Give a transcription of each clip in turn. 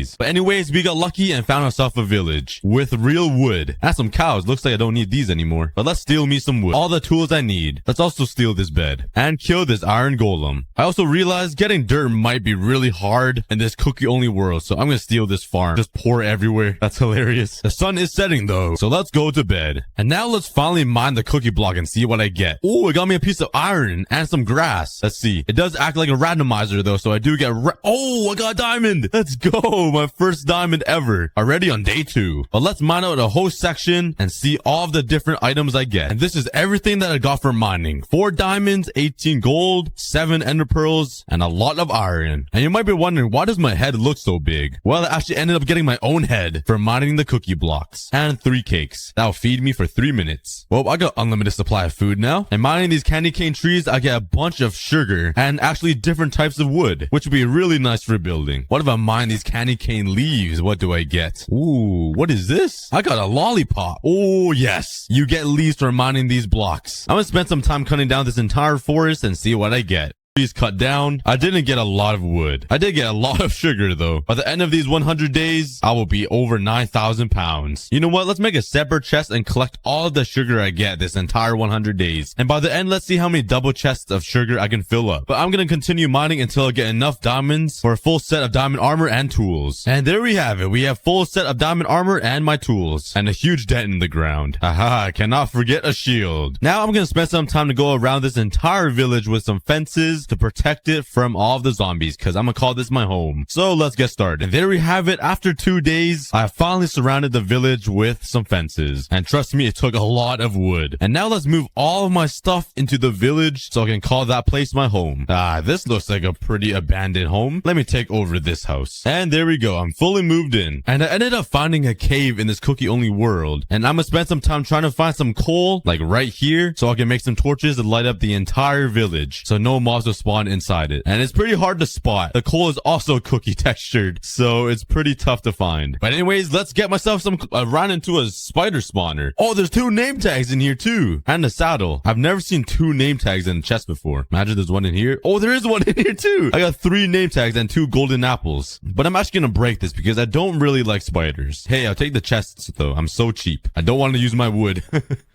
days. But anyways, we got lucky and found ourselves a village with real wood. And some cows. Looks like I don't need these anymore. But let's steal me some wood. All the tools I need. Let's also steal this bed. And kill this iron golem. I also realized getting dirt might be really hard in this cookie-only world. So I'm gonna steal this farm. Just pour everywhere. That's hilarious. The sun is setting though. So let's go to bed. And now let's finally mine the cookie block and see what I get. Oh, it got me a piece of iron and some grass. Let's see. It does act like a randomizer though. So I do get oh, I got a diamond. Let's go. My first diamond ever. Already on day 2. But let's mine out a whole section and see all of the different items I get. And this is everything that I got for mining. 4 diamonds, 18 gold, 7 ender pearls, and a lot of iron. And you might be wondering, why does my head look so big? Well, I actually ended up getting my own head for mining the cookie blocks. And 3 cakes. That'll feed me for 3 minutes. Well, I got unlimited supply of food now. And mining these candy cane trees, I get a bunch of sugar and actually different types of wood, which would be really nice for building. What if I mine these candy cane leaves? What do I get? Ooh, what is this? I got a lollipop. Oh, yes. You get leaves for mining these blocks. I'm gonna spend some time cutting down this entire forest and see what I get. Trees cut down. I didn't get a lot of wood. I did get a lot of sugar though. By the end of these 100 days, I will be over 9,000 pounds. You know what? Let's make a separate chest and collect all of the sugar I get this entire 100 days. And by the end, let's see how many double chests of sugar I can fill up. But I'm gonna continue mining until I get enough diamonds for a full set of diamond armor and tools. And there we have it. We have full set of diamond armor and my tools. And a huge dent in the ground. Haha, I cannot forget a shield. Now I'm gonna spend some time to go around this entire village with some fences to protect it from all of the zombies, because I'm gonna call this my home. So let's get started. And there we have it. After 2 days, I finally surrounded the village with some fences. And trust me, it took a lot of wood. And now let's move all of my stuff into the village so I can call that place my home. This looks like a pretty abandoned home. Let me take over this house. And there we go. I'm fully moved in. And I ended up finding a cave in this cookie-only world. And I'm gonna spend some time trying to find some coal, like right here, so I can make some torches to light up the entire village, so no mobs will spawn inside it. And it's pretty hard to spot. The coal is also cookie textured, so it's pretty tough to find. But anyways, let's get myself some. I ran into a spider spawner. Oh, there's 2 name tags in here too, and a saddle. I've never seen 2 name tags in a chest before. Imagine there's one in here. Oh, there is one in here too. I got 3 name tags and 2 golden apples. But I'm actually gonna break this because I don't really like spiders. Hey, I'll take the chests though. I'm so cheap. I don't want to use my wood.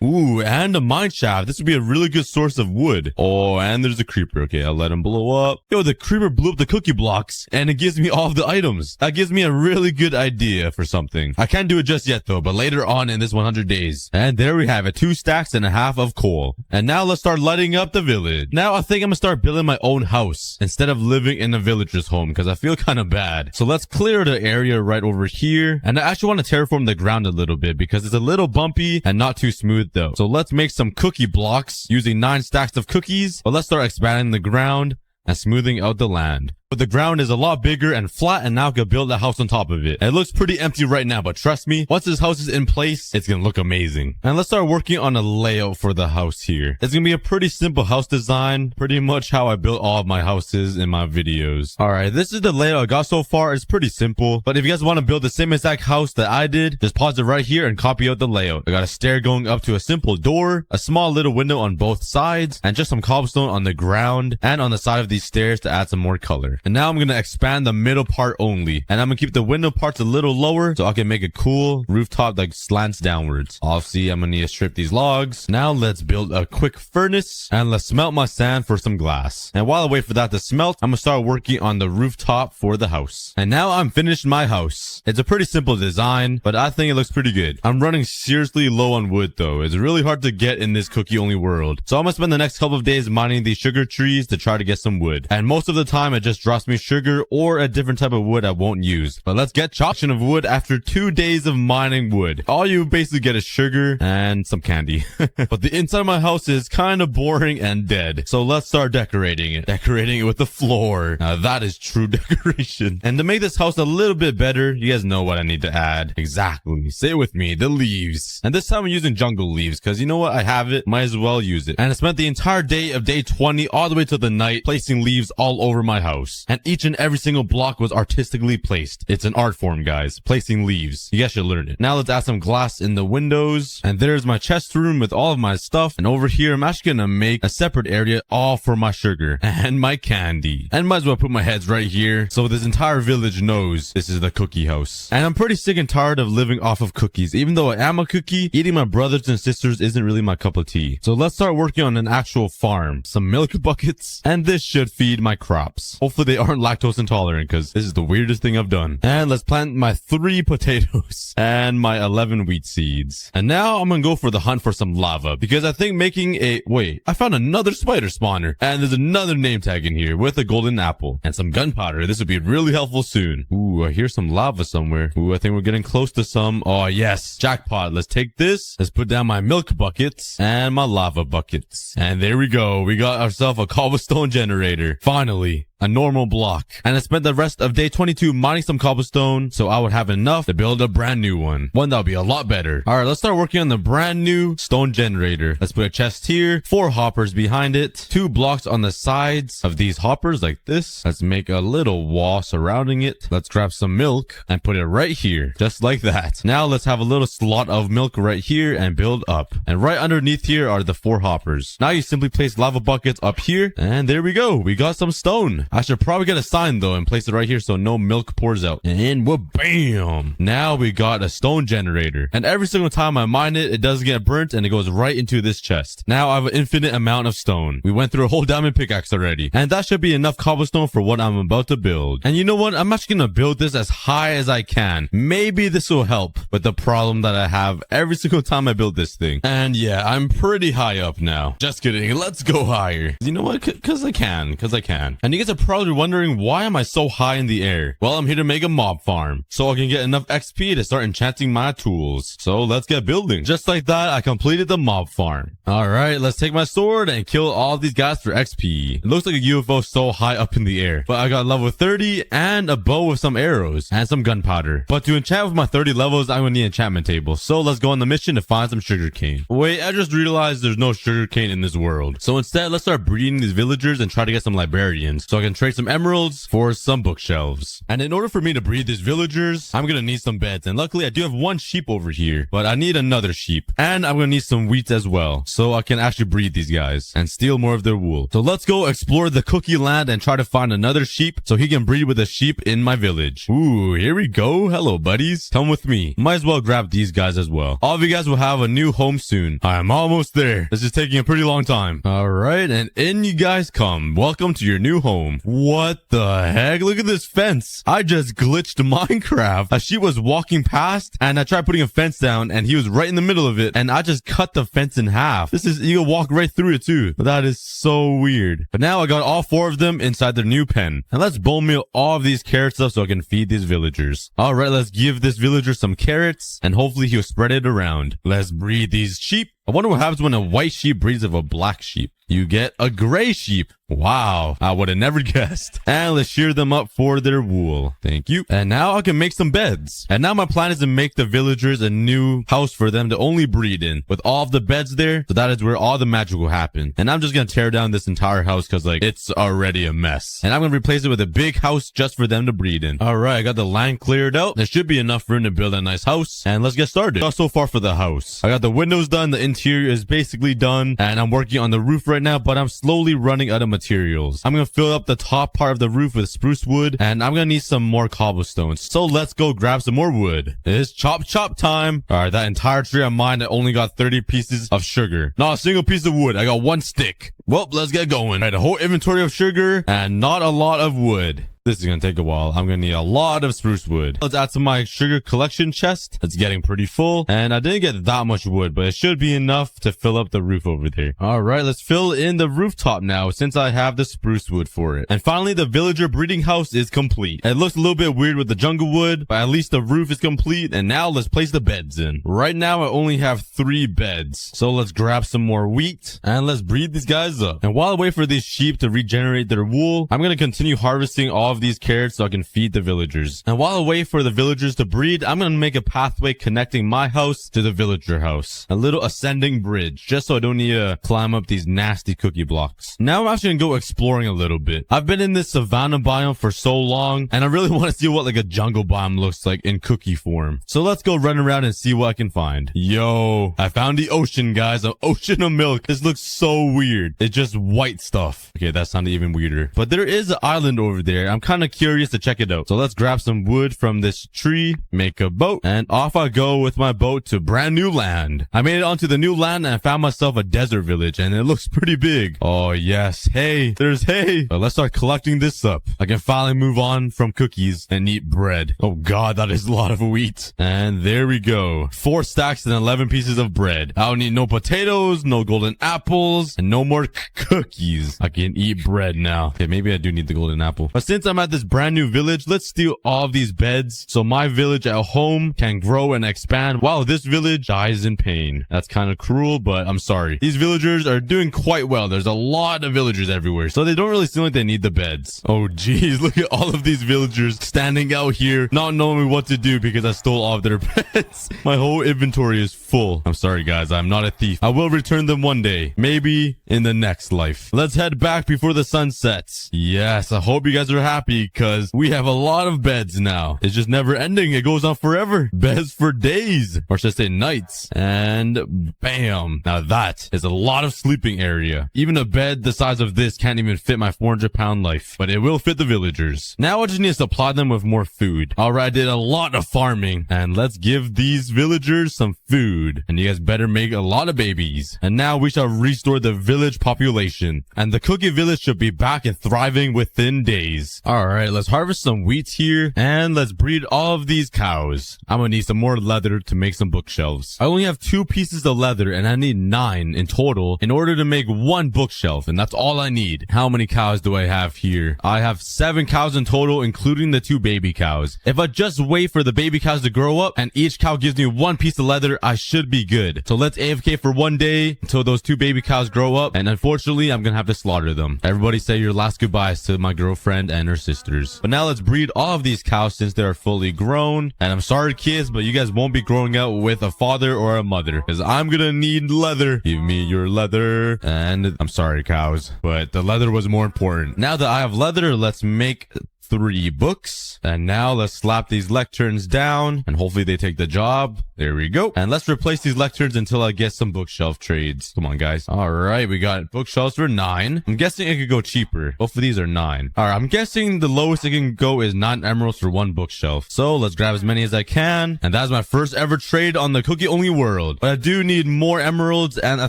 Ooh, and a mine shaft. This would be a really good source of wood. Oh, and there's a creeper. Okay, I'll let him blow up. Yo, the creeper blew up the cookie blocks and it gives me all of the items. That gives me a really good idea for something. I can't do it just yet though, but later on in this 100 days. And there we have it, 2 stacks and a half of coal. And now let's start lighting up the village. Now I think I'm gonna start building my own house instead of living in a villager's home because I feel kind of bad. So let's clear the area right over here. And I actually want to terraform the ground a little bit because it's a little bumpy and not too smooth though. So let's make some cookie blocks using 9 stacks of cookies. But let's start expanding the ground and smoothing out the land. But the ground is a lot bigger and flat, and now I can build a house on top of it. And it looks pretty empty right now, but trust me, once this house is in place, it's gonna look amazing. And let's start working on a layout for the house here. It's gonna be a pretty simple house design, pretty much how I built all of my houses in my videos. Alright, this is the layout I got so far. It's pretty simple, but if you guys want to build the same exact house that I did, just pause it right here and copy out the layout. I got a stair going up to a simple door, a small little window on both sides, and just some cobblestone on the ground and on the side of these stairs to add some more color. And now I'm going to expand the middle part only. And I'm going to keep the window parts a little lower so I can make a cool rooftop that slants downwards. Obviously, I'm going to need to strip these logs. Now let's build a quick furnace and let's smelt my sand for some glass. And while I wait for that to smelt, I'm going to start working on the rooftop for the house. And now I'm finished my house. It's a pretty simple design, but I think it looks pretty good. I'm running seriously low on wood though. It's really hard to get in this cookie only world. So I'm going to spend the next couple of days mining these sugar trees to try to get some wood. And most of the time it just drops me sugar or a different type of wood I won't use. But let's get chopping of wood after 2 days of mining wood. All you basically get is sugar and some candy. But the inside of my house is kind of boring and dead. So let's start decorating it. Decorating it with the floor. Now that is true decoration. And to make this house a little bit better, you guys know what I need to add. Exactly. Say it with me. The leaves. And this time I'm using jungle leaves because you know what? I have it. Might as well use it. And I spent the entire day of day 20 all the way to the night placing leaves all over my house. blocks, and each and every single block was artistically placed. It's an art form, guys. Placing leaves. You guys should learn it. Now let's add some glass in the windows. And there's my chest room with all of my stuff. And over here, I'm actually gonna make a separate area all for my sugar and my candy. And might as well put my heads right here so this entire village knows this is the cookie house. And I'm pretty sick and tired of living off of cookies. Even though I am a cookie, eating my brothers and sisters isn't really my cup of tea. So let's start working on an actual farm. Some milk buckets. And this should feed my crops. Hopefully they aren't lactose intolerant because this is the weirdest thing I've done. And let's plant my 3 potatoes and my 11 wheat seeds. And now I'm gonna go for the hunt for some lava because I think making a... Wait, I found another spider spawner. And there's another name tag in here with a golden apple and some gunpowder. This would be really helpful soon. Ooh, I hear some lava somewhere. Ooh, I think we're getting close to some. Oh, yes. Jackpot. Let's take this. Let's put down my milk buckets and my lava buckets. And there we go. We got ourselves a cobblestone generator. Finally. A normal block. And I spent the rest of day 22 mining some cobblestone so I would have enough to build a brand new one. One that would be a lot better. Alright, let's start working on the brand new stone generator. Let's put a chest here, 4 hoppers behind it, 2 blocks on the sides of these hoppers like this. Let's make a little wall surrounding it. Let's grab some milk and put it right here, just like that. Now let's have a little slot of milk right here and build up. And right underneath here are the 4 hoppers. Now you simply place lava buckets up here and there we go. We got some stone. I should probably get a sign though and place it right here so no milk pours out. And bam! Now we got a stone generator. And every single time I mine it, it doesn't get burnt and it goes right into this chest. Now I have an infinite amount of stone. We went through a whole diamond pickaxe already. And that should be enough cobblestone for what I'm about to build. And you know what? I'm actually gonna build this as high as I can. Maybe this will help with the problem that I have every single time I build this thing. And yeah, I'm pretty high up now. Just kidding. Let's go higher. You know what? Cause I can. And you guys are probably wondering why am I so high in the air? Well, I'm here to make a mob farm so I can get enough XP to start enchanting my tools. So let's get building. Just like that, I completed the mob farm. All right, let's take my sword and kill all these guys for XP. It looks like a UFO so high up in the air, but I got level 30 and a bow with some arrows and some gunpowder. But to enchant with my 30 levels, I'm gonna need an enchantment table. So let's go on the mission to find some sugarcane. Wait, I just realized there's no sugarcane in this world. So instead, let's start breeding these villagers and try to get some librarians so I can trade some emeralds for some bookshelves. And in order for me to breed these villagers, I'm gonna need some beds. And luckily I do have 1 sheep over here, but I need another sheep. And I'm gonna need some wheat as well, so I can actually breed these guys and steal more of their wool. So let's go explore the cookie land and try to find another sheep so he can breed with a sheep in my village. Ooh, here we go. Hello, buddies. Come with me. Might as well grab these guys as well. All of you guys will have a new home soon. I'm almost there. This is taking a pretty long time. All right, and in you guys come. Welcome to your new home. What the heck? Look at this fence. I just glitched Minecraft. A sheep was walking past and I tried putting a fence down and he was right in the middle of it and I just cut the fence in half. This is, you can walk right through it too. That is so weird. But now I got all 4 of them inside their new pen. And let's bone meal all of these carrots up so I can feed these villagers. All right, let's give this villager some carrots and hopefully he'll spread it around. Let's breed these sheep. I wonder what happens when a white sheep breeds of a black sheep. You get a gray sheep. Wow, I would have never guessed. And let's shear them up for their wool. Thank you. And now I can make some beds. And now my plan is to make the villagers a new house for them to only breed in. With all of the beds there, so that is where all the magic will happen. And I'm just gonna tear down this entire house because like it's already a mess. And I'm gonna replace it with a big house just for them to breed in. Alright, I got the land cleared out. There should be enough room to build a nice house. And let's get started. Not so far for the house. I got the windows done, the interior is basically done. And I'm working on the roof right now, but I'm slowly running out of materials. I'm gonna fill up the top part of the roof with spruce wood, and I'm gonna need some more cobblestones. So let's go grab some more wood. It's chop time. Alright, that entire tree of mine, I only got 30 pieces of sugar. Not a single piece of wood. I got 1 stick. Well, let's get going. Alright, a whole inventory of sugar and not a lot of wood. This is gonna take a while. I'm gonna need a lot of spruce wood. Let's add to my sugar collection chest. It's getting pretty full. And I didn't get that much wood, but it should be enough to fill up the roof over there. All right, let's fill in the rooftop now since I have the spruce wood for it. And finally, the villager breeding house is complete. It looks a little bit weird with the jungle wood, but at least the roof is complete. And now let's place the beds in. Right now, I only have 3 beds. So let's grab some more wheat and let's breed these guys up. And while I wait for these sheep to regenerate their wool, I'm gonna continue harvesting all of of these carrots so I can feed the villagers. And while I wait for the villagers to breed, I'm gonna make a pathway connecting my house to the villager house. A little ascending bridge, just so I don't need to climb up these nasty cookie blocks. Now I'm actually gonna go exploring a little bit. I've been in this savanna biome for so long, and I really want to see what like a jungle biome looks like in cookie form. So let's go run around and see what I can find. Yo, I found the ocean, guys. An ocean of milk. This looks so weird. It's just white stuff. Okay, that sounded even weirder. But there is an island over there. I'm kind of curious to check it out. So let's grab some wood from this tree, make a boat, and off I go with my boat to brand new land. I made it onto the new land and I found myself a desert village, and it looks pretty big. Oh yes, hay. There's hay. But let's start collecting this up. I can finally move on from cookies and eat bread. Oh god, that is a lot of wheat. And there we go. 4 stacks and 11 pieces of bread. I don't need no potatoes, no golden apples, and no more cookies. I can eat bread now. Okay, maybe I do need the golden apple. But since I'm at this brand new village, let's steal all of these beds so my village at home can grow and expand while this village dies in pain. That's kind of cruel, but I'm sorry. These villagers are doing quite well. There's a lot of villagers everywhere, so they don't really seem like they need the beds. Oh geez, look at all of these villagers standing out here, not knowing what to do because I stole all of their beds. My whole inventory is full. I'm sorry guys, I'm not a thief. I will return them one day, maybe in the next life. Let's head back before the sun sets. Yes, I hope you guys are happy because we have a lot of beds now. It's just never ending. It goes on forever. Beds for days, or should I say nights. And bam, now that is a lot of sleeping area. Even a bed the size of this can't even fit my 400-pound life, but it will fit the villagers. Now I just need to supply them with more food. Alright, I did a lot of farming, and let's give these villagers some food. And you guys better make a lot of babies. And now we shall restore the village population, and the cookie village should be back and thriving within days. Alright, let's harvest some wheat here, and let's breed all of these cows. I'm gonna need some more leather to make some bookshelves. I only have 2 pieces of leather, and I need 9 in total in order to make 1 bookshelf, and that's all I need. How many cows do I have here? I have 7 cows in total, including the 2 baby cows. If I just wait for the baby cows to grow up, and each cow gives me 1 piece of leather, I should be good. So let's AFK for 1 day until those 2 baby cows grow up, and unfortunately, I'm gonna have to slaughter them. Everybody say your last goodbyes to my girlfriend and her sisters. But now let's breed all of these cows since they are fully grown. And I'm sorry kids, but you guys won't be growing up with a father or a mother, because I'm gonna need leather. Give me your leather. And I'm sorry cows, but the leather was more important. Now that I have leather, let's make 3 books. And now let's slap these lecterns down and hopefully they take the job. There we go. And let's replace these lecterns until I get some bookshelf trades. Come on, guys. All right, we got bookshelves for 9. I'm guessing it could go cheaper. Both of these are 9. All right, I'm guessing the lowest it can go is 9 emeralds for 1 bookshelf. So let's grab as many as I can. And that's my first ever trade on the cookie only world. But I do need more emeralds, and I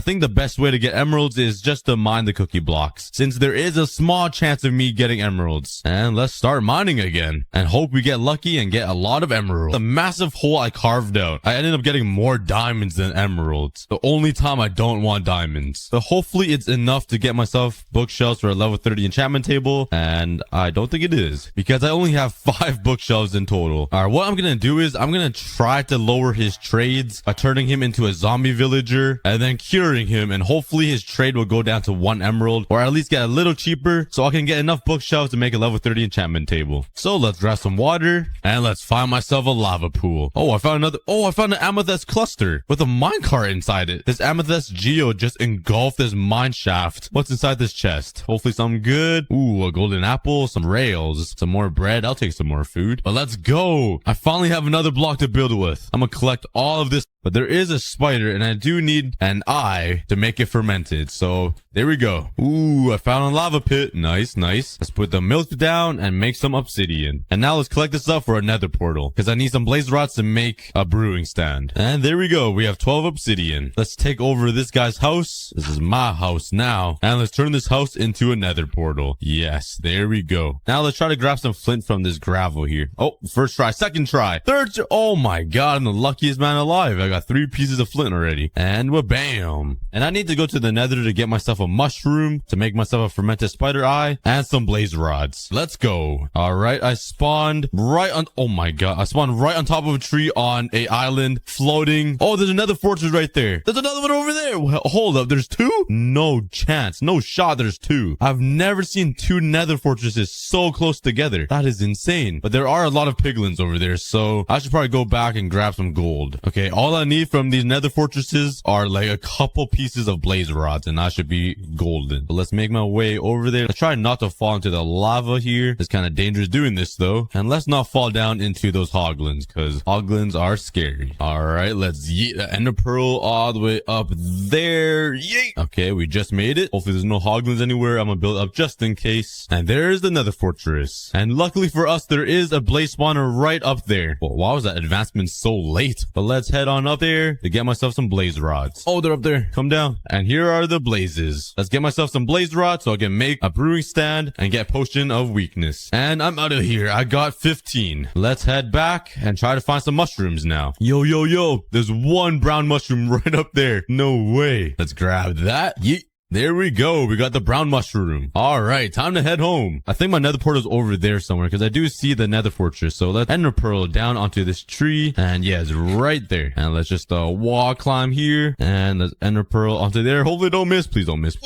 think the best way to get emeralds is just to mine the cookie blocks, since there is a small chance of me getting emeralds. And let's start mining again and hope we get lucky and get a lot of emeralds. The massive hole I carved out, I ended up getting more diamonds than emeralds. The only time I don't want diamonds. So hopefully it's enough to get myself bookshelves for a level 30 enchantment table, and I don't think it is because I only have 5 bookshelves in total. Alright, what I'm gonna do is I'm gonna try to lower his trades by turning him into a zombie villager and then curing him, and hopefully his trade will go down to 1 emerald, or at least get a little cheaper so I can get enough bookshelves to make a level 30 enchantment table. So let's grab some water and let's find myself a lava pool. Oh, I found an amethyst cluster with a minecart inside it. This amethyst geode just engulfed this mine shaft. What's inside this chest? Hopefully something good. Ooh, a golden apple, some rails, some more bread. I'll take some more food. But let's go. I finally have another block to build with. I'm gonna collect all of this. But there is a spider, and I do need an eye to make it fermented. So there we go. Ooh, I found a lava pit. Nice, nice. Let's put the milk down and make some obsidian. And now let's collect this up for a nether portal, because I need some blaze rods to make a brewing stand. And there we go. We have 12 obsidian. Let's take over this guy's house. This is my house now. And let's turn this house into a nether portal. Yes, there we go. Now let's try to grab some flint from this gravel here. Oh, first try, second try, third try. Oh my god, I'm the luckiest man alive. I got 3 pieces of flint already. And bam. And I need to go to the nether to get myself a mushroom to make myself a fermented spider eye and some blaze rods. Let's go. go. All right, I spawned right on, oh my god, I spawned right on top of a tree on a island floating. Oh, there's another fortress right there. There's another one over there. Well, hold up, there's two? No chance, no shot there's two. I've never seen two nether fortresses so close together. That is insane. But there are a lot of piglins over there, so I should probably go back and grab some gold. Okay, all I need from these nether fortresses are like a couple pieces of blaze rods, and I should be golden. But let's make my way over there. Let's try not to fall into the lava here. It's kind of dangerous doing this though. And let's not fall down into those hoglins, because hoglins are scary. All right, let's yeet the ender pearl all the way up there. Yeet. Okay, we just made it. Hopefully there's no hoglins anywhere. I'm gonna build up just in case. And there's the nether fortress. And luckily for us, there is a blaze spawner right up there. Well, why was that advancement so late? But let's head on up there to get myself some blaze rods. Oh, they're up there. Come down. And here are the blazes. Let's get myself some blaze rods so I can make a brewing stand and get potion of weakness. And I'm out of here. I got 15. Let's head back and try to find some mushrooms now. Yo, yo, yo. There's one brown mushroom right up there. No way. Let's grab that. Yeet. There we go. We got the brown mushroom. All right, time to head home. I think my nether portal is over there somewhere because I do see the nether fortress. So let's ender pearl down onto this tree. And yeah, it's right there. And let's just wall climb here. And let's ender pearl onto there. Hopefully don't miss. Please don't miss.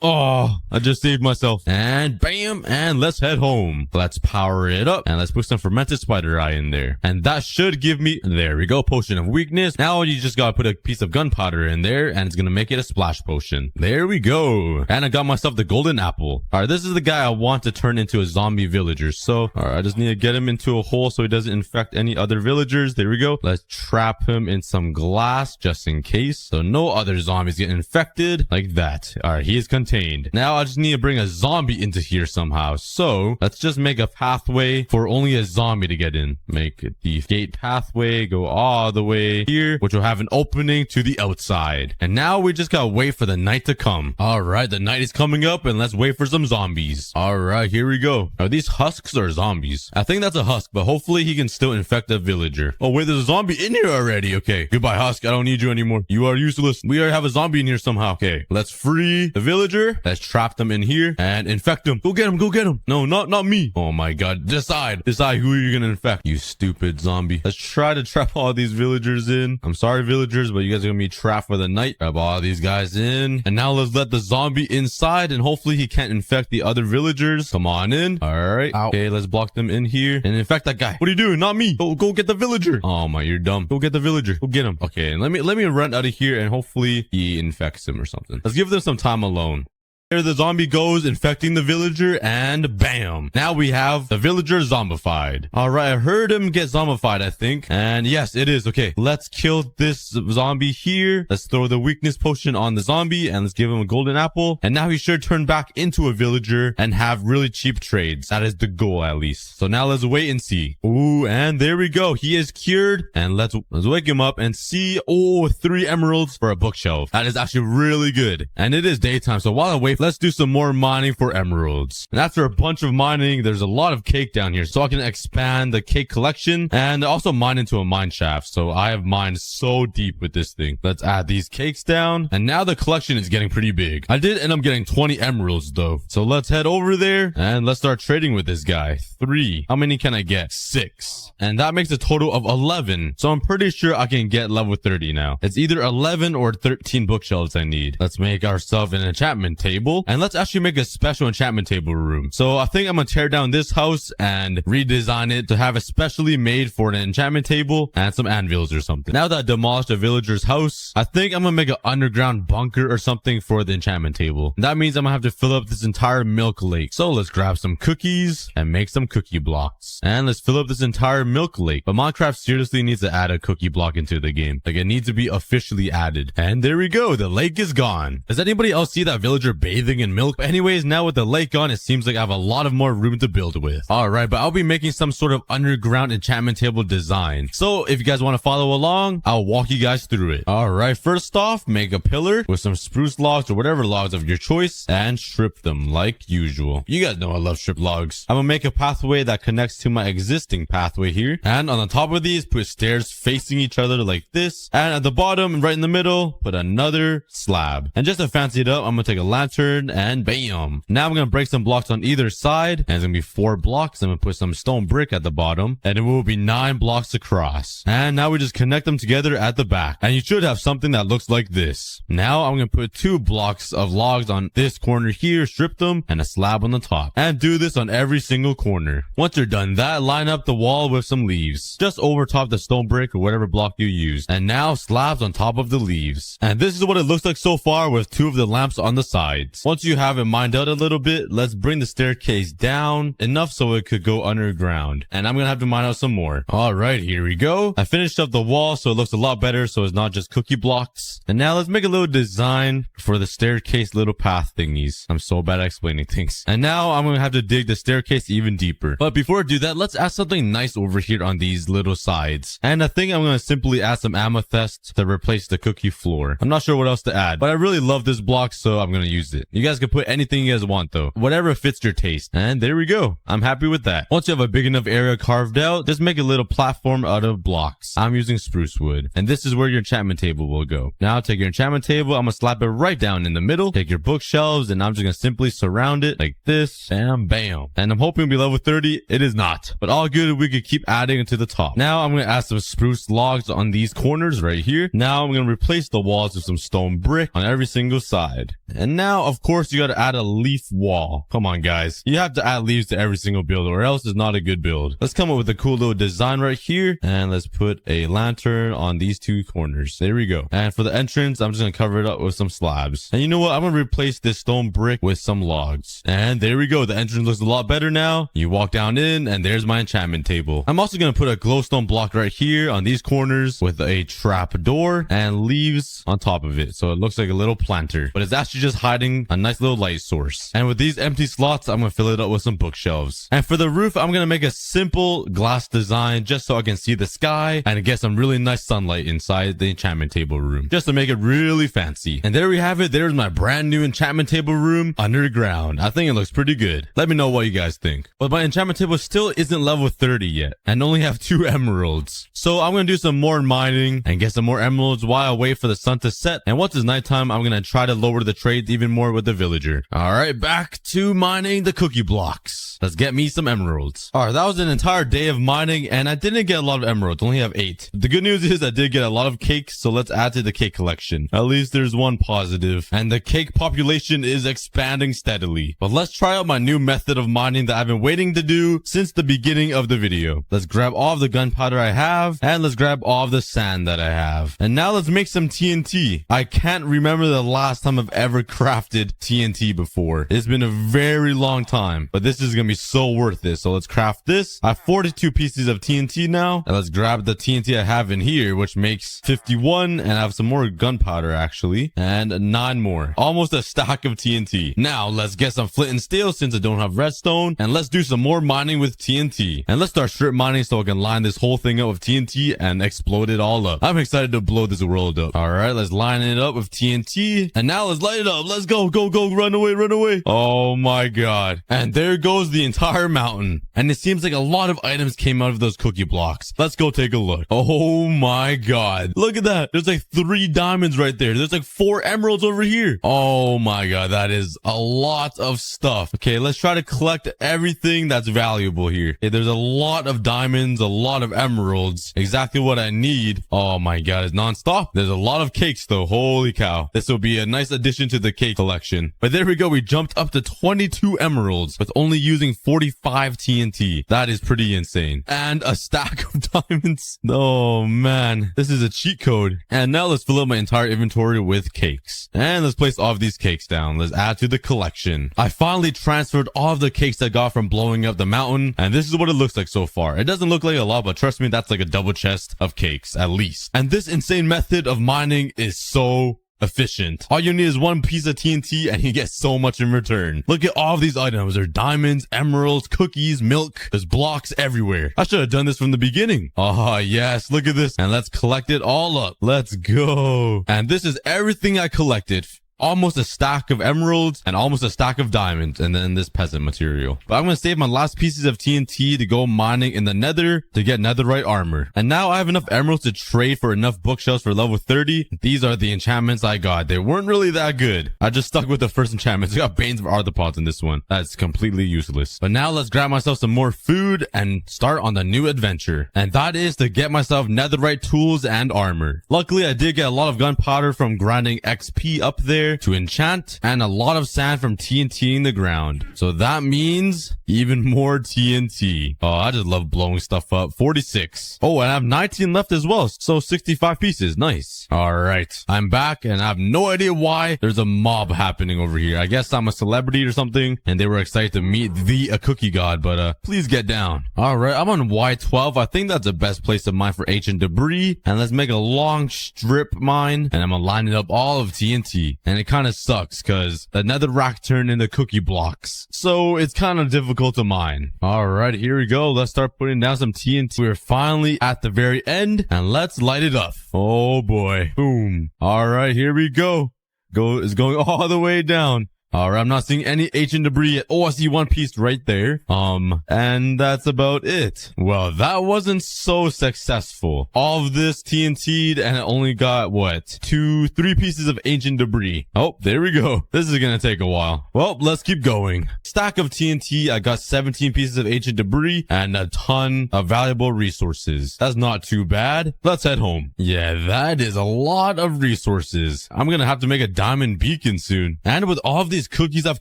Oh, I just saved myself. And bam, and let's head home. Let's power it up and let's put some fermented spider eye in there. And that should give me, there we go, potion of weakness. Now you just gotta put a piece of gunpowder in there and it's gonna make it a splash potion. There we go. And I got myself the golden apple. All right, this is the guy I want to turn into a zombie villager. So, all right, I just need to get him into a hole so he doesn't infect any other villagers. There we go. Let's trap him in some glass just in case. So no other zombies get infected like that. All right, he is contained. Now I just need to bring a zombie into here somehow. So let's just make a pathway for only a zombie to get in. Make the gate pathway go all the way here, which will have an opening to the outside. And now we just gotta wait for the night to come. All right, the night is coming up and let's wait for some zombies. All right, here we go. Are these husks or zombies? I think that's a husk, but hopefully he can still infect a villager. Oh wait, there's a zombie in here already. Okay, goodbye husk. I don't need you anymore. You are useless. We already have a zombie in here somehow. Okay, let's free the villager. Let's trap them in here and infect them. Go get him. Go get him. No, not me. Oh my god. Decide who you're gonna infect. You stupid zombie. Let's try to trap all these villagers in. I'm sorry, villagers, but you guys are gonna be trapped for the night. Grab all these guys in. And now let's let the zombie inside and hopefully he can't infect the other villagers. Come on in. All right. Ow. Okay, let's block them in here and infect that guy. What are you doing? Not me. Go get the villager. Oh my, you're dumb. Go get the villager. Go get him. Okay, let me run out of here and hopefully he infects him or something. Let's give them some time alone. There the zombie goes, infecting the villager, and bam. Now we have the villager zombified. All right, I heard him get zombified, I think. And yes, it is. Okay, let's kill this zombie here. Let's throw the weakness potion on the zombie, and let's give him a golden apple. And now he should turn back into a villager and have really cheap trades. That is the goal, at least. So now let's wait and see. Ooh, and there we go. He is cured. And let's wake him up and see. Oh, 3 emeralds for a bookshelf. That is actually really good. And it is daytime, so while I wait, let's do some more mining for emeralds. And after a bunch of mining, there's a lot of cake down here, so I can expand the cake collection and also mine into a mine shaft. So I have mined so deep with this thing. Let's add these cakes down. And now the collection is getting pretty big. I did end up getting 20 emeralds though. So let's head over there and let's start trading with this guy. 3. How many can I get? 6. And that makes a total of 11. So I'm pretty sure I can get level 30 now. It's either 11 or 13 bookshelves I need. Let's make ourselves an enchantment table. And let's actually make a special enchantment table room. So I think I'm gonna tear down this house and redesign it to have a specially made for an enchantment table and some anvils or something. Now that I demolished a villager's house, I think I'm gonna make an underground bunker or something for the enchantment table. And that means I'm gonna have to fill up this entire milk lake. So let's grab some cookies and make some cookie blocks. And let's fill up this entire milk lake. But Minecraft seriously needs to add a cookie block into the game. Like, it needs to be officially added. And there we go. The lake is gone. Does anybody else see that villager bathing in milk? But anyways, now with the lake gone, it seems like I have a lot of more room to build with. All right, but I'll be making some sort of underground enchantment table design. So if you guys want to follow along, I'll walk you guys through it. All right, first off, make a pillar with some spruce logs or whatever logs of your choice and strip them like usual. You guys know I love strip logs. I'm gonna make a pathway that connects to my existing pathway here. And on the top of these, put stairs facing each other like this. And at the bottom, right in the middle, put another slab. And just to fancy it up, I'm gonna take a lantern lantern, and bam. Now I'm going to break some blocks on either side, and it's going to be 4 blocks. I'm going to put some stone brick at the bottom, and it will be 9 blocks across. And now we just connect them together at the back, and you should have something that looks like this. Now I'm going to put 2 blocks of logs on this corner here, strip them, and a slab on the top, and do this on every single corner. Once you're done that, line up the wall with some leaves, just over top the stone brick or whatever block you use, and now slabs on top of the leaves. And this is what it looks like so far with 2 of the lamps on the sides. Once you have it mined out a little bit, let's bring the staircase down enough so it could go underground, and I'm gonna have to mine out some more. All right, here we go. I finished up the wall so it looks a lot better, so it's not just cookie blocks. And now let's make a little design for the staircase little path thingies. I'm so bad at explaining things. And now I'm gonna have to dig the staircase even deeper. But before I do that, let's add something nice over here on these little sides. And I think I'm gonna simply add some amethyst to replace the cookie floor. I'm not sure what else to add, but I really love this block, so I'm gonna use it. You guys can put anything you guys want though, whatever fits your taste. And there we go. I'm happy with that. Once you have a big enough area carved out, just make a little platform out of blocks. I'm using spruce wood, and this is where your enchantment table will go. Now take your enchantment table, I'm gonna slap it right down in the middle. Take your bookshelves, and I'm just gonna simply surround it like this. Bam, bam. And I'm hoping to be level 30. It is not, but all good. We could keep adding it to the top. Now I'm gonna add some spruce logs on these corners right here. Now I'm gonna replace the walls with some stone brick on every single side. And now, of course, you gotta add a leaf wall. Come on, guys. You have to add leaves to every single build, or else it's not a good build. Let's come up with a cool little design right here, and let's put a lantern on these 2 corners. There we go. And for the entrance, I'm just gonna cover it up with some slabs. And you know what? I'm gonna replace this stone brick with some logs. And there we go. The entrance looks a lot better now. You walk down in, and there's my enchantment table. I'm also gonna put a glowstone block right here on these corners with a trap door and leaves on top of it, so it looks like a little planter, but it's actually just hiding a nice little light source. And with these empty slots, I'm gonna fill it up with some bookshelves. And for the roof, I'm gonna make a simple glass design just so I can see the sky and get some really nice sunlight inside the enchantment table room, just to make it really fancy. And there we have it. There's my brand new enchantment table room underground. I think it looks pretty good. Let me know what you guys think. But my enchantment table still isn't level 30 yet, and only have 2 emeralds. So I'm gonna do some more mining and get some more emeralds while I wait for the sun to set. And once it's nighttime, I'm gonna try to lower the trades even more with the villager. All right, back to mining the cookie blocks. Let's get me some emeralds. All right, that was an entire day of mining, and I didn't get a lot of emeralds. Only have 8. The good news is I did get a lot of cakes, so let's add to the cake collection. At least there's one positive, and the cake population is expanding steadily. But let's try out my new method of mining that I've been waiting to do since the beginning of the video. Let's grab all of the gunpowder I have, and let's grab all of the sand that I have. And now let's make some TNT. I can't remember the last time I've ever crafted TNT before. It's been a very long time, but this is gonna be so worth it. So let's craft this. I have 42 pieces of TNT now, and let's grab the TNT I have in here, which makes 51, and I have some more gunpowder actually, and 9 more. Almost a stack of TNT. Now let's get some flint and steel since I don't have redstone, and let's do some more mining with TNT. And let's start strip mining so I can line this whole thing up with TNT and explode it all up. I'm excited to blow this world up. All right, let's line it up with TNT, and now let's light it up. Let's go, go, go, run away, run away. Oh my god. And there goes the entire mountain. And it seems like a lot of items came out of those cookie blocks. Let's go take a look. Oh my god. Look at that. There's like 3 diamonds right there. There's like 4 emeralds over here. Oh my god. That is a lot of stuff. Okay, let's try to collect everything that's valuable here. Okay, there's a lot of diamonds, a lot of emeralds. Exactly what I need. Oh my god. It's non-stop. There's a lot of cakes though. Holy cow. This will be a nice addition to the cake collection. But there we go. We jumped up to 22 emeralds with only using 45 TNT. That is pretty insane. And a stack of diamonds. Oh man, this is a cheat code. And now let's fill up my entire inventory with cakes. And let's place all of these cakes down. Let's add to the collection. I finally transferred all of the cakes I got from blowing up the mountain, and this is what it looks like so far. It doesn't look like a lot, but trust me, that's like a double chest of cakes at least. And this insane method of mining is so efficient. All you need is 1 piece of TNT and you get so much in return. Look at all of these items. There's diamonds, emeralds, cookies, milk. There's blocks everywhere. I should have done this from the beginning. Oh yes, look at this. And let's collect it all up. Let's go. And this is everything I collected. almost a stack of emeralds and almost a stack of diamonds, and then this peasant material. But I'm going to save my last pieces of TNT to go mining in the nether to get netherite armor. And now I have enough emeralds to trade for enough bookshelves for level 30. These are the enchantments I got. They weren't really that good. I just stuck with the first enchantments. I got Banes of Arthropods in this one. That's completely useless. But now let's grab myself some more food and start on the new adventure. And that is to get myself netherite tools and armor. Luckily, I did get a lot of gunpowder from grinding XP up there to enchant, and a lot of sand from TNTing the ground. So that means even more TNT. Oh, I just love blowing stuff up. 46. Oh, and I have 19 left as well. So 65 pieces. Nice. All right. I'm back and I have no idea why there's a mob happening over here. I guess I'm a celebrity or something and they were excited to meet the aCookieGod, but please get down. All right. I'm on Y12. I think that's the best place to mine for ancient debris. And let's make a long strip mine, and I'm gonna line it up all of TNT. And it kind of sucks because the netherrack turned into cookie blocks. So it's kind of difficult to mine. All right, here we go. Let's start putting down some TNT. We're finally at the very end, and let's light it up. Oh boy. Boom. All right, here we go. It's going all the way down. All right, I'm not seeing any ancient debris yet. Oh, I see one piece right there. And that's about it. Well, that wasn't so successful. All of this TNT'd and it only got, what, 3 pieces of ancient debris. Oh, there we go. This is gonna take a while. Well, let's keep going. Stack of TNT, I got 17 pieces of ancient debris and a ton of valuable resources. That's not too bad. Let's head home. Yeah, that is a lot of resources. I'm gonna have to make a diamond beacon soon. And with all of these cookies I've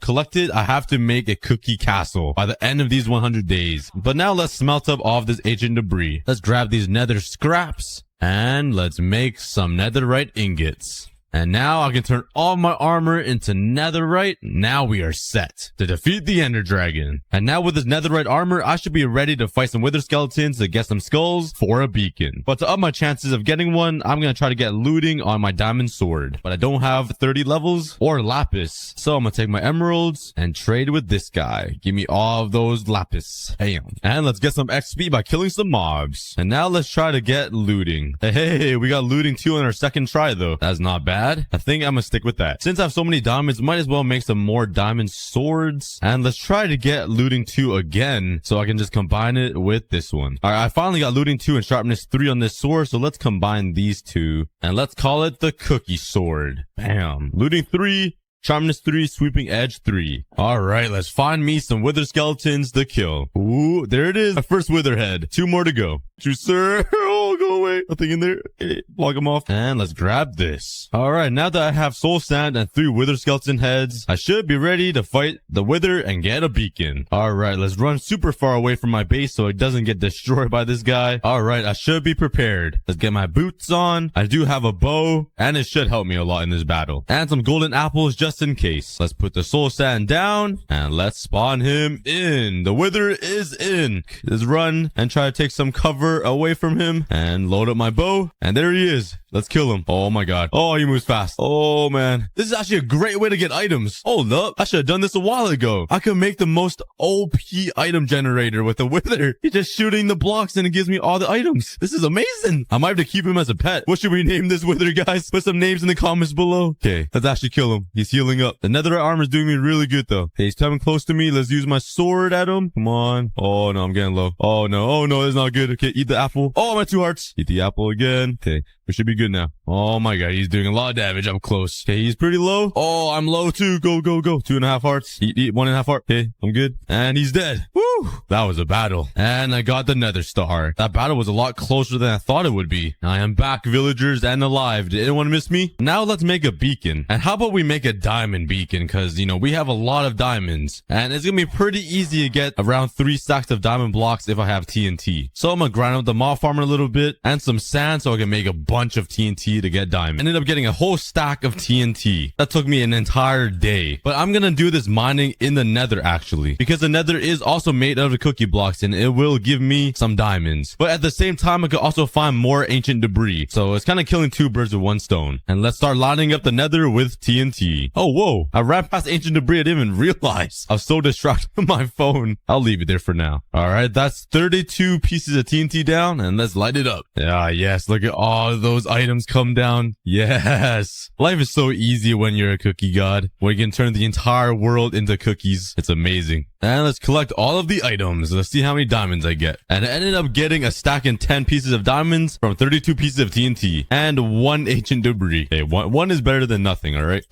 collected, I have to make a cookie castle by the end of these 100 days. But now let's smelt up all of this ancient debris. Let's grab these nether scraps and let's make some netherite ingots. And now I can turn all my armor into netherite. Now we are set to defeat the ender dragon. And now with this netherite armor, I should be ready to fight some wither skeletons to get some skulls for a beacon. But to up my chances of getting one, I'm going to try to get looting on my diamond sword. But I don't have 30 levels or lapis. So I'm going to take my emeralds and trade with this guy. Give me all of those lapis. Bam. And let's get some XP by killing some mobs. And now let's try to get looting. Hey, we got looting too on our second try though. That's not bad. I think I'm gonna stick with that. Since I have so many diamonds, might as well make some more diamond swords. And let's try to get looting 2 again, so I can just combine it with this one. All right, I finally got looting 2 and sharpness 3 on this sword, so let's combine these 2. And let's call it the cookie sword. Bam. Looting 3. Sharpness 3, sweeping edge 3. All right, let's find me some wither skeletons to kill. Ooh, there it is. My first wither head. 2 more to go. You sir. Oh, go away. Nothing in there. Block them off. And let's grab this. All right, now that I have soul sand and 3 wither skeleton heads, I should be ready to fight the wither and get a beacon. All right, let's run super far away from my base so it doesn't get destroyed by this guy. All right, I should be prepared. Let's get my boots on. I do have a bow, and it should help me a lot in this battle. And some golden apples just in case. Let's put the soul sand down and let's spawn him in. The wither is in. Let's run and try to take some cover away from him and load up my bow. And there he is. Let's kill him. Oh my god. Oh, he moves fast. Oh man. This is actually a great way to get items. Hold up. I should have done this a while ago. I could make the most OP item generator with the wither. He's just shooting the blocks and it gives me all the items. This is amazing. I might have to keep him as a pet. What should we name this wither, guys? Put some names in the comments below. Okay, let's actually kill him. He's healing up. The netherite armor is doing me really good though. Okay, he's coming close to me. Let's use my sword at him. Come on. Oh no, I'm getting low. Oh no, that's not good. Okay, eat the apple. Oh, my 2 hearts. Eat the apple again. Okay, we should be good now. Oh my god, he's doing a lot of damage up close. Okay, he's pretty low. Oh, I'm low too. Go. 2.5 hearts. Eat 1.5 heart. Okay, I'm good. And he's dead. Woo! That was a battle. And I got the nether star. That battle was a lot closer than I thought it would be. I am back, villagers, and alive. Did anyone miss me? Now let's make a beacon. And how about we make a diamond beacon? Because, you know, we have a lot of diamonds. And it's going to be pretty easy to get around 3 stacks of diamond blocks if I have TNT. So I'm going to grind up the mob farmer a little bit and some sand so I can make a bunch of TNT to get diamond. Ended up getting a whole stack of TNT. That took me an entire day. But I'm going to do this mining in the nether actually. Because the nether is also made out of cookie blocks and it will give me some diamonds. But at the same time, I could also find more ancient debris. So it's kind of killing 2 birds with 1 stone. And let's start lining up the nether with TNT. Oh, whoa. I ran past ancient debris. I didn't even realize. I was so distracted with my phone. I'll leave it there for now. All right. That's 32 pieces of TNT down and let's light it it up. Ah, yes. Look at all those items come down. Yes. Life is so easy when you're a cookie god. When you can turn the entire world into cookies. It's amazing. And let's collect all of the items. Let's see how many diamonds I get. And I ended up getting a stack and 10 pieces of diamonds from 32 pieces of TNT and 1 ancient debris. Hey, one is better than nothing, all right?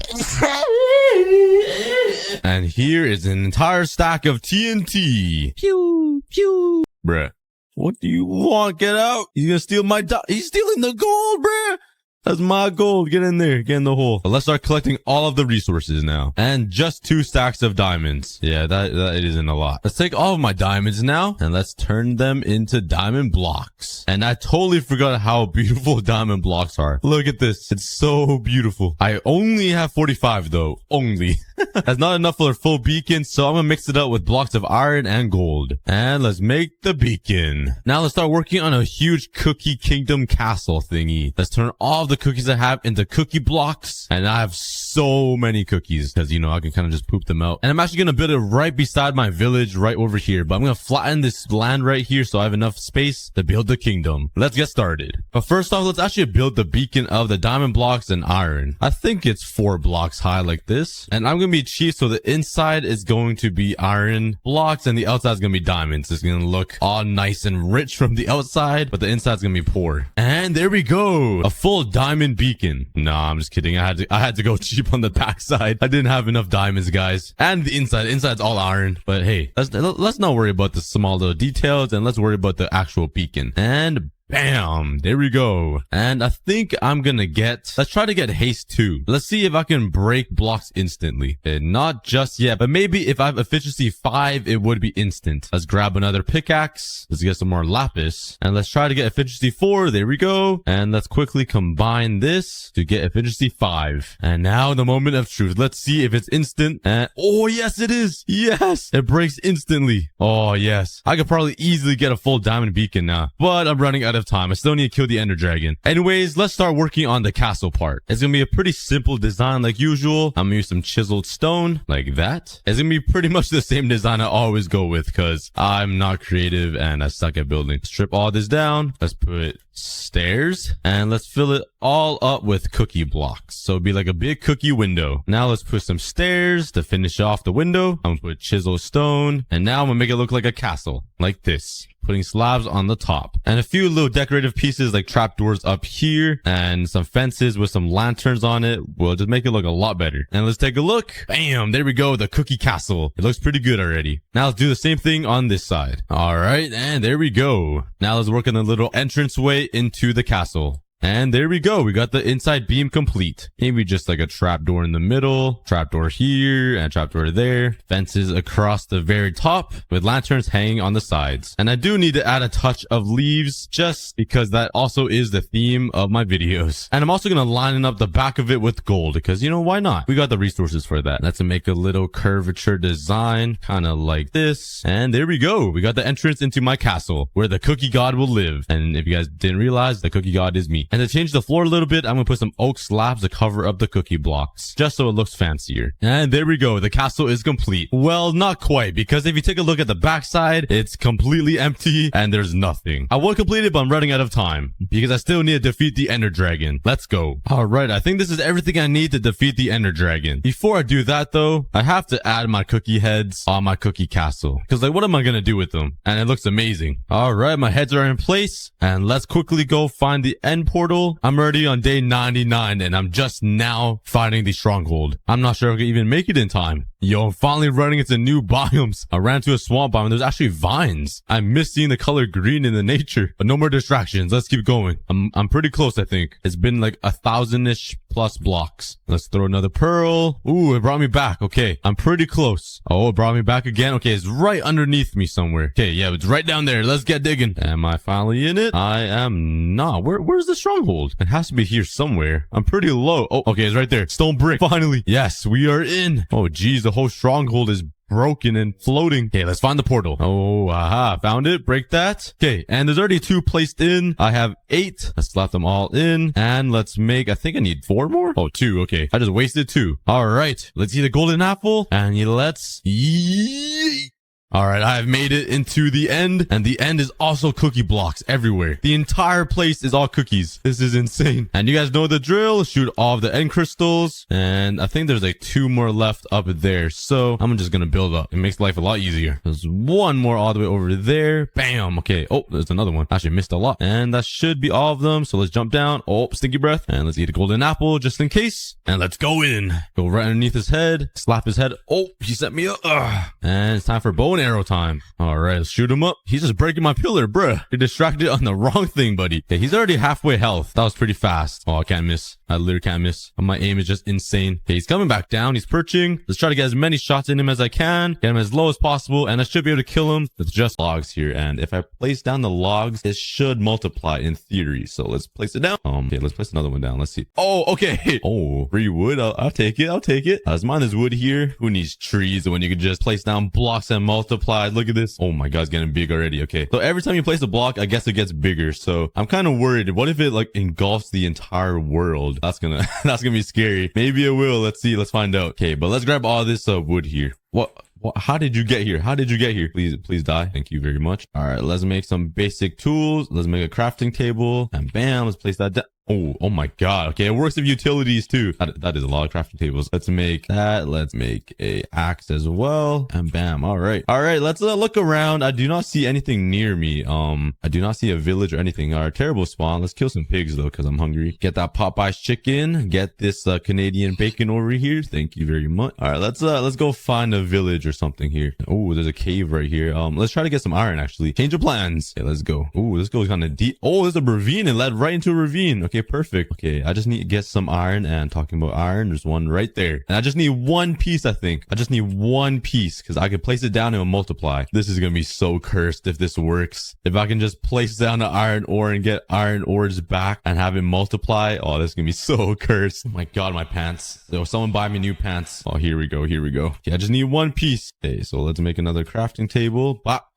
And here is an entire stack of TNT. Pew, pew. Bruh. What do you want? Get out. He's gonna steal my he's stealing the gold, bruh. That's my gold. Get in there. Get in the hole. But let's start collecting all of the resources now. And just 2 stacks of diamonds. Yeah, that isn't a lot. Let's take all of my diamonds now and let's turn them into diamond blocks. And I totally forgot how beautiful diamond blocks are. Look at this. It's so beautiful. I only have 45 though. Only. That's not enough for a full beacon, so I'm gonna mix it up with blocks of iron and gold. And let's make the beacon. Now let's start working on a huge cookie kingdom castle thingy. Let's turn all of the cookies I have into cookie blocks. And I have so many cookies because, you know, I can kind of just poop them out. And I'm actually gonna build it right beside my village right over here. But I'm gonna flatten this land right here so I have enough space to build the kingdom. Let's get started. But first off, let's actually build the beacon of the diamond blocks and iron. I think it's 4 blocks high like this. And I'm gonna be cheap, so the inside is going to be iron blocks and the outside is gonna be diamonds. It's gonna look all nice and rich from the outside, but the inside is gonna be poor. And there we go, a full diamond beacon. Nah, I'm just kidding. I had to go cheap on the backside. I didn't have enough diamonds, guys. And the inside's all iron. But hey, let's not worry about the small little details, and let's worry about the actual beacon. And bam, there we go. And I think I'm gonna let's try to get haste 2. Let's see if I can break blocks instantly. And not just yet, but maybe if I have efficiency 5, it would be instant. Let's grab another pickaxe. Let's get some more lapis. And let's try to get efficiency 4. There we go. And let's quickly combine this to get efficiency 5. And now the moment of truth. Let's see if it's instant. And oh, yes, it is. Yes, it breaks instantly. Oh, yes. I could probably easily get a full diamond beacon now, but I'm running out of time. I still need to kill the ender dragon. Anyways, let's start working on the castle part. It's gonna be a pretty simple design like usual. I'm gonna use some chiseled stone like that. It's gonna be pretty much the same design I always go with because I'm not creative and I suck at building. Strip all this down. Let's put stairs and let's fill it all up with cookie blocks, so it'd be like a big cookie window. Now let's put some stairs to finish off the window. I'm gonna put chiseled stone, and now I'm gonna make it look like a castle like this, putting slabs on the top and a few little decorative pieces like trapdoors up here and some fences with some lanterns on it. Will just make it look a lot better. And let's take a look. Bam, there we go, the cookie castle. It looks pretty good already. Now let's do the same thing on this side. All right, and there we go. Now let's work on the little entranceway into the castle. And there we go. We got the inside beam complete. Maybe just like a trapdoor in the middle, trapdoor here, and trapdoor there. Fences across the very top with lanterns hanging on the sides. And I do need to add a touch of leaves just because that also is the theme of my videos. And I'm also going to line up the back of it with gold because, you know, why not? We got the resources for that. Let's make a little curvature design, kind of like this. And there we go. We got the entrance into my castle where the cookie god will live. And if you guys didn't realize, the cookie god is me. And to change the floor a little bit, I'm going to put some oak slabs to cover up the cookie blocks, just so it looks fancier. And there we go. The castle is complete. Well, not quite, because if you take a look at the backside, it's completely empty and there's nothing. I would complete it, but I'm running out of time because I still need to defeat the ender dragon. Let's go. All right, I think this is everything I need to defeat the ender dragon. Before I do that, though, I have to add my cookie heads on my cookie castle because, like, what am I going to do with them? And it looks amazing. All right, my heads are in place, and let's quickly go find the end portal. I'm already on day 99 and I'm just now finding the stronghold. I'm not sure if I can even make it in time. Yo, I'm finally running into new biomes. I ran to a swamp biome and there's actually vines. I miss seeing the color green in the nature, but no more distractions. Let's keep going. I'm pretty close, I think. It's been like 1,000-ish plus blocks. Let's throw another pearl. Ooh, it brought me back. Okay, I'm pretty close. Oh, it brought me back again. Okay, it's right underneath me somewhere. Okay, yeah, it's right down there. Let's get digging. Am I finally in it? I am not. Where's the stronghold? It has to be here somewhere. I'm pretty low. Oh, okay, it's right there. Stone brick. Finally. Yes, we are in. Oh, geez, the whole stronghold is broken and floating. Okay, let's find the portal. Oh, aha, found it. Break that. Okay, and there's already 2 placed in. I have 8. Let's slap them all in. And let's make, I think I need 4 more. Oh, 2. Okay, I just wasted 2. All right, let's eat the golden apple and let's yeet. All right, I have made it into the end, and the end is also cookie blocks everywhere. The entire place is all cookies. This is insane. And you guys know the drill. Shoot all of the end crystals, and I think there's like 2 more left up there. So I'm just gonna build up. It makes life a lot easier. There's 1 more all the way over there. Bam. Okay. Oh, there's another one. Actually missed a lot, and that should be all of them. So let's jump down. Oh, stinky breath, and let's eat a golden apple just in case. And let's go in. Go right underneath his head. Slap his head. Oh, he set me up. Ugh. And it's time for bow and arrow time. All right, let's shoot him up. He's just breaking my pillar, bruh. You're distracted on the wrong thing, buddy. Okay, he's already halfway health. That was pretty fast. Oh, I can't miss. I literally can't miss. My aim is just insane. Okay, he's coming back down. He's perching. Let's try to get as many shots in him as I can. Get him as low as possible, and I should be able to kill him with just logs here. And if I place down the logs, it should multiply in theory. So let's place it down. Okay, let's place another one down. Let's see. Oh, okay. Oh, free wood. I'll take it. I'll take it. Let's mine this wood here. Who needs trees when you can just place down blocks and multiply? Look at this. Oh my god, it's getting big already. Okay, so every time you place a block, I guess it gets bigger. So I'm kind of worried. What if it like engulfs the entire world? That's gonna be scary. Maybe it will. Let's see. Let's find out. Okay, but let's grab all this wood here. What? How did you get here? How did you get here? Please die. Thank you very much. All right, let's make some basic tools. Let's make a crafting table, and bam, let's place that down. Oh my god. Okay, it works with utilities too. That is a lot of crafting tables. Let's make that. Let's make a axe as well, and bam. All right, let's look around. I do not see anything near me. I do not see a village or anything. All right, terrible spawn. Let's kill some pigs though, because I'm hungry. Get that Popeye's chicken. Get this Canadian bacon over here. Thank you very much. All right, let's go find a village or something here. Oh, there's a cave right here. Let's try to get some iron actually. Change of plans. Okay, let's go. Oh, this goes kind of deep. Oh, there's a ravine. It led right into a ravine. Okay, perfect. Okay, I just need to get some iron, and talking about iron, there's one right there. And I just need 1 piece, I think. I just need 1 piece, because I can place it down and it'll multiply. This is gonna be so cursed if this works. If I can just place down the iron ore and get iron ores back and have it multiply. Oh, this is gonna be so cursed. Oh my god, my pants. So someone buy me new pants. Oh, here we go. Okay, I just need 1 piece. Okay, so let's make another crafting table. Bop.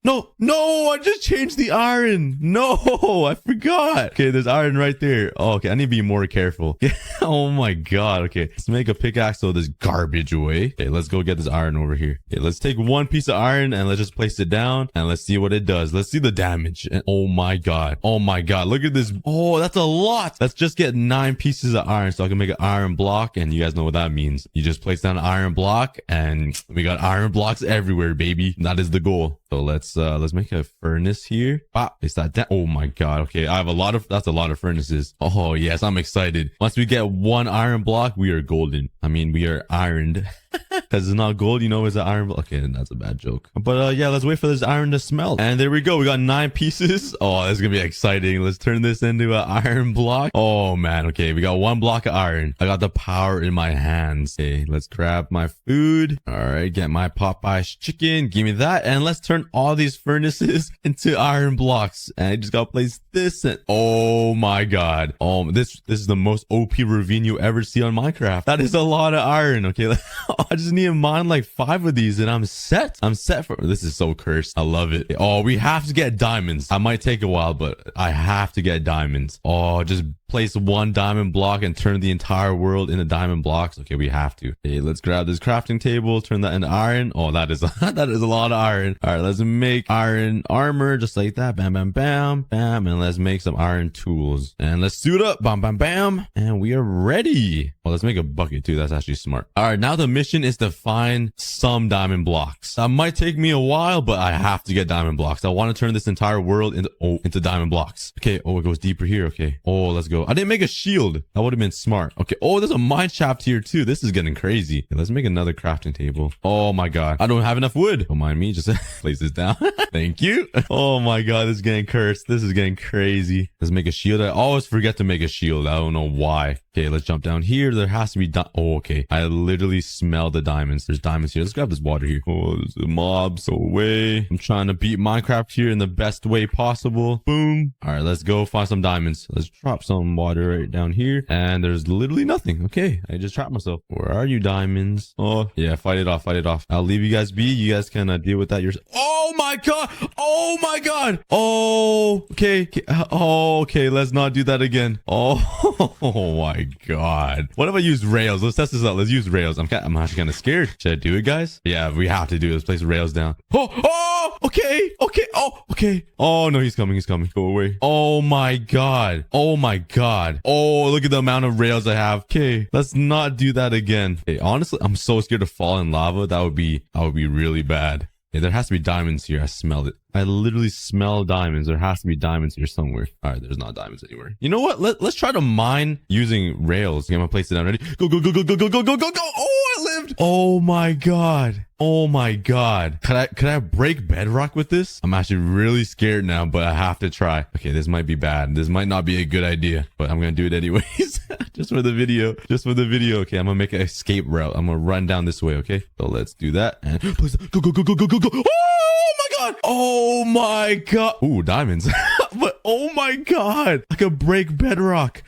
No, I just changed the iron. No, I forgot. Okay, there's iron right there. Oh, okay, I need to be more careful. Oh my god. Okay, let's make a pickaxe so this garbage away. Okay, let's go get this iron over here. Okay, let's take 1 piece of iron and let's just place it down and let's see what it does. Let's see the damage. And oh my god. Look at this. Oh, that's a lot. Let's just get 9 pieces of iron so I can make an iron block, and you guys know what that means. You just place down an iron block and we got iron blocks everywhere, baby. That is the goal. So let's make a furnace here. Place that down. Oh my god. Okay, I have that's a lot of furnaces. Oh yes, I'm excited. Once we get 1 iron block, we are golden. I mean, we are ironed. Because it's not gold, it's an iron block. Okay, that's a bad joke. But yeah, let's wait for this iron to smelt. And there we go. We got 9 pieces. Oh, this is gonna be exciting. Let's turn this into an iron block. Oh man. Okay, we got 1 block of iron. I got the power in my hands. Okay, let's grab my food. All right, get my Popeye's chicken. Give me that. And let's turn all these furnaces into iron blocks. And I just gotta place this in. Oh my god. This is the most OP ravine you ever see on Minecraft. That is a lot of iron. Okay, I just need to mine like 5 of these and I'm set. This is so cursed. I love it. Oh, we have to get diamonds. I might take a while, but I have to get diamonds. Oh, just place 1 diamond block and turn the entire world into diamond blocks. Okay, we have to. Okay, let's grab this crafting table, turn that into iron. Oh, that is a lot of iron. All right, let's make iron armor just like that. Bam, bam, bam, bam. And let's make some iron tools. And let's suit up. Bam, bam, bam. And we are ready. Well, let's make a bucket too. That's actually smart. All right, now the mission is to find some diamond blocks. That might take me a while, but I have to get diamond blocks. I want to turn this entire world into diamond blocks. Okay. Oh, it goes deeper here. Okay. Oh, let's go. I didn't make a shield. That would have been smart. Okay. Oh, there's a mine shaft here too. This is getting crazy. Okay, let's make another crafting table. Oh my god. I don't have enough wood. Don't mind me. Just place this down. Thank you. Oh my god. This is getting cursed. This is getting crazy. Let's make a shield. I always forget to make a shield. I don't know why. Okay, let's jump down here. There has to be oh, okay. I literally smell the diamonds. There's diamonds here. Let's grab this water here. Oh, there's a mob. So away. I'm trying to beat Minecraft here in the best way possible. Boom. All right, let's go find some diamonds. Let's drop some some water right down here. And there's literally nothing. Okay, I just trapped myself. Where are you, diamonds? Oh, yeah, fight it off, fight it off. I'll leave you guys be. You guys can deal with that yourself. Oh my god! Oh my god! Oh, okay. Oh, okay, let's not do that again. Oh, oh my god. What if I use rails? Let's test this out. Let's use rails. I'm actually kind of scared. Should I do it, guys? Yeah, we have to do it. Let's place rails down. Oh, okay. Oh, okay. Oh, no, he's coming. Go away. Oh my god. Oh my god. Oh, look at the amount of rails I have. Okay, let's not do that again. Okay, honestly, I'm so scared to fall in lava. That would be really bad. Yeah, there has to be diamonds here. I smelled it. I literally smell diamonds. There has to be diamonds here somewhere. All right, there's not diamonds anywhere. You know what? Let's try to mine using rails. Okay, I'm gonna place it down. Ready? Go. Oh, I lived. Oh my god. Oh my god. Could I break bedrock with this? I'm actually really scared now, but I have to try. Okay, this might be bad. This might not be a good idea, but I'm gonna do it anyways. Just for the video. Okay, I'm gonna make an escape route. I'm gonna run down this way. Okay, so let's do that. And please go. Oh my god. Oh my god. Ooh, diamonds. But oh my god, I could break bedrock.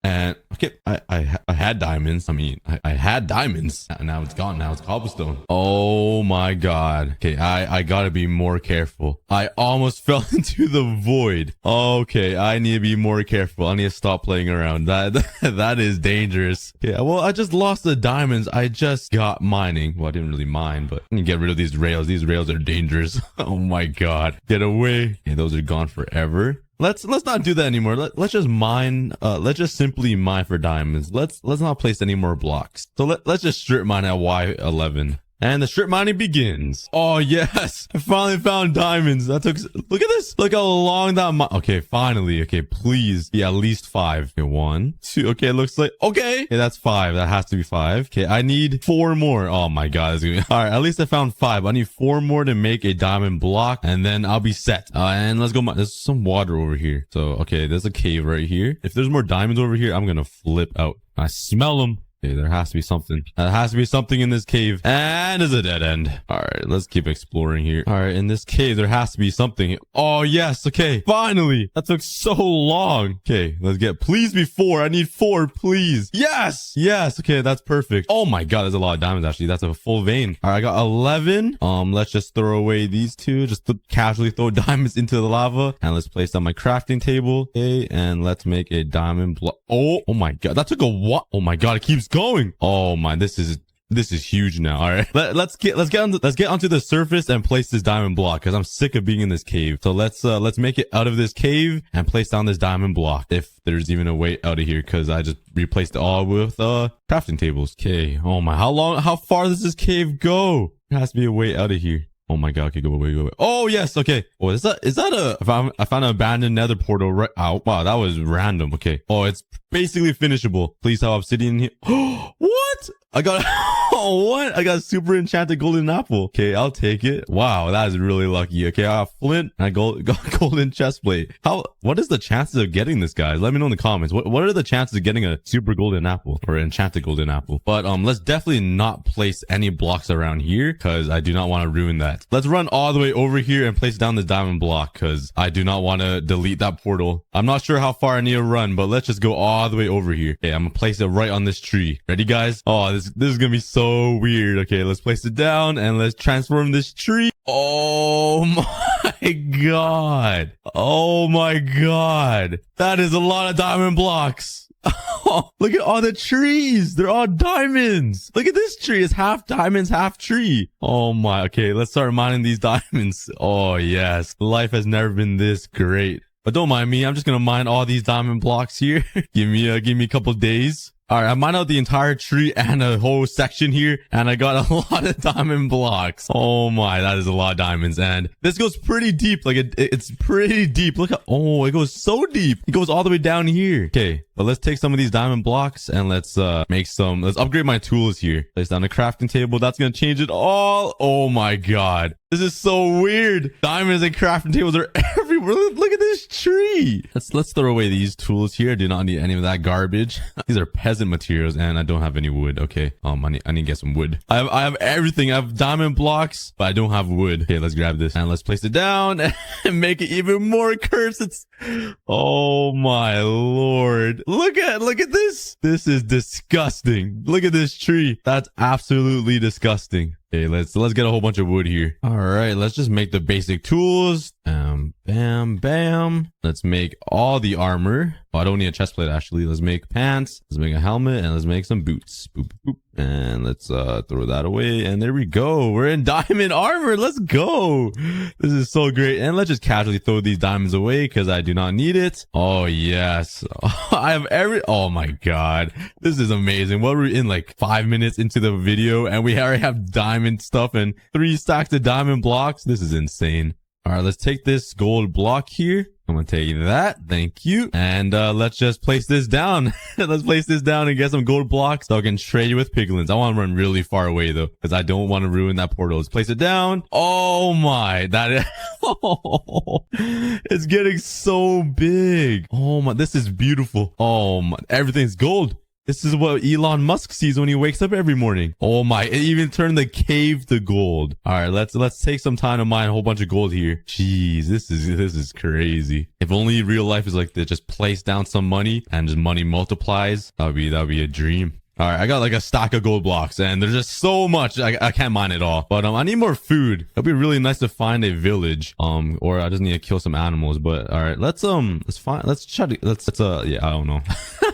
And okay, I had diamonds. I had diamonds. Now it's gone. Now it's cobblestone. Oh my god. Okay, I gotta be more careful. I almost fell into the void. Okay, I need to be more careful. I need to stop playing around. That is dangerous. Yeah, well, I just lost the diamonds. I just got mining. Well, I didn't really mine, but I need to get rid of these rails. These rails are dangerous. Oh my god. Get away. Okay, those are gone forever. Let's not do that anymore. Let's just mine. Let's just simply mine for diamonds. Let's not place any more blocks. So let's just strip mine at Y11. And the strip mining begins. Oh, yes. I finally found diamonds. That took... Look at this. Look how long that... Okay, finally. Okay, please be at least 5. Okay, 1, 2. Okay, it looks like... Okay, that's 5. That has to be 5. Okay, I need 4 more. Oh, my God. All right, at least I found 5. I need 4 more to make a diamond block, and then I'll be set. And let's go... There's some water over here. So, okay, there's a cave right here. If there's more diamonds over here, I'm gonna flip out. I smell them. Okay, there has to be something. There has to be something in this cave. And it's a dead end. All right, let's keep exploring here. All right, in this cave, there has to be something. Oh, yes. Okay, finally. That took so long. Okay, let's get... Please be 4. I need 4, please. Yes. Yes. Okay, that's perfect. Oh, my God. There's a lot of diamonds, actually. That's a full vein. All right, I got 11. Let's just throw away these 2. Just casually throw diamonds into the lava. And let's place on my crafting table. Okay, and let's make a diamond block. Oh my God. That took a what? Oh, my God. It keeps going. Oh my, this is huge now. All right, let's get onto the surface and place this diamond block because I'm sick of being in this cave. So let's make it out of this cave and place down this diamond block if there's even a way out of here, because I just replaced it all with crafting tables. Okay. Oh my, how far does this cave go? There has to be a way out of here. Oh my God. Okay, go away. Oh, yes. Okay. Oh, is that I found an abandoned nether portal right out. Wow, that was random. Okay. Oh, it's basically finishable. Please have obsidian here. What? I got what? I got super enchanted golden apple. Okay, I'll take it. Wow, that is really lucky. Okay, I got flint and I got golden chest plate. What is the chances of getting this, guys? Let me know in the comments. What are the chances of getting a super golden apple or enchanted golden apple? But let's definitely not place any blocks around here because I do not want to ruin that. Let's run all the way over here and place down this diamond block because I do not want to delete that portal. I'm not sure how far I need to run, but let's just go all the way over here. Okay, I'm gonna place it right on this tree. Ready, guys? Oh, this is gonna be so weird. Okay, let's place it down and let's transform this tree. Oh my God. Oh my God. That is a lot of diamond blocks. Oh, look at all the trees. They're all diamonds. Look at this tree. It's half diamonds, half tree. Oh my. Okay, let's start mining these diamonds. Oh yes. Life has never been this great. But don't mind me. I'm just going to mine all these diamond blocks here. Give me a couple days. All right, I mined out the entire tree and a whole section here, and I got a lot of diamond blocks. Oh my, that is a lot of diamonds, and this goes pretty deep. Like it's pretty deep. Look at, oh, it goes so deep. It goes all the way down here. Okay, but let's take some of these diamond blocks and let's let's upgrade my tools here. Place down the crafting table. That's gonna change it all. Oh my God. This is so weird. Diamonds and crafting tables are everywhere. Look at this tree. Let's throw away these tools here. I do not need any of that garbage. These are peasant materials and I don't have any wood. Okay. I need to get some wood. I have everything. I have diamond blocks, but I don't have wood. Okay, let's grab this and let's place it down and make it even more cursed. Oh my Lord. lord. Look at this. This is disgusting. Look at this tree. That's absolutely disgusting. Okay, let's get a whole bunch of wood here. All right, let's just make the basic tools. Bam, bam. Let's make all the armor. Oh, I don't need a chest plate, actually. Let's make pants. Let's make a helmet, and let's make some boots. Boop, boop. And let's throw that away. And there we go. We're in diamond armor. Let's go. This is so great. And let's just casually throw these diamonds away because I do not need it. Oh, yes. I have oh my God. This is amazing. Well, we're in like 5 minutes into the video, and we already have diamond stuff and 3 stacks of diamond blocks. This is insane. All right, let's take this gold block here. I'm gonna take that. Thank you. And let's just place this down. Let's place this down and get some gold blocks so I can trade with piglins. I want to run really far away though, because I don't want to ruin that portal. Let's place it down. Oh my, that is it's getting so big. Oh my, this is beautiful. Oh my, everything's gold. This is what Elon Musk sees when he wakes up every morning. Oh my, it even turned the cave to gold. All right, let's take some time to mine a whole bunch of gold here. Jeez, this is crazy. If only real life is like this, just place down some money and just money multiplies. That'd be a dream. All right, I got like a stack of gold blocks and there's just so much. I can't mine it all, but I need more food. It'd be really nice to find a village. Or I just need to kill some animals. But all right, let's yeah, I don't know.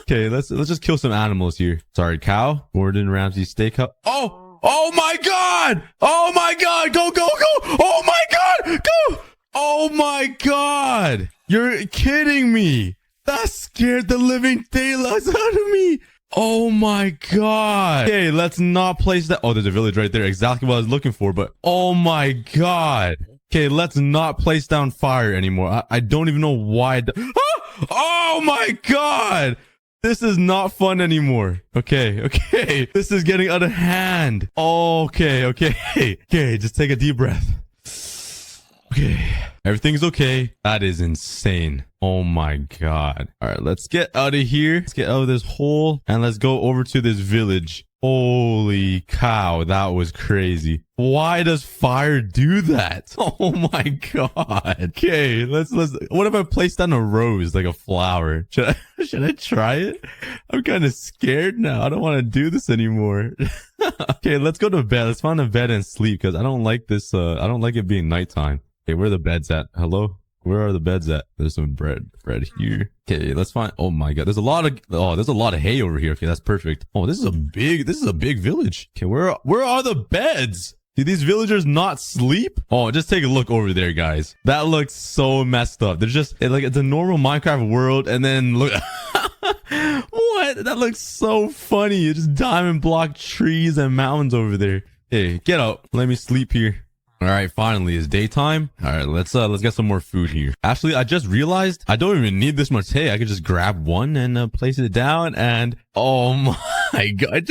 Okay, let's just kill some animals here. Sorry, cow. Gordon Ramsay steakhouse. Oh my God! Oh my God! Go! Oh my God! Go! Oh my God! You're kidding me! That scared the living daylights out of me. Oh my God. Okay, let's not place that. Oh, there's a village right there. Exactly what I was looking for, but oh my God. Okay, let's not place down fire anymore. I don't even know why. Oh my God. This is not fun anymore. Okay. This is getting out of hand. Okay. Just take a deep breath. Okay. Everything's okay. That is insane. Oh my God. All right, let's get out of here. Let's get out of this hole and let's go over to this village. Holy cow, that was crazy. Why does fire do that? Oh my God. Okay, let's what if I place down a rose, like a flower? Should I try it? I'm kind of scared now. I don't want to do this anymore. Okay, let's go to bed. Let's find a bed and sleep because I don't like this. I don't like it being nighttime. Okay, where are the beds at? Hello? Where are the beds at? There's some bread here. Okay, let's find. Oh my God, there's a lot of hay over here. Okay, that's perfect. Oh, this is a big village. Okay, where are the beds? Do these villagers not sleep? Oh, just take a look over there, guys. That looks so messed up. There's just it's a normal Minecraft world, and then look. What? That looks so funny. It's just diamond block trees and mountains over there. Hey, get out. Let me sleep here. All right, finally, it's daytime. All right, let's get some more food here. Actually, I just realized I don't even need this much hay. I could just grab one and place it down, and oh my God, it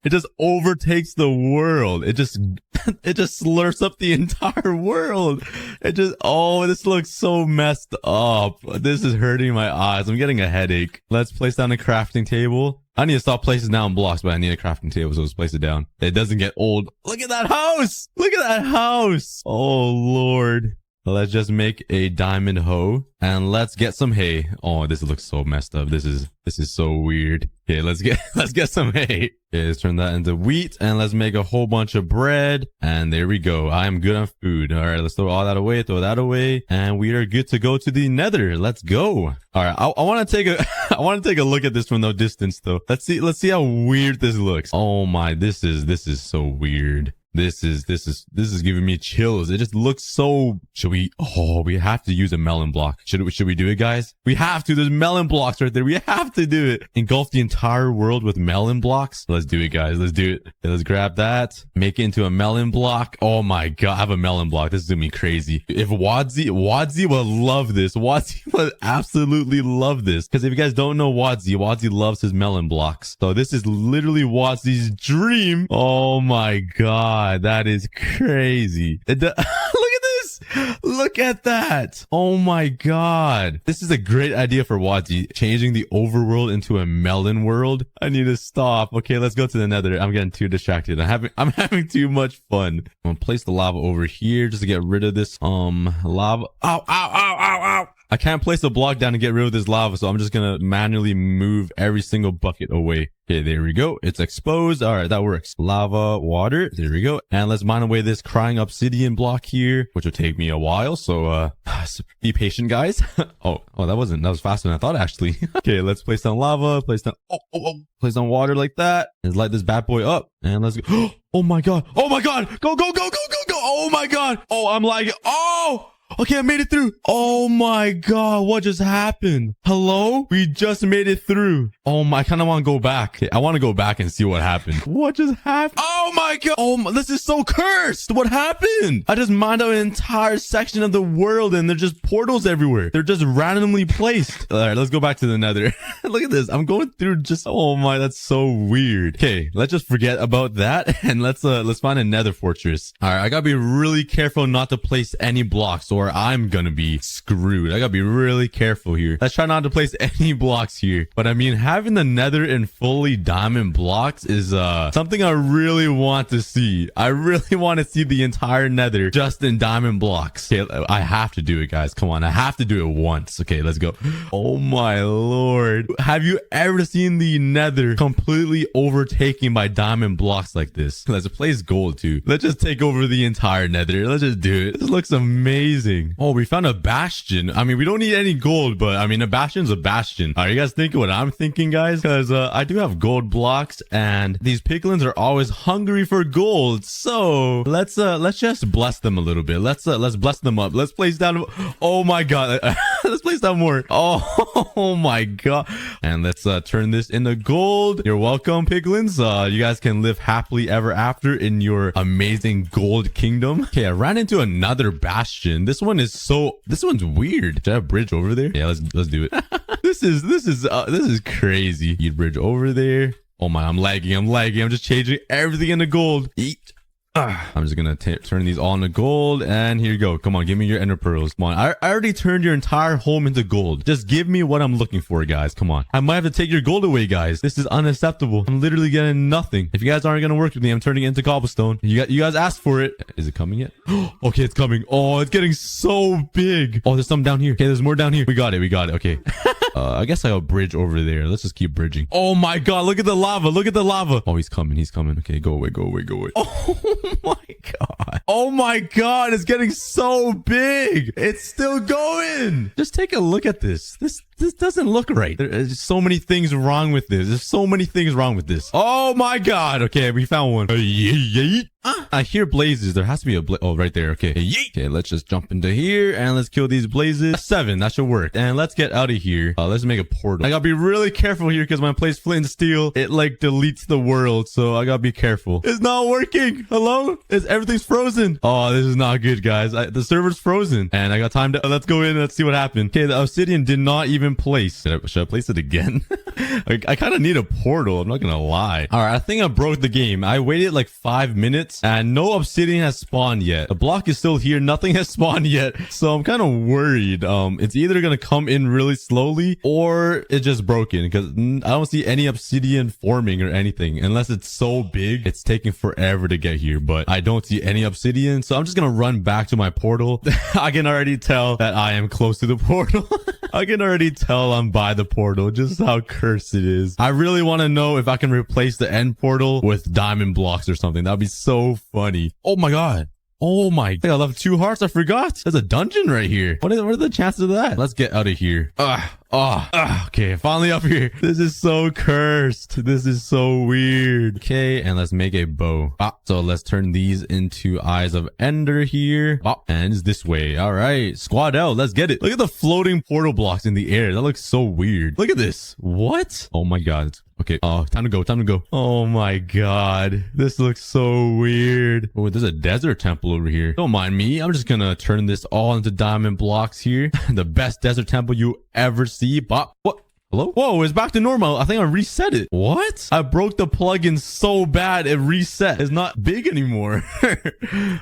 just overtakes the world. It just slurps up the entire world. This looks so messed up. This is hurting my eyes. I'm getting a headache. Let's place down a crafting table. I need to stop placing down blocks, but I need a crafting table, so let's place it down. It doesn't get old. Look at that house! Look at that house! Oh, Lord. Let's just make a diamond hoe, and let's get some hay. Oh, this looks so messed up. This is so weird. Okay, let's get some hay. Okay, let's turn that into wheat, and let's make a whole bunch of bread. And there we go. I am good on food. All right, let's throw all that away, and we are good to go to the nether. Let's go. All right, I want to take a look at this from no distance, though. Let's see how weird this looks. Oh my, this is so weird. This is giving me chills. It just looks so. We have to use a melon block. Should we do it, guys? We have to. There's melon blocks right there. We have to do it. Engulf the entire world with melon blocks. Let's do it, guys. Let's do it. Okay, let's grab that. Make it into a melon block. Oh my God, I have a melon block. This is gonna be crazy. If Wadzi will love this. Wadzi will absolutely love this. Because if you guys don't know Wadzi loves his melon blocks. So this is literally Wadzi's dream. Oh my God. That is crazy. Look at this. Look at that. Oh my God. This is a great idea for Wadzi. Changing the overworld into a melon world. I need to stop. Okay, let's go to the nether. I'm getting too distracted. I'm having too much fun. I'm gonna place the lava over here just to get rid of this lava. Ow. I can't place a block down to get rid of this lava, so I'm just gonna manually move every single bucket away. Okay, there we go. It's exposed. All right, that works. Lava, water. There we go. And let's mine away this crying obsidian block here, which will take me a while. So, be patient, guys. oh, that was faster than I thought, actually. Okay, let's place down lava, place down, place down water like that. And light this bad boy up. And let's go. Oh my God. Oh my God. Go, go, go, go, go, go. Oh my God. Oh, I'm lagging. Oh! Okay, I made it through. Oh my God, what just happened? Hello? We just made it through. Oh my, I kind of want to go back. Okay, I want to go back and see what happened. What just happened? Oh my God. Oh my, this is so cursed. What happened? I just mined out an entire section of the world and there's just portals everywhere. They're just randomly placed. All right, let's go back to the nether. Look at this. I'm going through just, oh my, that's so weird. Okay, let's just forget about that and let's find a nether fortress. All right, I gotta be really careful not to place any blocks or I'm gonna be screwed. I gotta be really careful here. Let's try not to place any blocks here. But I mean, having the nether in fully diamond blocks is something I really want to see. I really want to see the entire nether just in diamond blocks. Okay, I have to do it, guys. Come on, I have to do it once. Okay, let's go. Oh my Lord. Have you ever seen the nether completely overtaken by diamond blocks like this? Let's place gold too. Let's just take over the entire nether. Let's just do it. This looks amazing. Oh, we found a bastion. I mean, we don't need any gold, but I mean, a bastion's a bastion. Are you guys thinking what I'm thinking, guys? Because I do have gold blocks and these piglins are always hungry for gold. So let's just bless them a little bit. Let's bless them up. Let's place down. Oh my God. Let's place down more. Oh my God. And let's turn this into gold. You're welcome, piglins. You guys can live happily ever after in your amazing gold kingdom. Okay, I ran into another bastion. This one's weird. Should I have a bridge over there? Yeah, let's do it. This is crazy. You'd bridge over there. Oh my, I'm lagging. I'm just changing everything into gold. Eat. I'm just gonna turn these all into gold, and here you go. Come on, give me your ender pearls. Come on, I already turned your entire home into gold. Just give me what I'm looking for, guys. Come on, I might have to take your gold away, guys. This is unacceptable. I'm literally getting nothing. If you guys aren't gonna work with me, I'm turning it into cobblestone. You guys asked for it. Is it coming yet? Okay, it's coming. Oh, it's getting so big. Oh, there's some down here. Okay, there's more down here. We got it. Okay. I guess I'll bridge over there. Let's just keep bridging. Oh my God, look at the lava. Oh, he's coming. Okay, go away. Oh my God. Oh my God, it's getting so big. It's still going. Just take a look at this. This doesn't look right. There's so many things wrong with this. Oh my God. Okay, we found one. I hear blazes. There has to be a oh, right there. Okay. Okay, let's just jump into here and let's kill these blazes. 7, that should work. And let's get out of here. Let's make a portal. I gotta be really careful here because when I place flint and steel, it like deletes the world. So I gotta be careful. It's not working. Hello? Everything's frozen. Oh, this is not good, guys. The server's frozen. And I got time to, let's go in and let's see what happened. Okay, the obsidian did not even place. Should I place it again? I kind of need a portal. I'm not gonna lie. All right, I think I broke the game. I waited like 5 minutes and no obsidian has spawned yet. The block is still here. Nothing has spawned yet. So I'm kind of worried. It's either gonna come in really slowly or it's just broken because I don't see any obsidian forming or anything unless it's so big. It's taking forever to get here, but I don't see any obsidian. So I'm just gonna run back to my portal. I can already tell that I am close to the portal. I can already tell I'm by the portal, just how cursed it is. I really want to know if I can replace the end portal with diamond blocks or something. That'd be so funny. Oh my God. Oh my, I think I left 2 hearts. I forgot. There's a dungeon right here. What are the chances of that? Let's get out of here. Okay, finally up here. This is so cursed. This is so weird. Okay, and let's make a bow. So let's turn these into eyes of ender here. And it's this way. All right, squad out. Let's get it. Look at the floating portal blocks in the air. That looks so weird. Look at this. What? Oh my God. Okay. Oh, time to go. Oh my God. This looks so weird. Oh, there's a desert temple over here. Don't mind me. I'm just gonna turn this all into diamond blocks here. The best desert temple you ever see. What? Hello? Whoa, it's back to normal. I think I reset it. What? I broke the plugin so bad it reset. It's not big anymore.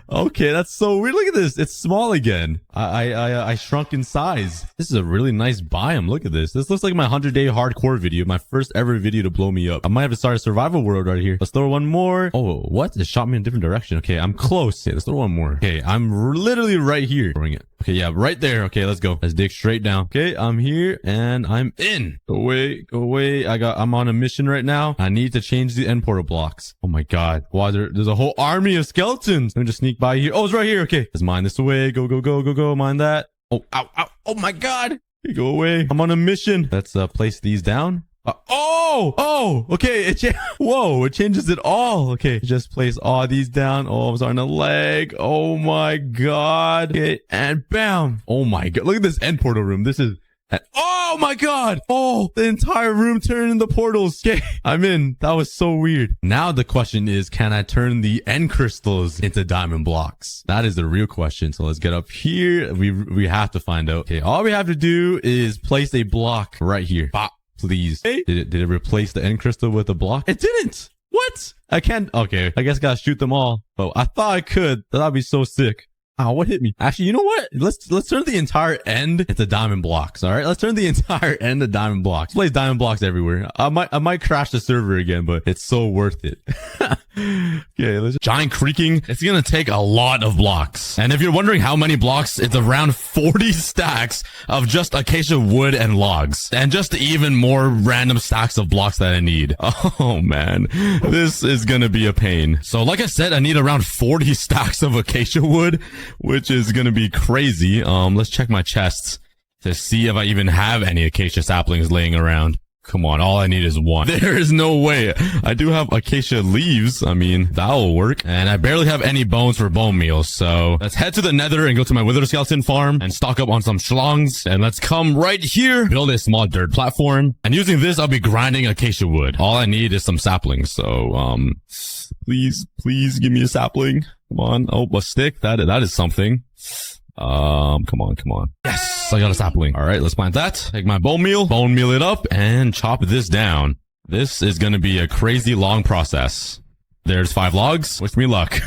Okay, that's so weird. Look at this. It's small again. I shrunk in size. This is a really nice biome. Look at this. This looks like my 100-day hardcore video. My first ever video to blow me up. I might have to start a survival world right here. Let's throw one more. Oh, what? It shot me in a different direction. Okay, I'm close. Okay, let's throw one more. Okay, I'm literally right here. Throwing it. Okay, yeah, right there. Okay, let's go. Let's dig straight down. Okay, I'm here and I'm in. Go away. Go away. I'm on a mission right now. I need to change the end portal blocks. Oh my god. Wow, there's a whole army of skeletons. Let me just sneak by here. Oh, it's right here. Okay, let's mine this away. Go, go, go, go, go. Mine that. Oh, ow, ow. Oh my god. Hey, go away. I'm on a mission. Let's place these down. Okay. Whoa, it changes it all. Okay, just place all these down. Oh, I'm starting to lag. Oh my god. Okay, and bam. Oh my god. Look at this end portal room. This is. Oh my god. Oh, the entire room turned into portals. Okay, I'm in. That was so weird. Now the question is, can I turn the end crystals into diamond blocks? That is the real question. So let's get up here. We have to find out. Okay, all we have to do is place a block right here. Bop. Please. Hey, did it replace the end crystal with a block? It didn't. What? I can't. Okay, I guess I gotta shoot them all. But I thought I could. That'd be so sick. Ow, what hit me? Actually, you know what? Let's turn the entire end into diamond blocks. All right, let's turn the entire end to diamond blocks. Place diamond blocks everywhere. I might crash the server again, but it's so worth it. Okay, let's giant creaking. It's gonna take a lot of blocks. And if you're wondering how many blocks, it's around 40 stacks of just acacia wood and logs, and just even more random stacks of blocks that I need. Oh man, this is gonna be a pain. So like I said, I need around 40 stacks of acacia wood, which is gonna be crazy. Let's check my chests to see if I even have any acacia saplings laying around. Come on, all I need is one. There is no way. I do have acacia leaves. I mean, that'll work. And I barely have any bones for bone meal. So let's head to the nether and go to my wither skeleton farm and stock up on some schlongs. And let's come right here, build a small dirt platform. And using this, I'll be grinding acacia wood. All I need is some saplings. So, please give me a sapling. Come on. Oh, a stick. That is something. Come on. Yes, I got a sapling. All right, let's plant that. Take my bone meal it up, and chop this down. This is gonna be a crazy long process. There's 5 logs. Wish me luck.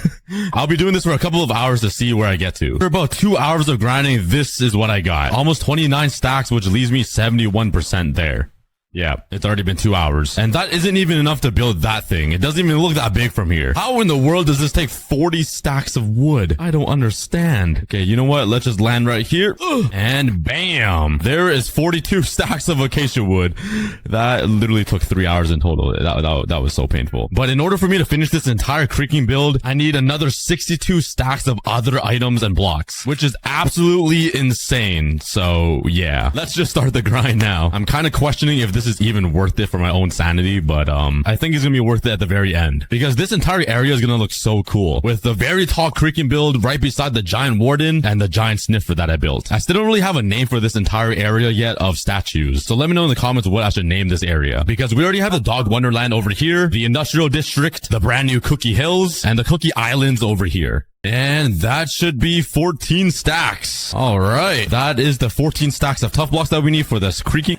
I'll be doing this for a couple of hours to see where I get to. For about 2 hours of grinding, this is what I got. Almost 29 stacks, which leaves me 71% there. Yeah, it's already been 2 hours. And that isn't even enough to build that thing. It doesn't even look that big from here. How in the world does this take 40 stacks of wood? I don't understand. Okay, you know what? Let's just land right here. And bam! There is 42 stacks of acacia wood. That literally took 3 hours in total. That was so painful. But in order for me to finish this entire creaking build, I need another 62 stacks of other items and blocks, which is absolutely insane. So yeah, let's just start the grind now. I'm kind of questioning if this is even worth it for my own sanity, but I think it's gonna be worth it at the very end, because this entire area is gonna look so cool with the very tall creaking build right beside the giant warden and the giant sniffer that I built. I still don't really have a name for this entire area yet of statues, so let me know in the comments what I should name this area, because we already have the dog wonderland over here, the industrial district, the brand new cookie hills, and the cookie islands over here. And that should be 14 stacks. All right, that is the 14 stacks of tough blocks that we need for this creaking.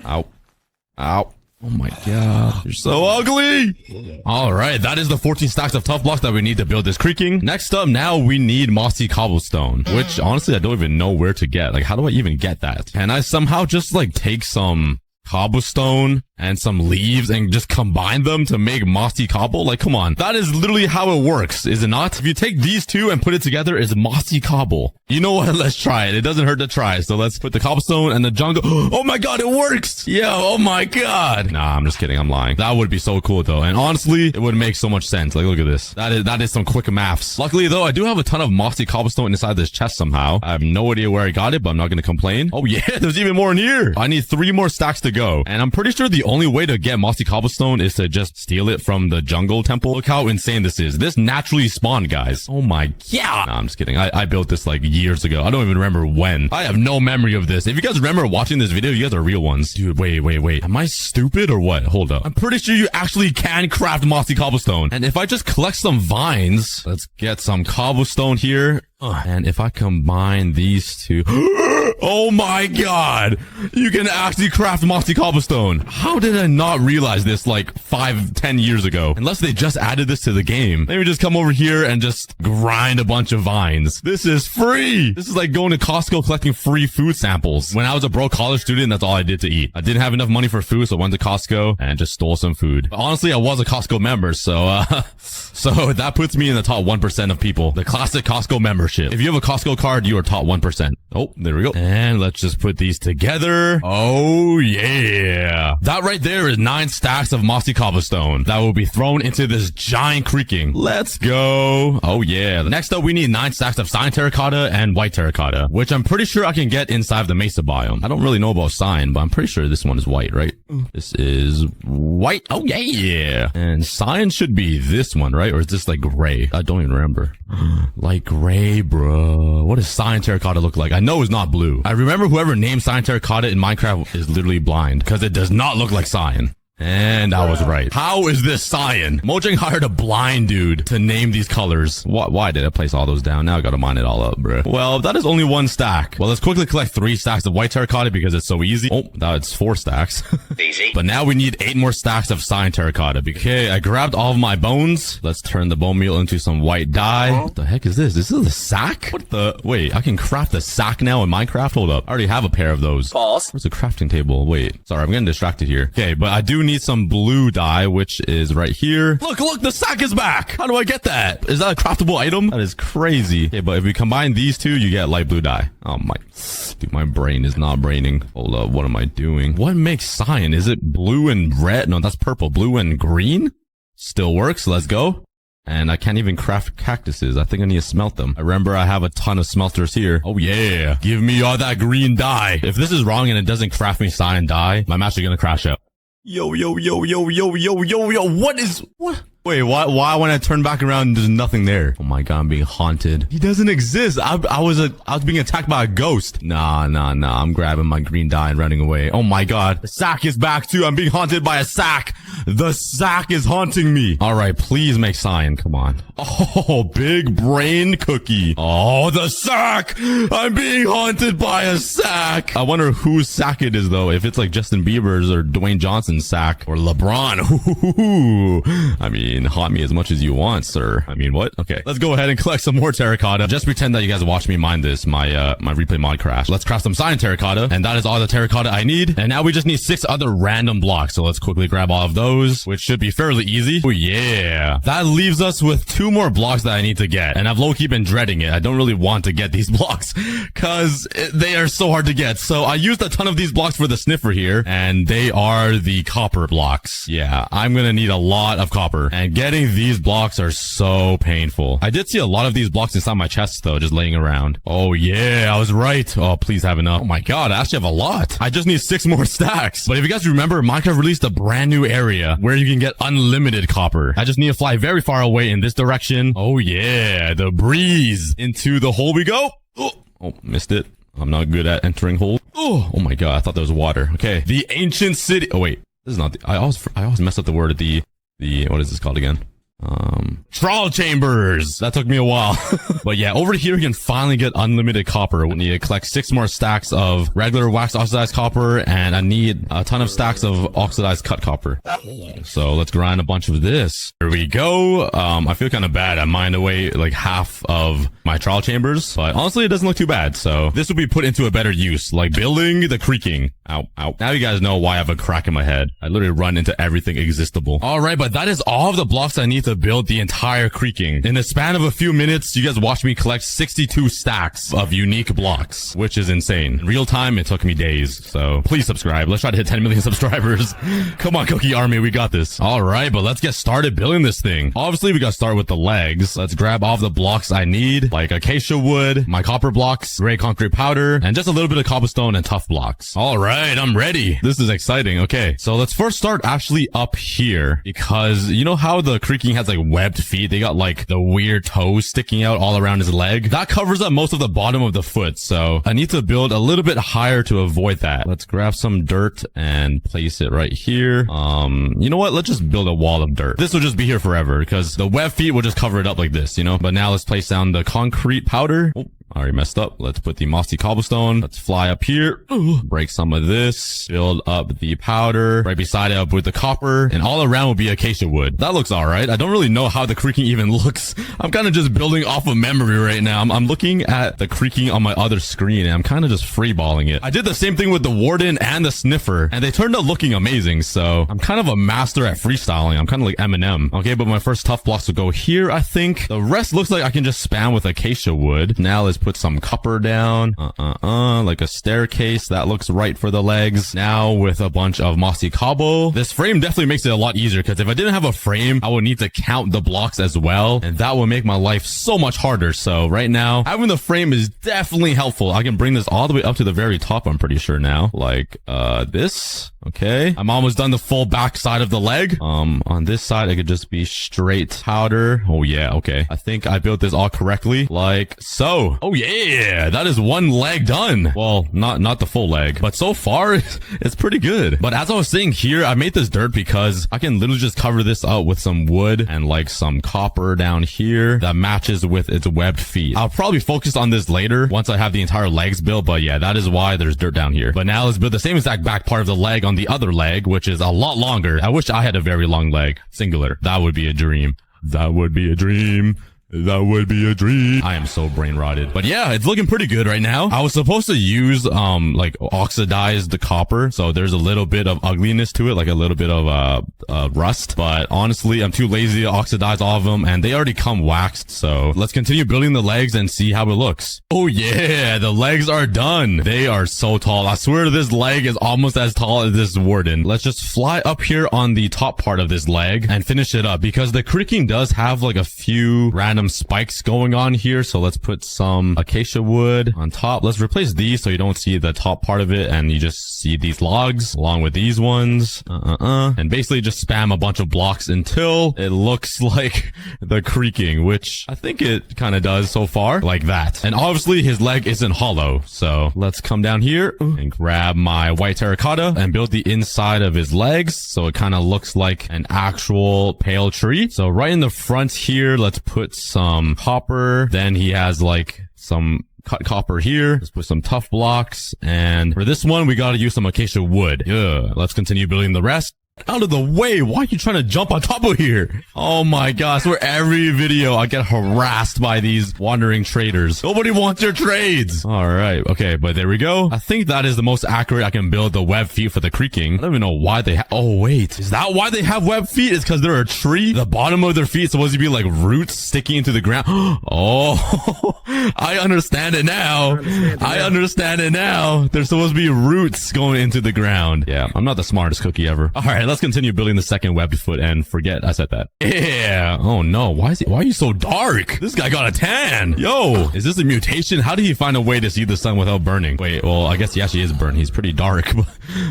Ow. Oh my god. You're so ugly. Alright, that is the 14 stacks of tough blocks that we need to build this creaking. Next up, now we need mossy cobblestone, which honestly I don't even know where to get. Like, how do I even get that? Can I somehow just like take some cobblestone and some leaves and just combine them to make mossy cobble? Like, come on. That is literally how it works, is it not? If you take these two and put it together, it's mossy cobble. You know what? Let's try it. It doesn't hurt to try. So let's put the cobblestone and the jungle. Oh my god, it works! Yo, oh my god. Nah, I'm just kidding. I'm lying. That would be so cool though. And honestly, it would make so much sense. Like, look at this. That is some quick maths. Luckily though, I do have a ton of mossy cobblestone inside this chest somehow. I have no idea where I got it, but I'm not gonna complain. Oh yeah, there's even more in here. I need 3 more stacks to go. And I'm pretty sure the only way to get mossy cobblestone is to just steal it from the jungle temple. Look how insane this is. This naturally spawned, guys. Oh my god. Nah, I'm just kidding. I built this like years ago. I don't even remember when. I have no memory of this. If you guys remember watching this video, you guys are real ones. Dude, wait. Am I stupid or what? Hold up. I'm pretty sure you actually can craft mossy cobblestone. And if I just collect some vines, let's get some cobblestone here. And if I combine these two, oh my god, you can actually craft mossy cobblestone. How did I not realize this like 5-10 years ago? Unless they just added this to the game. Maybe just come over here and just grind a bunch of vines. This is free. This is like going to Costco collecting free food samples. When I was a broke college student, that's all I did to eat. I didn't have enough money for food, so I went to Costco and just stole some food. But honestly, I was a Costco member, so so that puts me in the top 1% of people. The classic Costco membership. membership. If you have a Costco card, you are top 1%. Oh, there we go. And let's just put these together. Oh, yeah. That right there is 9 stacks of mossy cobblestone that will be thrown into this giant creaking. Let's go. Oh, yeah. Next up, we need 9 stacks of cyan terracotta and white terracotta, which I'm pretty sure I can get inside of the mesa biome. I don't really know about cyan, but I'm pretty sure this one is white, right? This is white. Oh, yeah. And cyan should be this one, right? Or is this like gray? I don't even remember. Like gray, bro. What does cyan terracotta look like? I know it's not blue. I remember whoever named cyan terracotta in Minecraft is literally blind because it does not look like cyan. And I was right. How is this cyan? Mojang hired a blind dude to name these colors. Why did I place all those down? Now I gotta mine it all up, bro. Well, that is only 1 stack. Well, let's quickly collect 3 stacks of white terracotta because it's so easy. Oh, that's 4 stacks. Easy. But now we need 8 more stacks of cyan terracotta. Okay, I grabbed all of my bones. Let's turn the bone meal into some white dye. What the heck is this? This is a sack? What the? Wait, I can craft a sack now in Minecraft? Hold up. I already have a pair of those. Pause. Where's the crafting table? Wait. Sorry, I'm getting distracted here. Okay, but I do need some blue dye, which is right here. Look, the sack is back. How do I get that? Is that a craftable item? That is crazy. Okay, but if we combine these two, you get light blue dye. Oh my, dude, my brain is not braining. Hold up, what am I doing? What makes cyan? Is it blue and red? No, that's purple. Blue and green? Still works. Let's go. And I can't even craft cactuses. I think I need to smelt them. I remember I have a ton of smelters here. Oh yeah. Give me all that green dye. If this is wrong and it doesn't craft me cyan dye, my match is gonna crash out. Yo, what? Wait, why when I turn back around, there's nothing there? Oh my god, I'm being haunted. He doesn't exist. I was being attacked by a ghost. Nah. I'm grabbing my green dye and running away. Oh my god. The sack is back too. I'm being haunted by a sack. The sack is haunting me. All right, please make cyan. Come on. Oh, big brain cookie. Oh, the sack. I'm being haunted by a sack. I wonder whose sack it is though. If it's like Justin Bieber's or Dwayne Johnson's sack or LeBron. I mean, haunt me as much as you want, sir. I mean, what? Okay, let's go ahead and collect some more terracotta. Just pretend that you guys watch me mine this. My replay mod crashed. Let's craft some cyan terracotta, and that is all the terracotta I need. And now we just need 6 other random blocks. So let's quickly grab all of those, which should be fairly easy. Oh yeah. That leaves us with 2 more blocks that I need to get. And I've low-key been dreading it. I don't really want to get these blocks because they are so hard to get. So I used a ton of these blocks for the sniffer here, and they are the copper blocks. Yeah, I'm gonna need a lot of copper. And getting these blocks are so painful. I did see a lot of these blocks inside my chest though, just laying around. Oh yeah, I was right. Oh, please have enough. Oh my god, I actually have a lot. I just need 6 more stacks. But if you guys remember, Minecraft released a brand new area where you can get unlimited copper. I just need to fly very far away in this direction. Oh yeah, the breeze. Into the hole we go. Oh, missed it. I'm not good at entering holes. Oh my god, I thought there was water. Okay, the ancient city. Oh wait, this is not the, I always mess up the word. The what is this called again? Trial chambers. That took me a while. But yeah, over here we can finally get unlimited copper. We need to collect 6 more stacks of regular wax oxidized copper, and I need a ton of stacks of oxidized cut copper. So let's grind a bunch of this. Here we go. I feel kind of bad. I mined away like half of my trial chambers, but honestly it doesn't look too bad. So this will be put into a better use, like building the creaking. Ow. Now you guys know why I have a crack in my head. I literally run into everything existable. All right, but that is all of the blocks I need to build the entire creaking. In the span of a few minutes, you guys watched me collect 62 stacks of unique blocks, which is insane. In real time, it took me days. So please subscribe. Let's try to hit 10 million subscribers. Come on, Cookie Army, we got this. All right, but let's get started building this thing. Obviously, we got to start with the legs. Let's grab all of the blocks I need, like acacia wood, my copper blocks, gray concrete powder, and just a little bit of cobblestone and tough blocks. All right, I'm ready. This is exciting. Okay, so let's first start actually up here, because you know how the creaking has like webbed feet? They got like the weird toes sticking out all around his leg. That covers up most of the bottom of the foot, so I need to build a little bit higher to avoid that. Let's grab some dirt and place it right here. You know what? Let's just build a wall of dirt. This will just be here forever because the web feet will just cover it up like this, you know? But now let's place down the concrete powder. Oh, Already messed up. Let's put the mossy cobblestone. Let's fly up here. Break some of this. Build up the powder. Right beside it up with the copper. And all around will be acacia wood. That looks alright. I don't really know how the creaking even looks. I'm kind of just building off of memory right now. I'm looking at the creaking on my other screen and I'm kind of just freeballing it. I did the same thing with the warden and the sniffer and they turned out looking amazing. So I'm kind of a master at freestyling. I'm kind of like Eminem. Okay, but my first tough blocks will go here, I think. The rest looks like I can just spam with acacia wood. Now let's put some copper down. Like a staircase. That looks right for the legs. Now with a bunch of mossy cobble. This frame definitely makes it a lot easier because if I didn't have a frame, I would need to count the blocks as well. And that would make my life so much harder. So right now, having the frame is definitely helpful. I can bring this all the way up to the very top, I'm pretty sure now. Like, this. Okay. I'm almost done the full back side of the leg. On this side, it could just be straight powder. Oh yeah, okay. I think I built this all correctly. Like so. Oh yeah, that is one leg done. Well, not the full leg, but so far, it's pretty good. But as I was saying here, I made this dirt because I can literally just cover this up with some wood and like some copper down here that matches with its webbed feet. I'll probably focus on this later once I have the entire legs built, but yeah, that is why there's dirt down here. But now let's build the same exact back part of the leg on the other leg, which is a lot longer. I wish I had a very long leg. Singular. That would be a dream. That would be a dream. That would be a dream. I am so brain rotted. But yeah, it's looking pretty good right now. I was supposed to use, like oxidized copper. So there's a little bit of ugliness to it, like a little bit of, rust. But honestly, I'm too lazy to oxidize all of them and they already come waxed. So let's continue building the legs and see how it looks. Oh yeah, the legs are done. They are so tall. I swear this leg is almost as tall as this warden. Let's just fly up here on the top part of this leg and finish it up because the creaking does have like a few random spikes going on here. So let's put some acacia wood on top. Let's replace these so you don't see the top part of it and you just see these logs along with these ones. And basically just spam a bunch of blocks until it looks like the creaking, which I think it kind of does so far, like that. And obviously his leg isn't hollow. So let's come down here and grab my white terracotta and build the inside of his legs. So it kind of looks like an actual pale tree. So right in the front here, let's put some copper. Then he has like some cut copper here. Let's put some tough blocks. And for this one, we got to use some acacia wood. Yeah. Let's continue building the rest. Out of the way. Why are you trying to jump on top of here? Oh my gosh. For every video, I get harassed by these wandering traders. Nobody wants your trades. All right. Okay. But there we go. I think that is the most accurate I can build the web feet for the creaking. I don't even know why they have. Oh, wait. Is that why they have web feet? It's because they're a tree. The bottom of their feet is supposed to be like roots sticking into the ground. Oh, I understand it now. I understand it now. There's supposed to be roots going into the ground. Yeah. I'm not the smartest cookie ever. All right. Let's continue building the second webbed foot and forget I said that. Yeah. Oh no. Why are you so dark? This guy got a tan. Yo, is this a mutation? How did he find a way to see the sun without burning? Wait, well, I guess he actually is burned. He's pretty dark.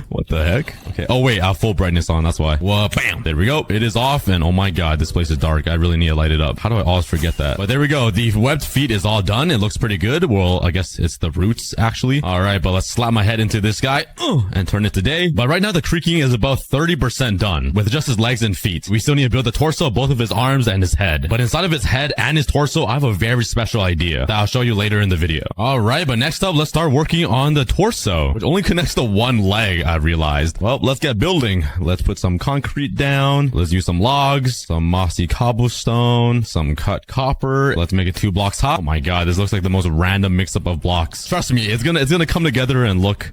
What the heck? Okay. Oh wait, I have full brightness on. That's why. Well, bam. There we go. It is off. And oh my God, this place is dark. I really need to light it up. How do I always forget that? But there we go. The webbed feet is all done. It looks pretty good. Well, I guess it's the roots actually. All right, but let's slap my head into this guy and turn it to day. But right now the creaking is about 30% done with just his legs and feet. We still need to build the torso, both of his arms and his head. But inside of his head and his torso, I have a very special idea that I'll show you later in the video. All right, but next up, let's start working on the torso, which only connects to one leg, I realized. Well, let's get building. Let's put some concrete down. Let's use some logs, some mossy cobblestone, some cut copper. Let's make it 2 blocks high. Oh my God, this looks like the most random mix-up of blocks. Trust me, it's gonna come together and look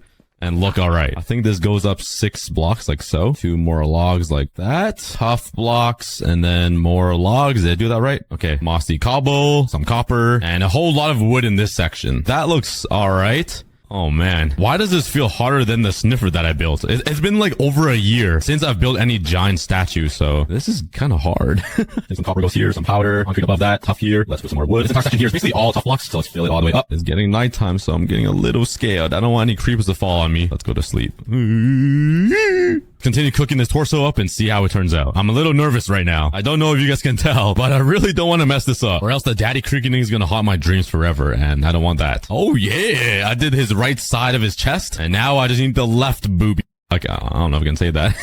all right. I think this goes up 6 blocks like so. 2 more logs like that. Tough blocks and then more logs. Did I do that right? Okay. Mossy cobble, some copper, and a whole lot of wood in this section. That looks all right. Oh man, why does this feel harder than the sniffer that I built? It's been like over a year since I've built any giant statue, so this is kind of hard. Some copper goes here, some powder, concrete above that, tough here. Let's put some more wood. This entire section here is basically all tough blocks, so let's fill it all the way up. It's getting nighttime, so I'm getting a little scared. I don't want any creepers to fall on me. Let's go to sleep. Continue cooking this torso up and see how it turns out. I'm a little nervous right now. I don't know if you guys can tell, but I really don't want to mess this up, or else the daddy creaking is gonna haunt my dreams forever, and I don't want that. Oh yeah, I did his right side of his chest, and now I just need the left boob. Okay, I don't know if I can say that.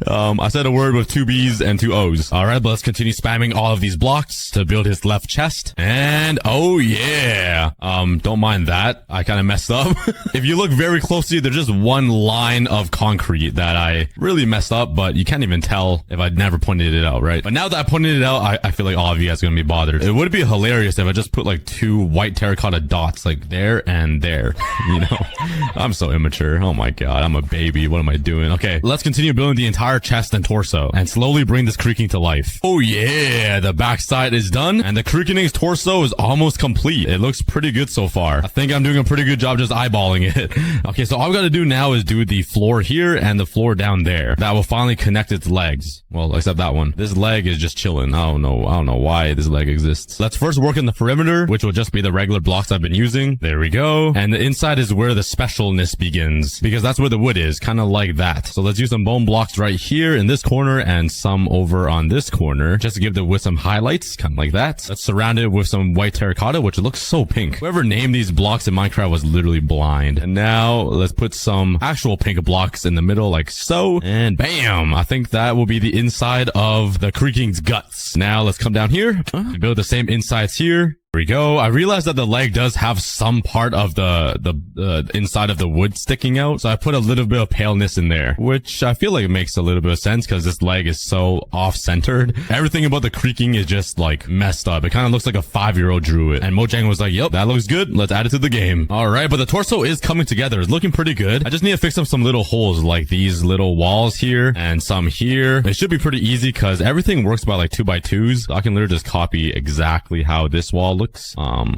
I said a word with 2 B's and 2 O's. All right, but let's continue spamming all of these blocks to build his left chest. And oh yeah. Don't mind that. I kind of messed up. If you look very closely, there's just one line of concrete that I really messed up, but you can't even tell if I'd never pointed it out, right? But now that I pointed it out, I feel like all of you guys are gonna be bothered. It would be hilarious if I just put like 2 white terracotta dots like there and there. You know, I'm so immature. Oh my god, I'm a baby. What am I doing? Okay, let's continue building the entire chest and torso and slowly bring this creaking to life. Oh yeah, the backside is done and the creaking's torso is almost complete. It looks pretty good so far. I think I'm doing a pretty good job just eyeballing it. Okay, so all we gotta do now is do the floor here and the floor down there. That will finally connect its legs. Well, except that one. This leg is just chilling. I don't know why this leg exists. Let's first work in the perimeter, which will just be the regular blocks I've been using. There we go. And the inside is where the specialness begins, because that's where the wood is, kind of like that. So let's use some bone blocks right here in this corner and some over on this corner, just to give the wood some highlights, kind of like that. Let's surround it with some white terracotta, which looks so pink. Whoever named these blocks in Minecraft was literally blind. And now let's put some actual pink blocks in the middle, like so. And bam! I think that will be the inside of the creaking's guts. Now let's come down here, build the same insides here. There we go. I realized that the leg does have some part of the inside of the wood sticking out, so I put a little bit of paleness in there, which I feel like it makes a little bit of sense because this leg is so off-centered. Everything about the creaking is just like messed up. It kind of looks like a 5-year-old drew it, and Mojang was like, "Yep, that looks good. Let's add it to the game." All right, but the torso is coming together. It's looking pretty good. I just need to fix up some little holes like these little walls here and some here. It should be pretty easy because everything works by like 2x2s. So I can literally just copy exactly how this wall looks.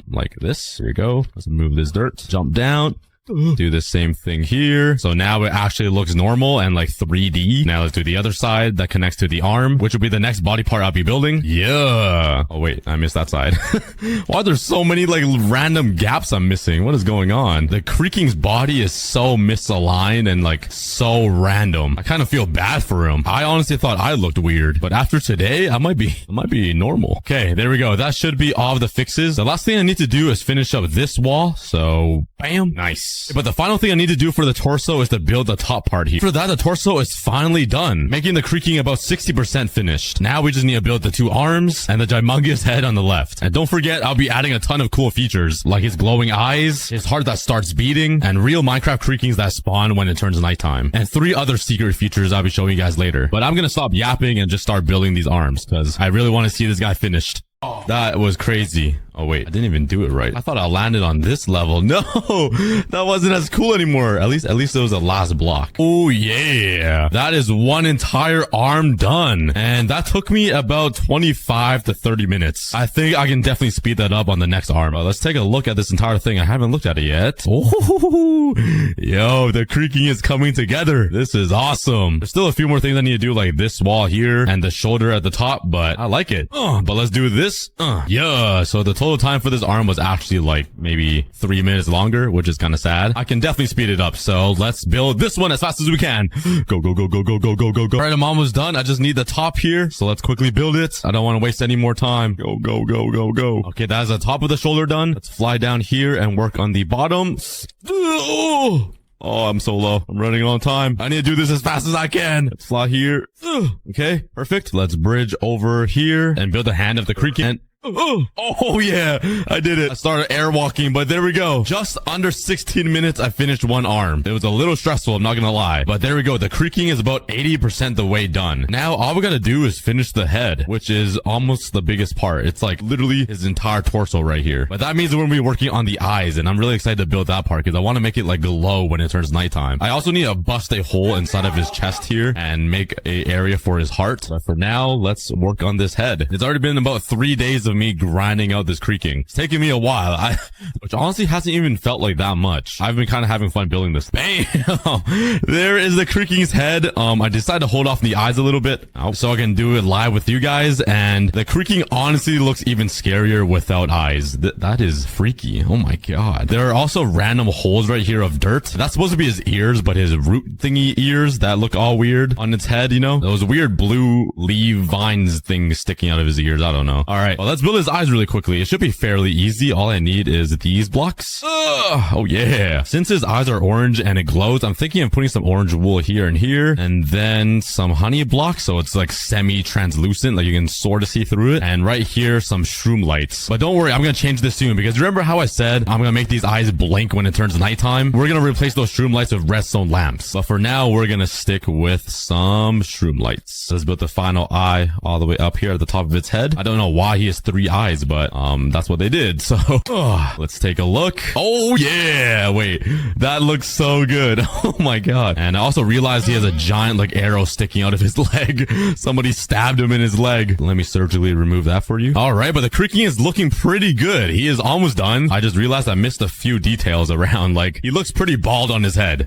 Like this. Here we go. Let's move this dirt. Jump down. Do the same thing here. So now it actually looks normal and like 3D. Now let's do the other side that connects to the arm, which will be the next body part I'll be building. Yeah. Oh wait, I missed that side. Why are there so many like random gaps I'm missing? What is going on? The creaking's body is so misaligned and like so random. I kind of feel bad for him. I honestly thought I looked weird, but after today, I might be normal. Okay, there we go. That should be all of the fixes. The last thing I need to do is finish up this wall. So bam. Nice. But the final thing I need to do for the torso is to build the top part here. For that, the torso is finally done, making the creaking about 60% finished. Now we just need to build the 2 arms and the humongous head on the left. And don't forget, I'll be adding a ton of cool features, like his glowing eyes, his heart that starts beating, and real Minecraft creakings that spawn when it turns nighttime. And 3 other secret features I'll be showing you guys later. But I'm gonna stop yapping and just start building these arms, because I really want to see this guy finished. That was crazy. Oh wait, I didn't even do it right. I thought I landed on this level. No, that wasn't as cool anymore. At least it was the last block. Oh yeah. That is one entire arm done. And that took me about 25 to 30 minutes. I think I can definitely speed that up on the next arm. Let's take a look at this entire thing. I haven't looked at it yet. Oh, yo, the creaking is coming together. This is awesome. There's still a few more things I need to do, like this wall here and the shoulder at the top, but I like it. But let's do this. Yeah, so the total time for this arm was actually like maybe 3 minutes longer, which is kind of sad. I can definitely speed it up, so let's build this one as fast as we can. Go, go, go, go, go, go, go, go, go. All right, I'm almost done. I just need the top here, so let's quickly build it. I don't want to waste any more time. Go, go, go, go, go. Okay, that is the top of the shoulder done. Let's fly down here and work on the bottom. Oh, I'm so low. I'm running on time. I need to do this as fast as I can. Let's fly here. Okay, perfect. Let's bridge over here and build the hand of the creaking. Oh yeah, I did it. I started airwalking, but there we go. Just under 16 minutes, I finished one arm. It was a little stressful, I'm not gonna lie. But there we go. The creaking is about 80% the way done. Now, all we gotta do is finish the head, which is almost the biggest part. It's like literally his entire torso right here. But that means we're gonna be working on the eyes, and I'm really excited to build that part because I want to make it like glow when it turns nighttime. I also need to bust a hole inside of his chest here and make a area for his heart. But for now, let's work on this head. It's already been about 3 days of me grinding out this creaking. It's taking me a while, which honestly hasn't even felt like that much. I've been kind of having fun building this. Bam! There is the creaking's head. I decided to hold off the eyes a little bit so I can do it live with you guys, and the creaking honestly looks even scarier without eyes. That is freaky. Oh my god. There are also random holes right here of dirt. That's supposed to be his ears, but his root thingy ears that look all weird on its head, you know? Those weird blue leaf vines things sticking out of his ears. I don't know. All right, well, let's let's build his eyes really quickly. It should be fairly easy. All I need is these blocks. Oh yeah. Since his eyes are orange and it glows, I'm thinking of putting some orange wool here and here, and then some honey blocks so it's like semi-translucent, like you can sort of see through it. And right here, some shroom lights. But don't worry, I'm gonna change this soon, because remember how I said I'm gonna make these eyes blink when it turns nighttime? We're gonna replace those shroom lights with redstone lamps. But for now, we're gonna stick with some shroom lights. Let's build the final eye all the way up here at the top of its head. I don't know why he has 3 eyes, but that's what they did. So let's take a look. Oh yeah, wait, that looks so good. Oh my god. And I also realized he has a giant like arrow sticking out of his leg. Somebody stabbed him in his leg. Let me surgically remove that for you. All right, but the creaking is looking pretty good. He is almost done. I just realized I missed a few details around. Like, he looks pretty bald on his head.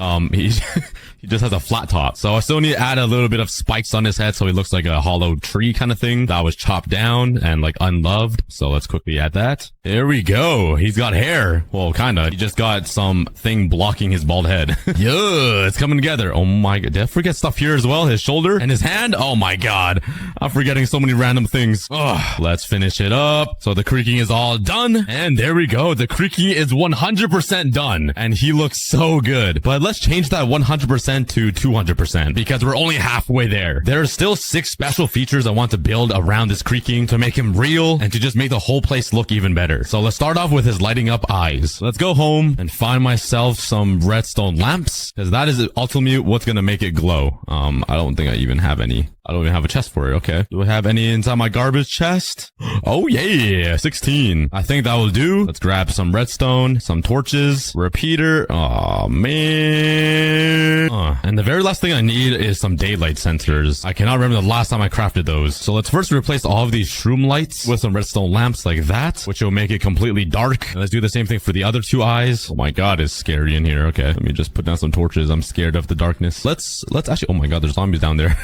He just has a flat top. So I still need to add a little bit of spikes on his head so he looks like a hollow tree kind of thing that was chopped down and like unloved. So let's quickly add that. There we go. He's got hair. Well, kinda. He just got some thing blocking his bald head. Yeah, it's coming together. Oh my god. Did I forget stuff here as well? His shoulder and his hand? Oh my god. I'm forgetting so many random things. Ugh. Let's finish it up. So the creaking is all done. And there we go. The creaking is 100% done. And he looks so good. But let's change that 100% to 200% because we're only halfway there. There are still 6 special features I want to build around this creaking to make him real and to just make the whole place look even better. So let's start off with his lighting up eyes. Let's go home and find myself some redstone lamps, because that is ultimately what's going to make it glow. I don't think I even have any. I don't even have a chest for it. Okay. Do I have any inside my garbage chest? Oh yeah, 16. I think that will do. Let's grab some redstone, some torches, repeater. Oh man. And the very last thing I need is some daylight sensors. I cannot remember the last time I crafted those. So let's first replace all of these shroom lights with some redstone lamps like that, which will make it completely dark. And let's do the same thing for the other 2 eyes. Oh my god, it's scary in here. Okay. Let me just put down some torches. I'm scared of the darkness. Let's actually, oh my god, there's zombies down there.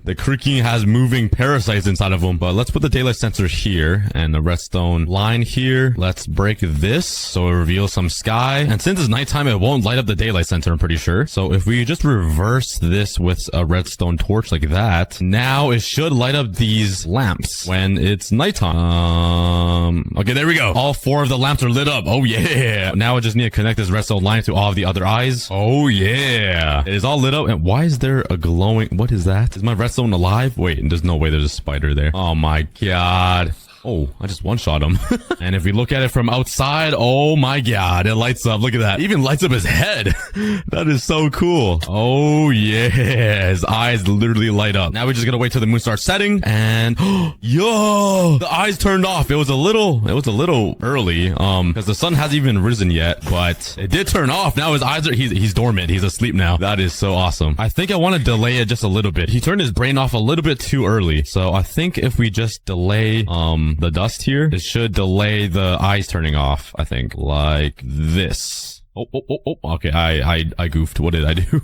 The creaking has moving parasites inside of them. But let's put the daylight sensor here and the redstone line here. Let's break this so it reveals some sky. And since it's nighttime, it won't light up the daylight sensor, I'm pretty sure. So if we just reverse this with a redstone torch like that, now it should light up these lamps when it's nighttime. Okay, there we go. All 4 of the lamps are lit up. Oh yeah. Now I just need to connect this redstone line to all of the other eyes. Oh yeah. It is all lit up. And why is there a glowing? What is that? Is my redstone alive? Wait, there's no way there's a spider there. Oh my god. Oh, I just one-shot him. And if we look at it from outside, oh my god, it lights up. Look at that. It even lights up his head. That is so cool. Oh yeah, his eyes literally light up. Now we just gotta wait till the moon starts setting, and yo, the eyes turned off. It was a little early, because the sun hasn't even risen yet, but it did turn off. Now his eyes are, he's dormant. He's asleep now. That is so awesome. I think I want to delay it just a little bit. He turned his brain off a little bit too early. So I think if we just delay, the dust here, it should delay the eyes turning off, I think, like this. Oh, okay, I goofed. What did I do?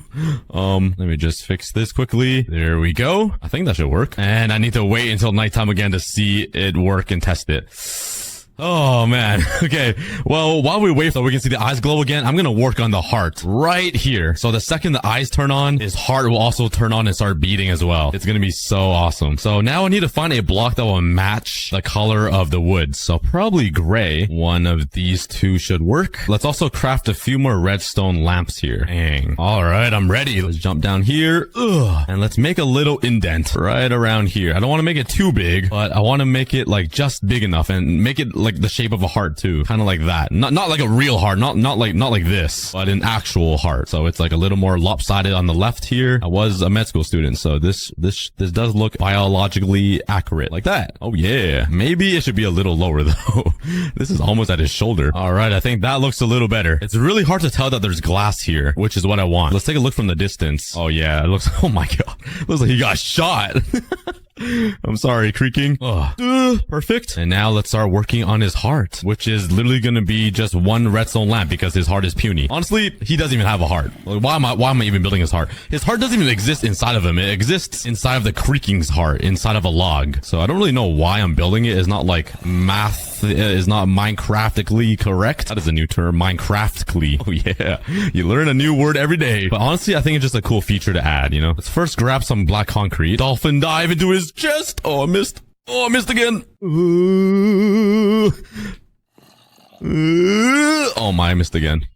Let me just fix this quickly. There we go. I think that should work. And I need to wait until nighttime again to see it work and test it. Oh man. Okay. Well, while we wait so we can see the eyes glow again, I'm gonna work on the heart right here. So the second the eyes turn on, his heart will also turn on and start beating as well. It's gonna be so awesome. So now I need to find a block that will match the color of the wood. So probably gray. One of these 2 should work. Let's also craft a few more redstone lamps here. Dang. All right, I'm ready. Let's jump down here. Ugh. And let's make a little indent right around here. I don't want to make it too big, but I want to make it like just big enough and make it like the shape of a heart too, kind of like that. Not like a real heart, not like this, but an actual heart. So it's like a little more lopsided on the left here. I was a med school student, so this does look biologically accurate like that. Oh yeah. Maybe it should be a little lower though. This is almost at his shoulder. All right, I think that looks a little better. It's really hard to tell that there's glass here, which is what I want. Let's take a look from the distance. Oh yeah, it looks, oh my god, looks like he got shot. I'm sorry, creaking. Perfect. And now let's start working on his heart, which is literally going to be just 1 redstone lamp because his heart is puny. Honestly, he doesn't even have a heart. Why am I even building his heart? His heart doesn't even exist inside of him. It exists inside of the creaking's heart, inside of a log. So I don't really know why I'm building it. It's not like math is not Minecraftically correct. That is a new term, Minecraftly. Oh yeah, you learn a new word every day. But honestly, I think it's just a cool feature to add, you know? Let's first grab some black concrete. Dolphin dive into his chest. Oh, I missed. Oh, I missed again. Oh my, I missed again.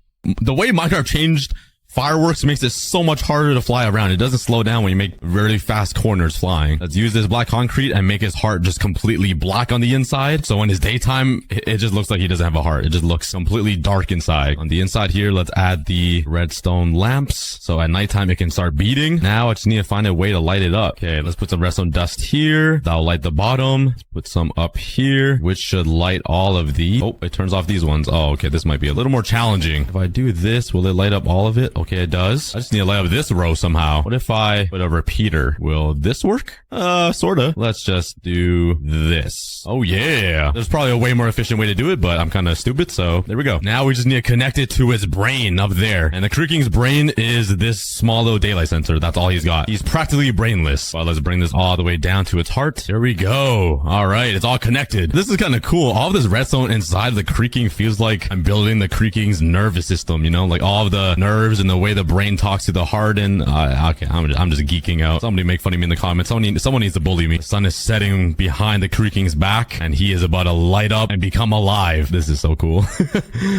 The way Minecraft changed fireworks makes it so much harder to fly around. It doesn't slow down when you make really fast corners flying. Let's use this black concrete and make his heart just completely black on the inside. So in his daytime, it just looks like he doesn't have a heart. It just looks completely dark inside. On the inside here, let's add the redstone lamps. So at nighttime, it can start beating. Now I just need to find a way to light it up. Okay, let's put some redstone dust here. That'll light the bottom. Let's put some up here, which should light all of the... Oh, it turns off these ones. Oh, okay, this might be a little more challenging. If I do this, will it light up all of it? Okay, it does. I just need to light up this row somehow. What if I put a repeater? Will this work? Sorta. Let's just do this. Oh yeah. There's probably a way more efficient way to do it, but I'm kind of stupid, so there we go. Now we just need to connect it to his brain up there. And the Creaking's brain is this small little daylight sensor. That's all he's got. He's practically brainless. Well, let's bring this all the way down to its heart. There we go. All right, it's all connected. This is kind of cool. All of this redstone inside the Creaking feels like I'm building the Creaking's nervous system, you know, like all of the nerves and the way the brain talks to the heart. And okay, I'm just geeking out. Somebody make fun of me in the comments. Someone needs to bully me. The sun is setting behind the Creaking's back, and he is about to light up and become alive. This is so cool.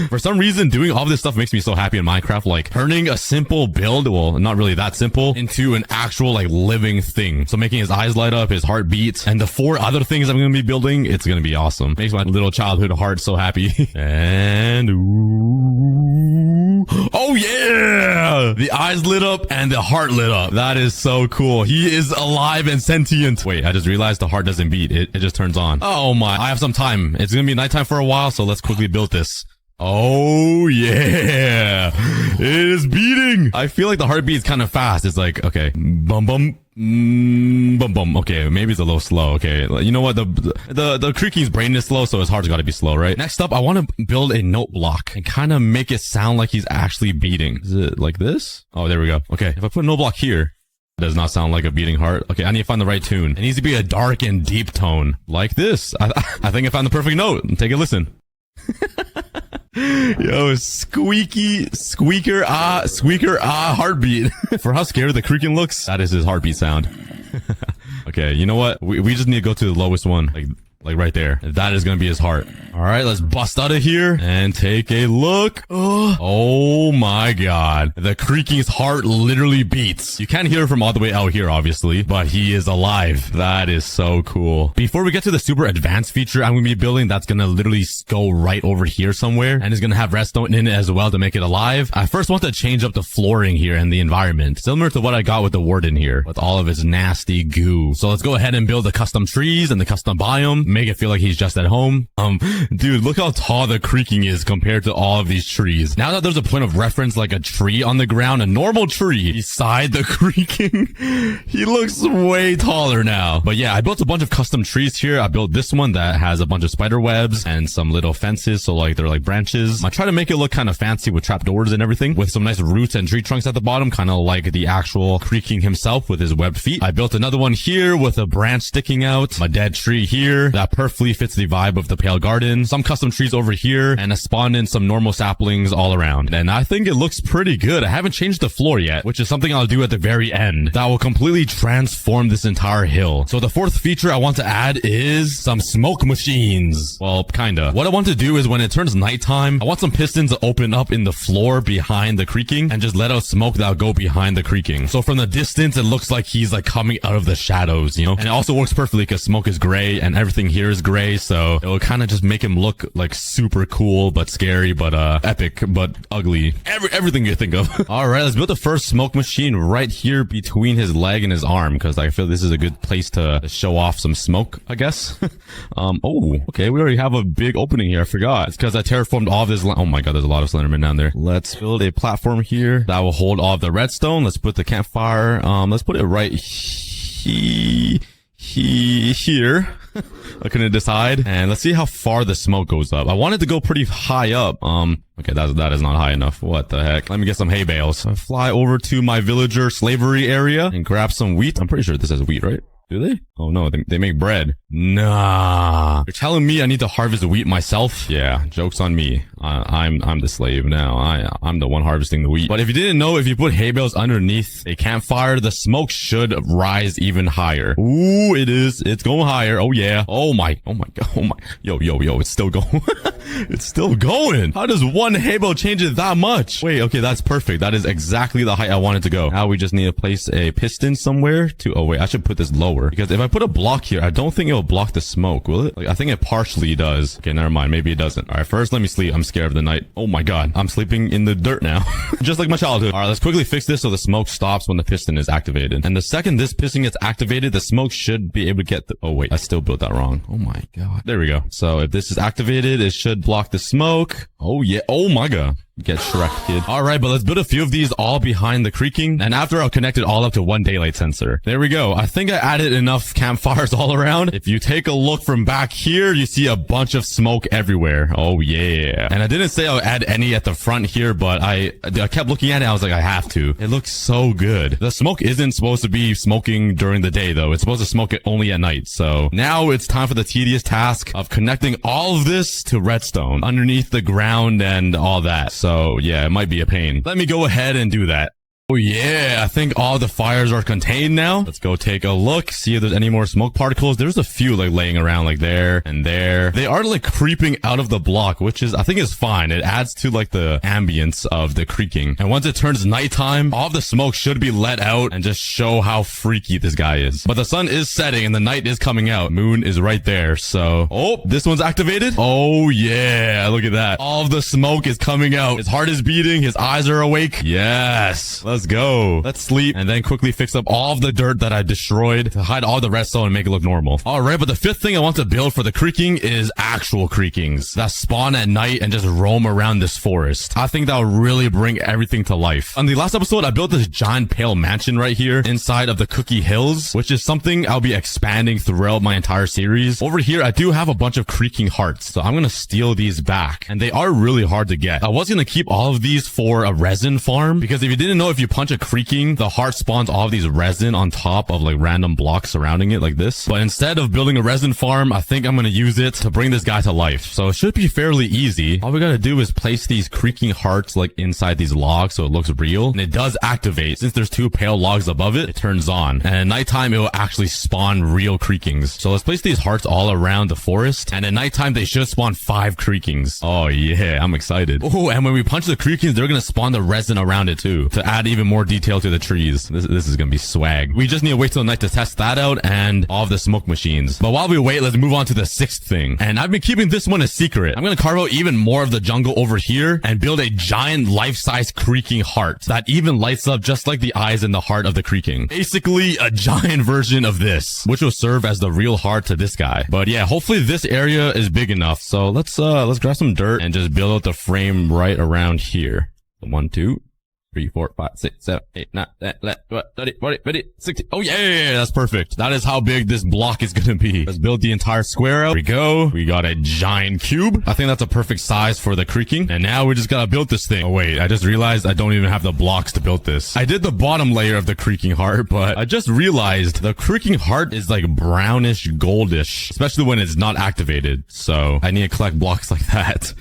For some reason, doing all this stuff makes me so happy in Minecraft. Like turning a simple build, well, not really that simple, into an actual like living thing. So making his eyes light up, his heart beats, and the 4 other things I'm going to be building, it's going to be awesome. Makes my little childhood heart so happy. And ooh. Oh yeah! The eyes lit up and the heart lit up. That is so cool. He is alive and sentient. Wait, I just realized the heart doesn't beat. It just turns on. Oh my. I have some time. It's going to be nighttime for a while, so let's quickly build this. Oh yeah, it is beating. I feel like the heartbeat is kind of fast. It's like, okay, bum bum, bum bum. Okay, maybe it's a little slow. Okay, you know what? The Creaking's brain is slow, so his heart's got to be slow, right? Next up, I want to build a note block and kind of make it sound like he's actually beating. Is it like this? Oh, there we go. Okay, if I put a note block here, it does not sound like a beating heart. Okay, I need to find the right tune. It needs to be a dark and deep tone, like this. I think I found the perfect note. Take a listen. Yo, squeaker heartbeat. For how scared the Creaking looks, that is his heartbeat sound. Okay, you know what? We just need to go to the lowest one. Like right there. That is going to be his heart. All right, let's bust out of here and take a look. Oh my God. The Creaking's heart literally beats. You can't hear it from all the way out here, obviously, but he is alive. That is so cool. Before we get to the super advanced feature I'm going to be building, that's going to literally go right over here somewhere, and it's going to have redstone in it as well to make it alive. I first want to change up the flooring here and the environment, similar to what I got with the warden here, with all of his nasty goo. So let's go ahead and build the custom trees and the custom biome. Make it feel like he's just at home. Dude, look how tall the Creaking is compared to all of these trees. Now that there's a point of reference like a tree on the ground, a normal tree beside the Creaking, he looks way taller now. But yeah, I built a bunch of custom trees here. I built this one that has a bunch of spider webs and some little fences, so like they're like branches. I try to make it look kind of fancy with trapdoors and everything, with some nice roots and tree trunks at the bottom, kind of like the actual Creaking himself with his webbed feet. I built another one here with a branch sticking out, a dead tree here that perfectly fits the vibe of the Pale Garden, some custom trees over here, and I spawned in some normal saplings all around. And I think it looks pretty good. I haven't changed the floor yet, which is something I'll do at the very end that will completely transform this entire hill. So the 4th feature I want to add is some smoke machines. Well, kinda. What I want to do is when it turns nighttime, I want some pistons to open up in the floor behind the Creaking and just let out smoke that'll go behind the Creaking. So from the distance, it looks like he's like coming out of the shadows, you know? And it also works perfectly because smoke is gray and everything here is gray, so it will kind of just make him look like super cool but scary but epic but ugly, everything you think of. All right, let's build the first smoke machine right here between his leg and his arm, because I feel this is a good place to show off some smoke, I guess. Oh, okay, we already have a big opening here. I forgot. It's because I terraformed all of this oh my God, there's a lot of Slenderman down there. Let's build a platform here that will hold all of the redstone. Let's put the campfire, let's put it right here. I couldn't decide. And let's see how far the smoke goes up. I wanted to go pretty high up. Okay, that is not high enough. What the heck? Let me get some hay bales. I fly over to my villager slavery area and grab some wheat. I'm pretty sure this has wheat, right? Do they? Oh no, they make bread. Nah. You're telling me I need to harvest wheat myself? Yeah, joke's on me. I'm the slave now. I'm the one harvesting the wheat. But if you didn't know, if you put hay bales underneath a campfire, the smoke should rise even higher. Ooh, it is. It's going higher. Oh yeah. Oh my god. Oh my. Yo. It's still going. It's still going. How does one hay bale change it that much? Wait, okay, that's perfect. That is exactly the height I wanted to go. Now we just need to place a piston somewhere to, oh wait, I should put this lower. Because if I put a block here, I don't think it will block the smoke, will it? Like, I think it partially does. Okay, never mind. Maybe it doesn't. All right, first let me sleep. I'm scared of the night. Oh my god. I'm sleeping in the dirt now. Just like my childhood. All right, let's quickly fix this so the smoke stops when the piston is activated. And the second this piston gets activated, the smoke should be able to get the, oh wait, I still built that wrong. Oh my god. There we go. So if this is activated, it should block the smoke. Oh yeah. Oh my god. Get Shrek, kid. All right, but let's build a few of these all behind the creaking. And after I'll connect it all up to one daylight sensor. There we go. I think I added enough campfires all around. If you take a look from back here, you see a bunch of smoke everywhere. Oh yeah. And I didn't say I'll add any at the front here, but I kept looking at it. I was like, I have to. It looks so good. The smoke isn't supposed to be smoking during the day though. It's supposed to smoke it only at night. So now it's time for the tedious task of connecting all of this to redstone underneath the ground and all that. So yeah, it might be a pain. Let me go ahead and do that. Oh yeah, I think all the fires are contained now. Let's go take a look, see if there's any more smoke particles. There's a few like laying around like there and there. They are like creeping out of the block, which is, I think is fine. It adds to like the ambience of the creaking. And once it turns nighttime, all of the smoke should be let out and just show how freaky this guy is. But the sun is setting and the night is coming out. Moon is right there. So, oh, this one's activated. Oh yeah, look at that. All of the smoke is coming out. His heart is beating. His eyes are awake. Yes. Let's go. Let's sleep and then quickly fix up all of the dirt that I destroyed to hide all the redstone and make it look normal. All right, but the fifth thing I want to build for the creaking is actual creakings that spawn at night and just roam around this forest. I think that will really bring everything to life. On the last episode, I built this giant pale mansion right here inside of the Cookie Hills, which is something I'll be expanding throughout my entire series. Over here, I do have a bunch of creaking hearts, so I'm going to steal these back. And they are really hard to get. I was going to keep all of these for a resin farm, because if you didn't know, if you punch a creaking, the heart spawns all of these resin on top of like random blocks surrounding it like this. But instead of building a resin farm, I think I'm going to use it to bring this guy to life. So it should be fairly easy. All we got to do is place these creaking hearts like inside these logs so it looks real. And it does activate. Since there's two pale logs above it, it turns on. And at nighttime, it will actually spawn real creakings. So let's place these hearts all around the forest. And at nighttime, they should spawn 5 creakings. Oh yeah, I'm excited. Oh, and when we punch the creakings, they're going to spawn the resin around it too, to add even more detail to the trees. This is gonna be swag. We just need to wait till night to test that out and all of the smoke machines. But while we wait, let's move on to the 6th thing. And I've been keeping this one a secret. I'm gonna carve out even more of the jungle over here and build a giant life-size creaking heart that even lights up just like the eyes and the heart of the creaking. Basically a giant version of this, which will serve as the real heart to this guy. But yeah, hopefully this area is big enough. So let's grab some dirt and just build out the frame right around here. 1, 2, 3, 4, 5, 6, 7, 8, 9, 10, 11, 12, 13, 14, 15, 16. Oh yeah, that's perfect. That is how big this block is gonna be. Let's build the entire square out. There we go. We got a giant cube. I think that's a perfect size for the creaking. And now we just gotta build this thing. Oh wait, I just realized I don't even have the blocks to build this. I did the bottom layer of the creaking heart, but I just realized the creaking heart is like brownish goldish, especially when it's not activated. So I need to collect blocks like that.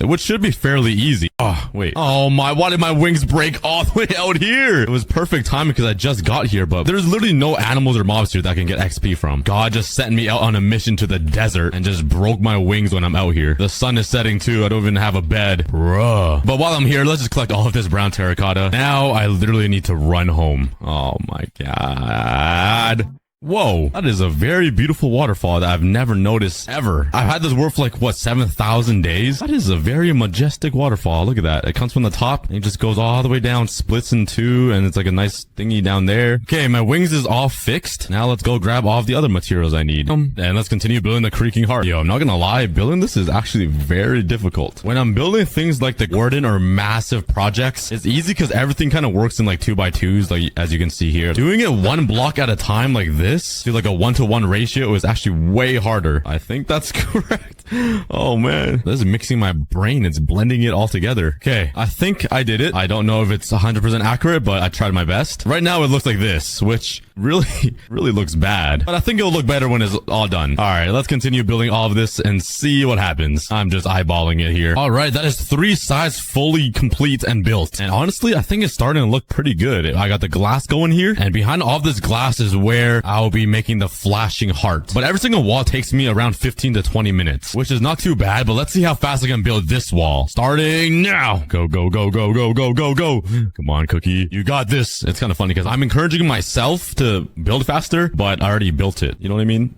Which should be fairly easy. Oh, wait. Oh my, why did my wings break all the way out here? It was perfect timing because I just got here, but there's literally no animals or mobs here that can get XP from. God just sent me out on a mission to the desert and just broke my wings when I'm out here. The sun is setting too. I don't even have a bed. Bruh. But while I'm here, let's just collect all of this brown terracotta. Now I literally need to run home. Oh my god. Whoa, that is a very beautiful waterfall that I've never noticed ever. I've had this work for like, what, 7,000 days? That is a very majestic waterfall. Look at that. It comes from the top and it just goes all the way down, splits in 2, and it's like a nice thingy down there. Okay, my wings is all fixed. Now let's go grab all of the other materials I need. And let's continue building the creaking heart. Yo, I'm not gonna lie, building this is actually very difficult. When I'm building things like the garden or massive projects, it's easy because everything kind of works in like 2x2s, like as you can see here. Doing it one block at a time like this, to like a 1-to-1 ratio is actually way harder. I think that's correct. Oh man, this is mixing my brain. It's blending it all together. Okay, I think I did it. I don't know if it's 100% accurate, but I tried my best. Right now it looks like this, which really, really looks bad. But I think it'll look better when it's all done. All right, let's continue building all of this and see what happens. I'm just eyeballing it here. All right, that is 3 sides fully complete and built. And honestly, I think it's starting to look pretty good. I got the glass going here, and behind all of this glass is where I'll be making the flashing heart. But every single wall takes me around 15 to 20 minutes, which is not too bad, but let's see how fast I can build this wall. Starting now. Go, go, go, go, go, go, go, go. Come on, Cookie. You got this. It's kind of funny because I'm encouraging myself to build faster, but I already built it. You know what I mean?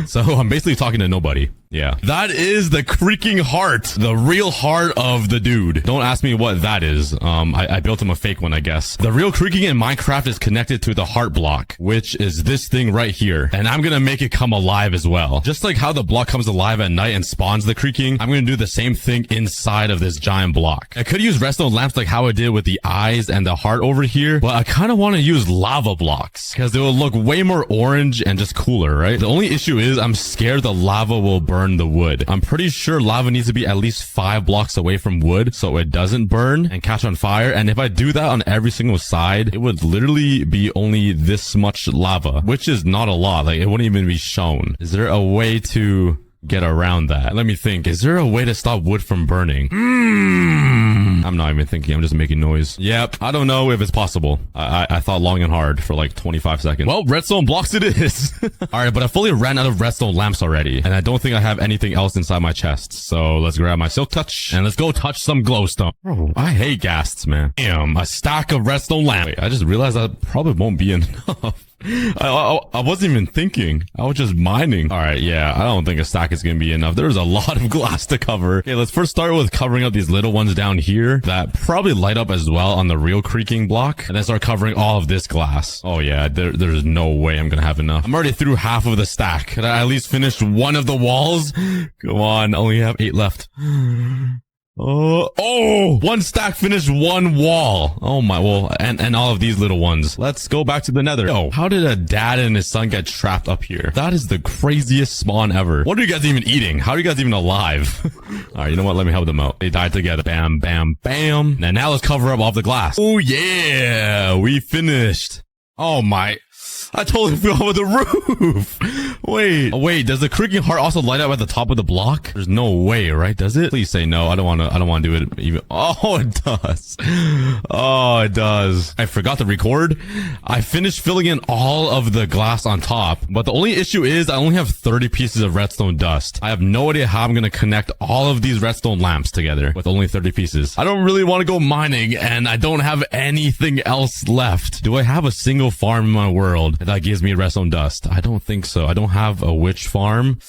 So I'm basically talking to nobody. Yeah. That is the creaking heart. The real heart of the dude. Don't ask me what that is. I built him a fake one, I guess. The real creaking in Minecraft is connected to the heart block, which is this thing right here. And I'm gonna make it come alive as well. Just like how the block comes alive at night and spawns the creaking, I'm gonna do the same thing inside of this giant block. I could use redstone lamps like how I did with the eyes and the heart over here, but I kind of want to use lava blocks because they will look way more orange and just cooler, right? The only issue is I'm scared the lava will burn the wood. I'm pretty sure lava needs to be at least 5 blocks away from wood so it doesn't burn and catch on fire. And if I do that on every single side, it would literally be only this much lava, which is not a lot. Like, it wouldn't even be shown. Is there a way to get around that? Let me think. Is there a way to stop wood from burning? I'm not even thinking. I'm just making noise. Yep. I don't know if it's possible. I thought long and hard for like 25 seconds. Well, redstone blocks it is. All right, but I fully ran out of redstone lamps already, and I don't think I have anything else inside my chest. So let's grab my silk touch and let's go touch some glowstone. Bro, I hate ghasts, man. Damn, a stack of redstone lamps. Wait, I just realized that probably won't be enough. I wasn't even thinking. I was just mining. All right, yeah, I don't think a stack is gonna be enough. There's a lot of glass to cover. Okay, let's first start with covering up these little ones down here that probably light up as well on the real creaking block, and then start covering all of this glass. Oh yeah, there's no way I'm gonna have enough. I'm already through half of the stack. Could I at least finish one of the walls? Come on, only have 8 left. Oh, 1 stack finished 1 wall. Oh my, well, and all of these little ones. Let's go back to the nether. Yo, how did a dad and his son get trapped up here? That is the craziest spawn ever. What are you guys even eating? How are you guys even alive? All right, you know what? Let me help them out. They died together. Bam, bam, bam. And now let's cover up all the glass. Oh yeah, we finished. Oh my. I totally forgot about the roof. Wait, does the creaking heart also light up at the top of the block? There's no way, right? Does it? Please say no. I don't want to do it even. Oh, it does. Oh, it does. I forgot to record. I finished filling in all of the glass on top, but the only issue is I only have 30 pieces of redstone dust. I have no idea how I'm going to connect all of these redstone lamps together with only 30 pieces. I don't really want to go mining, and I don't have anything else left. Do I have a single farm in my world that gives me redstone dust? I don't think so. I don't have a witch farm.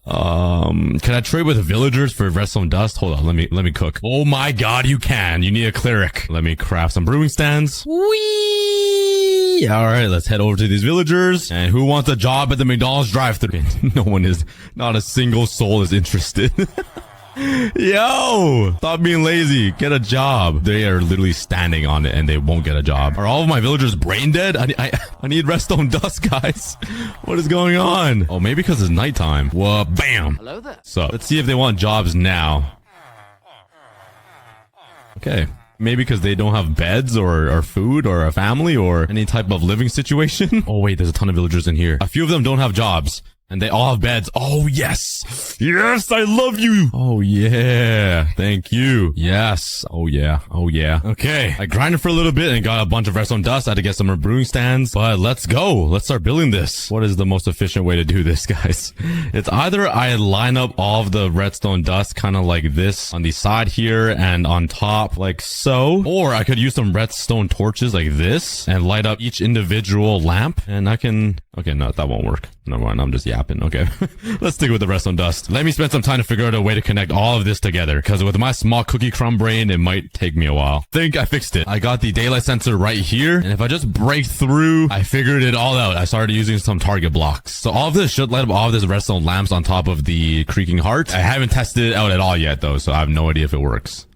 Can I trade with villagers for redstone dust? Hold on, let me cook. Oh my god, you can. You need a cleric. Let me craft some brewing stands. Whee! All right, let's head over to these villagers. And who wants a job at the McDonald's drive-thru? No one is. Not a single soul is interested. Yo, stop being lazy. Get a job. They are literally standing on it and they won't get a job. Are all of my villagers brain dead? I need redstone dust, guys. What is going on? Oh, maybe because it's nighttime. Whoa, bam. Hello there. So let's see if they want jobs now. Okay. Maybe because they don't have beds or food or a family or any type of living situation. Oh, wait, there's a ton of villagers in here. A few of them don't have jobs. And they all have beds. Oh, yes. Yes, I love you. Oh, yeah. Thank you. Yes. Oh, yeah. Oh, yeah. Okay. I grinded for a little bit and got a bunch of redstone dust. I had to get some more brewing stands. But let's go. Let's start building this. What is the most efficient way to do this, guys? It's either I line up all of the redstone dust kind of like this on the side here and on top like so. Or I could use some redstone torches like this and light up each individual lamp. And I can... Okay, no, that won't work. Never mind. I'm just yapping. Okay. Let's stick with the redstone dust. Let me spend some time to figure out a way to connect all of this together. Because with my small cookie crumb brain, it might take me a while. Think I fixed it. I got the daylight sensor right here. And if I just break through, I figured it all out. I started using some target blocks. So all of this should light up all of this redstone lamps on top of the creaking heart. I haven't tested it out at all yet, though. So I have no idea if it works.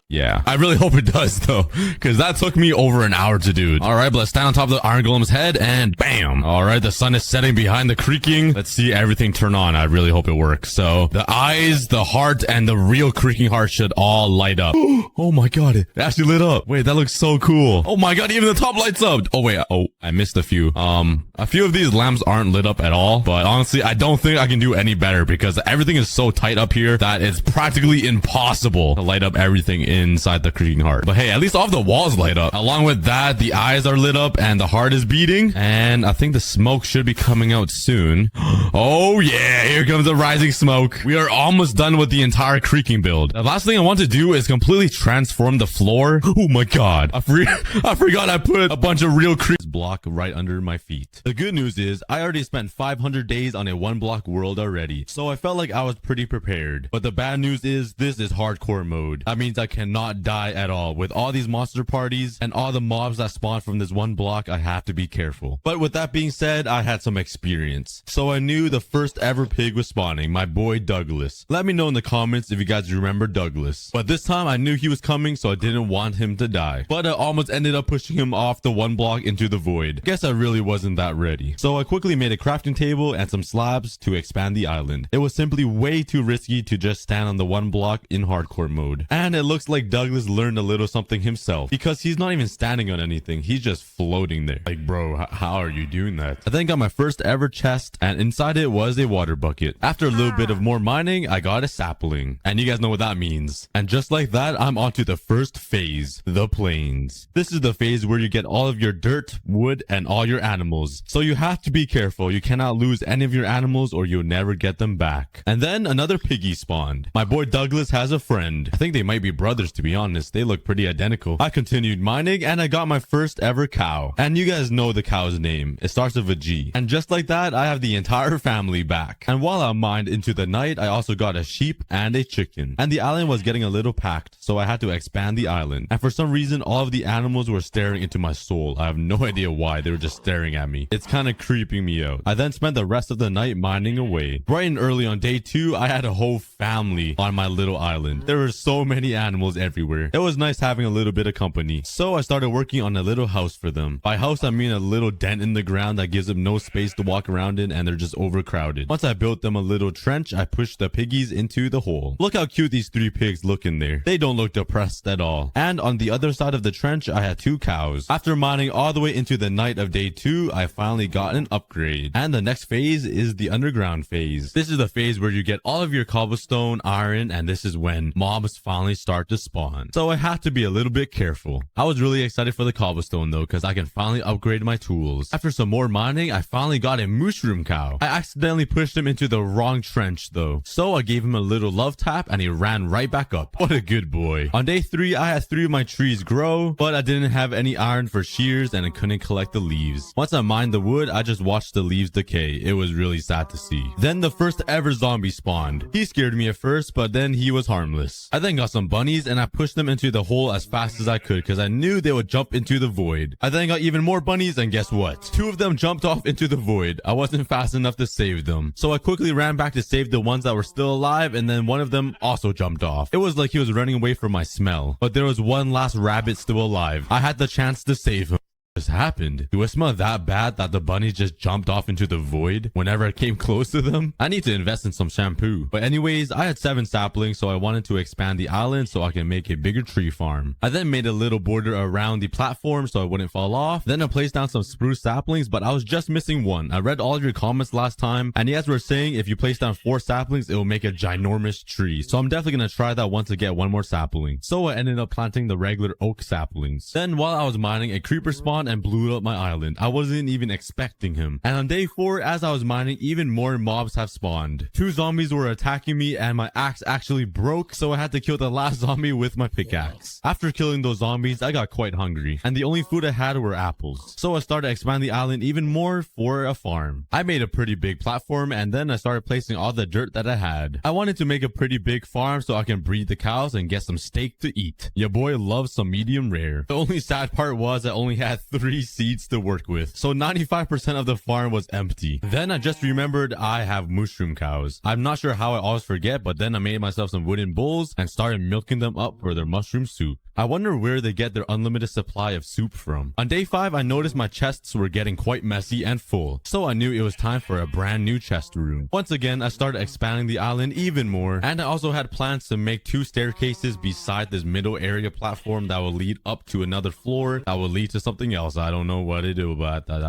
Yeah, I really hope it does though, because that took me over an hour to do. All right, but let's stand on top of the iron golem's head and bam. All right, the sun is setting behind the creaking. Let's see everything turn on. I really hope it works. So the eyes, the heart, and the real creaking heart should all light up. Oh my god, it actually lit up. Wait, that looks so cool. Oh my god, even the top lights up. Oh wait, oh, I missed a few. A few of these lamps aren't lit up at all, but honestly, I don't think I can do any better because everything is so tight up here that it's practically impossible to light up everything inside the creaking heart. But hey, at least all of the walls light up. Along with that, the eyes are lit up and the heart is beating. And I think the smoke should be coming out soon. Oh yeah, here comes the rising smoke. We are almost done with the entire creaking build. The last thing I want to do is completely transform the floor. Oh my god. I forgot I put a bunch of real creaks block right under my feet. The good news is I already spent 500 days on a 1-block world already, so I felt like I was pretty prepared. But the bad news is this is hardcore mode. That means I cannot die at all. With all these monster parties and all the mobs that spawn from this 1 block, I have to be careful. But with that being said, I had some experience. So I knew the first ever pig was spawning, my boy Douglas. Let me know in the comments if you guys remember Douglas. But this time I knew he was coming, so I didn't want him to die. But I almost ended up pushing him off the 1 block into the void. Guess I really wasn't that ready. So I quickly made a crafting table and some slabs to expand the island. It was simply way too risky to just stand on the 1 block in hardcore mode. And it looks like Douglas learned a little something himself, because he's not even standing on anything. He's just floating there. Like, bro, how are you doing that? I then got my first ever chest, and inside it was a water bucket. After a little bit of more mining, I got a sapling. And you guys know what that means. And just like that, I'm onto the first phase, the plains. This is the phase where you get all of your dirt, wood, and all your animals. So you have to be careful. You cannot lose any of your animals or you'll never get them back. And then another piggy spawned. My boy Douglas has a friend. I think they might be brothers, to be honest. They look pretty identical. I continued mining and I got my first ever cow. And you guys know the cow's name. It starts with a G. And just like that, I have the entire family back. And while I mined into the night, I also got a sheep and a chicken. And the island was getting a little packed, so I had to expand the island. And for some reason, all of the animals were staring into my soul. I have no idea why. They were just staring at me. It's kind of creeping me out. I then spent the rest of the night mining away. Bright and early on day 2, I had a whole family on my little island. There were so many animals everywhere. It was nice having a little bit of company. So I started working on a little house for them. By house, I mean a little dent in the ground that gives them no space to walk around in and they're just overcrowded. Once I built them a little trench, I pushed the piggies into the hole. Look how cute these 3 pigs look in there. They don't look depressed at all. And on the other side of the trench, I had 2 cows. After mining all the way into the night of day 2, I finally got an upgrade. And the next phase is the underground phase. This is the phase where you get all of your cobblestone, iron, and this is when mobs finally start to spawn. So I have to be a little bit careful. I was really excited for the cobblestone though, because I can finally upgrade my tools. After some more mining, I finally got a mushroom cow. I accidentally pushed him into the wrong trench though. So I gave him a little love tap and he ran right back up. What a good boy. On day 3, I had 3 of my trees grow, but I didn't have any iron for shears and I couldn't collect the leaves. Once I mined the wood, I just watched the leaves decay. It was really sad to see. Then the first ever zombie spawned. He scared me at first, but then he was harmless. I then got some bunnies and I pushed them into the hole as fast as I could because I knew they would jump into the void. I then got even more bunnies and guess what? 2 of them jumped off into the void. I wasn't fast enough to save them. So I quickly ran back to save the ones that were still alive and then one of them also jumped off. It was like he was running away from my smell. But there was one last rabbit still alive. I had the chance to save him. Just happened? Do I smell that bad that the bunnies just jumped off into the void whenever I came close to them? I need to invest in some shampoo. But anyways, I had 7 saplings, so I wanted to expand the island so I can make a bigger tree farm. I then made a little border around the platform so I wouldn't fall off. Then I placed down some spruce saplings, but I was just missing one. I read all of your comments last time, and you guys were saying if you place down 4 saplings, it will make a ginormous tree. So I'm definitely gonna try that once to get 1 more sapling. So I ended up planting the regular oak saplings. Then while I was mining, a creeper spawned and blew up my island. I wasn't even expecting him. And on day 4, as I was mining, even more mobs have spawned. 2 zombies were attacking me and my axe actually broke, so I had to kill the last zombie with my pickaxe. After killing those zombies, I got quite hungry and the only food I had were apples. So I started expanding the island even more for a farm. I made a pretty big platform and then I started placing all the dirt that I had. I wanted to make a pretty big farm so I can breed the cows and get some steak to eat. Your boy loves some medium rare. The only sad part was I only had 3 seeds to work with. So 95% of the farm was empty. Then I just remembered I have mushroom cows. I'm not sure how I always forget, but then I made myself some wooden bowls and started milking them up for their mushroom soup. I wonder where they get their unlimited supply of soup from. On day 5, I noticed my chests were getting quite messy and full, so I knew it was time for a brand new chest room. Once again, I started expanding the island even more, and I also had plans to make 2 staircases beside this middle area platform that will lead up to another floor that will lead to something else. I don't know what to do about that.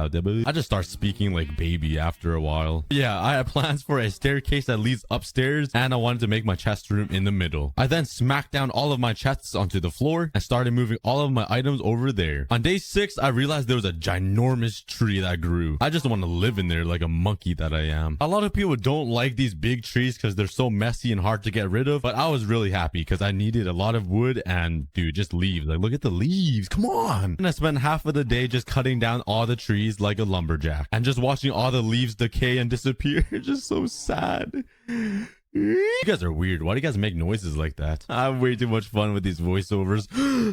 I just start speaking like baby after a while. Yeah, I had plans for a staircase that leads upstairs, and I wanted to make my chest room in the middle. I then smacked down all of my chests onto the floor and started moving all of my items over there. On day 6, I realized there was a ginormous tree that grew. I just want to live in there like a monkey that I am. A lot of people don't like these big trees because they're so messy and hard to get rid of, but I was really happy because I needed a lot of wood and dude, just leaves. Like, look at the leaves. Come on. And I spent half of the day just cutting down all the trees like a lumberjack and just watching all the leaves decay and disappear. Just so sad. You guys are weird. Why do you guys make noises like that? I have way too much fun with these voiceovers.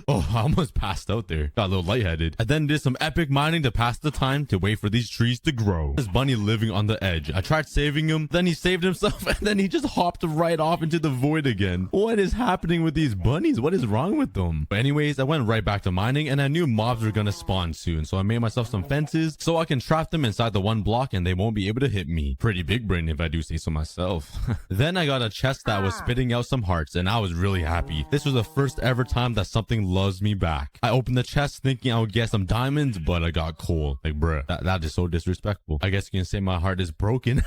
Oh, I almost passed out there. Got a little lightheaded. I then did some epic mining to pass the time to wait for these trees to grow. This bunny living on the edge. I tried saving him, then he saved himself, and then he just hopped right off into the void again. What is happening with these bunnies? What is wrong with them? But anyways, I went right back to mining, and I knew mobs were gonna spawn soon, so I made myself some fences so I can trap them inside the one block and they won't be able to hit me. Pretty big brain if I do say so myself. Then I got a chest that was spitting out some hearts, and I was really happy. This was the first ever time that something loves me back. I opened the chest thinking I would get some diamonds, but I got coal. Like, bruh, that is so disrespectful. I guess you can say my heart is broken.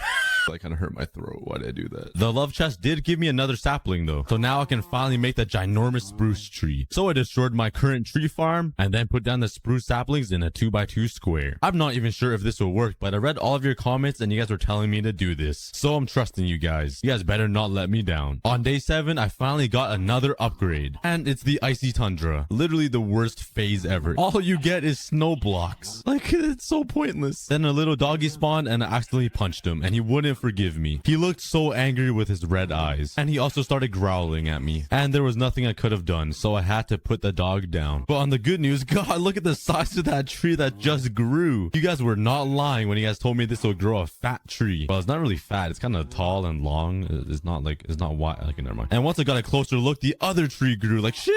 That kind of hurt my throat. Why did I do that? The love chest did give me another sapling though, so now I can finally make the ginormous spruce tree. So I destroyed my current tree farm and then put down the spruce saplings in a 2x2 square. I'm not even sure if this will work, but I read all of your comments and you guys were telling me to do this, so I'm trusting you guys. You guys better not let me down. On day 7, I finally got another upgrade, and it's the icy tundra. Literally the worst phase ever. All you get is snow blocks. Like, it's so pointless. Then a little doggy spawned and I accidentally punched him and he wouldn't forgive me. He looked so angry with his red eyes, and he also started growling at me, and there was nothing I could have done, so I had to put the dog down. But on the good news, God, look at the size of that tree that just grew. You guys were not lying when you guys told me this will grow a fat tree. Well, it's not really fat. It's kind of tall and long. It's not wide. Okay, never mind. And once I got a closer look, the other tree grew. Like, sheesh.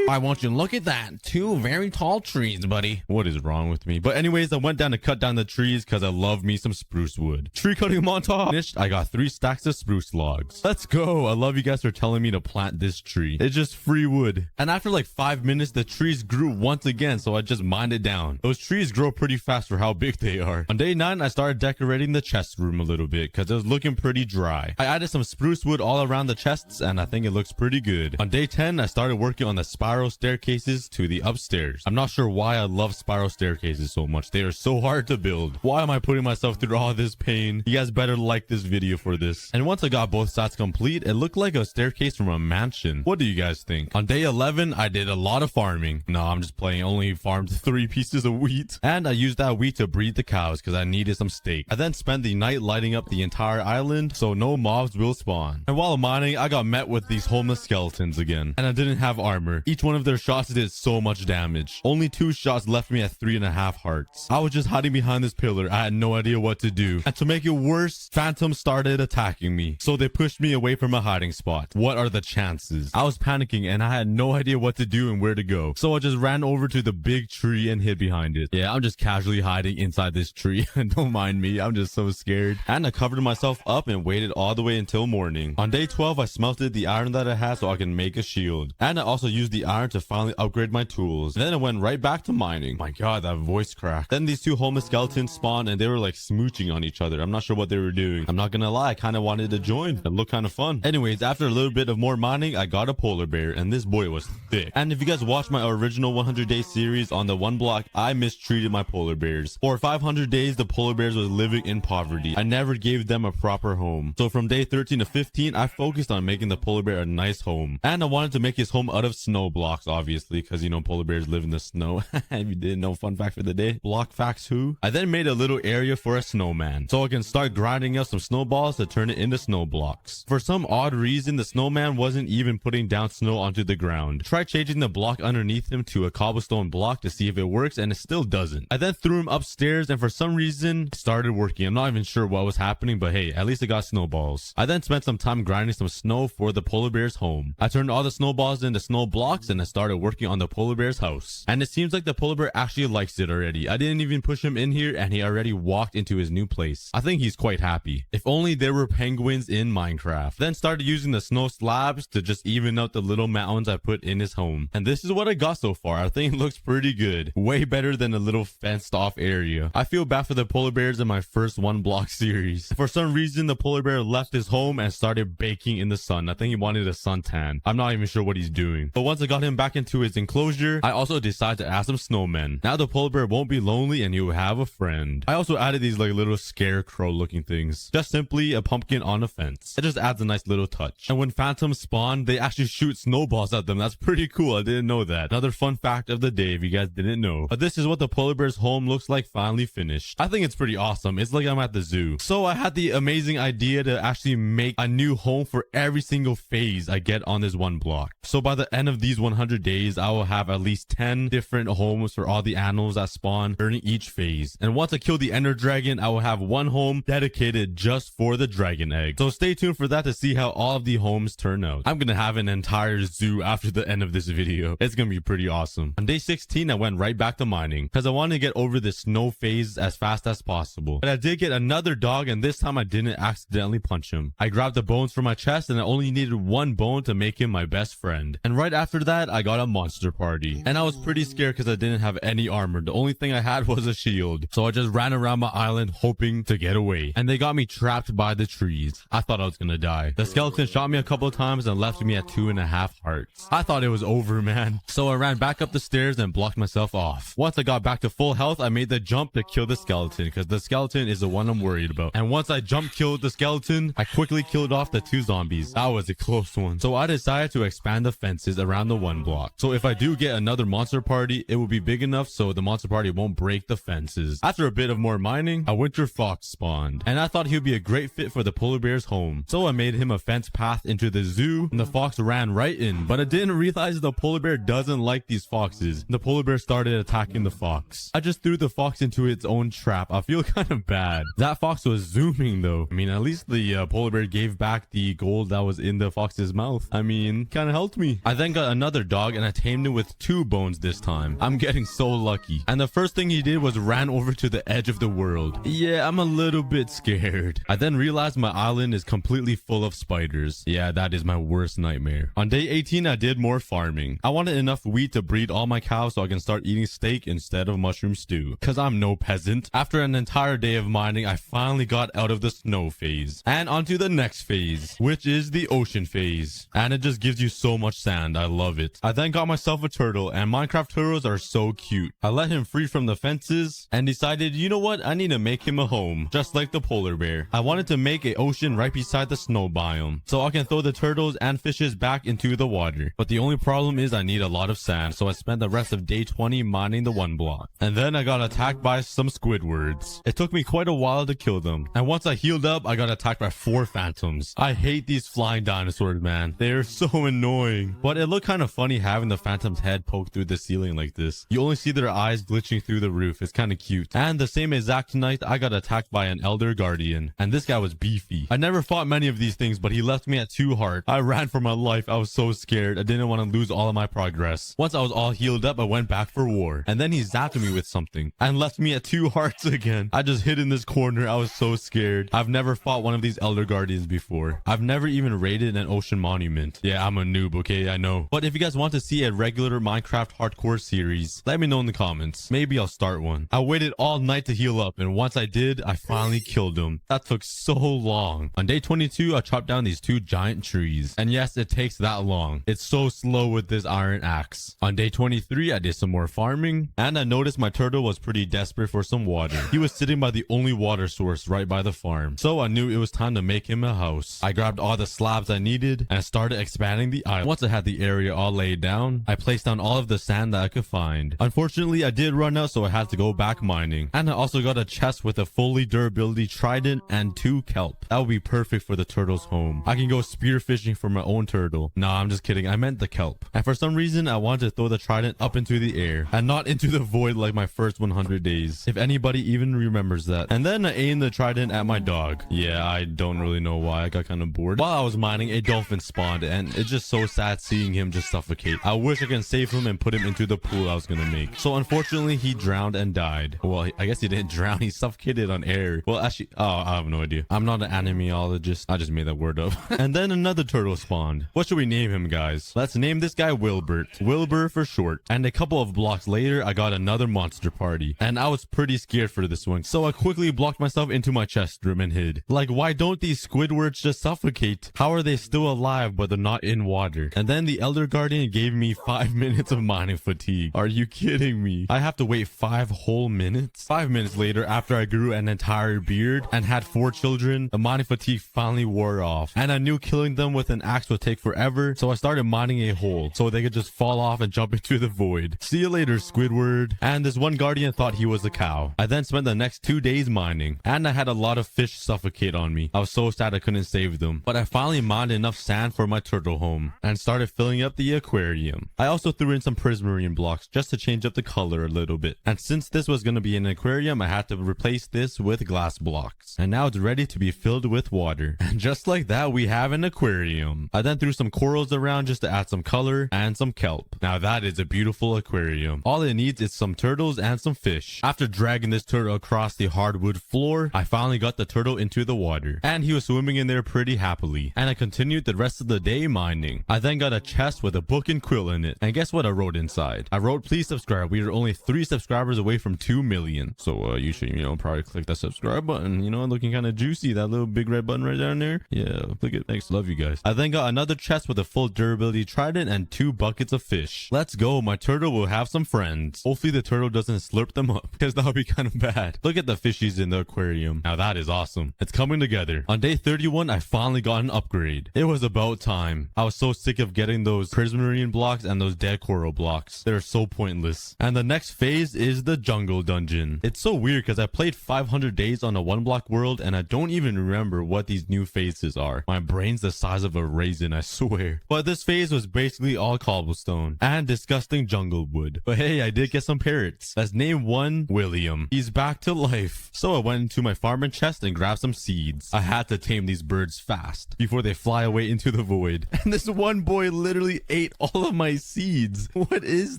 I want you to look at that. 2 very tall trees, buddy. What is wrong with me? But anyways, I went down to cut down the trees because I love me some spruce wood. Tree cutting montage. Finished. I got 3 stacks of spruce logs. Let's go. I love you guys for telling me to plant this tree. It's just free wood. And after like 5 minutes, the trees grew once again, so I just mined it down. Those trees grow pretty fast for how big they are. On day 9, I started decorating the chest room a little bit because it was looking pretty dry. I added some spruce wood all around the chests, and I think it looks pretty good. On day 10, I started working on the spiral staircases to the upstairs. I'm not sure why I love spiral staircases so much. They are so hard to build. Why am I putting myself through all this pain? You guys better like this video for this. And once I got both sides complete, it looked like a staircase from a mansion. What do you guys think? On day 11, I did a lot of farming. No, I'm just playing. Only farmed 3 pieces of wheat. And I used that wheat to breed the cows because I needed some steak. I then spent the night lighting up the entire island so no mobs will spawn. And while mining, I got met with these homeless skeletons again. And I didn't have armor. Each one of their shots did so much damage. Only 2 shots left me at 3.5 hearts. I was just hiding behind this pillar. I had no idea what to do. And to make it worse, phantoms started attacking me. So they pushed me away from a hiding spot. What are the chances? I was panicking and I had no idea what to do and where to go. So I just ran over to the big tree and hid behind it. Yeah, I'm just casually hiding inside this tree. Don't mind me. I'm just so scared. And I covered myself up and waited all the way until morning. On day 12, I smelted the iron that I had so I can make a shield. And I also used the iron to finally upgrade my tools. Then I went right back to mining. My God, that voice crack. Then these 2 homeless skeletons spawned and they were like smooching on each other. I'm not sure what they were doing. I'm not gonna lie, I kind of wanted to join. It looked kind of fun. Anyways, after a little bit of more mining, I got a polar bear and this boy was thick. And if you guys watched my original 100-day series on the one block, I mistreated my polar bears. For 500 days, the polar bears was living in poverty. I never gave them a proper home. So from day 13 to 15, I focused on making the polar bear a nice home. And I wanted to make his home out of snow blocks. blocks, obviously, because, you know, polar bears live in the snow. If you didn't know, fun fact for the day. Block facts who? I then made a little area for a snowman, so I can start grinding up some snowballs to turn it into snow blocks. For some odd reason, the snowman wasn't even putting down snow onto the ground. Try changing the block underneath him to a cobblestone block to see if it works, and it still doesn't. I then threw him upstairs, and for some reason, it started working. I'm not even sure what was happening, but hey, at least it got snowballs. I then spent some time grinding some snow for the polar bear's home. I turned all the snowballs into snow blocks, and I started working on the polar bear's house. And it seems like the polar bear actually likes it already. I didn't even push him in here, and he already walked into his new place. I think he's quite happy. If only there were penguins in Minecraft. Then started using the snow slabs to just even out the little mountains I put in his home. And this is what I got so far. I think it looks pretty good. Way better than a little fenced off area. I feel bad for the polar bears in my first one block series. For some reason, the polar bear left his home and started baking in the sun. I think he wanted a suntan. I'm not even sure what he's doing. But once I got him back into his enclosure, I also decided to add some snowmen. Now the polar bear won't be lonely and he will have a friend. I also added these like little scarecrow looking things. Just simply a pumpkin on a fence. It just adds a nice little touch. And when phantoms spawn, they actually shoot snowballs at them. That's pretty cool. I didn't know that. Another fun fact of the day if you guys didn't know. But this is what the polar bear's home looks like finally finished. I think it's pretty awesome. It's like I'm at the zoo. So I had the amazing idea to actually make a new home for every single phase I get on this one block. So by the end of these 100 days, I will have at least 10 different homes for all the animals that spawn during each phase. And once I kill the ender dragon, I will have one home dedicated just for the dragon egg. So stay tuned for that to see how all of the homes turn out. I'm gonna have an entire zoo after the end of this video. It's gonna be pretty awesome. On day 16, I went right back to mining because I wanted to get over the snow phase as fast as possible. But I did get another dog, and this time I didn't accidentally punch him. I grabbed the bones from my chest, and I only needed one bone to make him my best friend. And right after that, I got a monster party. And I was pretty scared because I didn't have any armor. The only thing I had was a shield. So I just ran around my island hoping to get away. And they got me trapped by the trees. I thought I was gonna die. The skeleton shot me a couple of times and left me at 2.5 hearts. I thought it was over, man. So I ran back up the stairs and blocked myself off. Once I got back to full health, I made the jump to kill the skeleton because the skeleton is the one I'm worried about. And once I jump killed the skeleton, I quickly killed off the 2 zombies. That was a close one. So I decided to expand the fences around the 1 block. So if I do get another monster party, it will be big enough so the monster party won't break the fences. After a bit of more mining, a winter fox spawned. And I thought he would be a great fit for the polar bear's home. So I made him a fence path into the zoo, and the fox ran right in. But I didn't realize the polar bear doesn't like these foxes. The polar bear started attacking the fox. I just threw the fox into its own trap. I feel kind of bad. That fox was zooming though. I mean, at least the polar bear gave back the gold that was in the fox's mouth. I mean, kind of helped me. I then got another dog and I tamed him with 2 bones this time. I'm getting so lucky. And the first thing he did was ran over to the edge of the world. Yeah, I'm a little bit scared. I then realized my island is completely full of spiders. Yeah, that is my worst nightmare. On day 18, I did more farming. I wanted enough wheat to breed all my cows so I can start eating steak instead of mushroom stew. Cause I'm no peasant. After an entire day of mining, I finally got out of the snow phase. And onto the next phase, which is the ocean phase. And it just gives you so much sand. I love it. I then got myself a turtle, and Minecraft turtles are so cute. I let him free from the fences and decided, you know what? I need to make him a home, just like the polar bear. I wanted to make an ocean right beside the snow biome, so I can throw the turtles and fishes back into the water. But the only problem is I need a lot of sand, so I spent the rest of day 20 mining the 1 block. And then I got attacked by some Squidwards. It took me quite a while to kill them. And once I healed up, I got attacked by 4 phantoms. I hate these flying dinosaurs, man. They are so annoying. But it looked kind of funny having the phantom's head poke through the ceiling like this. You only see their eyes glitching through the roof. It's kind of cute. And the same exact night, I got attacked by an elder guardian. And this guy was beefy. I never fought many of these things, but he left me at 2 hearts. I ran for my life. I was so scared. I didn't want to lose all of my progress. Once I was all healed up, I went back for war. And then he zapped me with something and left me at 2 hearts again. I just hid in this corner. I was so scared. I've never fought one of these elder guardians before. I've never even raided an ocean monument. Yeah, I'm a noob, okay? I know. But if you guys want to see a regular Minecraft hardcore series, let me know in the comments. Maybe I'll start one. I waited all night to heal up, and once I did, I finally killed him. That took so long. On day 22, I chopped down these 2 giant trees. And yes, it takes that long. It's so slow with this iron axe. On day 23, I did some more farming, and I noticed my turtle was pretty desperate for some water. He was sitting by the only water source right by the farm. So I knew it was time to make him a house. I grabbed all the slabs I needed and I started expanding the island. Once I had the area all lay down, I placed down all of the sand that I could find. Unfortunately, I did run out, so I had to go back mining. And I also got a chest with a fully durability trident and 2 kelp. That would be perfect for the turtle's home. I can go spear fishing for my own turtle. Nah, I'm just kidding. I meant the kelp. And for some reason, I wanted to throw the trident up into the air and not into the void like my first 100 days. If anybody even remembers that. And then I aimed the trident at my dog. Yeah, I don't really know why. I got kind of bored. While I was mining, a dolphin spawned, and it's just so sad seeing him just suffocate. I wish I can save him and put him into the pool I was gonna make. So unfortunately, he drowned and died. Well, I guess he didn't drown. He suffocated on air. Well, actually, I have no idea. I'm not an animeologist. I just made that word up. And then another turtle spawned. What should we name him, guys? Let's name this guy Wilbert. Wilbur for short. And a couple of blocks later, I got another monster party. And I was pretty scared for this one. So I quickly blocked myself into my chest room and hid. Like, why don't these Squidwards just suffocate? How are they still alive, but they're not in water? And then the Elder Guardian gave me 5 minutes of mining fatigue. Are you kidding me? I have to wait 5 whole minutes? 5 minutes later, after I grew an entire beard and had 4 children, the mining fatigue finally wore off. And I knew killing them with an axe would take forever, so I started mining a hole so they could just fall off and jump into the void. See you later, Squidward. And this one guardian thought he was a cow. I then spent the next 2 days mining, and I had a lot of fish suffocate on me. I was so sad I couldn't save them, but I finally mined enough sand for my turtle home and started filling up the aquarium. I also threw in some prismarine blocks just to change up the color a little bit. And since this was going to be an aquarium, I had to replace this with glass blocks. And now it's ready to be filled with water. And just like that, we have an aquarium. I then threw some corals around just to add some color and some kelp. Now that is a beautiful aquarium. All it needs is some turtles and some fish. After dragging this turtle across the hardwood floor, I finally got the turtle into the water. And he was swimming in there pretty happily. And I continued the rest of the day mining. I then got a chest with a book and quill in it. And guess what I wrote inside? I wrote, please subscribe. We are only 3 subscribers away from 2 million. So you should, probably click that subscribe button. Looking kind of juicy. That little big red button right down there. Yeah, click it. Thanks. Love you guys. I then got another chest with a full durability trident and 2 buckets of fish. Let's go. My turtle will have some friends. Hopefully the turtle doesn't slurp them up, because that would be kind of bad. Look at the fishies in the aquarium. Now that is awesome. It's coming together. On day 31, I finally got an upgrade. It was about time. I was so sick of getting those prismarine blocks and those dead coral blocks. They're so pointless. And the next phase is the jungle dungeon. It's so weird because I played 500 days on a 1-block world and I don't even remember what these new phases are. My brain's the size of a raisin, I swear. But this phase was basically all cobblestone and disgusting jungle wood. But hey, I did get some parrots. Let's name one William. He's back to life. So I went into my farming chest and grabbed some seeds. I had to tame these birds fast before they fly away into the void. And this one boy literally ate all of my seeds. What is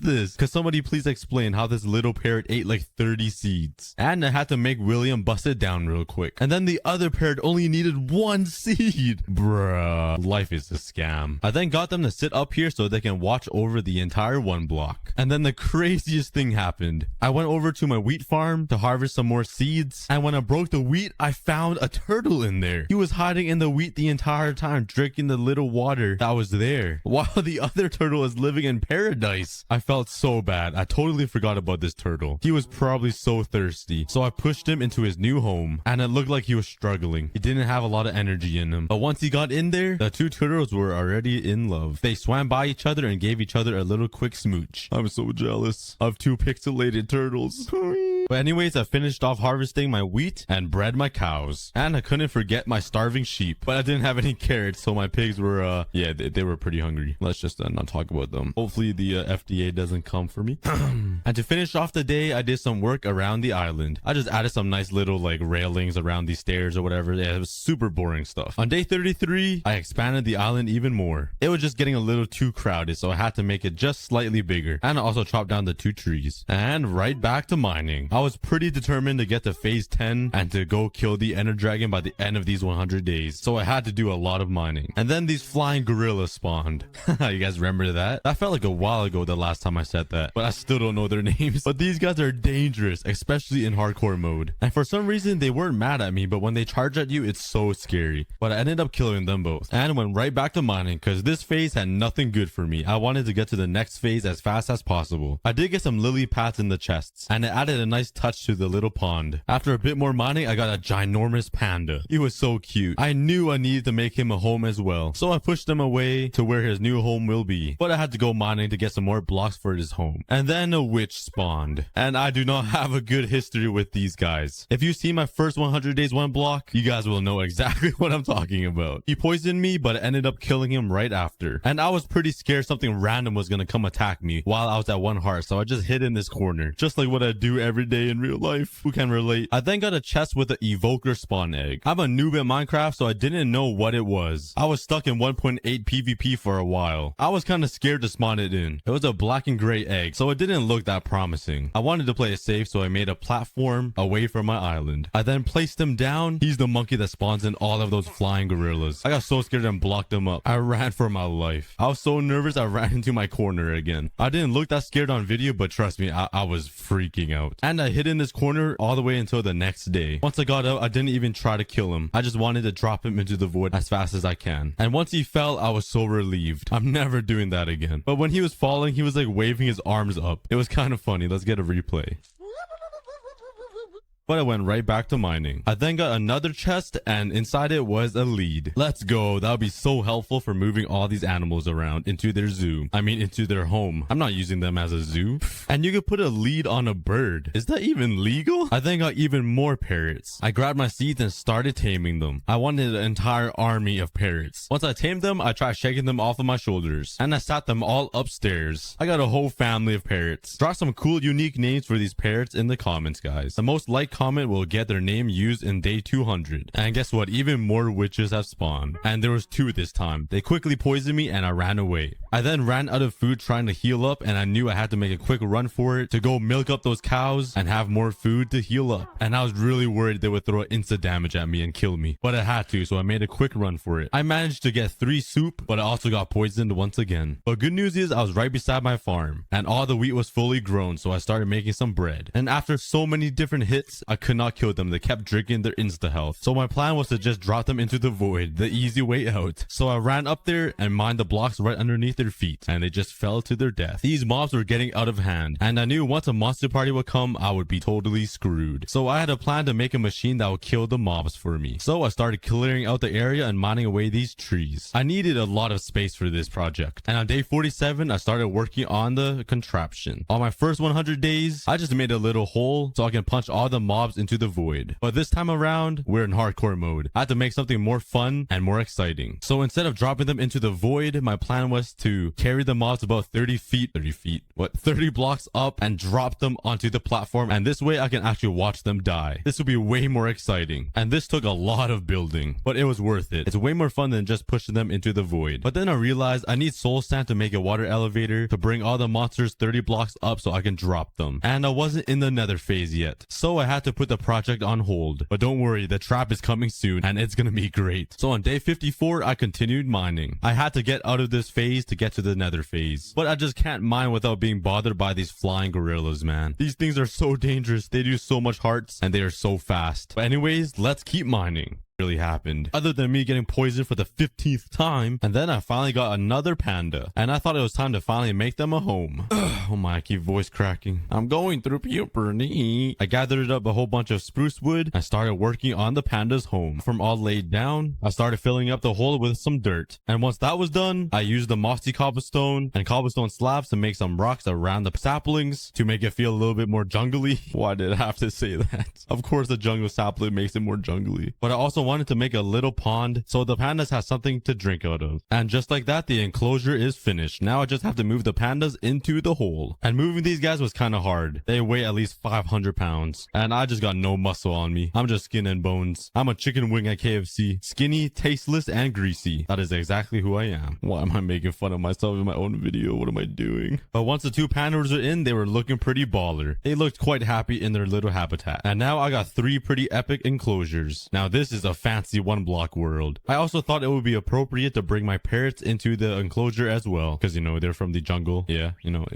this? Could somebody please explain how this little parrot ate like 30 seeds? And I had to make William bust it down real quick. And then the other parrot only needed 1 seed. Bruh. Life is a scam. I then got them to sit up here so they can watch over the entire 1 block. And then the craziest thing happened. I went over to my wheat farm to harvest some more seeds. And when I broke the wheat, I found a turtle in there. He was hiding in the wheat the entire time, drinking the little water that was there, while the other turtle is living in paradise. I felt so bad. I totally forgot about this turtle. He was probably so thirsty. So I pushed him into his new home, and it looked like he was struggling. He didn't have a lot of energy in him. But once he got in there, the 2 turtles were already in love. They swam by each other and gave each other a little quick smooch. I'm so jealous of 2 pixelated turtles. But anyways, I finished off harvesting my wheat and bred my cows. And I couldn't forget my starving sheep. But I didn't have any carrots, so my pigs were, they were pretty hungry. Let's just not talk about them. Hopefully the FDA doesn't come for me. And to finish off the day, I did some work around the island. I just added some nice little railings around these stairs or whatever. Yeah, it was super boring stuff. On day 33, I expanded the island even more. It was just getting a little too crowded, so I had to make it just slightly bigger. And I also chopped down the 2 trees. And right back to mining. I was pretty determined to get to phase 10 and to go kill the ender dragon by the end of these 100 days. So I had to do a lot of mining. And then these flying gorillas spawned. You guys remember that? That felt like a while ago the last time I said that, but I still don't know their names. But these guys are dangerous, especially in hardcore mode. And for some reason, they weren't mad at me, but when they charge at you, it's so scary. But I ended up killing them both and went right back to mining because this phase had nothing good for me. I wanted to get to the next phase as fast as possible. I did get some lily pads in the chests, and it added a nice nice touch to the little pond. After a bit more mining, I got a ginormous panda. He was so cute. I knew I needed to make him a home as well, so I pushed him away to where his new home will be. But I had to go mining to get some more blocks for his home. And then a witch spawned. And I do not have a good history with these guys. If you see my first 100 days 1 block, you guys will know exactly what I'm talking about. He poisoned me, but I ended up killing him right after. And I was pretty scared something random was gonna come attack me while I was at 1 heart, so I just hid in this corner, just like what I do every day in real life. Who can relate? I then got a chest with an evoker spawn egg. I'm a noob at Minecraft, so I didn't know what it was. I was stuck in 1.8 PvP for a while. I was kind of scared to spawn it in. It was a black and gray egg, so it didn't look that promising. I wanted to play it safe, so I made a platform away from my island. I then placed him down. He's the monkey that spawns in all of those flying gorillas. I got so scared and blocked him up. I ran for my life. I was so nervous I ran into my corner again. I didn't look that scared on video, but trust me, I was freaking out. And I hid in this corner all the way until the next day. Once I got out, I didn't even try to kill him. I just wanted to drop him into the void as fast as I can. And once he fell, I was so relieved. I'm never doing that again. But when he was falling, he was like waving his arms up. It was kind of funny. Let's get a replay. But I went right back to mining. I then got another chest, and inside it was a lead. Let's go. That would be so helpful for moving all these animals around into their zoo. I mean, into their home. I'm not using them as a zoo. And you could put a lead on a bird. Is that even legal? I then got even more parrots. I grabbed my seeds and started taming them. I wanted an entire army of parrots. Once I tamed them, I tried shaking them off of my shoulders, and I sat them all upstairs. I got a whole family of parrots. Drop some cool, unique names for these parrots in the comments, guys. The most liked comment will get their name used in day 200. And guess what? Even more witches have spawned. And there was 2 this time. They quickly poisoned me and I ran away. I then ran out of food trying to heal up, and I knew I had to make a quick run for it to go milk up those cows and have more food to heal up. And I was really worried they would throw insta damage at me and kill me. But I had to, so I made a quick run for it. I managed to get 3 soup, but I also got poisoned once again. But good news is I was right beside my farm, and all the wheat was fully grown, so I started making some bread. And after so many different hits, I could not kill them. They kept drinking their insta health. So my plan was to just drop them into the void, the easy way out. So I ran up there and mined the blocks right underneath their feet, and they just fell to their death. These mobs were getting out of hand, and I knew once a monster party would come, I would be totally screwed. So I had a plan to make a machine that would kill the mobs for me. So I started clearing out the area and mining away these trees. I needed a lot of space for this project, and on day 47 I started working on the contraption. On my first 100 days, I just made a little hole so I can punch all the mobs into the void. But this time around, we're in hardcore mode. I had to make something more fun and more exciting. So instead of dropping them into the void, my plan was to carry the mobs about 30 blocks up and drop them onto the platform, and this way I can actually watch them die. This would be way more exciting, and this took a lot of building, but it was worth it. It's way more fun than just pushing them into the void. But then I realized I need soul sand to make a water elevator to bring all the monsters 30 blocks up so I can drop them, and I wasn't in the nether phase yet, so I had to put the project on hold. But don't worry, the trap is coming soon and it's gonna be great. So on day 54, I continued mining. I had to get out of this phase to get to the nether phase, but I just can't mine without being bothered by these flying gorillas, man. These things are so dangerous. They do so much hearts and they are so fast. But anyways, let's keep mining. Really happened other than me getting poisoned for the 15th time, and then I finally got another panda, and I thought it was time to finally make them a home. Oh my, I keep voice cracking. I'm going through puberty. I gathered up a whole bunch of spruce wood and started working on the panda's home. From all laid down, I started filling up the hole with some dirt, and once that was done, I used the mossy cobblestone and cobblestone slabs to make some rocks around the saplings to make it feel a little bit more jungly. Why did I have to say that? Of course the jungle sapling makes it more jungly, but I also wanted to make a little pond so the pandas have something to drink out of. And just like that, the enclosure is finished. Now I just have to move the pandas into the hole. And moving these guys was kind of hard. They weigh at least 500 pounds. And I just got no muscle on me. I'm just skin and bones. I'm a chicken wing at KFC. Skinny, tasteless, and greasy. That is exactly who I am. Why am I making fun of myself in my own video? What am I doing? But once the 2 pandas were in, they were looking pretty baller. They looked quite happy in their little habitat. And now I got 3 pretty epic enclosures. Now this is a fancy one block world. I also thought it would be appropriate to bring my parrots into the enclosure as well, because, you know, they're from the jungle. Yeah, you know.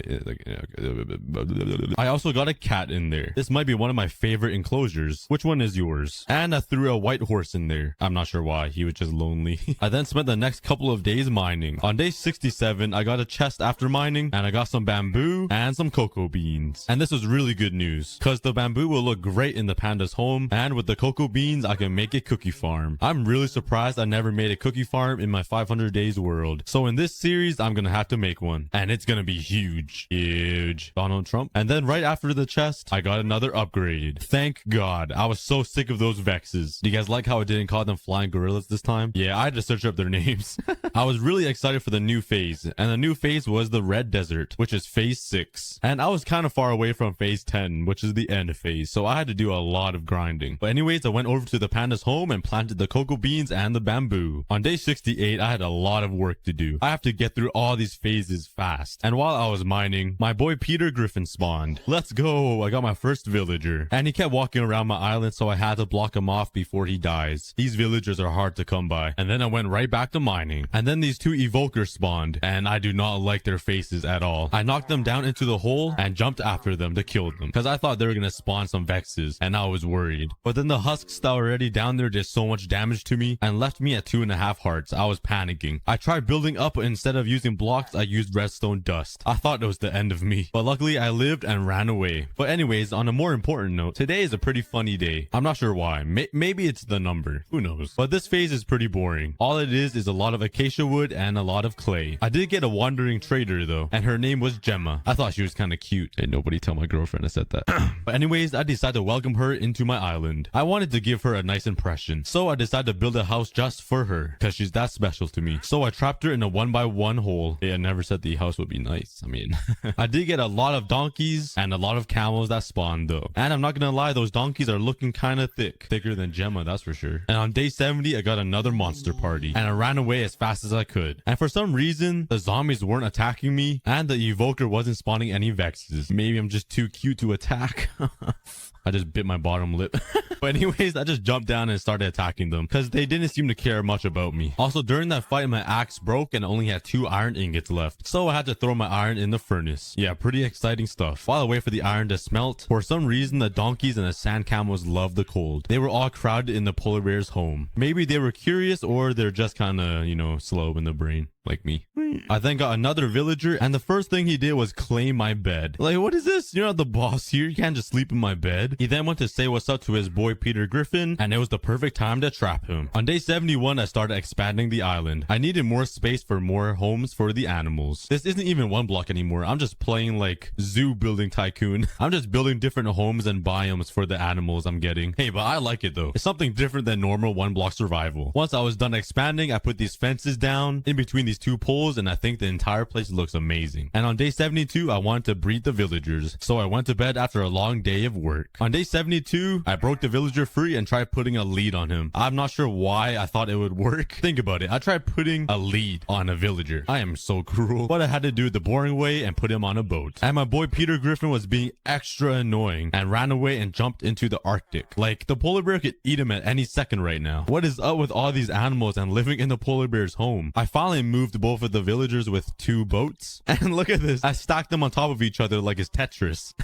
I also got a cat in there. This might be one of my favorite enclosures. Which one is yours? And I threw a white horse in there. I'm not sure why. He was just lonely. I then spent the next couple of days mining. On day 67, I got a chest after mining, and I got some bamboo and some cocoa beans. And this was really good news, because the bamboo will look great in the panda's home, and with the cocoa beans, I can make a cookie farm. I'm really surprised I never made a cookie farm in my 500 days world. So in this series, I'm gonna have to make one, and it's gonna be huge. Huge. Donald Trump. And then right after the chest, I got another upgrade. Thank God. I was so sick of those vexes. Do you guys like how I didn't call them flying gorillas this time? Yeah, I had to search up their names. I was really excited for the new phase, and the new phase was the Red Desert, which is phase 6. And I was kind of far away from phase 10, which is the end phase, so I had to do a lot of grinding. But anyways, I went over to the panda's home and planted the cocoa beans and the bamboo. On day 68, I had a lot of work to do. I have to get through all these phases fast. And while I was mining, my boy Peter Griffin spawned. Let's go! I got my first villager. And he kept walking around my island, so I had to block him off before he dies. These villagers are hard to come by. And then I went right back to mining. And then these two evokers spawned, and I do not like their faces at all. I knocked them down into the hole and jumped after them to kill them, because I thought they were gonna spawn some vexes, and I was worried. But then the husks that were already down there did so much damage to me and left me at 2.5 hearts. I was panicking. I tried building up, but instead of using blocks, I used redstone dust. I thought it was the end of me, but luckily I lived and ran away. But anyways, on a more important note, today is a pretty funny day. I'm not sure why. Maybe it's the number. Who knows? But this phase is pretty boring. All it is a lot of acacia wood and a lot of clay. I did get a wandering trader though, and her name was Gemma. I thought she was kind of cute. Hey, nobody tell my girlfriend I said that. But anyways, I decided to welcome her into my island. I wanted to give her a nice impression, so I decided to build a house just for her, because she's that special to me. So I trapped her in a 1x1 hole. Hey, I never said the house would be nice. I mean, I did get a lot of donkeys and a lot of camels that spawned though. And I'm not gonna lie, those donkeys are looking kind of thick. Thicker than Gemma, that's for sure. And on day 70, I got another monster party, and I ran away as fast as I could. And for some reason, the zombies weren't attacking me, and the evoker wasn't spawning any vexes. Maybe I'm just too cute to attack. I just bit my bottom lip. But anyways, I just jumped down and started attacking them, because they didn't seem to care much about me. Also, during that fight, my axe broke and I only had 2 iron ingots left, so I had to throw my iron in the furnace. Yeah, pretty exciting stuff. While I wait for the iron to smelt, for some reason, the donkeys and the sand camels love the cold. They were all crowded in the polar bear's home. Maybe they were curious, or they're just kind of, you know, slow in the brain. Like me. I then got another villager, and the first thing he did was claim my bed. Like, what is this? You're not the boss here. You can't just sleep in my bed. He then went to say what's up to his boy Peter Griffin, and it was the perfect time to trap him. On day 71, I started expanding the island. I needed more space for more homes for the animals. This isn't even one block anymore. I'm just playing like zoo building tycoon. I'm just building different homes and biomes for the animals I'm getting. Hey, but I like it though. It's something different than normal one block survival. Once I was done expanding, I put these fences down in between these 2 poles, and I think the entire place looks amazing. And on day 72, I wanted to breed the villagers, so I went to bed after a long day of work. On day 72, I broke the villager free and tried putting a lead on him. I'm not sure why I thought it would work. Think about it. I tried putting a lead on a villager. I am so cruel. But I had to do it the boring way and put him on a boat. And my boy Peter Griffin was being extra annoying and ran away and jumped into the Arctic. Like, the polar bear could eat him at any second right now. What is up with all these animals and living in the polar bear's home? I finally moved both of the villagers with 2 boats. And look at this. I stacked them on top of each other like it's Tetris.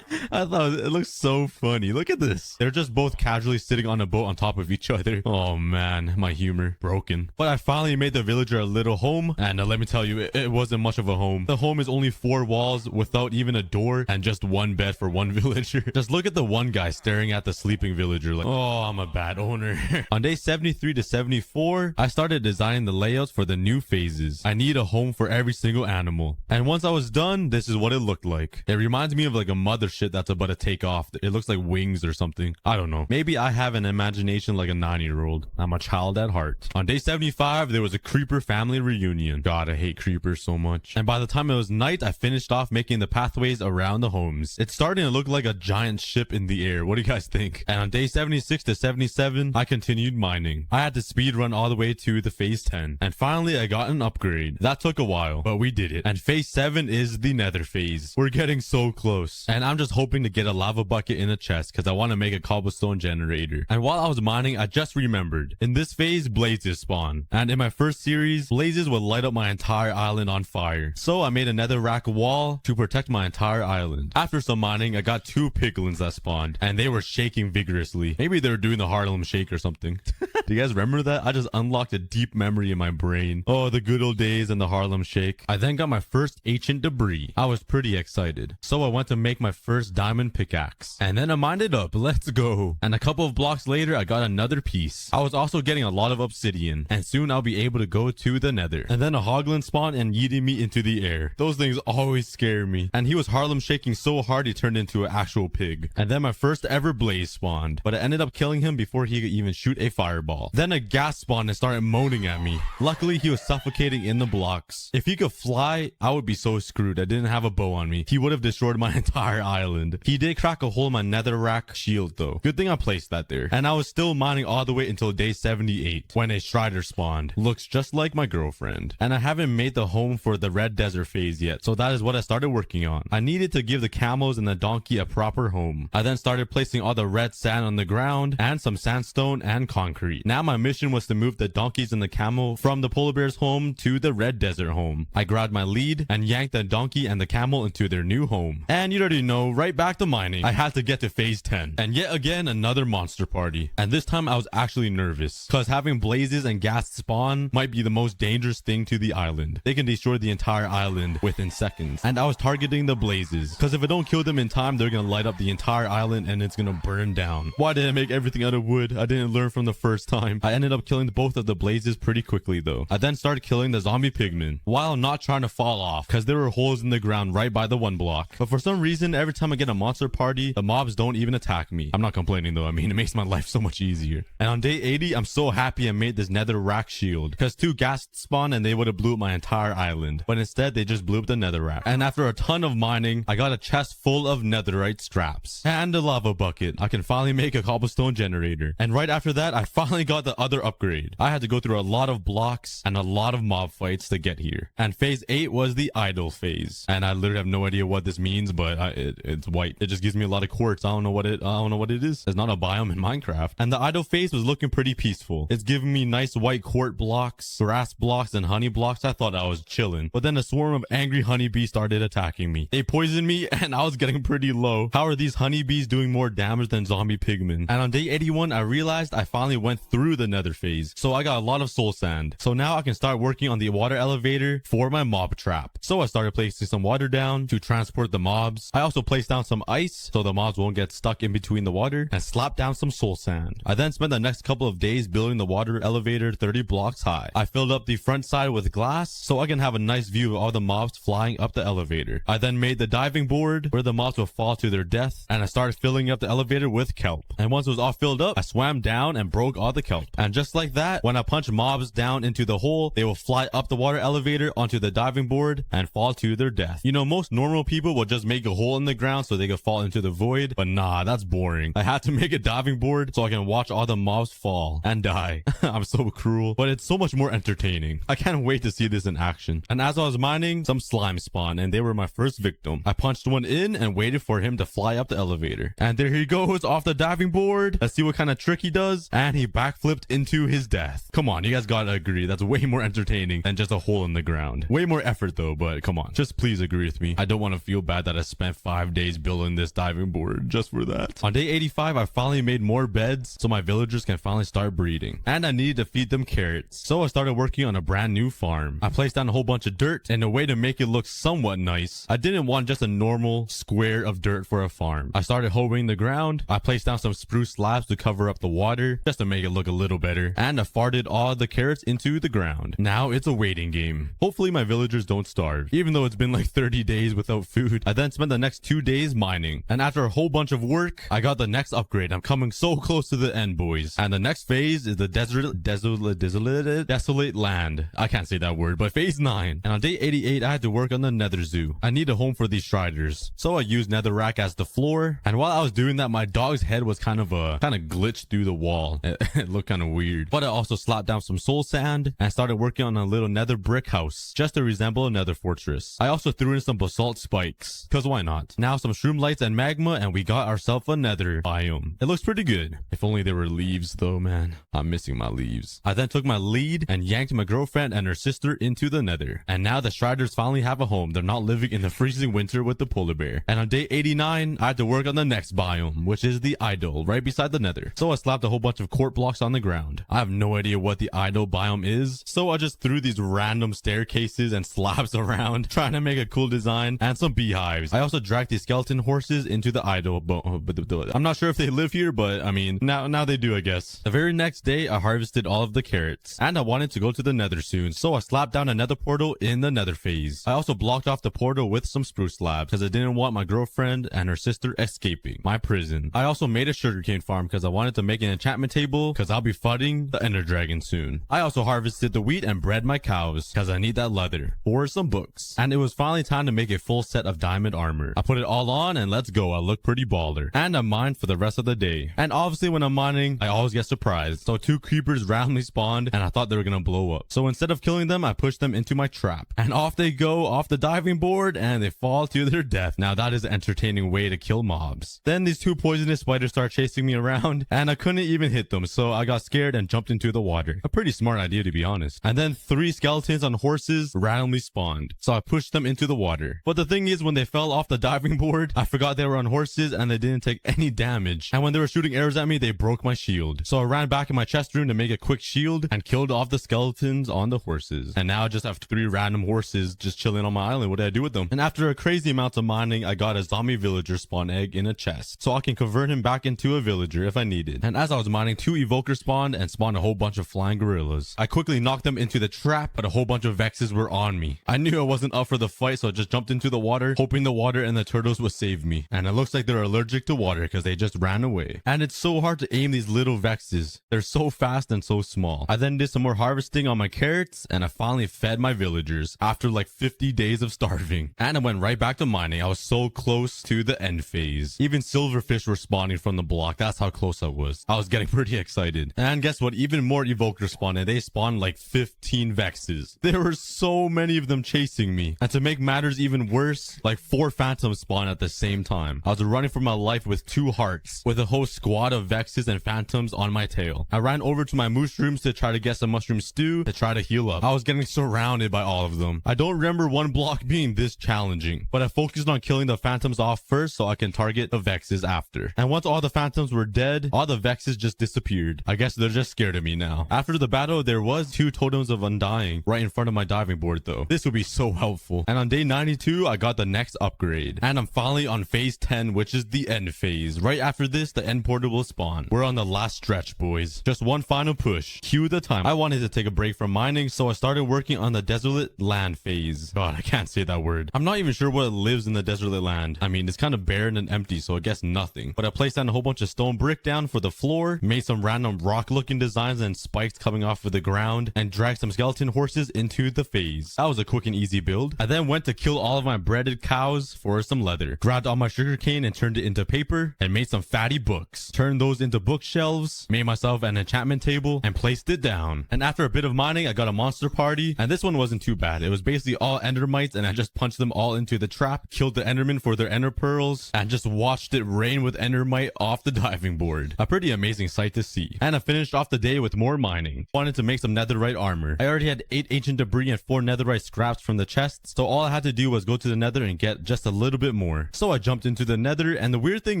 I thought it looks so funny. Look at this. They're just both casually sitting on a boat on top of each other. Oh man, my humor broken. But I finally made the villager a little home, and let me tell you, it wasn't much of a home. The home is only 4 walls without even a door and just 1 bed for 1 villager. Just look at the one guy staring at the sleeping villager like, oh, I'm a bad owner. On day 73 to 74, I started designing the layouts for the new phases. I need a home for every single animal. And once I was done, this is what it looked like. It reminds me of like a mothership that's about to take off. It looks like wings or something. I don't know. Maybe I have an imagination like a 9-year-old. I'm a child at heart. On day 75, there was a creeper family reunion. God, I hate creepers so much. And by the time it was night, I finished off making the pathways around the homes. It's starting to look like a giant ship in the air. What do you guys think? And on day 76 to 77, I continued mining. I had to speed run all the way to the phase 10. And finally, I got an upgrade. That took a while, but we did it. And phase 7 is the nether phase. We're getting so close. And I'm just hoping to get a lava bucket in a chest because I want to make a cobblestone generator. And while I was mining, I just remembered. In this phase, blazes spawn. And in my first series, blazes would light up my entire island on fire. So I made a netherrack wall to protect my entire island. After some mining, I got 2 piglins that spawned. And they were shaking vigorously. Maybe they were doing the Harlem Shake or something. Do you guys remember that? I just unlocked a deep memory in my brain. Oh, the good old days and the Harlem Shake. I then got my first ancient debris. I was pretty excited. So I went to make my first diamond pickaxe. And then I mined it up. Let's go. And a couple of blocks later, I got another piece. I was also getting a lot of obsidian. And soon I'll be able to go to the nether. And then a hoglin spawned and yeeted me into the air. Those things always scare me. And he was Harlem shaking so hard he turned into an actual pig. And then my first ever blaze spawned. But I ended up killing him before he could even shoot a fireball. Then a gas spawned and started moaning at me. Luckily, he was suffocating in the blocks. If he could fly, I would be so screwed. I didn't have a bow on me. He would have destroyed my entire island. He did crack a hole in my netherrack shield though. Good thing I placed that there. And I was still mining all the way until day 78 when a strider spawned. Looks just like my girlfriend. And I haven't made the home for the red desert phase yet. So that is what I started working on. I needed to give the camels and the donkey a proper home. I then started placing all the red sand on the ground and some sandstone and concrete. Now my mission was to move the donkeys and the camel from the polar bear's home to the red desert home. I grabbed my lead and yanked the donkey and the camel into their new home. And you already know, right back to mining. I had to get to phase 10. And yet again, another monster party. And this time I was actually nervous, because having blazes and gas spawn might be the most dangerous thing to the island. They can destroy the entire island within seconds. And I was targeting the blazes, because if I don't kill them in time, they're gonna light up the entire island and it's gonna burn down. Why did I make everything out of wood? I didn't learn from the first time. I ended up killing both of the blazes pretty quickly though. I then started killing the zombie pigmen while not trying to fall off, because there were holes in the ground right by the 1 block. But for some reason, every time I get a monster party, the mobs don't even attack me. I'm not complaining though. I mean, it makes my life so much easier. And on day 80, I'm so happy I made this nether rack shield, because 2 ghasts spawned and they would have blew up my entire island. But instead, they just blew up the nether rack. And after a ton of mining, I got a chest full of netherite scraps and a lava bucket. I can finally make a cobblestone generator. And right after that, I finally got the other upgrade. I had to go through a lot of blocks and a lot of mob fights to get here. And phase 8 was the idle phase. And I literally have no idea what this means, but it's white. It just gives me a lot of quartz. I don't know what it is. It's not a biome in Minecraft. And the idle phase was looking pretty peaceful. It's giving me nice white quartz blocks, grass blocks, and honey blocks. I thought I was chilling. But then a swarm of angry honeybees started attacking me. They poisoned me and I was getting pretty low. How are these honeybees doing more damage than zombie pigmen? And on day 81, I realized I finally went through the nether phase. So I got a lot of soul sand. So now I can start working on the water elevator for my mob trap. So I started placing some water down to transport the mobs. I also placed down some ice so the mobs won't get stuck in between the water, and slapped down some soul sand. I then spent the next couple of days building the water elevator 30 blocks high. I filled up the front side with glass so I can have a nice view of all the mobs flying up the elevator. I then made the diving board where the mobs will fall to their death, and I started filling up the elevator with kelp. And once it was all filled up, I swam down and broke all the kelp. And just like that, when I punch mobs down into the hole, they will fly up the water elevator onto the diving board and fall to their death. You know, most normal people will just make a hole in the ground so they can fall into the void, but nah, that's boring. I had to make a diving board so I can watch all the mobs fall and die. I'm so cruel, but it's so much more entertaining. I can't wait to see this in action. And as I was mining, some slime spawned and they were my first victim. I punched one in and waited for him to fly up the elevator. And there he goes off the diving board. Let's see what kind of trick he does. And he backflipped into his death. Come on, you guys gotta agree. That's way more entertaining than just a hole in the ground. Way more effort though, but come on. Just please agree with me. I don't want to feel bad that I spent 5 days building this diving board just for that. On day 85, I finally made more beds so my villagers can finally start breeding. And I needed to feed them carrots. So I started working on a brand new farm. I placed down a whole bunch of dirt in a way to make it look somewhat nice. I didn't want just a normal square of dirt for a farm. I started hoeing the ground. I placed down some spruce slabs to cover up the water just to make it look a little better. And I farted all the carrots into the ground. Now it's a waiting game. Hopefully my villagers don't starve, even though it's been like 30 days without food. I then spent the next 2 days mining. And after a whole bunch of work, I got the next upgrade. I'm coming so close to the end, boys. And the next phase is the desolate land. I can't say that word, but phase 9. And on day 88, I had to work on the nether zoo. I need a home for these striders. So I used netherrack as the floor. And while I was doing that, my dog's head was kind of glitched through the wall. It looked kind of weird. But I also slapped down some soul sand and started working on a little nether nether brick house, just to resemble a nether fortress. I also threw in some basalt spikes, cause why not? Now some shroom lights and magma, and we got ourselves a nether biome. It looks pretty good. If only there were leaves though, man. I'm missing my leaves. I then took my lead and yanked my girlfriend and her sister into the nether. And now the Striders finally have a home. They're not living in the freezing winter with the polar bear. And on day 89, I had to work on the next biome, which is the idol, right beside the nether. So I slapped a whole bunch of court blocks on the ground. I have no idea what the idol biome is, so I just threw these random staircases and slabs around, trying to make a cool design, and some beehives. I also dragged these skeleton horses into the idol, but I'm not sure if they live here, but I mean, now they do, I guess. The very next day, I harvested all of the carrots, and I wanted to go to the nether soon, so I slapped down another portal in the nether phase. I also blocked off the portal with some spruce slabs, because I didn't want my girlfriend and her sister escaping my prison. I also made a sugarcane farm, because I wanted to make an enchantment table, because I'll be fighting the ender dragon soon. I also harvested the wheat and bred my cows, because I need that leather or some books. And it was finally time to make a full set of diamond armor. I put it all on and let's go. I look pretty baller. And I mined for the rest of the day. And obviously when I'm mining, I always get surprised. So 2 creepers randomly spawned and I thought they were gonna blow up. So instead of killing them, I pushed them into my trap. And off they go off the diving board and they fall to their death. Now that is an entertaining way to kill mobs. Then these 2 poisonous spiders start chasing me around and I couldn't even hit them. So I got scared and jumped into the water. A pretty smart idea to be honest. And then 3 skeletons on horses randomly spawned. So I pushed them into the water. But the thing is, when they fell off the diving board, I forgot they were on horses and they didn't take any damage. And when they were shooting arrows at me, they broke my shield. So I ran back in my chest room to make a quick shield and killed off the skeletons on the horses. And now I just have 3 random horses just chilling on my island. What do I do with them? And after a crazy amount of mining, I got a zombie villager spawn egg in a chest. So I can convert him back into a villager if I needed. And as I was mining, 2 evokers spawned and spawned a whole bunch of flying gorillas. I quickly knocked them into the trap, but a whole bunch of vexes were on me. I knew I wasn't up for the fight, so I just jumped into the water, hoping the water and the turtles would save me. And it looks like they're allergic to water because they just ran away. And it's so hard to aim these little vexes. They're so fast and so small. I then did some more harvesting on my carrots, and I finally fed my villagers after like 50 days of starving. And I went right back to mining. I was so close to the end phase. Even silverfish were spawning from the block. That's how close I was. I was getting pretty excited. And guess what? Even more evokers spawned, and they spawned like 15 vexes. There were so many of them chasing me. And to make matters even worse, like 4 phantoms spawned at the same time. I was running for my life with 2 hearts, with a whole squad of vexes and phantoms on my tail. I ran over to my mushrooms to try to get some mushroom stew to try to heal up. I was getting surrounded by all of them. I don't remember one block being this challenging, but I focused on killing the phantoms off first so I can target the vexes after. And once all the phantoms were dead, all the vexes just disappeared. I guess they're just scared of me now. After the battle, there was 2 totems of undying right in front of my diving board though. This would be so helpful. And on day 92, I got the next upgrade. And I'm finally on phase 10, which is the end phase. Right after this, the end portal will spawn. We're on the last stretch, boys. Just one final push. Cue the time. I wanted to take a break from mining, so I started working on the desolate land phase. God, I can't say that word. I'm not even sure what lives in the desolate land. I mean, it's kind of barren and empty, so I guess nothing. But I placed down a whole bunch of stone brick down for the floor, made some random rock looking designs and spikes coming off of the ground, and dragged some skeleton horses into the phase. That was a quick and easy build. I then went to kill all of my breaded cows for some leather, grabbed all my sugarcane and turned it into paper, and made some fatty books, turned those into bookshelves, made myself an enchantment table, and placed it down. And after a bit of mining, I got a monster party, and this one wasn't too bad. It was basically all endermites, and I just punched them all into the trap, killed the endermen for their ender pearls, and just watched it rain with endermite off the diving board. A pretty amazing sight to see. And I finished off the day with more mining. Wanted to make some netherite armor. I already had 8 ancient debris and 4 netherite scraps from the chests, so all I had to do was go to the nether and get just a little bit more. So I jumped into the nether, and the weird thing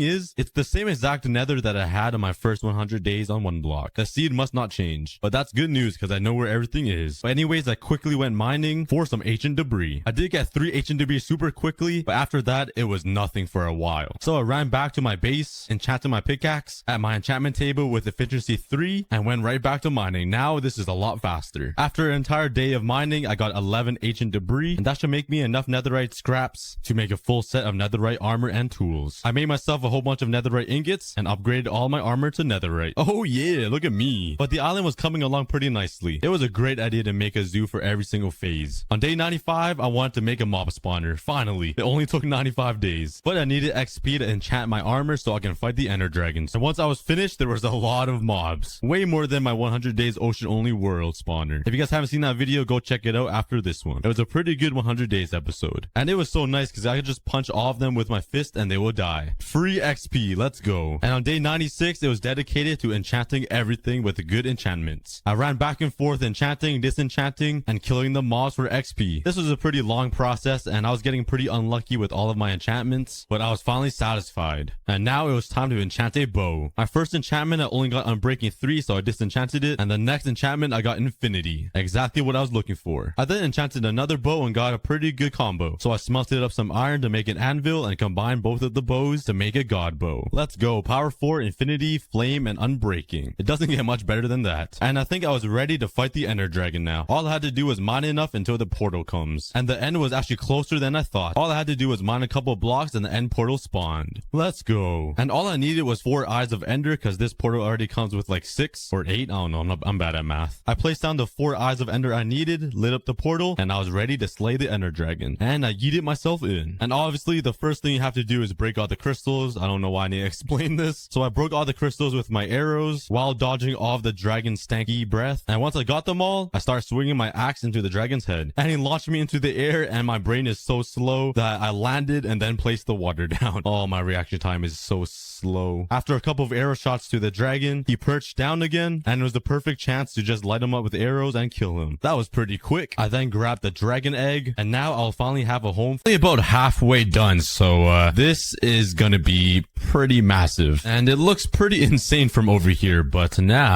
is, it's the same exact nether that I had on my first 100 days on one block. The seed must not change, but that's good news because I know where everything is. But anyways, I quickly went mining for some ancient debris. I did get 3 ancient debris super quickly, but after that, it was nothing for a while. So I ran back to my base, enchanted my pickaxe at my enchantment table with efficiency 3, and went right back to mining. Now this is a lot faster. After an entire day of mining, I got 11 ancient debris, and that should make me enough netherite scraps to make a full set of netherite armor and tools. I made myself a whole bunch of netherite ingots and upgraded all my armor to netherite. Oh yeah, look at me. But the island was coming along pretty nicely. It was a great idea to make a zoo for every single phase. On day 95, I wanted to make a mob spawner. Finally, it only took 95 days. But I needed XP to enchant my armor so I can fight the ender dragons. And once I was finished, there was a lot of mobs. Way more than my 100 days ocean only world spawner. If you guys haven't seen that that video, go check it out after this one. It was a pretty good 100 days episode. And it was so nice because I could just punch all of them with my fist and they will die. Free XP, let's go. And on day 96, it was dedicated to enchanting everything with good enchantments. I ran back and forth enchanting, disenchanting, and killing the mobs for XP. This was a pretty long process and I was getting pretty unlucky with all of my enchantments, but I was finally satisfied. And now it was time to enchant a bow. My first enchantment, I only got Unbreaking 3, so I disenchanted it. And the next enchantment, I got Infinity. Exactly what I was looking for. I then enchanted another bow and got a pretty good combo. So I smelted up some iron to make an anvil and combined both of the bows to make a god bow. Let's go. Power 4, Infinity, Flame, and Unbreaking. It doesn't get much better than that. And I think I was ready to fight the Ender Dragon now. All I had to do was mine enough until the portal comes. And the end was actually closer than I thought. All I had to do was mine a couple blocks and the end portal spawned. Let's go. And all I needed was 4 Eyes of Ender because this portal already comes with like 6 or 8. I don't know. I'm bad at math. I placed down the 4 Eyes of Ender I needed, lit up the portal, and I was ready to slay the Ender Dragon. And I yeeted myself in. And obviously, the first thing you have to do is break all the crystals. I don't know why I need to explain this. So I broke all the crystals with my arrows while dodging all of the dragon's stanky breath. And once I got them all, I started swinging my axe into the dragon's head. And he launched me into the air, and my brain is so slow that I landed and then placed the water down. Oh, my reaction time is so slow. After a couple of arrow shots to the dragon, he perched down again, and it was the perfect chance to just light him up with arrows and kill him. That was pretty quick. I then grabbed the dragon egg, and now I'll finally have a home. Only about halfway done, so this is gonna be pretty massive. And it looks pretty insane from over here, but now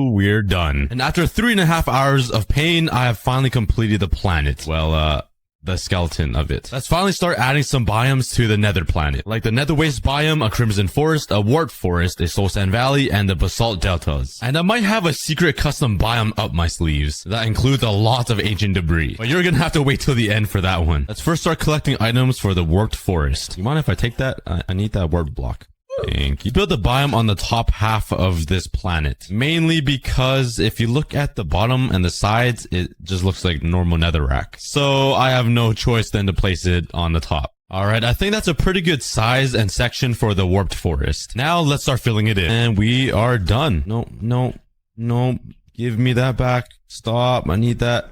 we're done. And after 3.5 hours of pain, I have finally completed the planet. Well, the skeleton of it. Let's finally start adding some biomes to the nether planet, like the nether waste biome, a crimson forest, a warped forest, a soul sand valley, and the basalt deltas. And I might have a secret custom biome up my sleeves that includes a lot of ancient debris, but you're gonna have to wait till the end for that one. Let's first start collecting items for the warped forest. You mind if I take that? I need that warped block. Thank you. Build the biome on the top half of this planet, mainly because if you look at the bottom and the sides, it just looks like normal netherrack. So I have no choice than to place it on the top. Alright, I think that's a pretty good size and section for the warped forest. Now let's start filling it in. And we are done. No. Give me that back. Stop. I need that.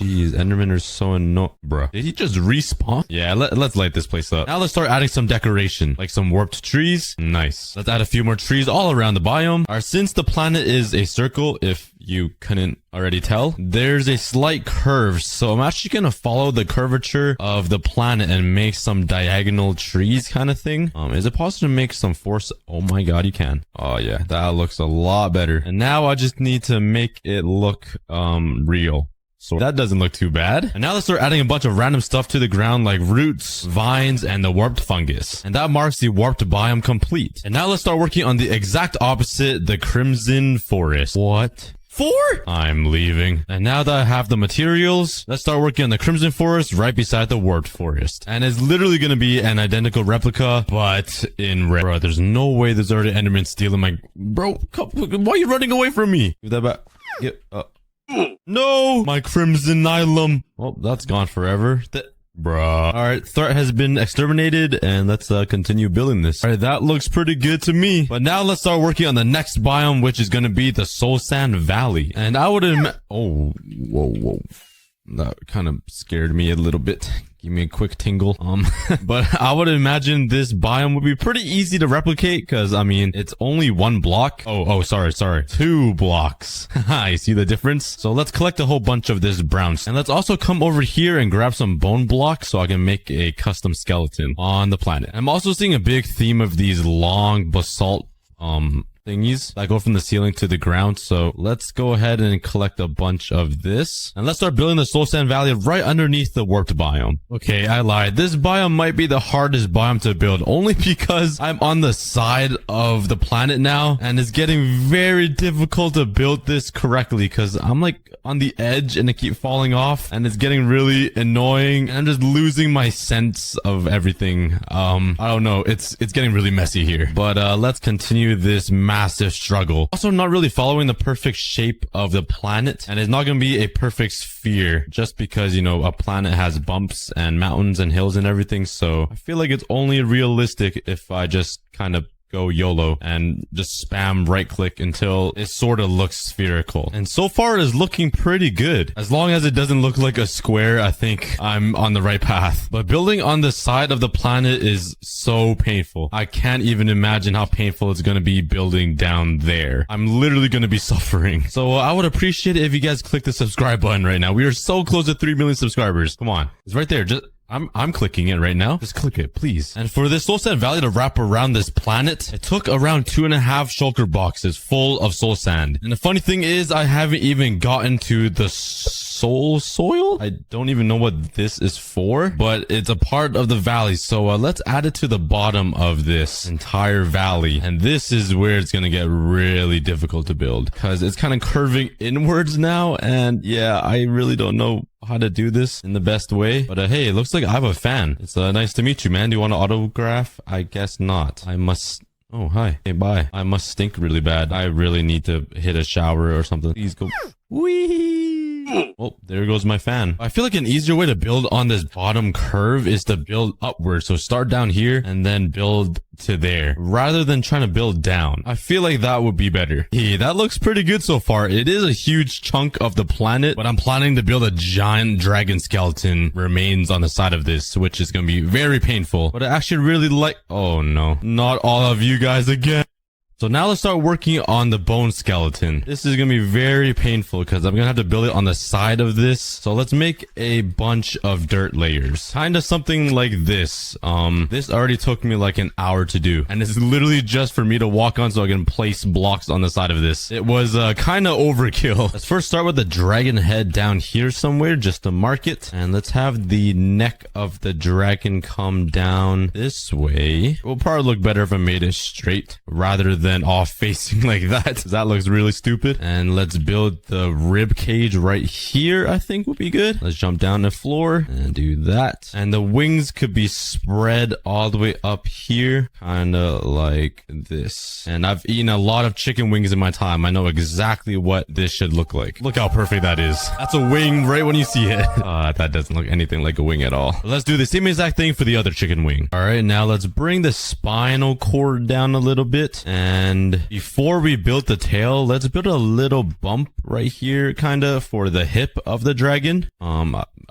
Jeez, Endermen are so annoying. Bruh. Did he just respawn? Yeah, let's light this place up. Now let's start adding some decoration, like some warped trees. Nice. Let's add a few more trees all around the biome. Alright, since the planet is a circle, if you couldn't already tell, there's a slight curve. So I'm actually gonna follow the curvature of the planet and make some diagonal trees kind of thing. Is it possible to make some force? Oh my god, you can. Oh yeah, that looks a lot better. And now I just need to make it look real. So that doesn't look too bad. And now let's start adding a bunch of random stuff to the ground like roots, vines, and the warped fungus. And that marks the warped biome complete. And now let's start working on the exact opposite, the crimson forest. What? 4? I'm leaving. And now that I have the materials, let's start working on the crimson forest right beside the warped forest. And it's literally going to be an identical replica, but in red. Bro, there's no way there's already Enderman stealing my... Bro, why are you running away from me? Give that back. Get up. No! My crimson nylum. Well, that's gone forever. Bruh. Alright, threat has been exterminated, and let's continue building this. Alright, that looks pretty good to me. But now let's start working on the next biome, which is gonna be the Soul Sand Valley. And I would oh, whoa. That kind of scared me a little bit. Give me a quick tingle. But I would imagine this biome would be pretty easy to replicate because, I mean, it's only 1 block. Oh, sorry. 2 blocks. You see the difference? So let's collect a whole bunch of this brown. And let's also come over here and grab some bone blocks so I can make a custom skeleton on the planet. I'm also seeing a big theme of these long basalt, thingies that go from the ceiling to the ground. So let's go ahead and collect a bunch of this. And let's start building the Soul Sand Valley right underneath the warped biome. Okay, I lied. This biome might be the hardest biome to build only because I'm on the side of the planet now. And it's getting very difficult to build this correctly because I'm like on the edge and I keep falling off. And it's getting really annoying. And I'm just losing my sense of everything. I don't know. It's getting really messy here. But let's continue this massive struggle. Also, not really following the perfect shape of the planet, and it's not going to be a perfect sphere just because, you know, a planet has bumps and mountains and hills and everything. So I feel like it's only realistic if I just kind of go YOLO and just spam right click until it sort of looks spherical. And so far it is looking pretty good. As long as it doesn't look like a square, I think I'm on the right path. But building on the side of the planet is so painful. I can't even imagine how painful it's going to be building down there. I'm literally going to be suffering. So I would appreciate it if you guys click the subscribe button right now. We are so close to 3 million subscribers. Come on. It's right there. Just I'm clicking it right now. Just click it, please. And for this Soul Sand Valley to wrap around this planet, it took around 2.5 shulker boxes full of soul sand. And the funny thing is, I haven't even gotten to the soul soil. I don't even know what this is for, but it's a part of the valley. So let's add it to the bottom of this entire valley. And this is where it's going to get really difficult to build because it's kind of curving inwards now. And yeah, I really don't know how to do this in the best way. But hey, it looks like I have a fan. It's nice to meet you, man. Do you want an autograph? I guess not. I must... Oh, hi. Hey, bye. I must stink really bad. I really need to hit a shower or something. Please go. Whee! Oh, there goes my fan. I feel like an easier way to build on this bottom curve is to build upward. So start down here and then build to there rather than trying to build down. I feel like that would be better. Hey, that looks pretty good so far. It is a huge chunk of the planet, but I'm planning to build a giant dragon skeleton remains on the side of this, which is going to be very painful. But I actually really like... Oh no, not all of you guys again. So now let's start working on the bone skeleton. This is going to be very painful because I'm going to have to build it on the side of this. So let's make a bunch of dirt layers. Kind of something like this. This already took me like an hour to do. And it's literally just for me to walk on so I can place blocks on the side of this. It was kind of overkill. Let's first start with the dragon head down here somewhere just to mark it. And let's have the neck of the dragon come down this way. It will probably look better if I made it straight rather than off facing like that. That looks really stupid. And let's build the rib cage right here. I think would be good. Let's jump down the floor and do that. And the wings could be spread all the way up here, kind of like this. And I've eaten a lot of chicken wings in my time. I know exactly what this should look like. Look how perfect that is. That's a wing right when you see it. That doesn't look anything like a wing at all. Let's do the same exact thing for the other chicken wing. All right, now let's bring the spinal cord down a little bit. And before we build the tail, let's build a little bump right here, kind of for the hip of the dragon.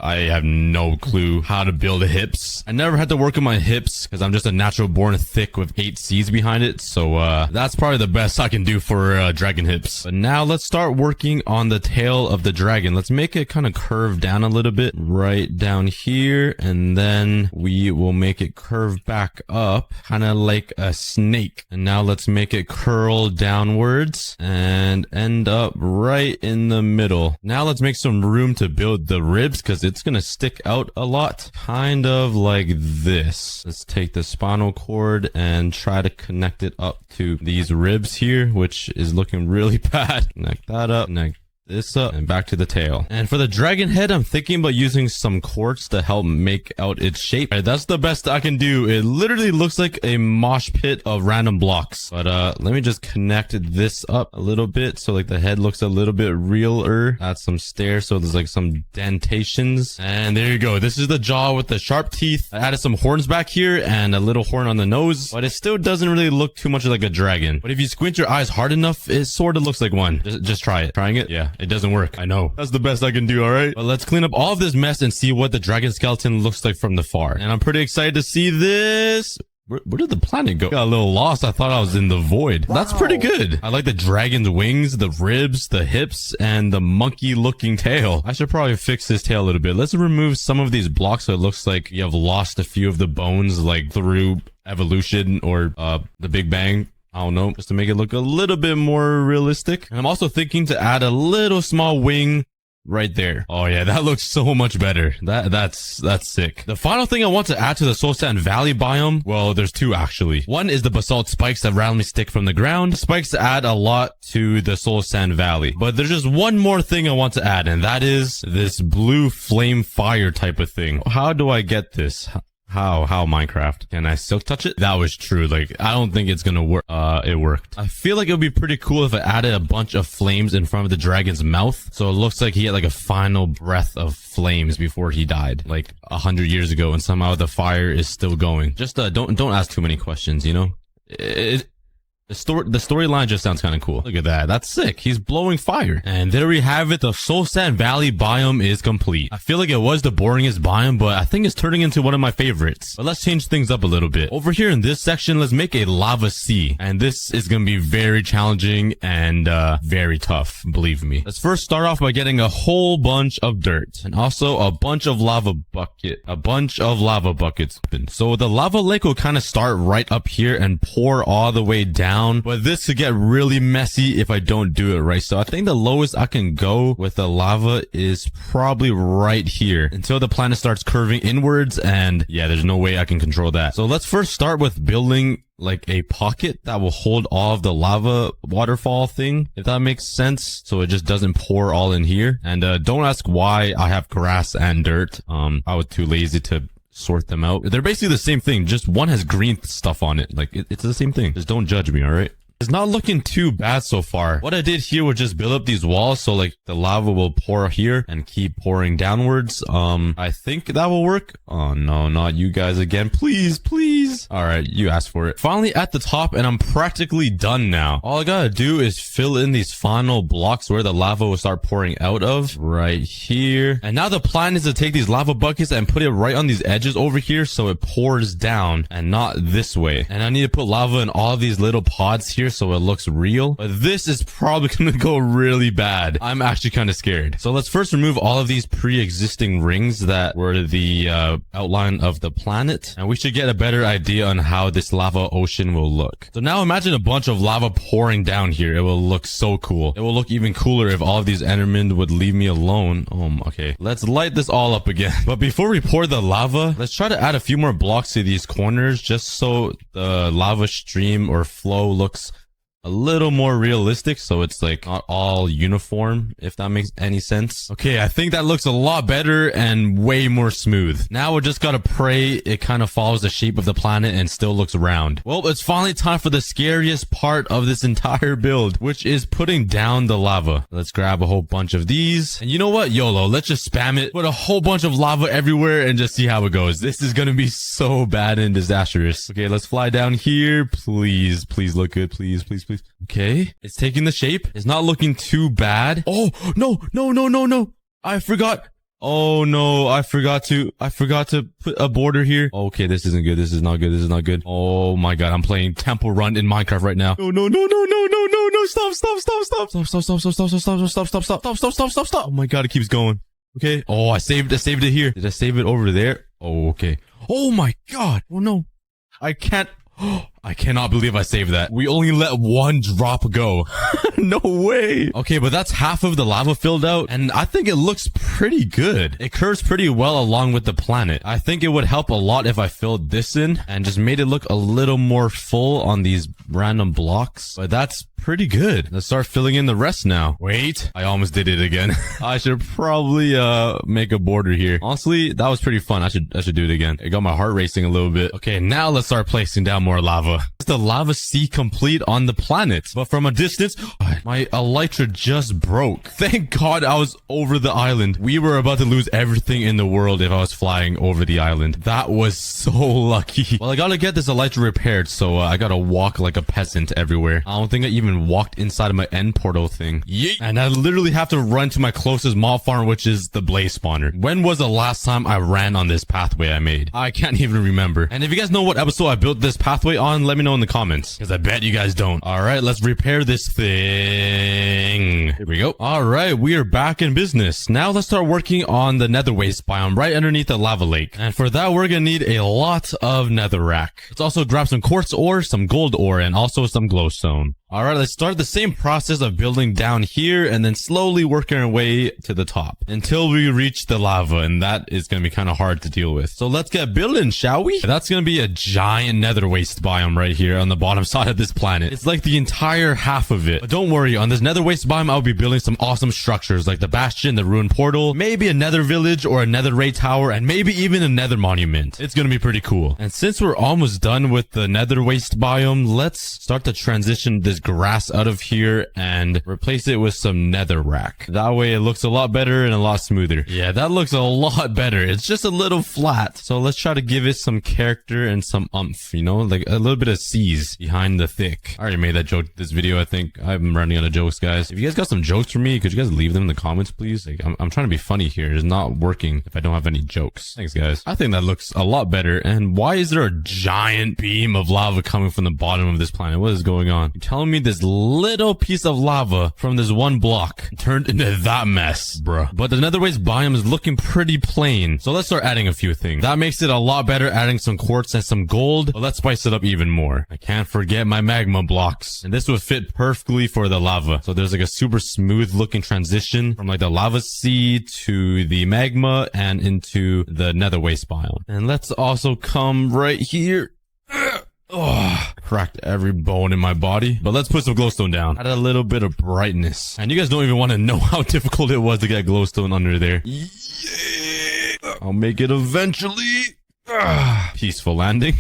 I have no clue how to build hips. I never had to work on my hips because I'm just a natural born thick with 8 C's behind it. So that's probably the best I can do for dragon hips. But now let's start working on the tail of the dragon. Let's make it kind of curve down a little bit right down here. And then we will make it curve back up, kind of like a snake. And now let's make it curl downwards and end up right in the middle. Now let's make some room to build the ribs because it's going to stick out a lot, kind of like this. Let's take the spinal cord and try to connect it up to these ribs here, which is looking really bad. Connect that up, connect this up, and back to the tail. And for the dragon head, I'm thinking about using some quartz to help make out its shape. Right, that's the best I can do. It literally looks like a mosh pit of random blocks. But let me just connect this up a little bit so like the head looks a little bit realer. Add some stairs so there's like some dentations. And there you go. This is the jaw with the sharp teeth. I added some horns back here and a little horn on the nose, but it still doesn't really look too much like a dragon. But if you squint your eyes hard enough, it sort of looks like one. Just try it. Trying it? Yeah. It doesn't work. I know. That's the best I can do, alright? But let's clean up all of this mess and see what the dragon skeleton looks like from the far. And I'm pretty excited to see this. Where did the planet go? Got a little lost. I thought I was in the void. Wow. That's pretty good. I like the dragon's wings, the ribs, the hips, and the monkey looking tail. I should probably fix this tail a little bit. Let's remove some of these blocks so it looks like you have lost a few of the bones like through evolution or the Big Bang. I don't know, just to make it look a little bit more realistic. And I'm also thinking to add a little small wing right there. Oh yeah, that looks so much better. That's sick. The final thing I want to add to the Soul Sand Valley biome, well, there's two actually. One is the basalt spikes that randomly stick from the ground. Spikes add a lot to the Soul Sand Valley. But there's just one more thing I want to add, and that is this blue flame fire type of thing. How do I get this? How Minecraft? Can I silk touch it? That was true. Like, I don't think it's gonna work. It worked. I feel like it would be pretty cool if I added a bunch of flames in front of the dragon's mouth. So it looks like he had like a final breath of flames before he died. Like 100 years ago, and somehow the fire is still going. Just, don't ask too many questions, you know? The storyline just sounds kind of cool. Look at that. That's sick. He's blowing fire. And there we have it. The Soul Sand Valley biome is complete. I feel like it was the boringest biome, but I think it's turning into one of my favorites. But let's change things up a little bit. Over here in this section, let's make a lava sea. And this is going to be very challenging and very tough, believe me. Let's first start off by getting a whole bunch of dirt and also a bunch of lava buckets. So the lava lake will kind of start right up here and pour all the way down. But this could get really messy if I don't do it right. So I think the lowest I can go with the lava is probably right here until the planet starts curving inwards. And yeah, there's no way I can control that. So let's first start with building like a pocket that will hold all of the lava waterfall thing, if that makes sense. So it just doesn't pour all in here. And don't ask why I have grass and dirt. I was too lazy to sort them out. They're basically the same thing, just one has green stuff on it. Like it's the same thing. Just don't judge me, all right? It's not looking too bad so far. What I did here was just build up these walls so like the lava will pour here and keep pouring downwards. I think that will work. Oh no, not you guys again. Please, please. All right, you asked for it. Finally at the top, and I'm practically done now. All I gotta do is fill in these final blocks where the lava will start pouring out of. Right here. And now the plan is to take these lava buckets and put it right on these edges over here so it pours down and not this way. And I need to put lava in all of these little pods here so it looks real, but this is probably gonna go really bad. I'm actually kind of scared. So let's first remove all of these pre-existing rings that were the outline of the planet, and we should get a better idea on how this lava ocean will look. So now imagine a bunch of lava pouring down here. It will look so cool. It will look even cooler if all of these Endermen would leave me alone. Okay, let's light this all up again. But before we pour the lava, let's try to add a few more blocks to these corners just so the lava stream or flow looks a little more realistic, so it's like not all uniform, if that makes any sense. Okay, I think that looks a lot better and way more smooth. Now we just gotta pray it kind of follows the shape of the planet and still looks round. Well, it's finally time for the scariest part of this entire build, which is putting down the lava. Let's grab a whole bunch of these. And you know what? YOLO, let's just spam it. Put a whole bunch of lava everywhere and just see how it goes. This is gonna be so bad and disastrous. Okay, let's fly down here. Please, please look good. Please, please, please. Okay, it's taking the shape. It's not looking too bad. Oh, no. I forgot. Oh no, I forgot to put a border here. Okay, this isn't good. This is not good. This is not good. Oh my god, I'm playing Temple Run in Minecraft right now. No. Stop. Stop. Oh my god, it keeps going. Okay. Oh, I saved it here. Did I save it over there? Oh, okay. Oh my god. Oh no. I cannot believe I saved that. We only let one drop go. No way. Okay, but that's half of the lava filled out, and I think it looks pretty good. It curves pretty well along with the planet. I think it would help a lot if I filled this in and just made it look a little more full on these random blocks. But that's pretty good. Let's start filling in the rest now. Wait, I almost did it again. I should probably make a border here. Honestly, that was pretty fun. I should do it again. It got my heart racing a little bit. Okay, now let's start placing down more lava. Is the lava sea complete on the planet? But from a distance, my elytra just broke. Thank God I was over the island. We were about to lose everything in the world if I was flying over the island. That was so lucky. Well, I gotta get this elytra repaired, so I gotta walk like a peasant everywhere. I don't think I even walked inside of my end portal thing. Yeet. And I literally have to run to my closest mob farm, which is the blaze spawner. When was the last time I ran on this pathway I made? I can't even remember. And if you guys know what episode I built this pathway on, let me know in the comments, because I bet you guys don't. All right, let's repair this thing. Here we go. All right, we are back in business. Now let's start working on the nether waste biome right underneath the lava lake. And for that, we're gonna need a lot of netherrack. Let's also grab some quartz ore, some gold ore, and also some glowstone. All right, let's start the same process of building down here and then slowly working our way to the top until we reach the lava, and that is going to be kind of hard to deal with. So let's get building, shall we? That's going to be a giant nether waste biome right here on the bottom side of this planet. It's like the entire half of it. But don't worry, on this nether waste biome, I'll be building some awesome structures like the bastion, the ruined portal, maybe a nether village or a nether raid tower, and maybe even a nether monument. It's going to be pretty cool. And since we're almost done with the nether waste biome, let's start to transition this grass out of here and replace it with some netherrack. That way it looks a lot better and a lot smoother. Yeah, that looks a lot better. It's just a little flat. So let's try to give it some character and some umph, you know, like a little bit of C's behind the thick. I already made that joke this video, I think. I'm running out of jokes, guys. If you guys got some jokes for me, could you guys leave them in the comments, please? Like, I'm trying to be funny here. It's not working if I don't have any jokes. Thanks, guys. I think that looks a lot better. And why is there a giant beam of lava coming from the bottom of this planet? What is going on? You're telling me this little piece of lava from this one block turned into that mess, bruh. But the netherways biome is looking pretty plain. So let's start adding a few things. That makes it a lot better, adding some quartz and some gold. But let's spice it up even more. I can't forget my magma blocks. And this would fit perfectly for the lava. So there's like a super smooth looking transition from like the lava sea to the magma and into the nether waste biome. And let's also come right here. Oh, cracked every bone in my body. But let's put some glowstone down. Add a little bit of brightness. And you guys don't even want to know how difficult it was to get glowstone under there. Yeah. I'll make it eventually. Peaceful landing.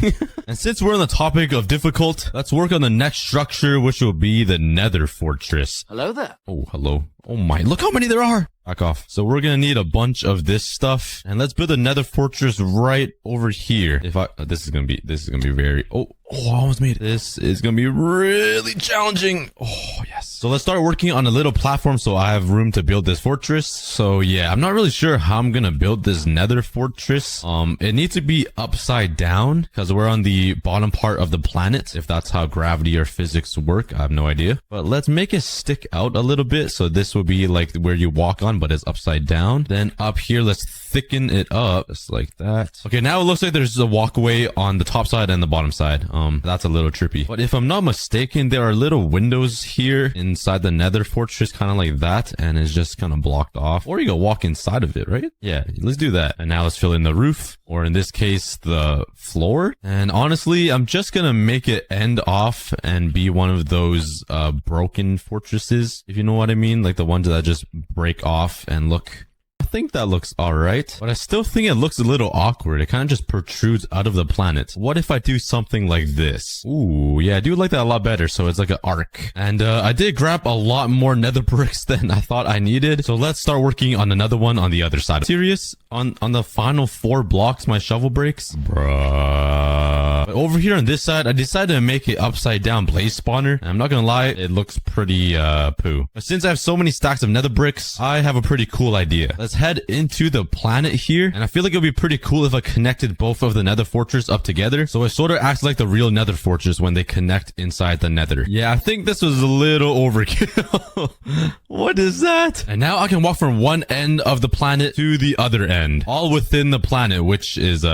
And since we're on the topic of difficult, let's work on the next structure, which will be the nether fortress. Hello there. Oh, hello. Oh my, look how many there are. Back off. So we're gonna need a bunch of this stuff, and let's build a nether fortress right over here. If I, this is gonna be very, I almost made it. This is gonna be really challenging. Oh, yes. So let's start working on a little platform so I have room to build this fortress. So yeah, I'm not really sure how I'm gonna build this nether fortress. It needs to be upside down because we're on the bottom part of the planet. If that's how gravity or physics work, I have no idea. But let's make it stick out a little bit. So this will be like where you walk on, but it's upside down. Then up here, let's thicken it up just like that. Okay, now it looks like there's a walkway on the top side and the bottom side. That's a little trippy. But if I'm not mistaken, there are little windows here inside the nether fortress, kind of like that, and it's just kind of blocked off. Or you can walk inside of it, right? Yeah, let's do that. And now let's fill in the roof, or in this case, the floor. And honestly, I'm just gonna make it end off and be one of those broken fortresses, if you know what I mean, like the ones that just break off and look. I think that looks alright, but I still think it looks a little awkward. It kind of just protrudes out of the planet. What if I do something like this? Ooh, yeah, I do like that a lot better. So it's like an arc. And I did grab a lot more nether bricks than I thought I needed. So let's start working on another one on the other side. Serious? On the final 4 blocks, my shovel breaks? Bruh. But over here on this side, I decided to make it upside down blaze spawner. And I'm not gonna lie, it looks pretty poo. But since I have so many stacks of nether bricks, I have a pretty cool idea. Let's head into the planet here, and I feel like it would be pretty cool if I connected both of the nether fortress up together, so it sort of acts like the real nether fortress when they connect inside the nether. Yeah, I think this was a little overkill. What is that? And now I can walk from one end of the planet to the other end, all within the planet, which is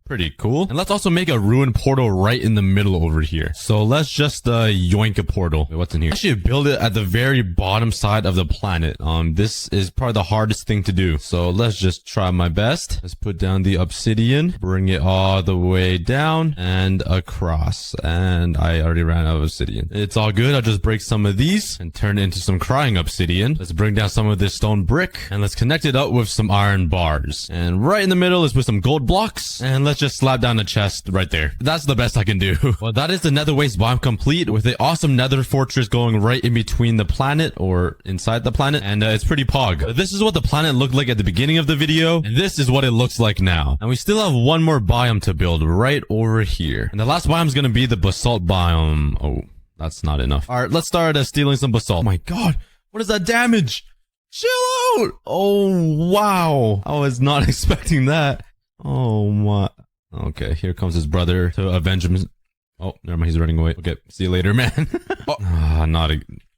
pretty cool. And let's also make a ruined portal right in the middle over here. So let's just yoink a portal. Wait, what's in here? I should build it at the very bottom side of the planet. This is probably the hardest thing to do. So let's just try my best. Let's put down the obsidian, bring it all the way down and across. And I already ran out of obsidian. It's all good. I'll just break some of these and turn it into some crying obsidian. Let's bring down some of this stone brick and let's connect it up with some iron bars. And right in the middle is with some gold blocks. And let's just slap down a chest right there. That's the best I can do. Well, that is the nether waste biome complete with the awesome nether fortress going right in between the planet or inside the planet. And it's pretty pog. This is what the planet looked like at the beginning of the video. And this is what it looks like now. And we still have one more biome to build right over here. And the last biome is going to be the basalt biome. Oh, that's not enough. All right, let's start stealing some basalt. Oh my God. What is that damage? Chill out. Oh, wow. I was not expecting that. Oh my. Okay, here comes his brother to avenge him. Oh, never mind, he's running away. Okay, see you later, man.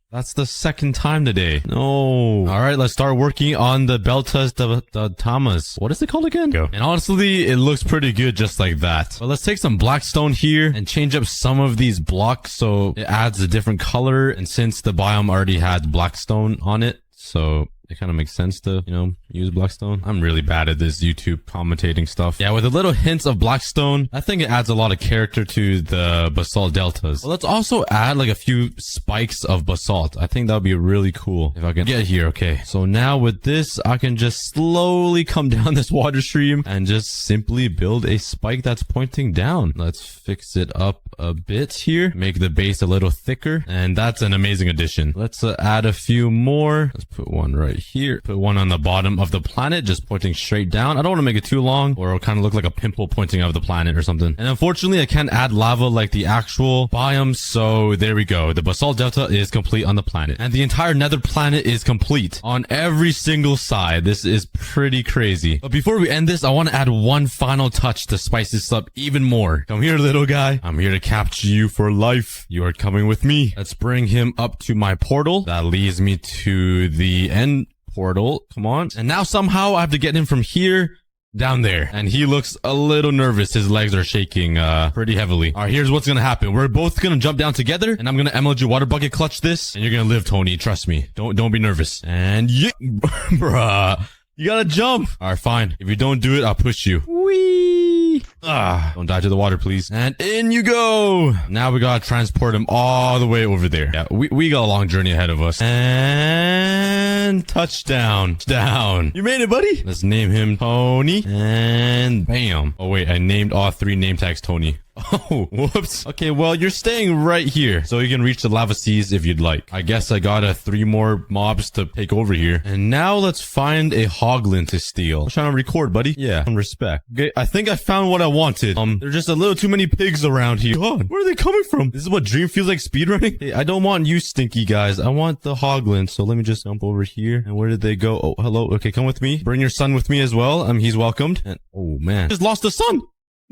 That's the second time today. No. Alright, let's start working on the Beltas the Tamas. What is it called again? Go. And honestly, it looks pretty good just like that. But let's take some black stone here and change up some of these blocks so it adds a different color. And since the biome already had black stone on it, so it kind of makes sense to, you know, Use blackstone. I'm really bad at this YouTube commentating stuff. Yeah, with a little hints of blackstone, I think it adds a lot of character to the basalt deltas. Well, let's also add like a few spikes of basalt. I think that would be really cool if I can get here. Okay, so now with this, I can just slowly come down this water stream and just simply build a spike that's pointing down. Let's fix it up a bit here, make the base a little thicker, and that's an amazing addition. Let's add a few more. Let's put one right here, put one on the bottom of the planet, just pointing straight down. I don't want to make it too long or it'll kind of look like a pimple pointing out of the planet or something. And unfortunately, I can't add lava like the actual biome, so there we go. The basalt delta is complete on the planet, and the entire nether planet is complete on every single side. This is pretty crazy. But before we end this, I want to add one final touch to spice this up even more. Come here, little guy. I'm here to capture you for life. You are coming with me. Let's bring him up to my portal. That leads me to the end portal. Come on. And now somehow I have to get him from here down there. And he looks a little nervous. His legs are shaking pretty heavily. All right, here's what's gonna happen. We're both gonna jump down together, and I'm gonna MLG water bucket clutch this, and you're gonna live, Tony. Trust me. Don't be nervous. And yeah, bruh. You gotta jump. All right, fine. If you don't do it, I'll push you. Whee! Don't die to the water, please. And in you go. Now we gotta transport him all the way over there. Yeah, we got a long journey ahead of us. And touchdown. Down. You made it, buddy. Let's name him Tony. And bam. Oh, wait. I named all 3 name tags Tony. Oh, whoops. Okay, well, you're staying right here, so you can reach the lava seas if you'd like. I guess I got 3 more mobs to take over here. And now let's find a hoglin to steal. I'm trying to record, buddy. Yeah, some respect. Okay, I think I found what I wanted. There's just a little too many pigs around here. God, where are they coming from? This is what Dream feels like speedrunning? Hey, I don't want you stinky guys. I want the hoglin, so let me just jump over here. And where did they go? Oh, hello. Okay, come with me. Bring your son with me as well. He's welcomed. And oh, man. Just lost the son.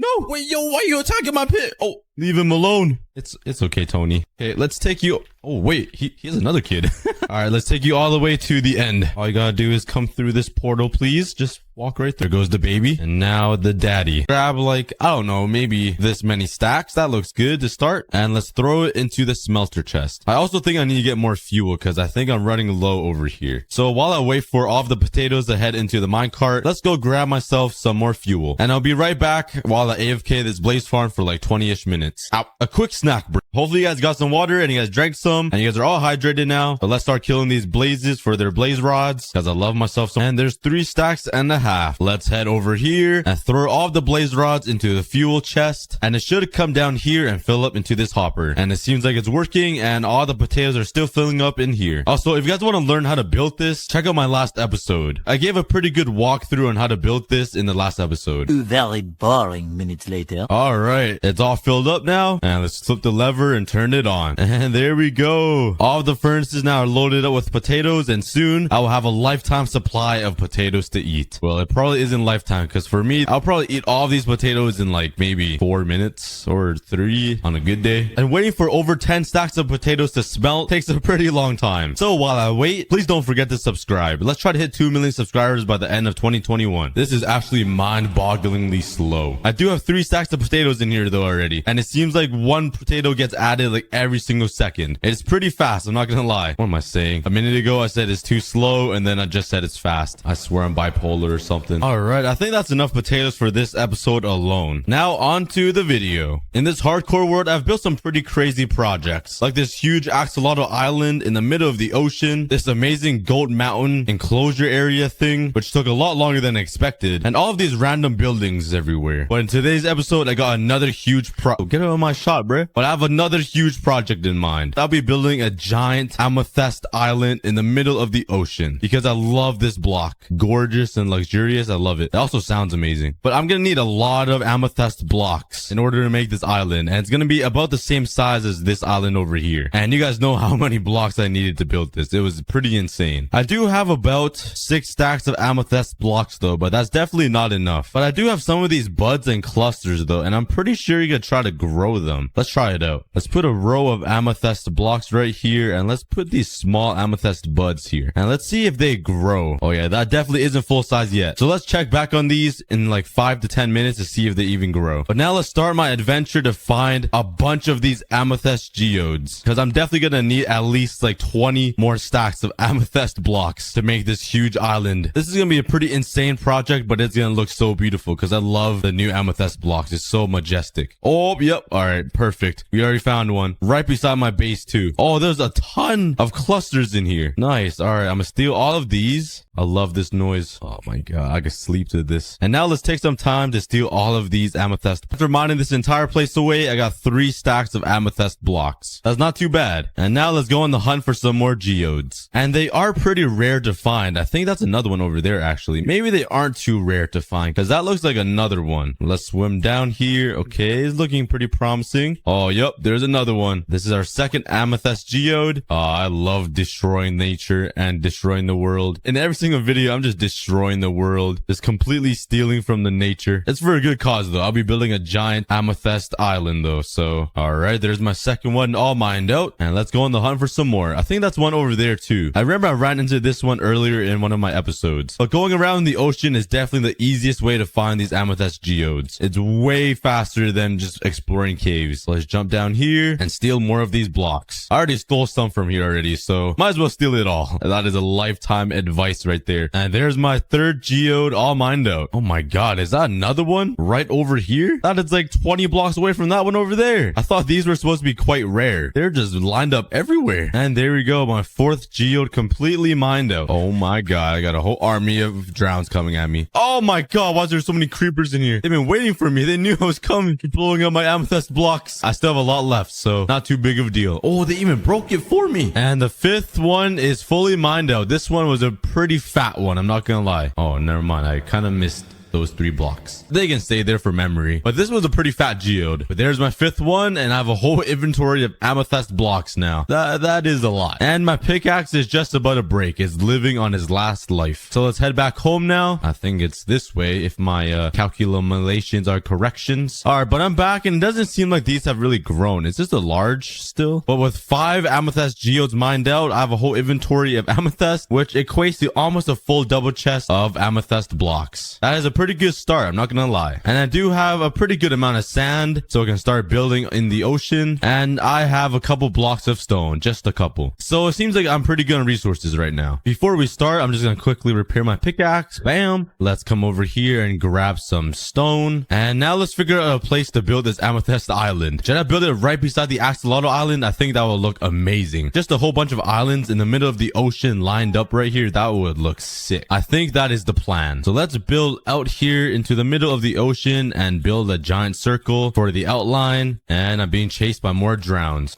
No! Wait, yo, why are you attacking my pit? Oh, leave him alone. It's okay, Tony. Okay, let's take you. Oh, wait, he has another kid. All right, let's take you all the way to the end. All you gotta do is come through this portal, please. Just walk right there. Goes the baby. And now the daddy. Grab like, I don't know, maybe this many stacks. That looks good to start. And let's throw it into the smelter chest. I also think I need to get more fuel because I think I'm running low over here. So while I wait for all of the potatoes to head into the minecart, let's go grab myself some more fuel. And I'll be right back while I AFK this blaze farm for like 20-ish minutes. Ow. A quick snack break. Hopefully you guys got some water and you guys drank some and you guys are all hydrated now. But let's start killing these blazes for their blaze rods because I love myself some. And there's 3 stacks and a half. Let's head over here and throw all of the blaze rods into the fuel chest. And it should come down here and fill up into this hopper. And it seems like it's working and all the potatoes are still filling up in here. Also, if you guys want to learn how to build this, check out my last episode. I gave a pretty good walkthrough on how to build this in the last episode. 2 very boring minutes later. All right, it's all filled up now. And let's flip the lever and turn it on. And there we go. All of the furnaces now are loaded up with potatoes, and soon I will have a lifetime supply of potatoes to eat. Well, it probably isn't lifetime because for me, I'll probably eat all of these potatoes in like maybe 4 minutes or 3 on a good day. And waiting for over 10 stacks of potatoes to smelt takes a pretty long time. So while I wait, please don't forget to subscribe. Let's try to hit 2 million subscribers by the end of 2021. This is actually mind-bogglingly slow. I do have 3 stacks of potatoes in here though already, and it seems like 1 potato gets added like every single second. It's pretty fast, I'm not gonna lie. What am I saying? A minute ago I said it's too slow, and then I just said it's fast. I swear I'm bipolar or something. All right, I think that's enough potatoes for this episode alone. Now on to the video. In this hardcore world, I've built some pretty crazy projects, like this huge axolotl island in the middle of the ocean, this amazing goat mountain enclosure area thing, which took a lot longer than expected, and all of these random buildings everywhere. But in today's episode, I got another huge get out of my shot, bruh. But I have another huge project in mind. I'll be building a giant amethyst island in the middle of the ocean because I love this block. Gorgeous and luxurious. I love it. It also sounds amazing. But I'm gonna need a lot of amethyst blocks in order to make this island, and it's gonna be about the same size as this island over here. And you guys know how many blocks I needed to build this. It was pretty insane. I do have about 6 stacks of amethyst blocks though, but that's definitely not enough. But I do have some of these buds and clusters though, and I'm pretty sure you could try to grow them. Let's try it out. Let's put a row of amethyst blocks right here, and let's put these small amethyst buds here. And let's see if they grow. Oh yeah, that definitely isn't full size yet. So let's check back on these in like 5 to 10 minutes to see if they even grow. But now let's start my adventure to find a bunch of these amethyst geodes, because I'm definitely gonna need at least like 20 more stacks of amethyst blocks to make this huge island. This is gonna be a pretty insane project, but it's gonna look so beautiful because I love the new amethyst blocks. It's so majestic. Oh, yep. All right, perfect. We already found one right beside my base too. Oh, there's a ton of clusters in here. Nice. All right, I'm gonna steal all of these. I love this noise. Oh my god, I could sleep to this. And now let's take some time to steal all of these amethyst. After mining this entire place away, I got 3 stacks of amethyst blocks. That's not too bad. And now let's go on the hunt for some more geodes. And they are pretty rare to find. I think that's another one over there actually. Maybe they aren't too rare to find because that looks like another one. Let's swim down here. Okay, it's looking pretty promising. Oh, yep, there's another one. This is our second amethyst geode. Oh, I love destroying nature and destroying the world. In every single video, I'm just destroying the world, just completely stealing from the nature. It's for a good cause though. I'll be building a giant amethyst island though. So all right, there's my second one all mined out, and let's go on the hunt for some more. I think that's one over there too. I remember I ran into this one earlier in one of my episodes. But going around the ocean is definitely the easiest way to find these amethyst geodes. It's way faster than just exploring caves. Let's jump down here and steal more of these blocks. I already stole some from here already, so might as well steal it all. That is a lifetime advice right there. And there's my third geode all mined out. Oh my god, is that another one right over here? That is like 20 blocks away from that one over there. I thought these were supposed to be quite rare. They're just lined up everywhere. And there we go, my 4th geode completely mined out. Oh my god, I got a whole army of drowns coming at me. Oh my god, why is there so many creepers in here? They've been waiting for me. They knew I was coming. Keep blowing up my amethyst blocks. I still have a lot left, so not too big of a deal. Oh, they even broke it for me. And the 5th one is fully mined out. This one was a pretty fat one, I'm not gonna lie. Oh, never mind. I kind of missed those 3 blocks. They can stay there for memory. But this was a pretty fat geode. But there's my 5th one, and I have a whole inventory of amethyst blocks now. That is a lot. And my pickaxe is just about to break. It's living on his last life. So let's head back home now. I think it's this way if my calculations are corrections. Alright, but I'm back, and it doesn't seem like these have really grown. It's just a large still. But with 5 amethyst geodes mined out, I have a whole inventory of amethyst, which equates to almost a full double chest of amethyst blocks. That is a pretty good start, I'm not gonna lie. And I do have a pretty good amount of sand, so I can start building in the ocean. And I have a couple blocks of stone, just a couple. So it seems like I'm pretty good on resources right now. Before we start, I'm just gonna quickly repair my pickaxe. Bam! Let's come over here and grab some stone. And now let's figure out a place to build this amethyst island. Should I build it right beside the axolotl island? I think that will look amazing. Just a whole bunch of islands in the middle of the ocean lined up right here. That would look sick. I think that is the plan. So let's build out here into the middle of the ocean and build a giant circle for the outline. And I'm being chased by more drowns.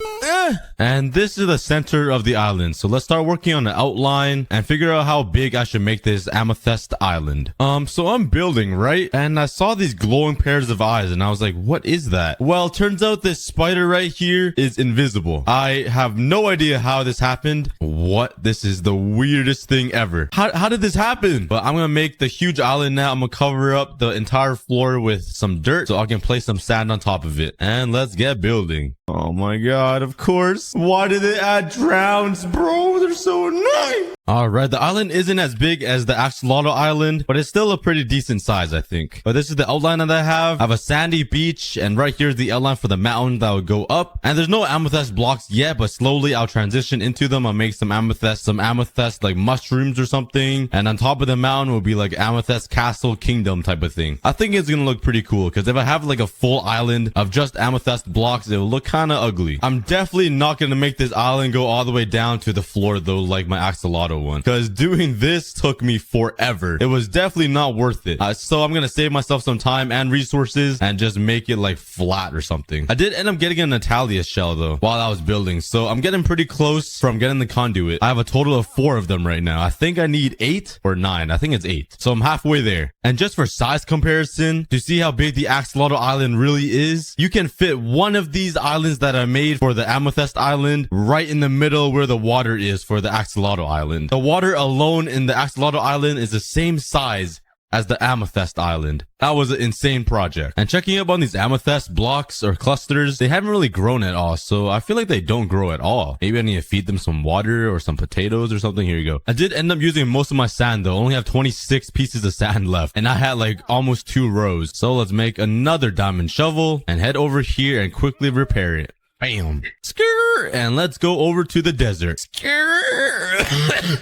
And this is the center of the island. So let's start working on the outline and figure out how big I should make this amethyst island. So I'm building, right? And I saw these glowing pairs of eyes and I was like, what is that? Well, turns out this spider right here is invisible. I have no idea how this happened. What? This is the weirdest thing ever. How did this happen? But I'm gonna make the huge island now. I'm gonna cover up the entire floor with some dirt so I can place some sand on top of it. And let's get building. Oh my god, of course. Why did they add drowns, bro? They're so annoying. Alright, the island isn't as big as the axolotl island, but it's still a pretty decent size, I think. But this is the outline that I have. I have a sandy beach, and right here is the outline for the mountain that will go up. And there's no amethyst blocks yet, but slowly I'll transition into them. I'll make some amethyst like mushrooms or something. And on top of the mountain will be like amethyst castle kingdom type of thing. I think it's gonna look pretty cool, because if I have like a full island of just amethyst blocks, it will look kind of ugly. I'm definitely not gonna make this island go all the way down to the floor though, like my axolotl one, because doing this took me forever. It was definitely not worth it. So I'm gonna save myself some time and resources and just make it like flat or something. I did end up getting a Natalia shell though while I was building, so I'm getting pretty close from getting the conduit. I have a total of 4 of them right now. I think I need 8 or 9. I think it's 8. So I'm halfway there. And just for size comparison, to see how big the axolotl island really is, you can fit one of these islands that I made for the amethyst island right in the middle where the water is for the axolotl island. The water alone in the axolotl island is the same size as the Amethyst Island. That was an insane project. And checking up on these amethyst blocks or clusters, they haven't really grown at all, so I feel like they don't grow at all. Maybe I need to feed them some water or some potatoes or something. Here you go. I did end up using most of my sand though. I only have 26 pieces of sand left, and I had like almost 2 rows. So let's make another diamond shovel and head over here and quickly repair it. Bam. Skrrr. And let's go over to the desert. Skrrr.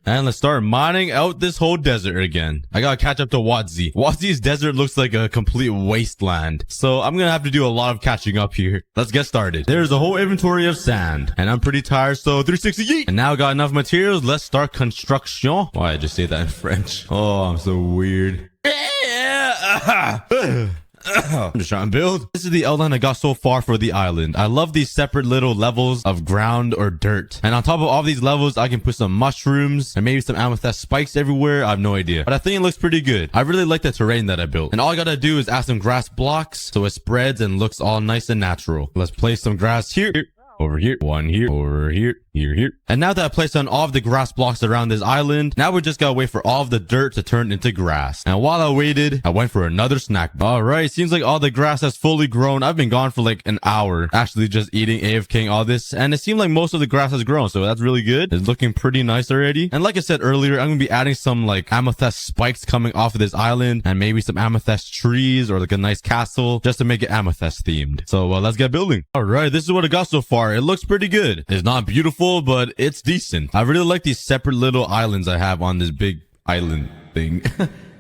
And let's start mining out this whole desert again. I gotta catch up to Wadzi. Wadzi's desert looks like a complete wasteland, so I'm gonna have to do a lot of catching up here. Let's get started. There's a whole inventory of sand, and I'm pretty tired, so 368. And now I got enough materials. Let's start construction. Why I just say that in French? Oh, I'm so weird. I'm just trying to build. This is the outline I got so far for the island. I love these separate little levels of ground or dirt. And on top of all these levels, I can put some mushrooms and maybe some amethyst spikes everywhere. I have no idea. But I think it looks pretty good. I really like the terrain that I built. And all I gotta do is add some grass blocks so it spreads and looks all nice and natural. Let's place some grass here. Over here, one here, over here, here. And now that I placed on all of the grass blocks around this island, now we just gotta wait for all of the dirt to turn into grass. And while I waited, I went for another snack. All right, seems like all the grass has fully grown. I've been gone for like an hour, actually just eating, AFKing all this. And it seemed like most of the grass has grown, so that's really good. It's looking pretty nice already. And like I said earlier, I'm gonna be adding some like amethyst spikes coming off of this island and maybe some amethyst trees or like a nice castle just to make it amethyst themed. So let's get building. All right, this is what I got so far. It looks pretty good. It's not beautiful, but it's decent. I really like these separate little islands I have on this big island thing.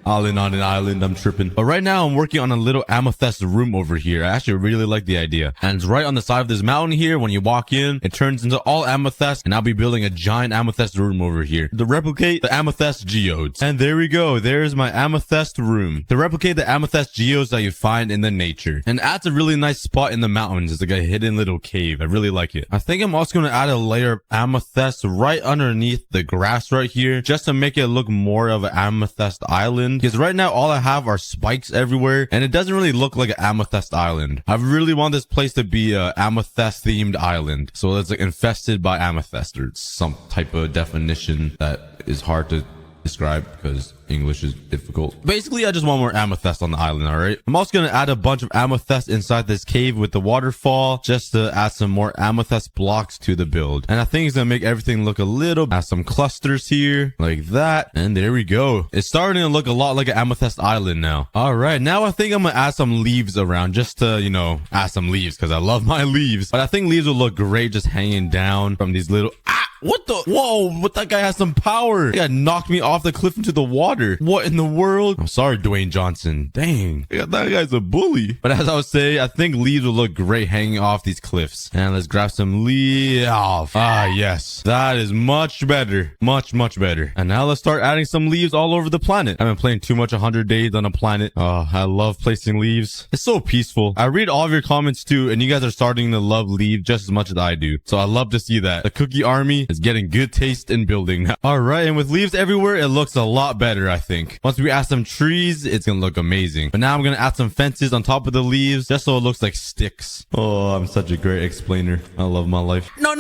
Island on an island, I'm tripping. But right now I'm working on a little amethyst room over here. I actually really like the idea. And it's right on the side of this mountain here. When you walk in, it turns into all amethyst, and I'll be building a giant amethyst room over here to replicate the amethyst geodes. And there we go. There's my amethyst room to replicate the amethyst geodes that you find in the nature. And adds a really nice spot in the mountains. It's like a hidden little cave. I really like it. I think I'm also going to add a layer of amethyst right underneath the grass right here, just to make it look more of an amethyst island. Because right now all I have are spikes everywhere, and it doesn't really look like an amethyst island. I really want this place to be a amethyst themed island, so it's like infested by amethyst or some type of definition that is hard to describe because English is difficult. Basically, I just want more amethyst on the island, all right? I'm also going to add a bunch of amethyst inside this cave with the waterfall just to add some more amethyst blocks to the build. And I think it's going to make everything look a little, add some clusters here like that. And there we go. It's starting to look a lot like an amethyst island now. All right, now I think I'm going to add some leaves around just to, you know, add some leaves because I love my leaves. But I think leaves will look great just hanging down from these little... What the? Whoa, but that guy has some power. That guy knocked me off the cliff into the water. What in the world? I'm sorry, Dwayne Johnson. Dang, that guy's a bully. But as I was saying, I think leaves will look great hanging off these cliffs. And let's grab some leaves off. Ah, yes. That is much better. Much better. And now let's start adding some leaves all over the planet. I've been playing too much 100 Days on a Planet. Oh, I love placing leaves. It's so peaceful. I read all of your comments too, and you guys are starting to love leaves just as much as I do. So I love to see that. The Cookie Army is getting good taste in building now. All right, and with leaves everywhere, it looks a lot better, I think. Once we add some trees, it's gonna look amazing. But now I'm gonna add some fences on top of the leaves, just so it looks like sticks. Oh, I'm such a great explainer. I love my life. No,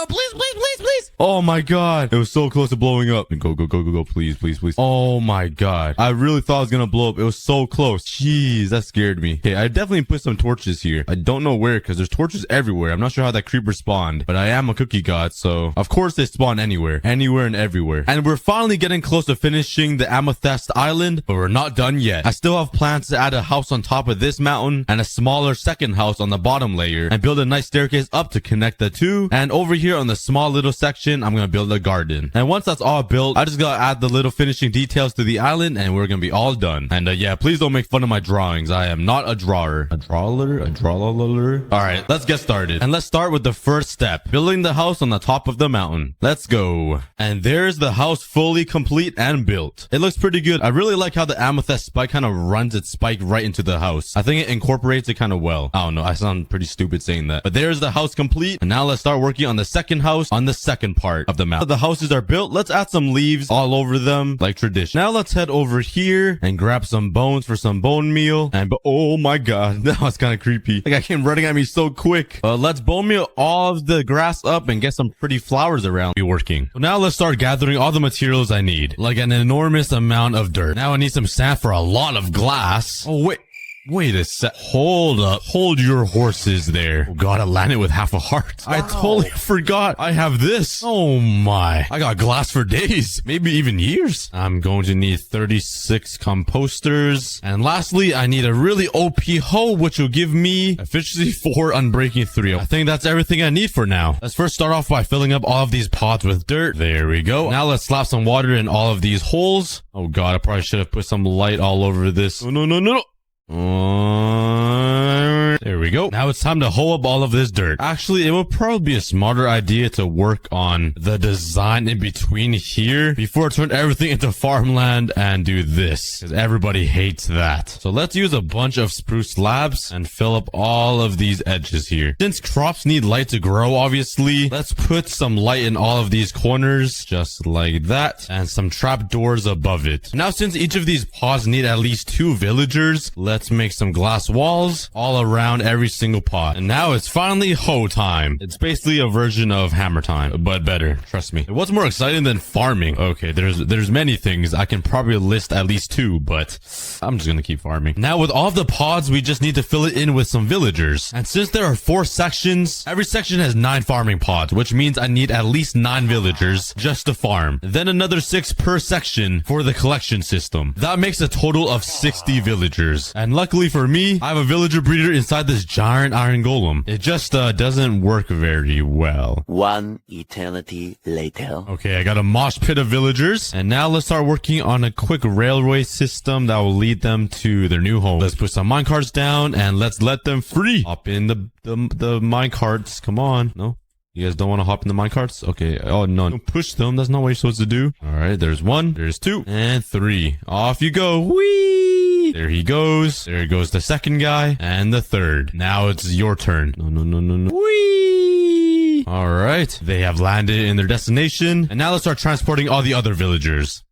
please. Oh my god, it was so close to blowing up. Go, please. Oh my god, I really thought it was gonna blow up. It was so close. Jeez, that scared me. Okay, I definitely put some torches here. I don't know where, because there's torches everywhere. I'm not sure how that creeper spawned, but I am a cookie god, so of course they spawn anywhere and everywhere. And we're finally getting close to finishing the amethyst island, but we're not done yet. I still have plans to add a house on top of this mountain and a smaller second house on the bottom layer and build a nice staircase up to connect the two. And over here on the small little section, I'm gonna build a garden. And once that's all built, I just gotta add the little finishing details to the island and we're gonna be all done. And yeah, please don't make fun of my drawings. I am not a drawer. A drawer? All right, let's get started. And let's start with the first step, building the house on the top of the mountain. Let's go. And there's the house fully complete and built. It looks pretty good. I really like how the amethyst spike kind of runs its spike right into the house. I think it incorporates it kind of well. I don't know. I sound pretty stupid saying that. But there's the house complete. And now let's start working on the second house on the second part of the map. The houses are built. Let's add some leaves all over them like tradition. Now let's head over here and grab some bones for some bone meal. And oh my god, that was kind of creepy. Like I came running at me so quick. Let's bone meal all of the grass up and get some pretty flowers around be working. So now let's start gathering all the materials I need, like an enormous amount of dirt. Now I need some sand for a lot of glass. Oh wait a sec. Hold up. Hold your horses there. Oh god, I landed with half a heart. Wow. I totally forgot I have this. Oh my. I got glass for days. Maybe even years. I'm going to need 36 composters. And lastly, I need a really OP hoe, which will give me efficiency 4, unbreaking 3. I think that's everything I need for now. Let's first start off by filling up all of these pots with dirt. There we go. Now let's slap some water in all of these holes. Oh god, I probably should have put some light all over this. Oh, no. There we go. Now it's time to hoe up all of this dirt. Actually, it would probably be a smarter idea to work on the design in between here before I turn everything into farmland and do this, because everybody hates that. So let's use a bunch of spruce slabs and fill up all of these edges here. Since crops need light to grow, obviously, let's put some light in all of these corners, just like that, and some trap doors above it. Now, since each of these pods need at least 2 villagers, let's make some glass walls all around every single pot. And now it's finally hoe time. It's basically a version of hammer time, but better. Trust me. What's more exciting than farming? Okay, there's many things. I can probably list at least 2, but I'm just gonna keep farming. Now with all of the pods, we just need to fill it in with some villagers. And since there are 4 sections, every section has 9 farming pods, which means I need at least 9 villagers just to farm. Then another 6 per section for the collection system. That makes a total of 60 villagers. And luckily for me, I have a villager breeder inside this giant iron golem. It just doesn't work very well. 1 eternity later. Okay, I got a mosh pit of villagers, and now let's start working on a quick railway system that will lead them to their new home. Let's put some minecarts down and let's let them free. Hop in the minecarts. Come on. No? You guys don't want to hop in the minecarts? Okay. Oh, no. Don't push them. That's not what you're supposed to do. All right. There's 1. There's 2. And 3. Off you go. Whee! There he goes. There goes the second guy. And the third. Now it's your turn. No. Whee! All right. They have landed in their destination. And now let's start transporting all the other villagers.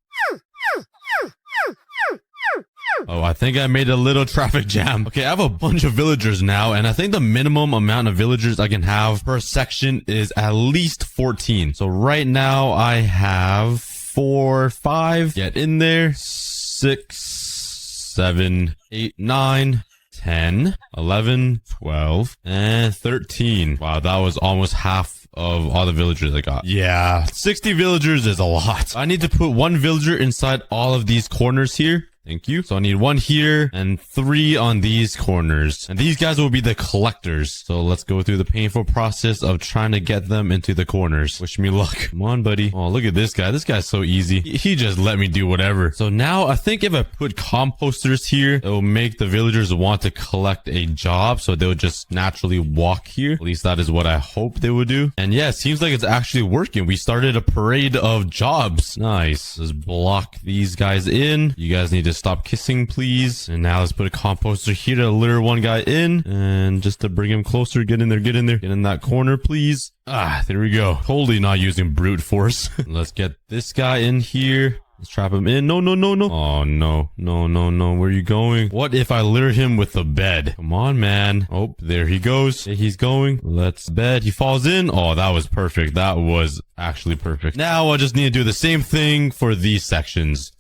Oh, I think I made a little traffic jam. Okay, I have a bunch of villagers now, and I think the minimum amount of villagers I can have per section is at least 14. So right now I have 4, 5. Get in there. 6, 7, 8, 9, 10, 11, 12, and 13. Wow, that was almost half of all the villagers I got. Yeah, 60 villagers is a lot. I need to put 1 villager inside all of these corners here. Thank you. So I need 1 here and 3 on these corners. And these guys will be the collectors. So let's go through the painful process of trying to get them into the corners. Wish me luck. Come on, buddy. Oh, look at this guy. This guy's so easy. He just let me do whatever. So now I think if I put composters here, it will make the villagers want to collect a job. So they'll just naturally walk here. At least that is what I hope they would do. And yeah, it seems like it's actually working. We started a parade of jobs. Nice. Let's block these guys in. You guys need to stop kissing, please. And now let's put a composter here to lure 1 guy in, and just to bring him closer. Get in there. Get in that corner, please. There we go. Totally not using brute force. Let's get this guy in here. Let's trap him in. No. Oh, no. Where are you going? What if I lure him with the bed? Come on, man. Oh, there he goes. There he's going. Let's bed. He falls in. Oh, that was perfect. That was actually perfect. Now I just need to do the same thing for these sections.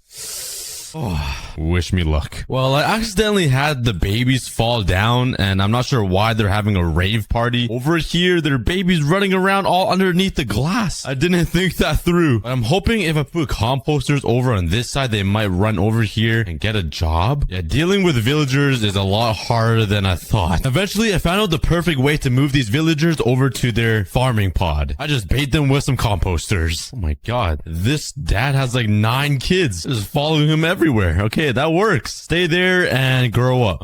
Oh, wish me luck. Well, I accidentally had the babies fall down, and I'm not sure why they're having a rave party. Over here, there are babies running around all underneath the glass. I didn't think that through. But I'm hoping if I put composters over on this side, they might run over here and get a job. Yeah, dealing with villagers is a lot harder than I thought. Eventually, I found out the perfect way to move these villagers over to their farming pod. I just bait them with some composters. Oh my god. This dad has like 9 kids. Just following him everywhere. Okay, that works. Stay there and grow up.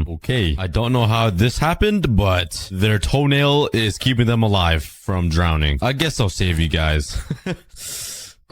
Okay. I don't know how this happened, but their toenail is keeping them alive from drowning. I guess I'll save you guys.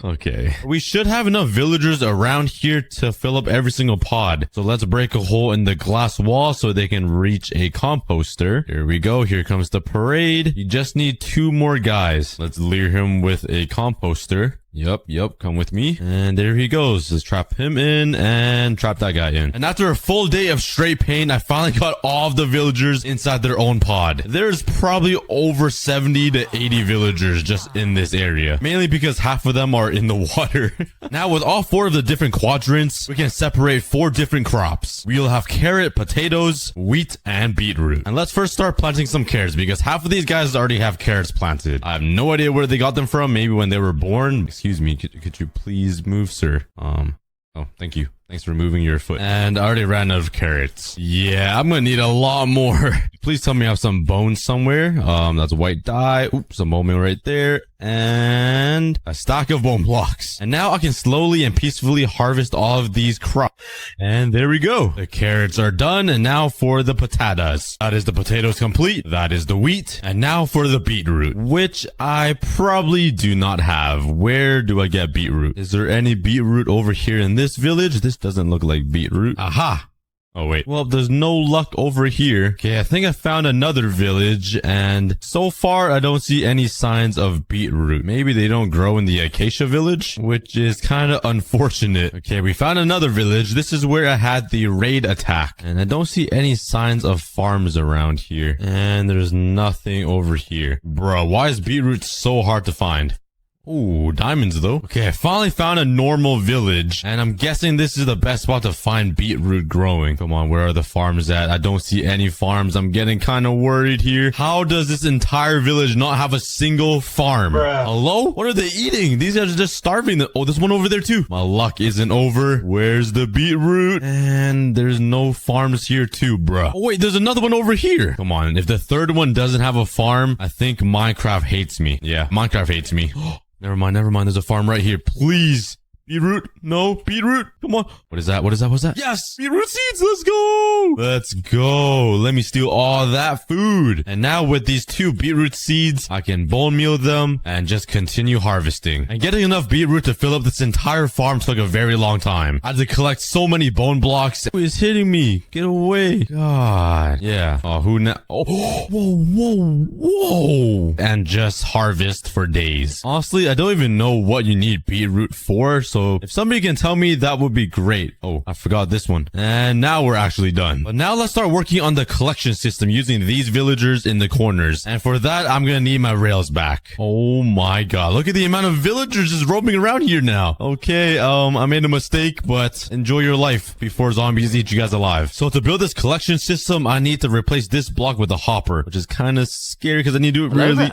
Okay. We should have enough villagers around here to fill up every single pod. So let's break a hole in the glass wall so they can reach a composter. Here we go. Here comes the parade. You just need 2 more guys. Let's lure him with a composter. Yep, come with me. And there he goes. Let's trap him in and trap that guy in. And after a full day of straight pain, I finally got all of the villagers inside their own pod. There's probably over 70 to 80 villagers just in this area. Mainly because half of them are in the water. Now with all 4 of the different quadrants, we can separate 4 different crops. We'll have carrot, potatoes, wheat, and beetroot. And let's first start planting some carrots because half of these guys already have carrots planted. I have no idea where they got them from. Maybe when they were born. Excuse me, could you please move, sir? Oh, thank you. Thanks for moving your foot. And I already ran out of carrots. Yeah, I'm gonna need a lot more. Please tell me I have some bones somewhere. That's white dye. Oops, a bone meal right there. And a stack of bone blocks. And now I can slowly and peacefully harvest all of these crops. And there we go. The carrots are done. And now for the potatoes. That is the potatoes complete. That is the wheat. And now for the beetroot, which I probably do not have. Where do I get beetroot? Is there any beetroot over here in this village? This doesn't look like beetroot. Aha! Oh, wait. Well, there's no luck over here. Okay, I think I found another village, and so far, I don't see any signs of beetroot. Maybe they don't grow in the acacia village, which is kind of unfortunate. Okay, we found another village. This is where I had the raid attack, and I don't see any signs of farms around here. And there's nothing over here. Bro, why is beetroot so hard to find? Ooh, diamonds though. Okay, I finally found a normal village, and I'm guessing this is the best spot to find beetroot growing. Come on, where are the farms at? I don't see any farms. I'm getting kind of worried here. How does this entire village not have a single farm? Bruh. Hello? What are they eating? These guys are just starving. Oh, there's one over there too. My luck isn't over. Where's the beetroot? And there's no farms here too, bruh. Oh wait, there's another one over here. Come on, if the third one doesn't have a farm, I think Minecraft hates me. Yeah, Minecraft hates me. Never mind. There's a farm right here. Please. Beetroot? No, beetroot. Come on. What is that? Yes, beetroot seeds. Let's go. Let me steal all that food. And now with these 2 beetroot seeds, I can bone meal them and just continue harvesting. And getting enough beetroot to fill up this entire farm took a very long time. I had to collect so many bone blocks. Who is hitting me? Get away. God. Yeah. Oh, who now? Oh, whoa. And just harvest for days. Honestly, I don't even know what you need beetroot for. So if somebody can tell me, that would be great. Oh, I forgot this one. And now we're actually done. But now let's start working on the collection system using these villagers in the corners. And for that, I'm gonna need my rails back. Oh my god. Look at the amount of villagers just roaming around here now. Okay, I made a mistake, but enjoy your life before zombies eat you guys alive. So to build this collection system, I need to replace this block with a hopper, which is kind of scary because I need to do it really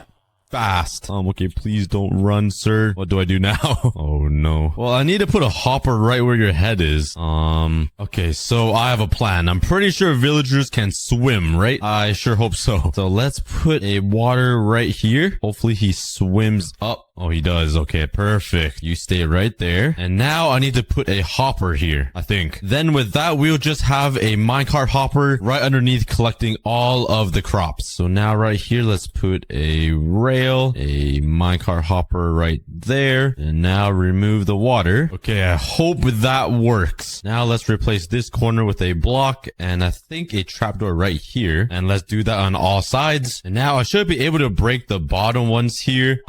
fast. Okay, please don't run, sir. What do I do now? Oh no. Well, I need to put a hopper right where your head is. Okay, so I have a plan. I'm pretty sure villagers can swim, right? I sure hope so. So let's put a water right here. Hopefully he swims up. Oh, he does. Okay, perfect. You stay right there. And now I need to put a hopper here, I think. Then with that, we'll just have a minecart hopper right underneath collecting all of the crops. So now right here, let's put a rail, a minecart hopper right there. And now remove the water. Okay, I hope that works. Now let's replace this corner with a block and I think a trapdoor right here. And let's do that on all sides. And now I should be able to break the bottom ones here.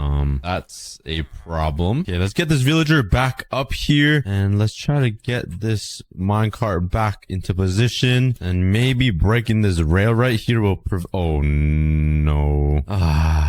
That's a problem. Okay, let's get this villager back up here and let's try to get this minecart back into position and maybe breaking this rail right here will oh no.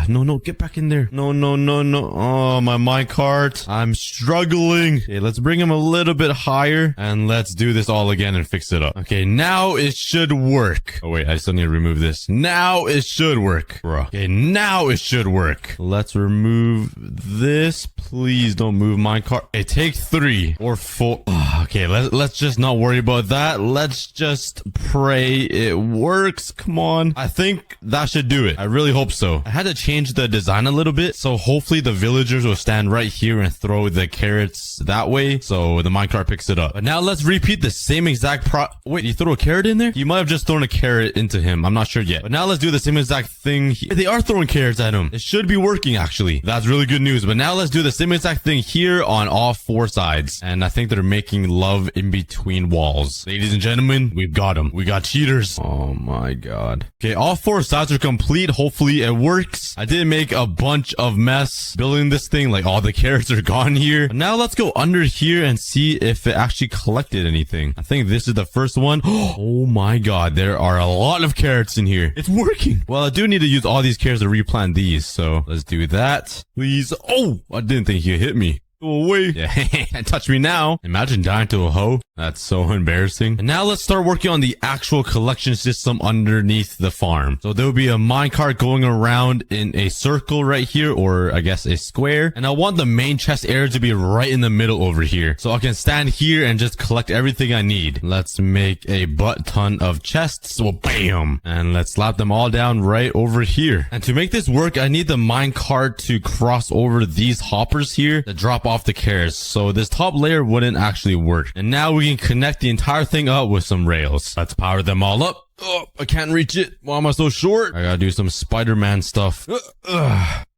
No, get back in there. No. Oh, my minecart. I'm struggling. Okay, let's bring him a little bit higher and let's do this all again and fix it up. Okay, now it should work. Oh wait, I still need to remove this. Now it should work, bro. Okay, now it should work. Let's remove this. Please don't move my car. Hey, take 3 or 4. Okay, let's just not worry about that. Let's just pray it works. Come on. I think that should do it. I really hope so. I had to change the design design a little bit. So hopefully the villagers will stand right here and throw the carrots that way. So the minecart picks it up. But now let's repeat the same exact wait, you throw a carrot in there? You might have just thrown a carrot into him. I'm not sure yet. But now let's do the same exact thing. They are throwing carrots at him. It should be working actually. That's really good news. But now let's do the same exact thing here on all 4 sides. And I think they're making love in between walls. Ladies and gentlemen, we've got them. We got cheaters. Oh my god. Okay, all 4 sides are complete. Hopefully it works. I did make a bunch of mess building this thing. Like all the carrots are gone here. But now let's go under here and see if it actually collected anything. I think this is the first one. Oh my god, there are a lot of carrots in here. It's working. Well, I do need to use all these carrots to replant these. So let's do that. Please. Oh, I didn't think he hit me. Go away. Yeah, touch me now. Imagine dying to a hoe. That's so embarrassing. And now let's start working on the actual collection system underneath the farm. So there will be a minecart going around in a circle right here, or I guess a square. And I want the main chest area to be right in the middle over here. So I can stand here and just collect everything I need. Let's make a butt ton of chests. Well, bam. And let's slap them all down right over here. And to make this work, I need the minecart to cross over these hoppers here that drop off the carrots. So this top layer wouldn't actually work. And now we can connect the entire thing up with some rails. Let's power them all up. Oh, I can't reach it. Why am I so short? I gotta do some Spider-Man stuff.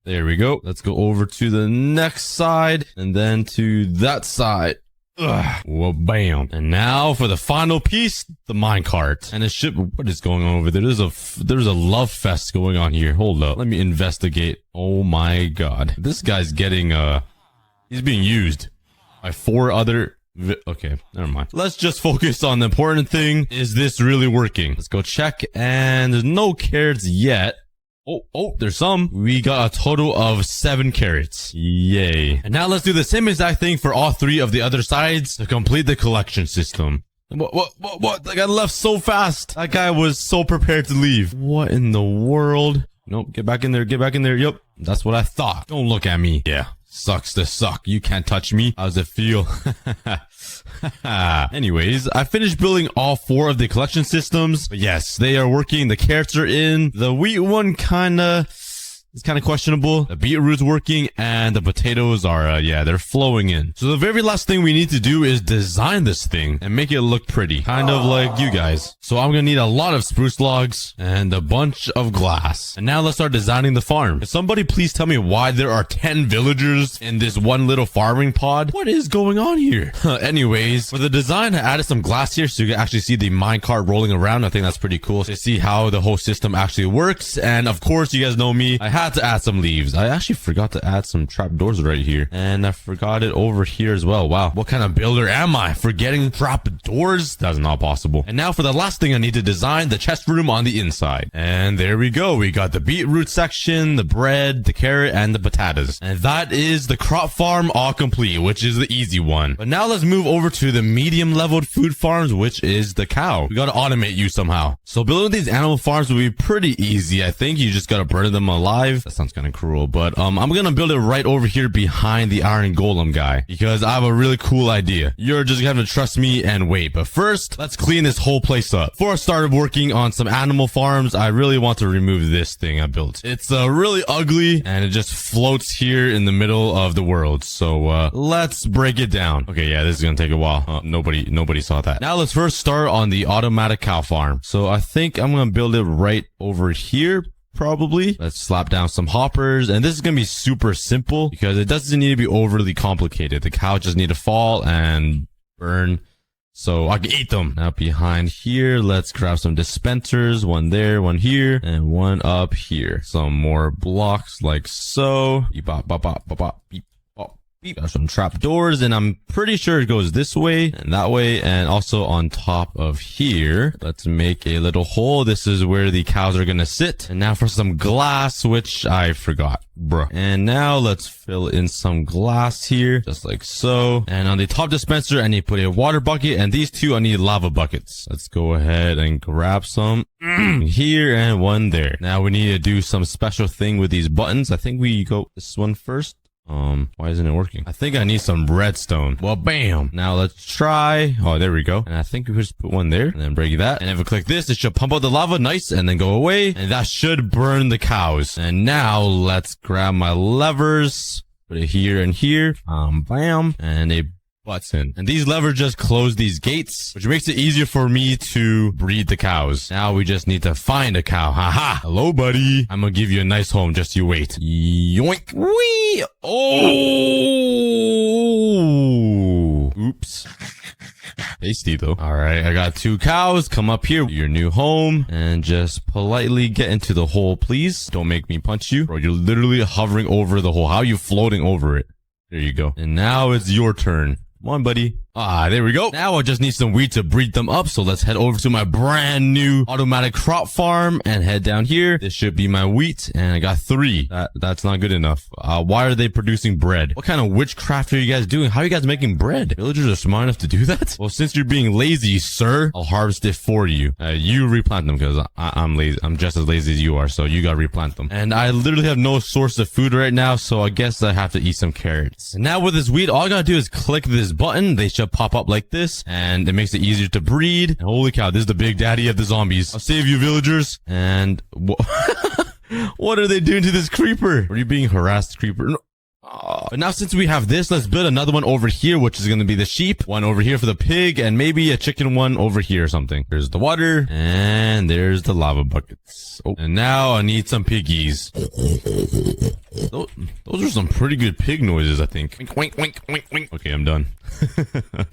There we go. Let's go over to the next side and then to that side. Well, bam. And now for the final piece, the minecart. And it should, what is going on over there? There's a love fest going on here. Hold up. Let me investigate. Oh my god. This guy's getting, he's being used by 4 other... Okay, never mind. Let's just focus on the important thing. Is this really working? Let's go check. And there's no carrots yet. Oh, there's some. We got a total of 7 carrots. Yay. And now let's do the same exact thing for all 3 of the other sides to complete the collection system. What? That guy left so fast. That guy was so prepared to leave. What in the world? Nope, get back in there. Yep, that's what I thought. Don't look at me. Yeah. Sucks to suck. You can't touch me. How does it feel? Anyways, I finished building all 4 of the collection systems. But yes, they are working. The carrots are in. The wheat one it's kind of questionable. The beetroot's working and the potatoes are, they're flowing in. So the very last thing we need to do is design this thing and make it look pretty. Kind of like you guys. So I'm going to need a lot of spruce logs and a bunch of glass. And now let's start designing the farm. Can somebody please tell me why there are 10 villagers in this one little farming pod? What is going on here? Anyways, for the design, I added some glass here so you can actually see the minecart rolling around. I think that's pretty cool to see how the whole system actually works. And of course, you guys know me. I had to add some leaves. I actually forgot to add some trapdoors right here. And I forgot it over here as well. Wow. What kind of builder am I? Forgetting trapdoors? That's not possible. And now for the last thing I need to design, the chest room on the inside. And there we go. We got the beetroot section, the bread, the carrot, and the potatoes. And that is the crop farm all complete, which is the easy one. But now let's move over to the medium leveled food farms, which is the cow. We gotta automate you somehow. So building these animal farms will be pretty easy. I think you just gotta burn them alive. That sounds kind of cruel, but I'm gonna build it right over here behind the iron golem guy because I have a really cool idea. You're just gonna have to trust me and wait. But first, let's clean this whole place up. Before I started working on some animal farms, I really want to remove this thing I built. It's really ugly and it just floats here in the middle of the world. So let's break it down. Okay, yeah, this is gonna take a while. Nobody saw that. Now let's first start on the automatic cow farm. So I think I'm gonna build it right over here. Probably. Let's slap down some hoppers. And this is going to be super simple because it doesn't need to be overly complicated. The cow just need to fall and burn so I can eat them. Now behind here, let's grab some dispensers. One there, one here, and one up here. Some more blocks like so. Beep, bop, bop, bop, bop, bop, beep. Got some trap doors, and I'm pretty sure it goes this way and that way, and also on top of here. Let's make a little hole. This is where the cows are gonna sit. And now for some glass, which I forgot, bruh. And now let's fill in some glass here, just like so. And on the top dispenser, I need to put a water bucket, and these 2, I need lava buckets. Let's go ahead and grab some here and one there. Now we need to do some special thing with these buttons. I think we go this one first. Why isn't it working? I think I need some redstone. Well, bam. Now let's try. Oh, there we go. And I think we just put one there and then break that. And if we click this, it should pump out the lava. Nice. And then go away. And that should burn the cows. And now let's grab my levers. Put it here and here. Bam. And a button. And these levers just close these gates, which makes it easier for me to breed the cows. Now we just need to find a cow. Haha. Hello, buddy. I'm gonna give you a nice home. Just you wait. Yoink. Wee. Oh. Oops. Tasty though. All right. I got 2 cows. Come up here, your new home, and just politely get into the hole, please. Don't make me punch you. Bro, you're literally hovering over the hole. How are you floating over it? There you go. And now it's your turn. Come on, buddy. There we go. Now I just need some wheat to breed them up. So let's head over to my brand new automatic crop farm and head down here. This should be my wheat. And I got 3. That's not good enough. Why are they producing bread? What kind of witchcraft are you guys doing? How are you guys making bread? Villagers are smart enough to do that? Well, since you're being lazy, sir, I'll harvest it for you. You replant them because I'm lazy. I'm just as lazy as you are. So you gotta replant them. And I literally have no source of food right now. So I guess I have to eat some carrots. And now with this wheat, all I gotta do is click this button. They should pop up like this, and it makes it easier to breed. And holy cow, this is the big daddy of the zombies. I'll save you, villagers. And what are they doing to this creeper? Are you being harassed, creeper? No. But now since we have this, let's build another one over here, which is going to be the sheep, one over here for the pig, and maybe a chicken one over here or something. There's the water, and there's the lava buckets. Oh, and now I need some piggies. Those are some pretty good pig noises, I think. Wink, wink, wink, wink, wink. Okay, I'm done.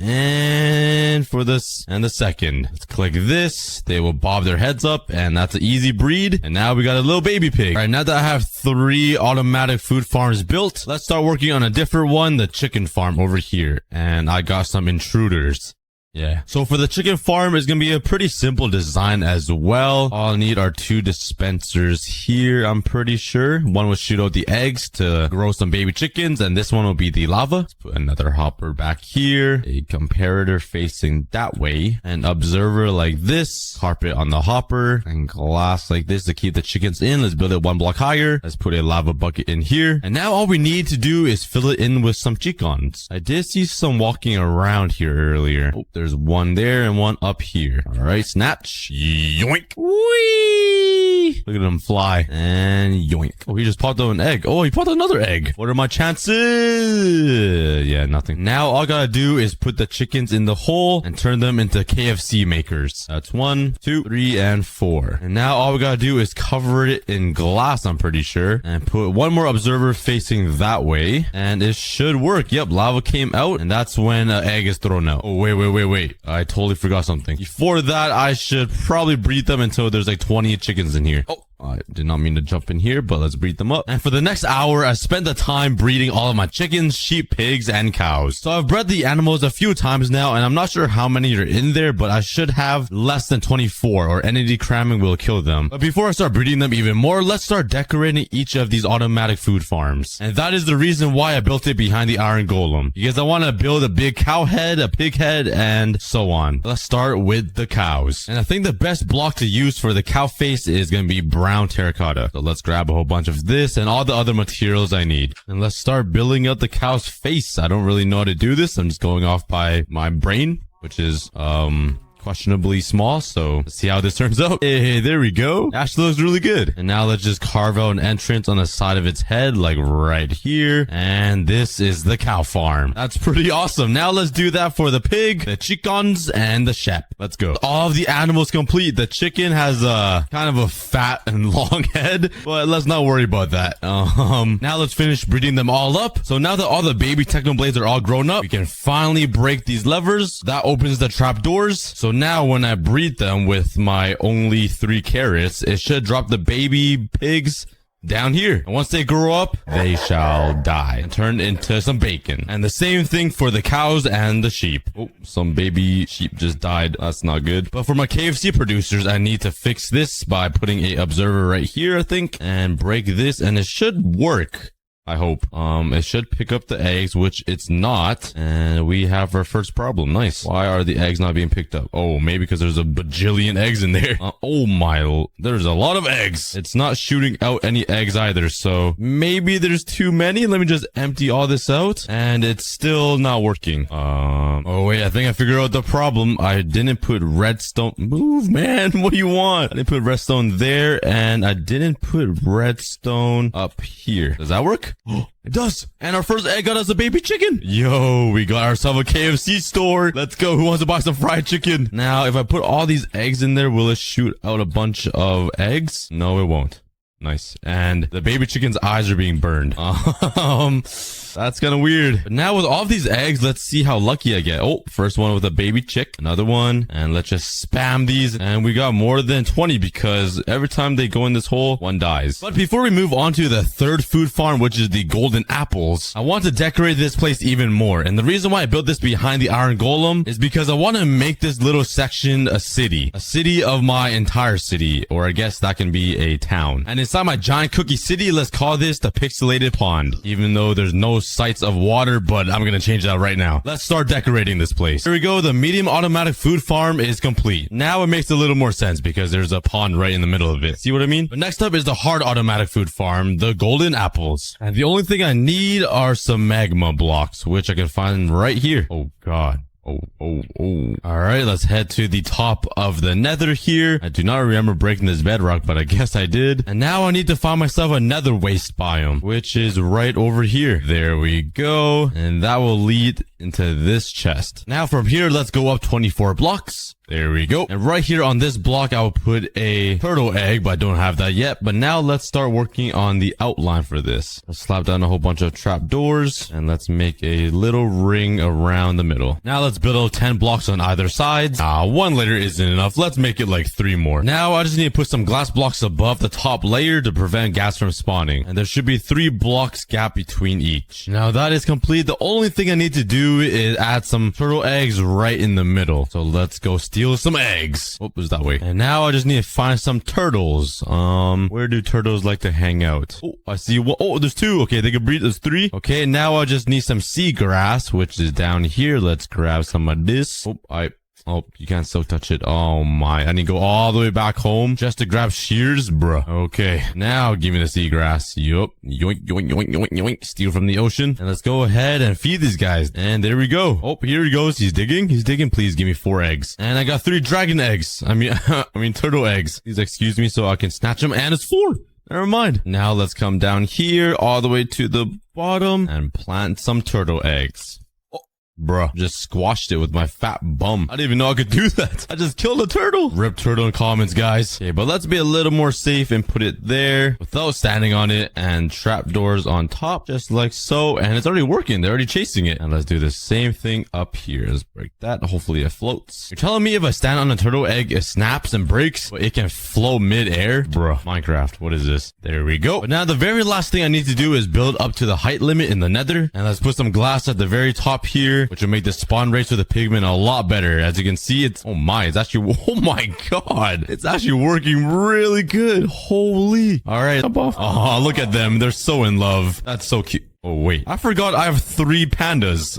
And for this and the second, let's click this. They will bob their heads up, and that's an easy breed. And now we got a little baby pig. All right, now that I have 3 automatic food farms built, let's start working on a different one, the chicken farm over here. And I got some intruders. Yeah. So for the chicken farm, it's going to be a pretty simple design as well. All I need are 2 dispensers here, I'm pretty sure. One will shoot out the eggs to grow some baby chickens, and this one will be the lava. Let's put another hopper back here, a comparator facing that way, an observer like this, carpet on the hopper, and glass like this to keep the chickens in. Let's build it 1 block higher. Let's put a lava bucket in here. And now all we need to do is fill it in with some chickens. I did see some walking around here earlier. Oh, there's one there and one up here. All right, snatch. Yoink. Whee! Look at him fly. And yoink. Oh, he just popped out an egg. Oh, he popped another egg. What are my chances? Yeah, nothing. Now all I gotta do is put the chickens in the hole and turn them into KFC makers. That's 1, 2, 3, and 4. And now all we gotta do is cover it in glass, I'm pretty sure, and put 1 more observer facing that way, and it should work. Yep, lava came out, and that's when an egg is thrown out. Oh, wait. I totally forgot something. Before that, I should probably breed them until there's like 20 chickens in here. Oh, I did not mean to jump in here, but let's breed them up. And for the next hour, I spent the time breeding all of my chickens, sheep, pigs, and cows. So I've bred the animals a few times now, and I'm not sure how many are in there, but I should have less than 24, or entity cramming will kill them. But before I start breeding them even more, let's start decorating each of these automatic food farms. And that is the reason why I built it behind the iron golem, because I want to build a big cow head, a pig head, and so on. Let's start with the cows. And I think the best block to use for the cow face is going to be brown terracotta. So let's grab a whole bunch of this and all the other materials I need. And let's start building out the cow's face. I don't really know how to do this. I'm just going off by my brain, which is, questionably small, so let's see how this turns out. Hey, there we go. Actually looks really good. And now let's just carve out an entrance on the side of its head, like right here. And this is the cow farm. That's pretty awesome. Now let's do that for the pig, the chickens, and the sheep. Let's go. All of the animals complete. The chicken has a kind of a fat and long head, but let's not worry about that. Now let's finish breeding them all up. So now that all the baby technoblades are all grown up, we can finally break these levers. That opens the trap doors. So now when I breed them with my only 3 carrots, it should drop the baby pigs down here. And once they grow up, they shall die and turn into some bacon. And the same thing for the cows and the sheep. Oh, some baby sheep just died. That's not good. But for my KFC producers, I need to fix this by putting a observer right here, I think, and break this, and it should work. I hope. It should pick up the eggs, which it's not. And we have our first problem. Nice. Why are the eggs not being picked up? Oh, maybe because there's a bajillion eggs in there. Oh my, there's a lot of eggs. It's not shooting out any eggs either. So maybe there's too many. Let me just empty all this out. And it's still not working. Oh wait, I think I figured out the problem. I didn't put redstone. Move, man. What do you want? I didn't put redstone there, and I didn't put redstone up here. Does that work? It does. And our first egg got us a baby chicken. Yo, we got ourselves a KFC store. Let's go. Who wants to buy some fried chicken? Now, if I put all these eggs in there, will it shoot out a bunch of eggs? No, it won't. Nice. And the baby chicken's eyes are being burned. That's kind of weird. But now with all of these eggs, let's see how lucky I get. Oh, first one with a baby chick. Another one. And let's just spam these. And we got more than 20 because every time they go in this hole, one dies. But before we move on to the third food farm, which is the golden apples, I want to decorate this place even more. And the reason why I built this behind the iron golem is because I want to make this little section a city. A city of my entire city. Or I guess that can be a town. And inside my giant cookie city, let's call this the pixelated pond. Even though there's no sites of water, but I'm gonna change that right now. Let's start decorating this place. Here we go. The medium automatic food farm is complete. Now it makes a little more sense because there's a pond right in the middle of it. See what I mean? But next up is the hard automatic food farm, the golden apples. And the only thing I need are some magma blocks, which I can find right here. Oh God. Oh. All right, let's head to the top of the nether here. I do not remember breaking this bedrock, but I guess I did. And now I need to find myself a nether waste biome, which is right over here. There we go. And that will lead into this chest. Now from here, let's go up 24 blocks. There we go. And right here on this block, I will put a turtle egg, but I don't have that yet. But now let's start working on the outline for this. Let's slap down a whole bunch of trap doors and let's make a little ring around the middle. Now let's build 10 blocks on either side. One layer isn't enough. Let's make it like 3 more. Now I just need to put some glass blocks above the top layer to prevent gas from spawning. And there should be 3 blocks gap between each. Now that is complete. The only thing I need to do is add some turtle eggs right in the middle. So let's go steal some eggs. Oh, it was that way. And now I just need to find some turtles. Where do turtles like to hang out? Oh, I see one. Oh, there's 2. Okay, they can breathe. There's 3. Okay, now I just need some seagrass, which is down here. Let's grab some of this. Oh, you can't so touch it. Oh my, I need to go all the way back home just to grab shears, bruh. Okay, now give me the seagrass. Yup. Yoink, yoink, yoink, yoink, yoink. Steal from the ocean. And let's go ahead and feed these guys. And there we go. Oh, here he goes. He's digging. He's digging. Please give me 4 eggs. And I got 3 dragon eggs. I mean turtle eggs. Please excuse me so I can snatch them. And it's 4. Never mind. Now let's come down here all the way to the bottom and plant some turtle eggs. Bruh, just squashed it with my fat bum. I didn't even know I could do that. I just killed a turtle. Rip turtle in comments, guys. Okay, but let's be a little more safe and put it there without standing on it and trapdoors on top, just like so. And it's already working. They're already chasing it. And let's do the same thing up here. Let's break that. Hopefully it floats. You're telling me if I stand on a turtle egg, it snaps and breaks, but it can flow mid-air? Bruh, Minecraft, what is this? There we go. But now the very last thing I need to do is build up to the height limit in the nether. And let's put some glass at the very top here, which will make the spawn rates for the pigmen a lot better. As you can see, it's, oh my, it's actually, oh my God, it's actually working really good. Holy. All right. Oh, look at them. They're so in love. That's so cute. Oh, wait. I forgot I have 3 pandas.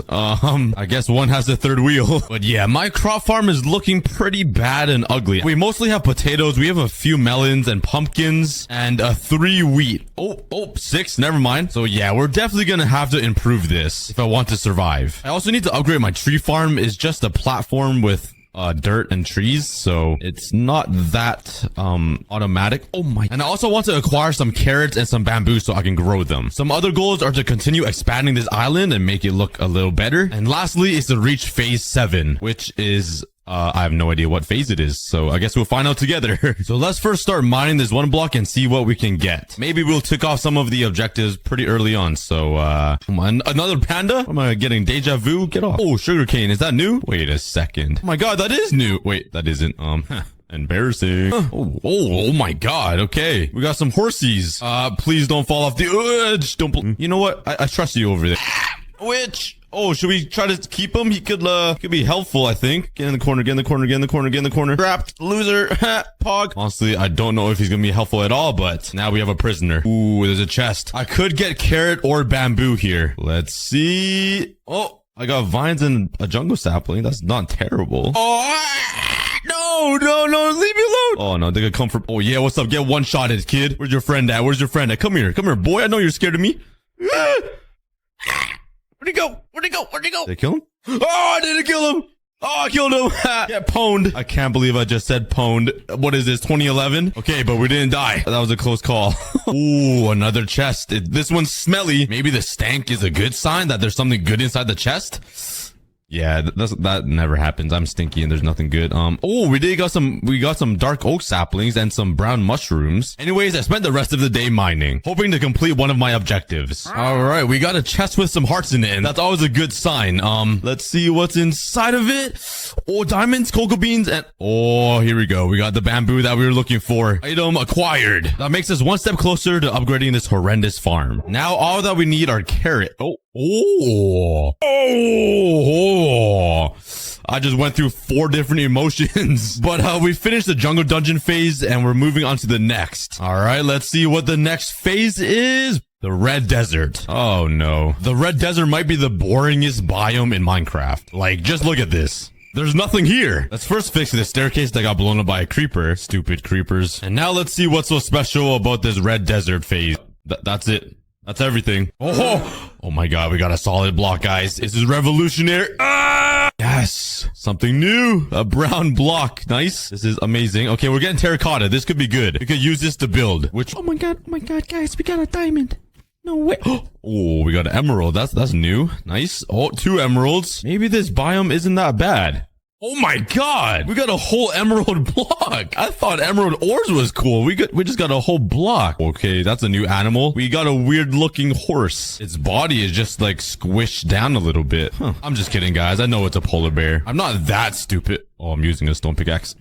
I guess one has the 3rd wheel. But yeah, my crop farm is looking pretty bad and ugly. We mostly have potatoes. We have a few melons and pumpkins and 3 wheat. Oh, 6. Never mind. So yeah, we're definitely gonna have to improve this if I want to survive. I also need to upgrade my tree farm. It's just a platform with dirt and trees, so it's not that automatic. Oh my. And I also want to acquire some carrots and some bamboo so I can grow them. Some other goals are to continue expanding this island and make it look a little better. And lastly is to reach phase 7, which is I have no idea what phase it is, so I guess we'll find out together. So let's first start mining this one block and see what we can get. Maybe we'll tick off some of the objectives pretty early on. So, come on, another panda? Am I getting deja vu? Get off. Oh, sugarcane. Is that new? Wait a second. Oh my God, that is new. Wait, that isn't. Embarrassing. Oh my God. Okay. We got some horsies. Please don't fall off the edge. Don't, you know what? I trust you over there. Which? Oh, should we try to keep him? He could be helpful, I think. Get in the corner, get in the corner, get in the corner, get in the corner. Trapped, loser, pog. Honestly, I don't know if he's gonna be helpful at all, but now we have a prisoner. Ooh, there's a chest. I could get carrot or bamboo here. Let's see. Oh, I got vines and a jungle sapling. That's not terrible. Oh, no, leave me alone. Oh, no, they could come from... Oh, yeah, what's up? Get one-shotted, kid. Where's your friend at? Where's your friend at? Come here, boy. I know you're scared of me. Where'd he go? Did I kill him? Oh, I didn't kill him. Oh, I killed him. Get pwned. I can't believe I just said pwned. What is this, 2011? Okay, but we didn't die. That was a close call. Ooh, another chest. This one's smelly. Maybe the stank is a good sign that there's something good inside the chest. Yeah, that never happens. I'm stinky and there's nothing good. Oh, we got some dark oak saplings and some brown mushrooms. Anyways, I spent the rest of the day mining, hoping to complete one of my objectives. All right, we got a chest with some hearts in it, and that's always a good sign. Let's see what's inside of it. Oh, diamonds, cocoa beans, and oh, here we go. We got the bamboo that we were looking for. Item acquired. That makes us one step closer to upgrading this horrendous farm. Now, all that we need are carrot. Oh, I just went through 4 different emotions, but we finished the jungle dungeon phase and we're moving on to the next. All right, let's see what the next phase is. The red desert. Oh no. The red desert might be the boringest biome in Minecraft. Like, just look at this. There's nothing here. Let's first fix this staircase that got blown up by a creeper. Stupid creepers. And now let's see what's so special about this red desert phase. That's it. That's everything. Oh my god, we got a solid block, guys. This is revolutionary. Yes, something new. A brown block. Nice. This is amazing. Okay, we're getting terracotta. This could be good. We could use this to build. Which? Oh my god, guys, we got a diamond. No way. Oh, we got an emerald. That's new. Nice. Oh, 2 emeralds. Maybe this biome isn't that bad. Oh my god, we got a whole emerald block. I thought emerald ores was cool. We just got a whole block. Okay, that's a new animal. We got a weird looking horse. Its body is just like squished down a little bit. Huh. I'm just kidding, guys. I know it's a polar bear. I'm not that stupid. Oh, I'm using a stone pickaxe.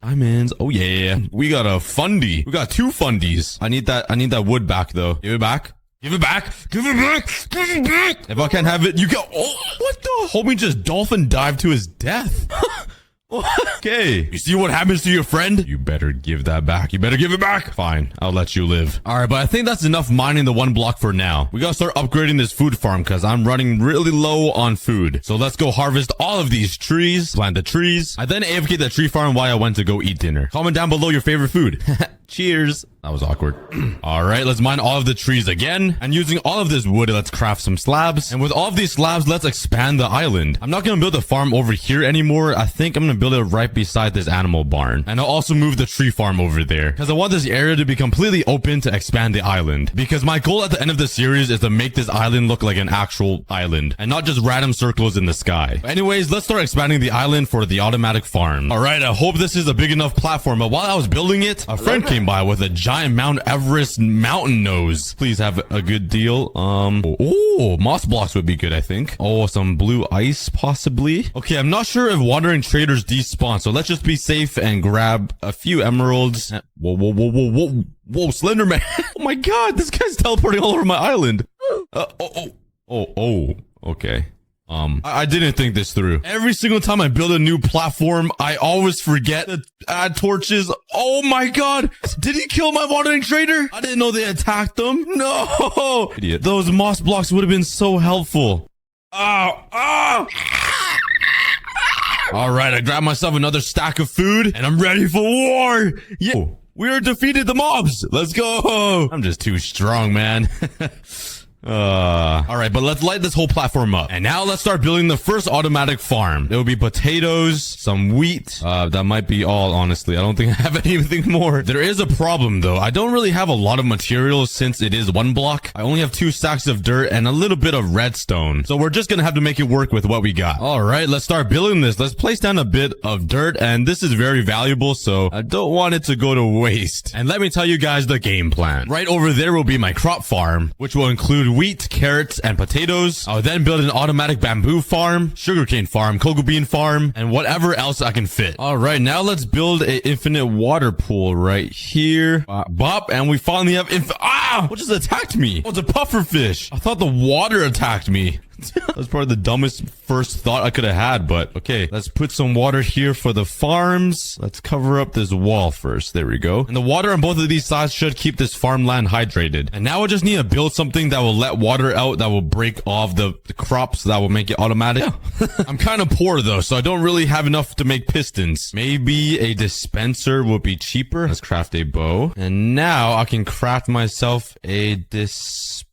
Diamonds. Oh yeah. We got a fundy. We got 2 fundies. I need that wood back though. Give it back. Give it back. Give it back. Give it back. If I can't have it, you go. Oh, what the? Homie just dolphin dived to his death. Okay. You see what happens to your friend? You better give that back. You better give it back. Fine. I'll let you live. All right, but I think that's enough mining the 1 block for now. We gotta start upgrading this food farm because I'm running really low on food. So let's go harvest all of these trees, plant the trees. I then AFK'd the tree farm while I went to go eat dinner. Comment down below your favorite food. Cheers. That was awkward. All right, let's mine all of the trees again. And using all of this wood, let's craft some slabs. And with all of these slabs, let's expand the island. I'm not going to build a farm over here anymore. I think I'm going to build it right beside this animal barn. And I'll also move the tree farm over there because I want this area to be completely open to expand the island. Because my goal at the end of the series is to make this island look like an actual island and not just random circles in the sky. But anyways, let's start expanding the island for the automatic farm. All right, I hope this is a big enough platform. But while I was building it, a friend came by with a giant Mount Everest mountain nose. Please have a good deal. Oh, moss blocks would be good, I think. Oh, some blue ice possibly. Okay, I'm not sure if wandering traders despawn, so let's just be safe and grab a few emeralds. Whoa, Slender Man. Oh my god, this guy's teleporting all over my island. Okay. I didn't think this through. Every single time I build a new platform, I always forget to add torches. Oh my god! Did he kill my wandering trader? I didn't know they attacked them. No! Idiot. Those moss blocks would have been so helpful. Alright, I grabbed myself another stack of food, and I'm ready for war! Yeah! We are defeated the mobs! Let's go! I'm just too strong, man. All right, but let's light this whole platform up. And now let's start building the first automatic farm. There will be potatoes, some wheat. That might be all, honestly. I don't think I have anything more. There is a problem, though. I don't really have a lot of materials since it is 1 block. I only have 2 stacks of dirt and a little bit of redstone. So we're just gonna have to make it work with what we got. All right, let's start building this. Let's place down a bit of dirt, and this is very valuable, so I don't want it to go to waste. And let me tell you guys the game plan. Right over there will be my crop farm, which will include wheat, carrots, and potatoes. I'll then build an automatic bamboo farm, sugarcane farm, cocoa bean farm, and whatever else I can fit. All right, now let's build an infinite water pool right here. Bop, and we finally have what just attacked me? Oh, it's a puffer fish. I thought the water attacked me. That's probably the dumbest first thought I could have had, but okay. Let's put some water here for the farms. Let's cover up this wall first. There we go. And the water on both of these sides should keep this farmland hydrated. And now I just need to build something that will let water out, that will break off the crops, that will make it automatic. Yeah. I'm kind of poor though, so I don't really have enough to make pistons. Maybe a dispenser would be cheaper. Let's craft a bow. And now I can craft myself a dispenser.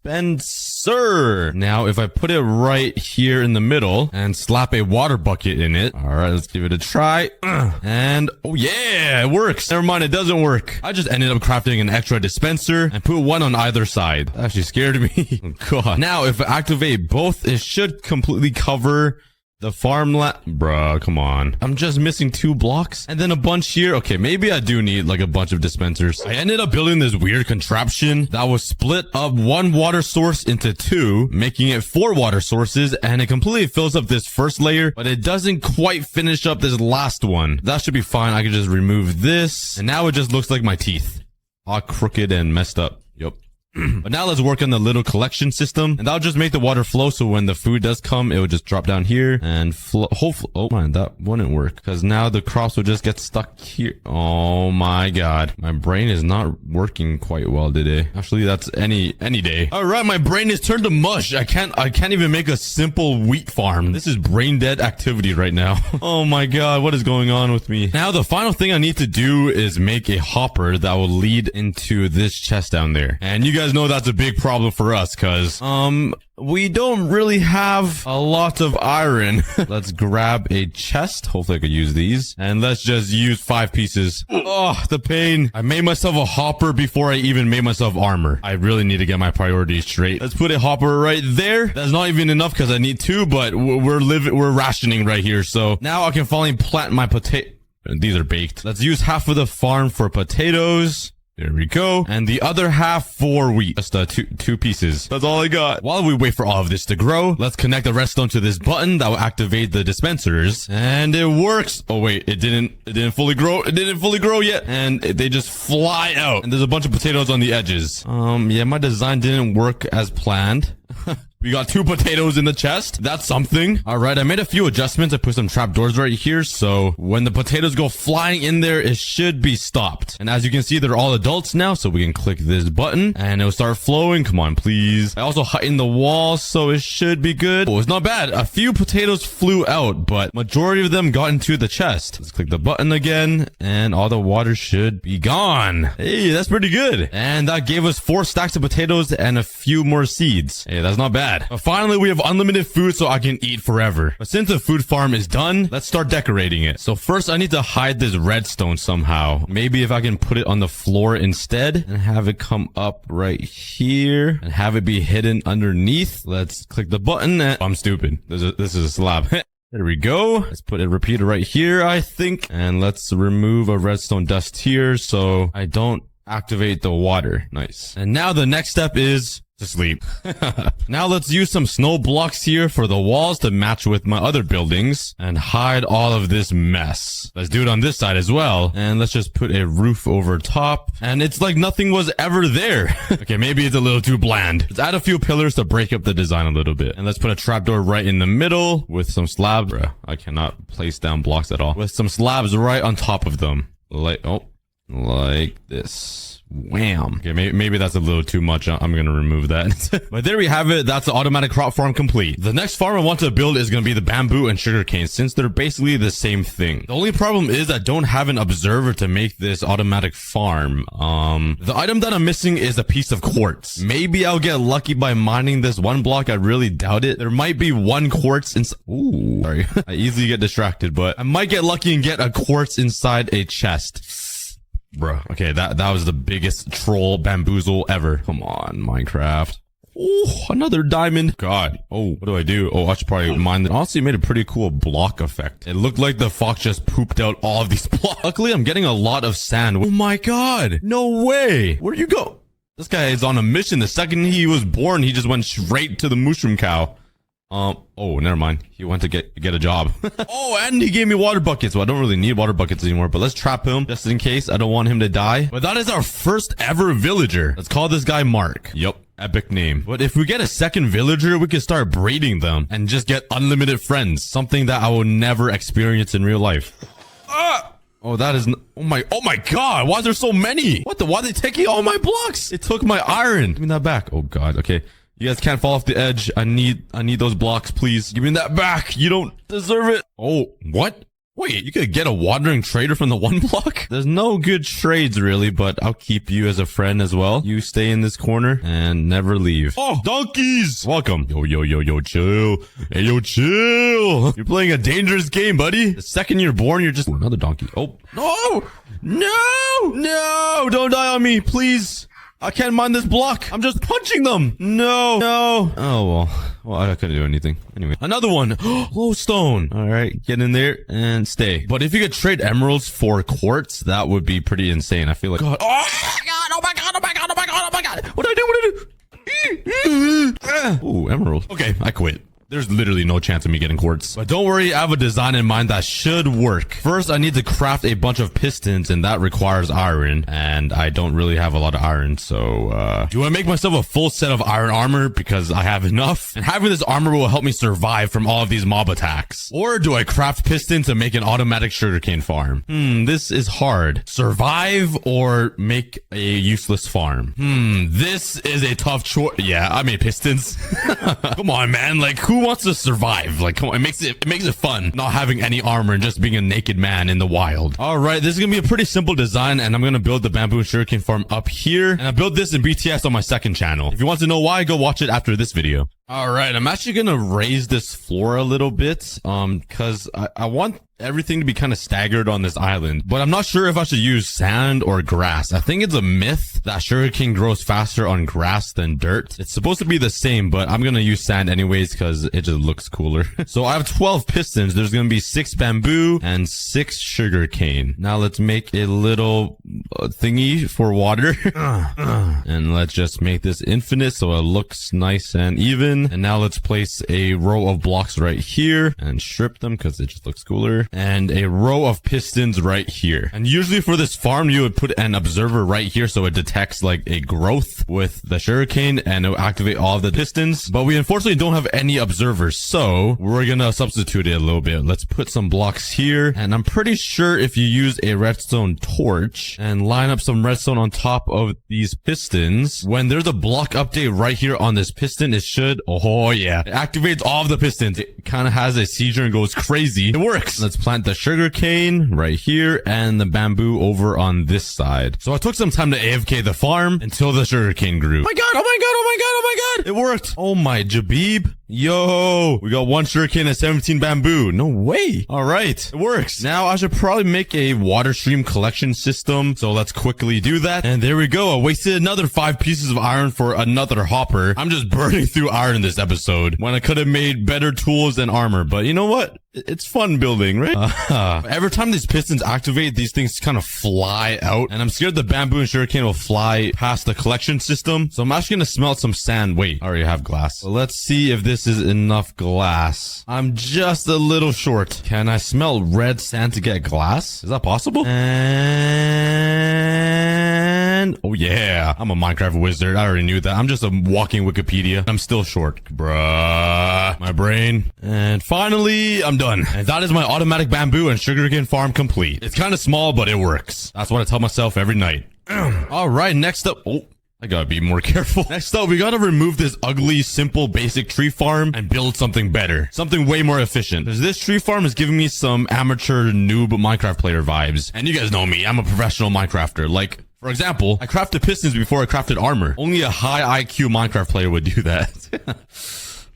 Now, if I put it right here in the middle and slap a water bucket in it. All right, let's give it a try. And oh yeah, it works. Never mind, it doesn't work. I just ended up crafting an extra dispenser and put one on either side. That actually scared me. Oh god. Now, if I activate both, it should completely cover the farmland. Bruh, come on. I'm just missing 2 blocks and then a bunch here. Okay, maybe I do need like a bunch of dispensers. I ended up building this weird contraption that was split up 1 water source into 2, making it 4 water sources, and it completely fills up this first layer, but it doesn't quite finish up this last one. That should be fine. I can just remove this, and now it just looks like my teeth. All crooked and messed up. Yep. But now let's work on the little collection system, and that'll just make the water flow, so when the food does come, it will just drop down here and flow. Hopefully, oh man, that wouldn't work because now the crops will just get stuck here. Oh my god, my brain is not working quite well today. Actually, that's any day. All right, my brain is turned to mush. I can't even make a simple wheat farm. This is brain dead activity right now. Oh my god, what is going on with me? Now the final thing I need to do is make a hopper that will lead into this chest down there, and you guys know that's a big problem for us because we don't really have a lot of iron. Let's grab a chest. Hopefully I could use these, and let's just use 5 pieces. Oh, the pain. I made myself a hopper before I even made myself armor. I really need to get my priorities straight. Let's put a hopper right there. That's not even enough because I need 2, but we're rationing right here. So now I can finally plant my potato. These are baked. Let's use half of the farm for potatoes. There we go. And the other half for wheat. Just two pieces. That's all I got. While we wait for all of this to grow, let's connect the redstone to this button that will activate the dispensers. And it works. Oh wait, it didn't fully grow. It didn't fully grow yet. And they just fly out. And there's a bunch of potatoes on the edges. Yeah, my design didn't work as planned. We got 2 potatoes in the chest. That's something. All right, I made a few adjustments. I put some trapdoors right here, so when the potatoes go flying in there, it should be stopped. And as you can see, they're all adults now, so we can click this button and it'll start flowing. Come on, please. I also heightened the wall, so it should be good. Oh, it's not bad. A few potatoes flew out, but majority of them got into the chest. Let's click the button again, and all the water should be gone. Hey, that's pretty good. And that gave us 4 stacks of potatoes and a few more seeds. Hey, that's not bad. But finally, we have unlimited food, so I can eat forever. But since the food farm is done, let's start decorating it. So first, I need to hide this redstone somehow. Maybe if I can put it on the floor instead and have it come up right here and have it be hidden underneath. Let's click the button. I'm stupid. This is a slab. There we go. Let's put a repeater right here, I think. And let's remove a redstone dust here so I don't activate the water. Nice. And now the next step is to sleep. Now let's use some snow blocks here for the walls to match with my other buildings and hide all of this mess. Let's do it on this side as well. And let's just put a roof over top. And it's like nothing was ever there. Okay, maybe it's a little too bland. Let's add a few pillars to break up the design a little bit. And let's put a trapdoor right in the middle with some slabs. Bruh, I cannot place down blocks at all. With some slabs right on top of them. Like this. Wham. Okay, maybe that's a little too much. I'm going to remove that. But there we have it. That's the automatic crop farm complete. The next farm I want to build is going to be the bamboo and sugarcane, since they're basically the same thing. The only problem is I don't have an observer to make this automatic farm. The item that I'm missing is a piece of quartz. Maybe I'll get lucky by mining this 1 block. I really doubt it. There might be 1 quartz inside. Ooh, sorry. I easily get distracted, but I might get lucky and get a quartz inside a chest. Bruh. Okay, that was the biggest troll bamboozle ever. Come on, Minecraft. Oh, another diamond. God. Oh, what do I do? Oh, I should probably mine that. Honestly, it made a pretty cool block effect. It looked like the fox just pooped out all of these blocks. Luckily, I'm getting a lot of sand. Oh my god. No way. Where'd you go? This guy is on a mission. The second he was born, he just went straight to the mushroom cow. Oh, never mind. He went to get a job. Oh, and he gave me water buckets. Well, I don't really need water buckets anymore, but let's trap him just in case. I don't want him to die. But that is our first ever villager. Let's call this guy Mark. Yup. Epic name. But if we get a second villager, we can start breeding them and just get unlimited friends. Something that I will never experience in real life. Oh, that is... Oh my god. Why is there so many? What the... Why are they taking all my blocks? It took my iron. Give me that back. Oh god. Okay. You guys can't fall off the edge. I need those blocks, please. Give me that back. You don't deserve it. Oh, what? Wait, you could get a wandering trader from the 1 block? There's no good trades really, but I'll keep you as a friend as well. You stay in this corner and never leave. Oh, donkeys! Welcome. Yo, chill. Hey, yo, chill. You're playing a dangerous game, buddy. The second you're born, you're just... Ooh, another donkey. Oh, no! No! Don't die on me, please. I can't mine this block. I'm just punching them. No. Oh, well, I couldn't do anything. Anyway, another one. Glowstone. All right, get in there and stay. But if you could trade emeralds for quartz, that would be pretty insane. I feel like... God. Oh my god. What do I do? Ooh, emerald. Okay, I quit. There's literally no chance of me getting quartz. But don't worry, I have a design in mind that should work. First, I need to craft a bunch of pistons, and that requires iron. And I don't really have a lot of iron, so, do I make myself a full set of iron armor because I have enough? And having this armor will help me survive from all of these mob attacks. Or do I craft pistons to make an automatic sugarcane farm? This is hard. Survive or make a useless farm? This is a tough choice. Yeah, I made pistons. Come on, man. Like, who wants to survive? Like, come on, it makes it fun not having any armor and just being a naked man in the wild. All right, this is gonna be a pretty simple design, and I'm gonna build the bamboo and sugarcane farm up here, and I built this in BTS on my second channel. If you want to know why, go watch it after this video. All right, I'm actually gonna raise this floor a little bit, because I want everything to be kind of staggered on this island, but I'm not sure if I should use sand or grass. I think it's a myth that sugarcane grows faster on grass than dirt. It's supposed to be the same, but I'm gonna use sand anyways because it just looks cooler. So I have 12 pistons. There's gonna be 6 bamboo and 6 sugarcane. Now let's make a little thingy for water. And let's just make this infinite so it looks nice and even. And now let's place a row of blocks right here and strip them because it just looks cooler. And a row of pistons right here. And usually for this farm, you would put an observer right here so it detects like a growth with the sugarcane and it'll activate all of the pistons. But we unfortunately don't have any observers, so we're gonna substitute it a little bit. Let's put some blocks here. And I'm pretty sure if you use a redstone torch and line up some redstone on top of these pistons, when there's a block update right here on this piston, it should, oh yeah, it activates all of the pistons. It kind of has a seizure and goes crazy. It works. Let's plant the sugarcane right here and the bamboo over on this side. So I took some time to AFK the farm until the sugarcane grew. Oh my god, oh my god, oh my god, oh my god. It worked. Oh my Jabib. Yo, we got 1 sugarcane and 17 bamboo. No way. All right, it works. Now I should probably make a water stream collection system. So let's quickly do that. And there we go. I wasted another 5 pieces of iron for another hopper. I'm just burning through iron in this episode when I could have made better tools and armor. But you know what? It's fun building, right? Every time these pistons activate, these things kind of fly out. And I'm scared the bamboo and sugarcane will fly past the collection system. So I'm actually going to smelt some sand. Wait, I already have glass. So let's see if this is enough glass. I'm just a little short. Can I smelt red sand to get glass? Is that possible? And... oh yeah, I'm a Minecraft wizard. I already knew that. I'm just a walking Wikipedia. I'm still short. Bruh. My brain. And finally, I'm done. And that is my automatic bamboo and sugarcane farm complete. It's kind of small, but it works. That's what I tell myself every night. All right, next up. Oh, I gotta be more careful. Next up, we gotta remove this ugly, simple, basic tree farm and build something better. Something way more efficient. Because this tree farm is giving me some amateur noob Minecraft player vibes. And you guys know me. I'm a professional Minecrafter. Like, for example, I crafted pistons before I crafted armor. Only a high IQ Minecraft player would do that.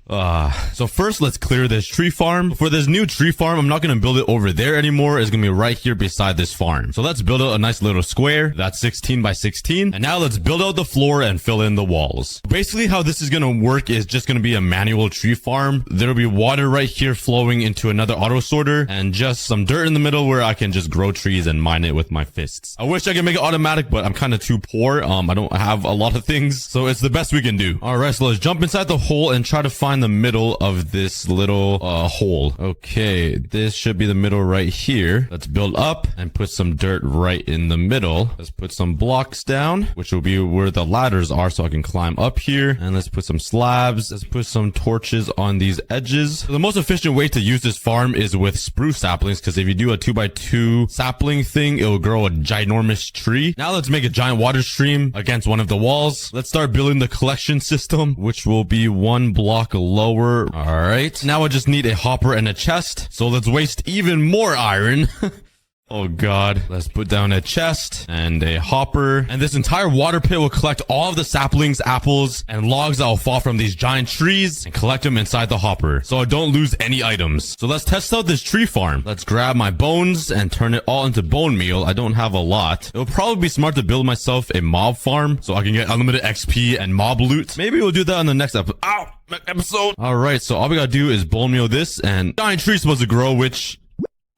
So first, let's clear this tree farm. For this new tree farm, I'm not going to build it over there anymore. It's going to be right here beside this farm. So let's build out a nice little square. That's 16 by 16. And now let's build out the floor and fill in the walls. Basically, how this is going to work is just going to be a manual tree farm. There'll be water right here flowing into another auto sorter and just some dirt in the middle where I can just grow trees and mine it with my fists. I wish I could make it automatic, but I'm kind of too poor. I don't have a lot of things, so it's the best we can do. All right, so let's jump inside the hole and try to find the middle of this little hole. Okay, this should be the middle right here. Let's build up and put some dirt right in the middle. Let's put some blocks down, which will be where the ladders are, so I can climb up here. And let's put some slabs. Let's put some torches on these edges. So the most efficient way to use this farm is with spruce saplings, because if you do a 2x2 sapling thing, it will grow a ginormous tree. Now let's make a giant water stream against one of the walls. Let's start building the collection system, which will be one block lower. All right. Now I just need a hopper and a chest. So let's waste even more iron. Oh god. Let's put down a chest and a hopper. And this entire water pit will collect all of the saplings, apples, and logs that will fall from these giant trees and collect them inside the hopper, so I don't lose any items. So let's test out this tree farm. Let's grab my bones and turn it all into bone meal. I don't have a lot. It would probably be smart to build myself a mob farm so I can get unlimited XP and mob loot. Maybe we'll do that in the next episode. All right, so all we gotta do is bone meal this, and giant tree's supposed to grow, which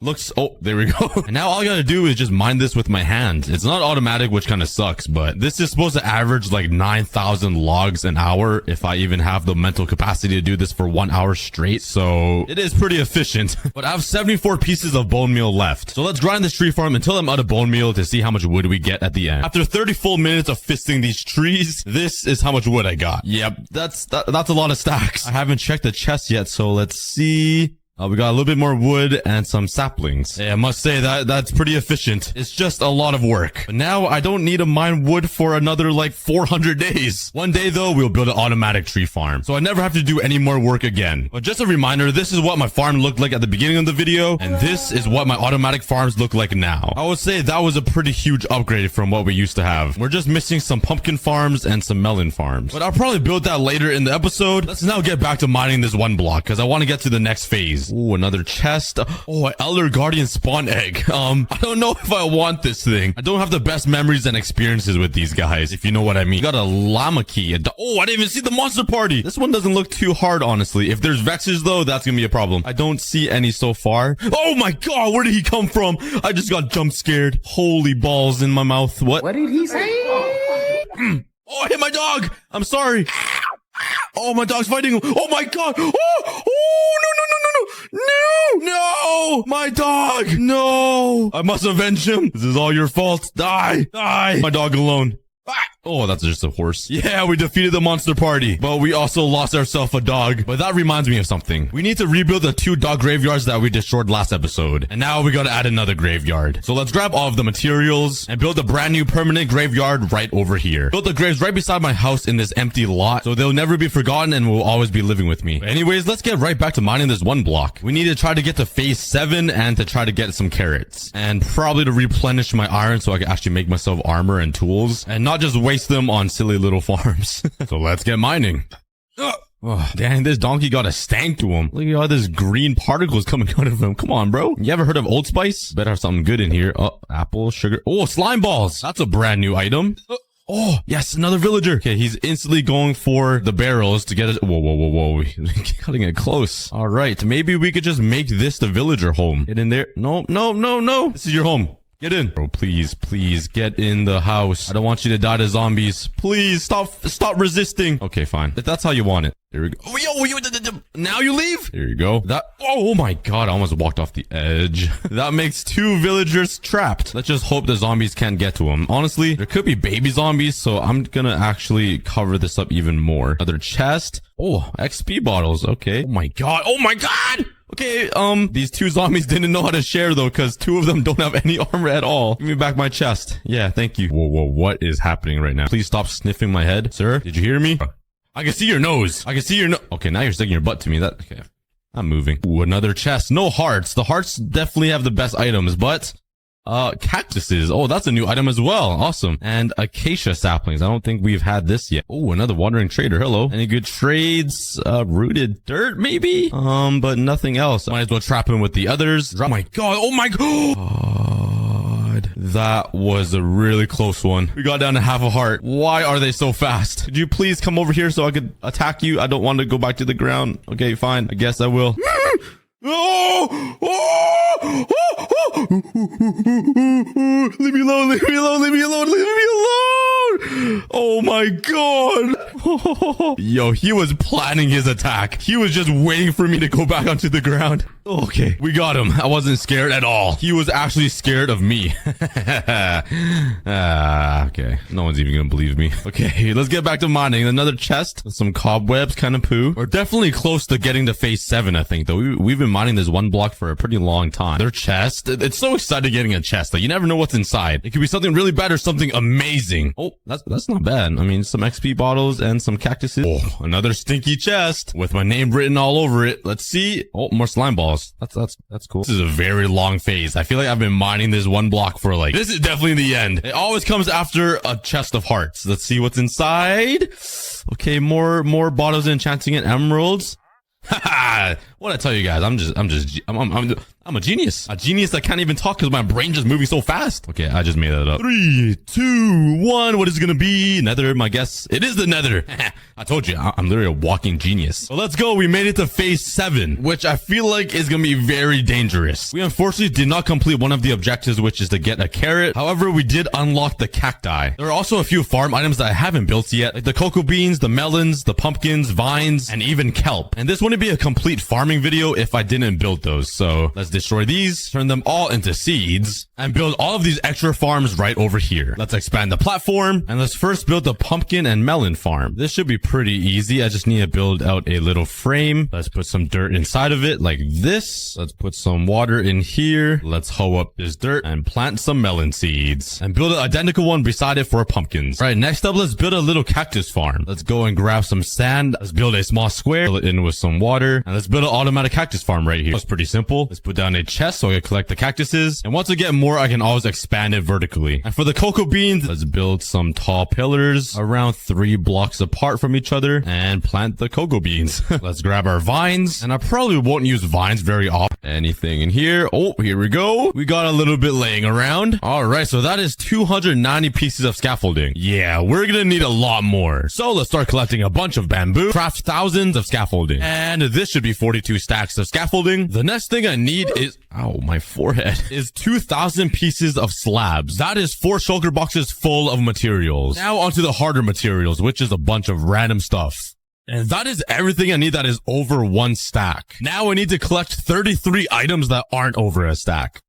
looks, oh, there we go. And now all I gotta do is just mine this with my hand. It's not automatic, which kind of sucks, but this is supposed to average like 9,000 logs an hour if I even have the mental capacity to do this for 1 hour straight. So it is pretty efficient. But I have 74 pieces of bone meal left. So let's grind this tree farm until I'm out of bone meal to see how much wood we get at the end. After 30 full minutes of fisting these trees, this is how much wood I got. Yep, that's a lot of stacks. I haven't checked the chest yet, so let's see. We got a little bit more wood and some saplings. Yeah, I must say that's pretty efficient. It's just a lot of work. But now I don't need to mine wood for another like 400 days. One day though, we'll build an automatic tree farm, so I never have to do any more work again. But just a reminder, this is what my farm looked like at the beginning of the video, and this is what my automatic farms look like now. I would say that was a pretty huge upgrade from what we used to have. We're just missing some pumpkin farms and some melon farms, but I'll probably build that later in the episode. Let's now get back to mining this one block, because I want to get to the next phase. Ooh, another chest. Oh, an Elder Guardian spawn egg. I don't know if I want this thing. I don't have the best memories and experiences with these guys, if you know what I mean. Got a llama key. Oh, I didn't even see the monster party. This one doesn't look too hard, honestly. If there's Vexes, though, that's gonna be a problem. I don't see any so far. Oh my god, where did he come from? I just got jump scared. Holy balls in my mouth. What? What did he say? Oh, I hit my dog. I'm sorry. Oh, my dog's fighting him. Oh my god. Oh, no, my dog. No, I must avenge him. This is all your fault. Die. My dog alone. Oh, that's just a horse. Yeah, we defeated the monster party, but we also lost ourselves a dog. But that reminds me of something. We need to rebuild the 2 dog graveyards that we destroyed last episode. And now we gotta add another graveyard. So let's grab all of the materials and build a brand new permanent graveyard right over here. Build the graves right beside my house in this empty lot, so they'll never be forgotten and will always be living with me. But anyways, let's get right back to mining this one block. We need to try to get to phase 7 and to try to get some carrots. And probably to replenish my iron so I can actually make myself armor and tools. And not just waste them on silly little farms. So let's get mining. Oh, dang, this donkey got a stank to him. Look at all this green particles coming out of him. Come on, bro. You ever heard of Old Spice? Better have something good in here. Oh, apple, sugar. Oh, slime balls. That's a brand new item. Oh, yes, another villager. Okay, he's instantly going for the barrels to get it. Whoa. Cutting it close. All right, maybe we could just make this the villager home. Get in there. No. This is your home. Get in. Bro, please get in the house. I don't want you to die to zombies. Please stop resisting. Okay, fine. If that's how you want it. There we go. Oh, now you leave? There you go. Oh my god, I almost walked off the edge. That makes 2 villagers trapped. Let's just hope the zombies can't get to them. Honestly, there could be baby zombies, so I'm gonna actually cover this up even more. Another chest. Oh, XP bottles. Okay. Oh my god. Okay, these 2 zombies didn't know how to share though, because 2 of them don't have any armor at all. Give me back my chest. Yeah, thank you. Whoa, what is happening right now? Please stop sniffing my head. Sir, did you hear me? I can see your nose. Okay, now you're sticking your butt to me. Okay. I'm moving. Ooh, another chest. No hearts. The hearts definitely have the best items, but Cactuses. Oh, that's a new item as well. Awesome. And acacia saplings. I don't think we've had this yet. Oh, another wandering trader. Hello. Any good trades? Rooted dirt, maybe? But nothing else. Might as well trap him with the others. Oh my god. Oh my god. That was a really close one. We got down to half a heart. Why are they so fast? Could you please come over here so I could attack you? I don't want to go back to the ground. Okay, fine. I guess I will. Oh! Oh! Oh! Oh! Leave me alone, leave me alone, leave me alone, leave me alone! Oh my god! Yo, he was planning his attack. He was just waiting for me to go back onto the ground. Okay, we got him. I wasn't scared at all. He was actually scared of me. Okay. No one's even gonna believe me. Okay, let's get back to mining. Another chest with some cobwebs, kind of poo. We're definitely close to getting to phase 7, I think, though. We've been mining this one block for a pretty long time. Their chest. It's so exciting getting a chest. Like, you never know what's inside. It could be something really bad or something amazing. Oh, that's not bad. I mean, some XP bottles and some cactuses. Oh, another stinky chest with my name written all over it. Let's see. Oh, more slime balls. That's cool. This is a very long phase. I feel like I've been mining this one block for like, this is definitely the end. It always comes after a chest of hearts. Let's see what's inside. Okay, more bottles of enchanting and emeralds. Haha, what I tell you guys, I'm a genius. A genius that can't even talk because my brain just moving so fast. Okay, I just made that up. 3, 2, 1. What is it gonna be? Nether, my guess. It is the nether. I told you, I'm literally a walking genius. So let's go. We made it to phase 7, which I feel like is gonna be very dangerous. We unfortunately did not complete one of the objectives, which is to get a carrot. However, we did unlock the cacti. There are also a few farm items that I haven't built yet, like the cocoa beans, the melons, the pumpkins, vines, and even kelp. And this wouldn't be a complete farming video if I didn't build those. So let's destroy these, turn them all into seeds, and build all of these extra farms right over here. Let's expand the platform, and let's first build the pumpkin and melon farm. This should be pretty easy. I just need to build out a little frame. Let's put some dirt inside of it like this. Let's put some water in here. Let's hoe up this dirt and plant some melon seeds and build an identical one beside it for pumpkins. All right, next up, let's build a little cactus farm. Let's go and grab some sand. Let's build a small square, fill it in with some water, and let's build an automatic cactus farm right here. That's pretty simple. Let's put down a chest so I can collect the cactuses. And once I get more, I can always expand it vertically. And for the cocoa beans, let's build some tall pillars around 3 blocks apart from each other and plant the cocoa beans. Let's grab our vines. And I probably won't use vines very often. Anything in here? Oh, here we go. We got a little bit laying around. All right, so that is 290 pieces of scaffolding. Yeah, we're gonna need a lot more. So let's start collecting a bunch of bamboo, craft thousands of scaffolding. And this should be 42 stacks of scaffolding. The next thing I need is, ow, my forehead, is 2,000 pieces of slabs. That is 4 shulker boxes full of materials. Now onto the harder materials, which is a bunch of random stuff. And that is everything I need that is over 1 stack. Now I need to collect 33 items that aren't over a stack.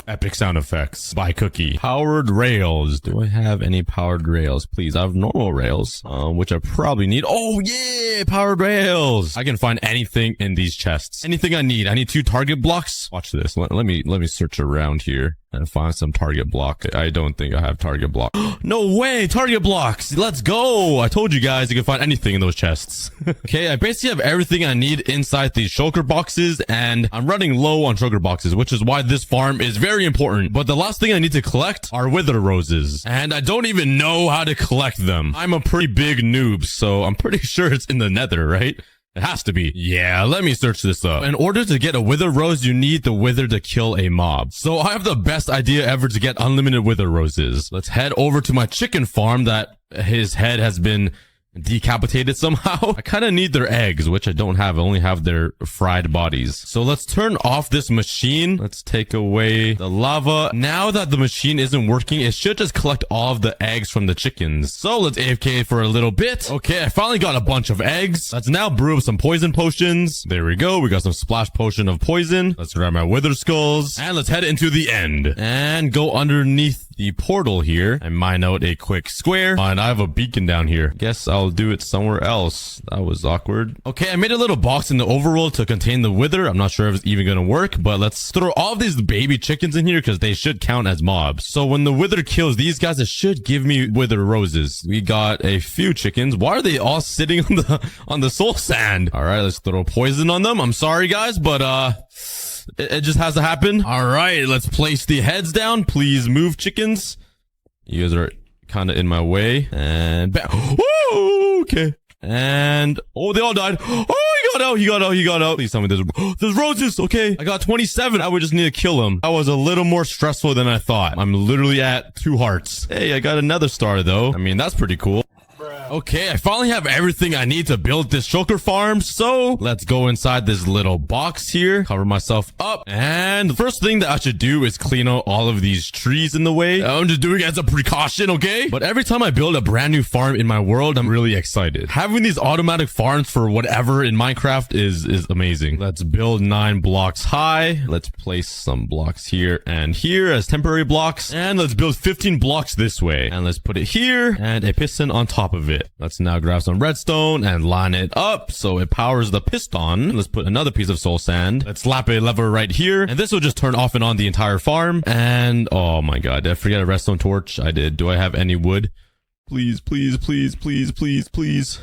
Epic sound effects by Cookie. Powered rails. Do I have any powered rails? Please, I have normal rails, which I probably need. Oh yeah, powered rails. I can find anything in these chests. Anything I need. I need 2 target blocks. Watch this. Let me search around here and find some target block. I don't think I have target block. No way, target blocks. Let's go. I told you guys you can find anything in those chests. Okay, I basically have everything I need inside these shulker boxes, and I'm running low on shulker boxes, which is why this farm is very important. But the last thing I need to collect are wither roses, and I don't even know how to collect them. I'm a pretty big noob, so I'm pretty sure it's in the nether, right? It has to be. Yeah, let me search this up. In order to get a wither rose, you need the wither to kill a mob. So I have the best idea ever to get unlimited wither roses. Let's head over to my chicken farm that his head has been decapitated somehow. I kind of need their eggs, which I don't have. I only have their fried bodies. So let's turn off this machine. Let's take away the lava. Now that the machine isn't working, it should just collect all of the eggs from the chickens. So let's AFK for a little bit. Okay, I finally got a bunch of eggs. Let's now brew up some poison potions. There we go. We got some splash potion of poison. Let's grab my wither skulls and let's head into the end and go underneath the portal here and mine out a quick square. And I have a beacon down here. Guess I'll do it somewhere else. That was awkward. Okay, I made a little box in the overworld to contain the wither. I'm not sure if it's even gonna work, but let's throw all of these baby chickens in here because they should count as mobs. So when the wither kills these guys, it should give me wither roses. We got a few chickens. Why are they all sitting on the soul sand? All right, let's throw poison on them. I'm sorry, guys, but it just has to happen. All right, let's place the heads down. Please move, chickens. You guys are kind of in my way. And bam. Woo! Okay. And oh, they all died. Oh, he got out. Please tell me there's roses. Okay, I got 27. I would just need to kill him. That was a little more stressful than I thought. I'm literally at 2 hearts. Hey, I got another star though. I mean, that's pretty cool. Okay, I finally have everything I need to build this shulker farm, so let's go inside this little box here, cover myself up, and the first thing that I should do is clean out all of these trees in the way. I'm just doing it as a precaution, okay? But every time I build a brand new farm in my world, I'm really excited. Having these automatic farms for whatever in Minecraft is amazing. Let's build 9 blocks high. Let's place some blocks here and here as temporary blocks, and let's build 15 blocks this way, and let's put it here and a piston on top of it. Let's now grab some redstone and line it up so it powers the piston. Let's put another piece of soul sand. Let's slap a lever right here, and this will just turn off and on the entire farm. And oh my god, did I forget a redstone torch? I did. Do I have any wood? Please, please, please, please, please, please.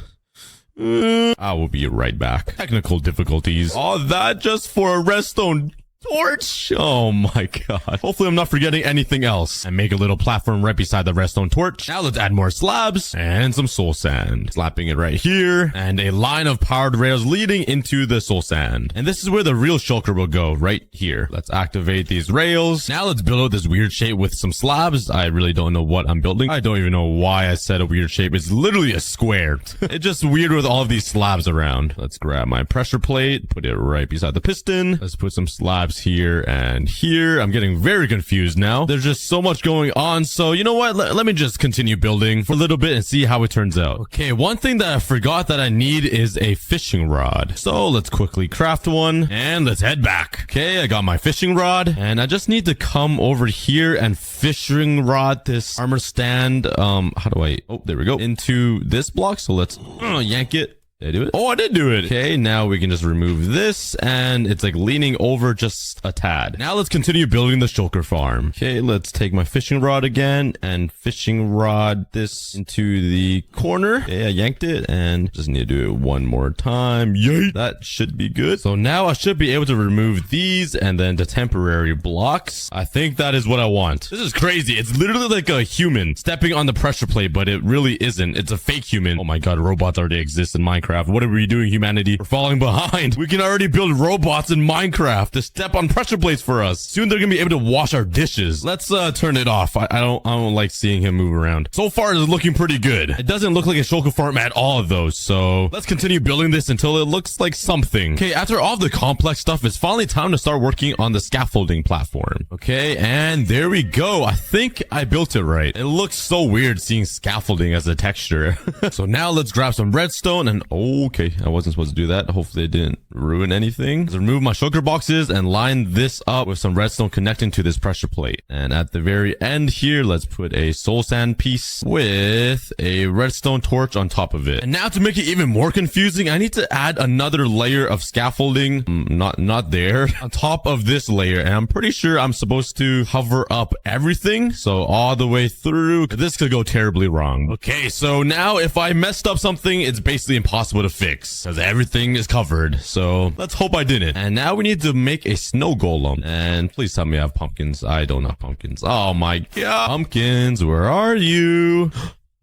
I will be right back. Technical difficulties. Oh, that just for a redstone torch. Oh my god. Hopefully I'm not forgetting anything else. And make a little platform right beside the redstone torch. Now let's add more slabs and some soul sand. Slapping it right here. And a line of powered rails leading into the soul sand. And this is where the real shulker will go, right here. Let's activate these rails. Now let's build out this weird shape with some slabs. I really don't know what I'm building. I don't even know why I said a weird shape. It's literally a square. It's just weird with all of these slabs around. Let's grab my pressure plate. Put it right beside the piston. Let's put some slabs here and here. I'm getting very confused now. There's just so much going on. So you know what? Let me just continue building for a little bit and see how it turns out. Okay, one thing that I forgot that I need is a fishing rod. So let's quickly craft one and let's head back. Okay, I got my fishing rod and I just need to come over here and fishing rod this armor stand. How do I? Oh, there we go. Into this block. So let's yank it. Did I do it? Oh, I did do it. Okay, now we can just remove this and it's like leaning over just a tad. Now let's continue building the shulker farm. Okay, let's take my fishing rod again and fishing rod this into the corner. Okay, I yanked it and just need to do it one more time. Yay! That should be good. So now I should be able to remove these and then the temporary blocks. I think that is what I want. This is crazy. It's literally like a human stepping on the pressure plate, but it really isn't. It's a fake human. Oh my god, robots already exist in Minecraft. What are we doing, humanity? We're falling behind. We can already build robots in Minecraft to step on pressure plates for us. Soon they're gonna be able to wash our dishes. Let's turn it off. I don't like seeing him move around. So far it's looking pretty good. It doesn't look like a shulker farm at all though. So let's continue building this until it looks like something. Okay, after all the complex stuff, it's finally time to start working on the scaffolding platform. Okay, and there we go. I think I built it right. It looks so weird seeing scaffolding as a texture. So now let's grab some redstone and okay, I wasn't supposed to do that. Hopefully it didn't ruin anything. Let's remove my shulker boxes and line this up with some redstone connecting to this pressure plate. And at the very end here, let's put a soul sand piece with a redstone torch on top of it. And now to make it even more confusing, I need to add another layer of scaffolding. Not there. On top of this layer. And I'm pretty sure I'm supposed to cover up everything. So all the way through. This could go terribly wrong. Okay, so now if I messed up something, it's basically impossible to fix because everything is covered. So let's hope I didn't. And now we need to make a snow golem. And please tell me I have pumpkins. I don't have pumpkins. Oh my god. Pumpkins, where are you?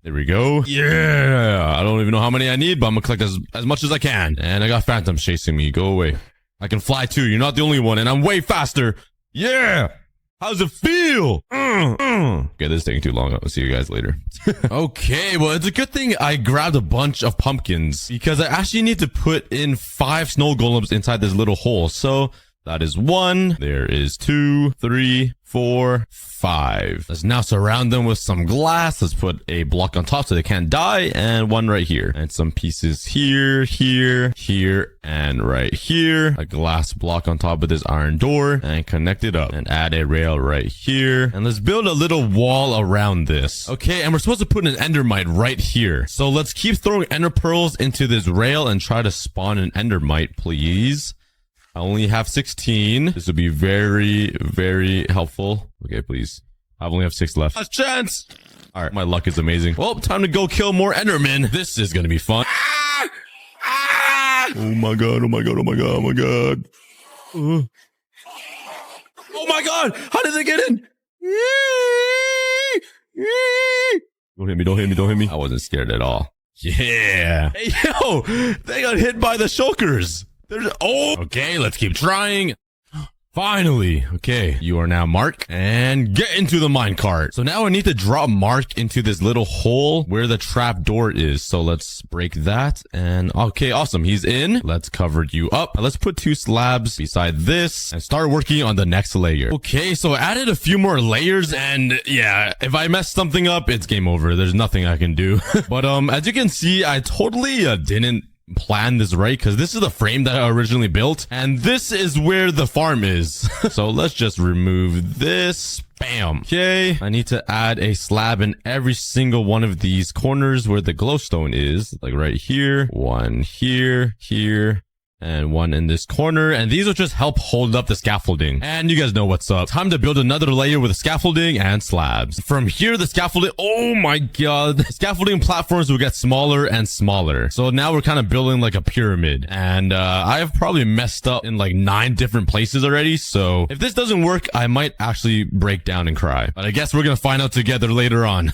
There we go. Yeah. I don't even know how many I need, but I'm gonna collect as much as I can. And I got phantoms chasing me. Go away. I can fly too. You're not the only one. And I'm way faster. Yeah. How's it feel? Okay, this is taking too long. I'll see you guys later. Okay, well, it's a good thing I grabbed a bunch of pumpkins because I actually need to put in 5 snow golems inside this little hole. So That is 1. There is 2, 3, 4, 5. Let's now surround them with some glass. Let's put a block on top so they can't die, and 1 right here. And some pieces here, here, here, and right here. A glass block on top of this iron door, and connect it up. And add a rail right here. And let's build a little wall around this. Okay, and we're supposed to put an endermite right here. So let's keep throwing ender pearls into this rail and try to spawn an endermite, please. I only have 16. This would be very, very helpful. Okay, please. I only have 6 left. Last chance! Alright, my luck is amazing. Well, time to go kill more endermen. This is gonna be fun. Ah! Ah! Oh my god, oh my god, oh my god, oh my god. Oh my god! How did they get in? Don't hit me, don't hit me, don't hit me. I wasn't scared at all. Yeah. Hey, yo! They got hit by the shulkers. Okay, let's keep trying. Finally. Okay, you are now Mark. And get into the minecart. So now I need to drop Mark into this little hole where the trap door is. So let's break that. And okay, awesome. He's in. Let's cover you up. Let's put 2 slabs beside this and start working on the next layer. Okay, so I added a few more layers, and yeah, if I mess something up, it's game over. There's nothing I can do. But as you can see, I totally didn't plan this right, because this is the frame that I originally built, and this is where the farm is. So let's just remove this. Bam. Okay, I need to add a slab in every single one of these corners where the glowstone is, like right here, 1 here, here, and 1 in this corner, and these will just help hold up the scaffolding. And you guys know what's up. Time to build another layer with scaffolding and slabs. From here, the scaffolding, oh my god, the scaffolding platforms will get smaller and smaller. So now we're kind of building like a pyramid, and I have probably messed up in like 9 different places already. So if this doesn't work, I might actually break down and cry, but I guess we're gonna find out together later on.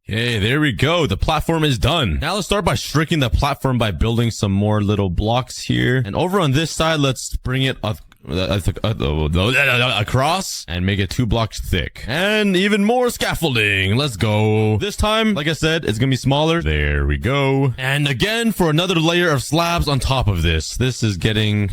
Okay, there we go. The platform is done. Now let's start by shrinking the platform by building some more little blocks here. And over on this side, let's bring it up across and make it 2 blocks thick, and even more scaffolding. Let's go. This time, like I said, it's gonna be smaller. There we go. And again, for another layer of slabs on top of this. This is getting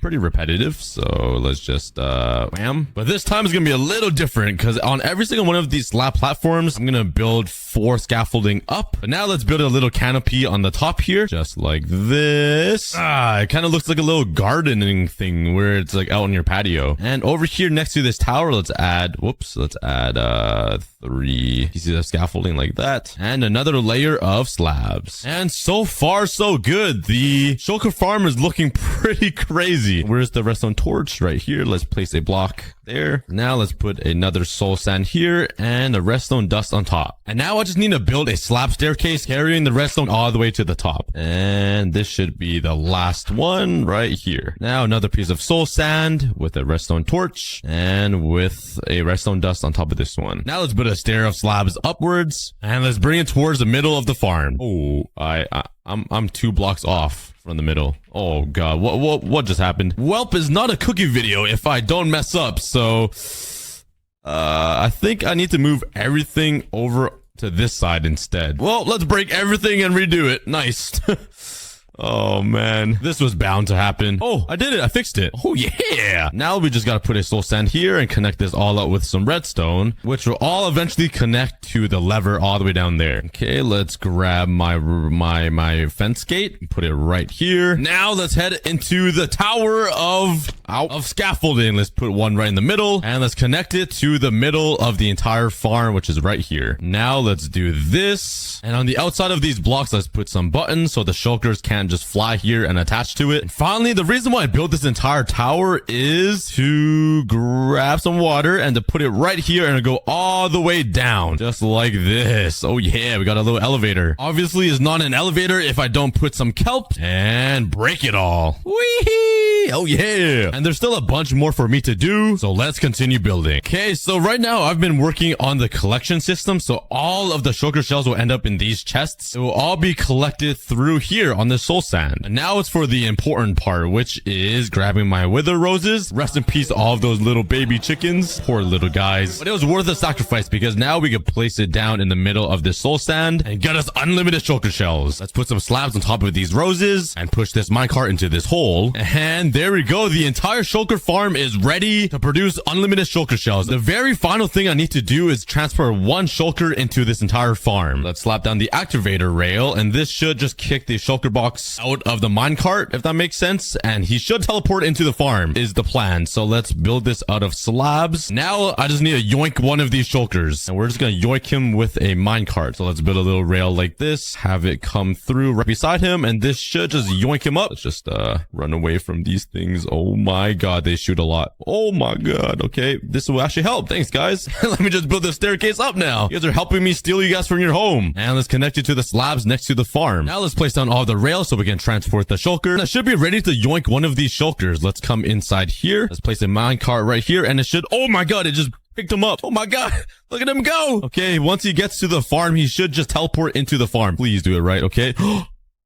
pretty repetitive, so let's just wham. But this time is gonna be a little different, because on every single one of these slab platforms, I'm gonna build 4 scaffolding up. But now let's build a little canopy on the top here, just like this. It kind of looks like a little gardening thing where it's like out on your patio. And over here next to this tower, let's add 3 pieces of scaffolding like that, and another layer of slabs. And so far so good. The shulker farm is looking pretty crazy. Where's the redstone torch? Right here. Let's place a block there. Now let's put another soul sand here and a redstone dust on top. And now I just need to build a slab staircase carrying the redstone all the way to the top. And this should be the last one right here. Now another piece of soul sand with a redstone torch and with a redstone dust on top of this one. Now let's build a stair of slabs upwards, and let's bring it towards the middle of the farm. Oh, I'm 2 blocks off from the middle. Oh god, what just happened? Welp is not a cookie video if I don't mess up, so I think I need to move everything over to this side instead. Well, let's break everything and redo it. Nice. Oh man, this was bound to happen. Oh, I did it. I fixed it. Oh yeah. Now we just gotta put a soul sand here and connect this all up with some redstone, which will all eventually connect to the lever all the way down there. Okay, let's grab my fence gate and put it right here. Now let's head into the tower of scaffolding. Let's put 1 right in the middle, and let's connect it to the middle of the entire farm, which is right here. Now let's do this, and on the outside of these blocks, let's put some buttons so the shulkers can't just fly here and attach to it. And finally, the reason why I built this entire tower is to grab some water and to put it right here and go all the way down, just like this. Oh yeah, we got a little elevator. Obviously, it's not an elevator if I don't put some kelp and break it all. Whee! Oh yeah. And there's still a bunch more for me to do, so let's continue building. Okay, so right now I've been working on the collection system, so all of the shulker shells will end up in these chests. It will all be collected through here on the soul sand. And now it's for the important part, which is grabbing my wither roses. Rest in peace, all of those little baby chickens. Poor little guys. But it was worth the sacrifice, because now we can place it down in the middle of this soul sand and get us unlimited shulker shells. Let's put some slabs on top of these roses and push this minecart into this hole. And there we go. The entire entire shulker farm is ready to produce unlimited shulker shells. The very final thing I need to do is transfer one shulker into this entire farm. Let's slap down the activator rail, and this should just kick the shulker box out of the minecart, if that makes sense. And he should teleport into the farm is the plan. So let's build this out of slabs. Now I just need to yoink one of these shulkers, and we're just gonna yoink him with a minecart. So let's build a little rail like this, have it come through right beside him, and this should just yoink him up. Let's just run away from these things. Oh my god, they shoot a lot. Oh my god. Okay, this will actually help. Thanks, guys. Let me just build the staircase up now. You guys are helping me steal you guys from your home. And let's connect it to the slabs next to the farm. Now let's place down all the rails so we can transport the shulker. I should be ready to yoink one of these shulkers. Let's come inside here. Let's place a minecart right here, and it should... Oh my god, it just picked him up. Oh my god, look at him go. Okay, once he gets to the farm, he should just teleport into the farm. Please do it right, okay?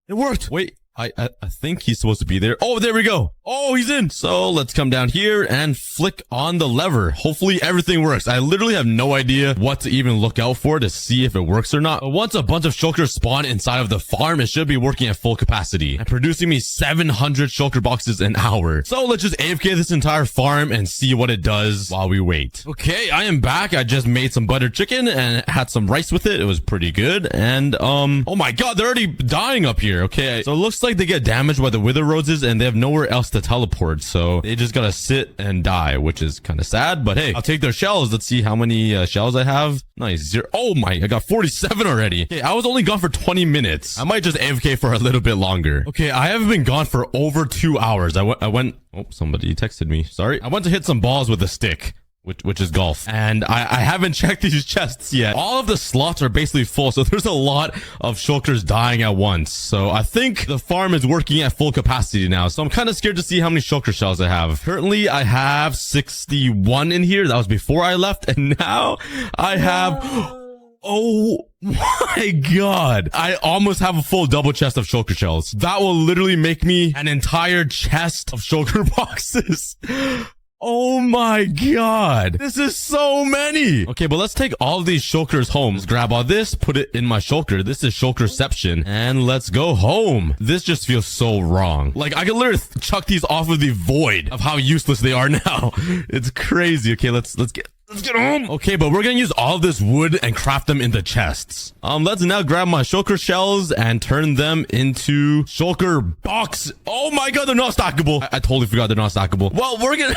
It worked. Wait, I think he's supposed to be there. Oh, there we go. Oh, he's in. So let's come down here and flick on the lever. Hopefully everything works. I literally have no idea what to even look out for to see if it works or not. But once a bunch of shulkers spawn inside of the farm, it should be working at full capacity and producing me 700 shulker boxes an hour. So let's just AFK this entire farm and see what it does while we wait. Okay, I am back. I just made some buttered chicken and had some rice with it. It was pretty good. And oh my god, they're already dying up here. Okay, so it looks like they get damaged by the wither roses and they have nowhere else to teleport, so they just gotta sit and die, which is kind of sad. But hey, I'll take their shells. Let's see how many shells I have. Nice, 0. Oh my, I got 47 already. Okay, I was only gone for 20 minutes. I might just AFK for a little bit longer. Okay, I haven't been gone for over 2 hours. I went oh, somebody texted me, sorry. I went to hit some balls with a stick, which is golf. And I haven't checked these chests yet. All of the slots are basically full, so there's a lot of shulkers dying at once. So I think the farm is working at full capacity now. So I'm kind of scared to see how many shulker shells I have. Currently, I have 61 in here. That was before I left. And now I have... Oh my god. I almost have a full double chest of shulker shells. That will literally make me an entire chest of shulker boxes. Oh my god. This is so many. Okay, but let's take all of these shulkers home. Let's grab all this, put it in my shulker. This is shulkerception. And let's go home. This just feels so wrong. Like, I can literally chuck these off of the void of how useless they are now. It's crazy. Okay, let's get home. Okay, but we're gonna use all this wood and craft them into chests. Let's now grab my shulker shells and turn them into shulker box. Oh my god, they're not stackable. I totally forgot they're not stackable. Well, we're gonna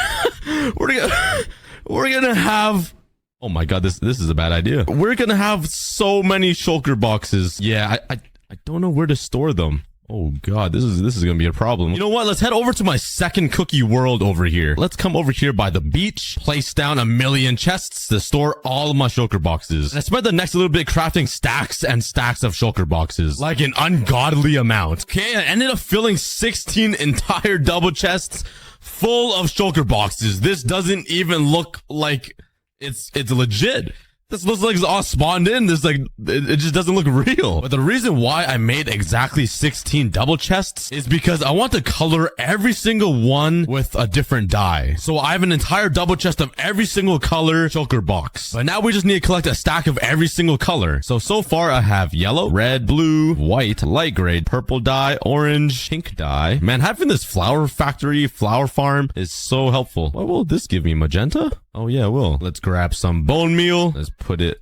have... Oh my god, this is a bad idea. We're gonna have so many shulker boxes. Yeah, I don't know where to store them. Oh god, this is gonna be a problem. You know what? Let's head over to my second cookie world over here. Let's come over here by the beach, place down 1,000,000 chests to store all of my shulker boxes. And I spent the next little bit crafting stacks and stacks of shulker boxes, like an ungodly amount. Okay, I ended up filling 16 entire double chests full of shulker boxes. This doesn't even look like it's legit. This looks like it's all spawned in. This it just doesn't look real. But the reason why I made exactly 16 double chests is because I want to color every single one with a different dye. So I have an entire double chest of every single color shulker box. But now we just need to collect a stack of every single color. So far I have yellow, red, blue, white, light gray, purple dye, orange, pink dye. Man, having this flower factory, flower farm is so helpful. What will this give me? Magenta? Oh yeah, it will. Let's grab some bone meal. Let's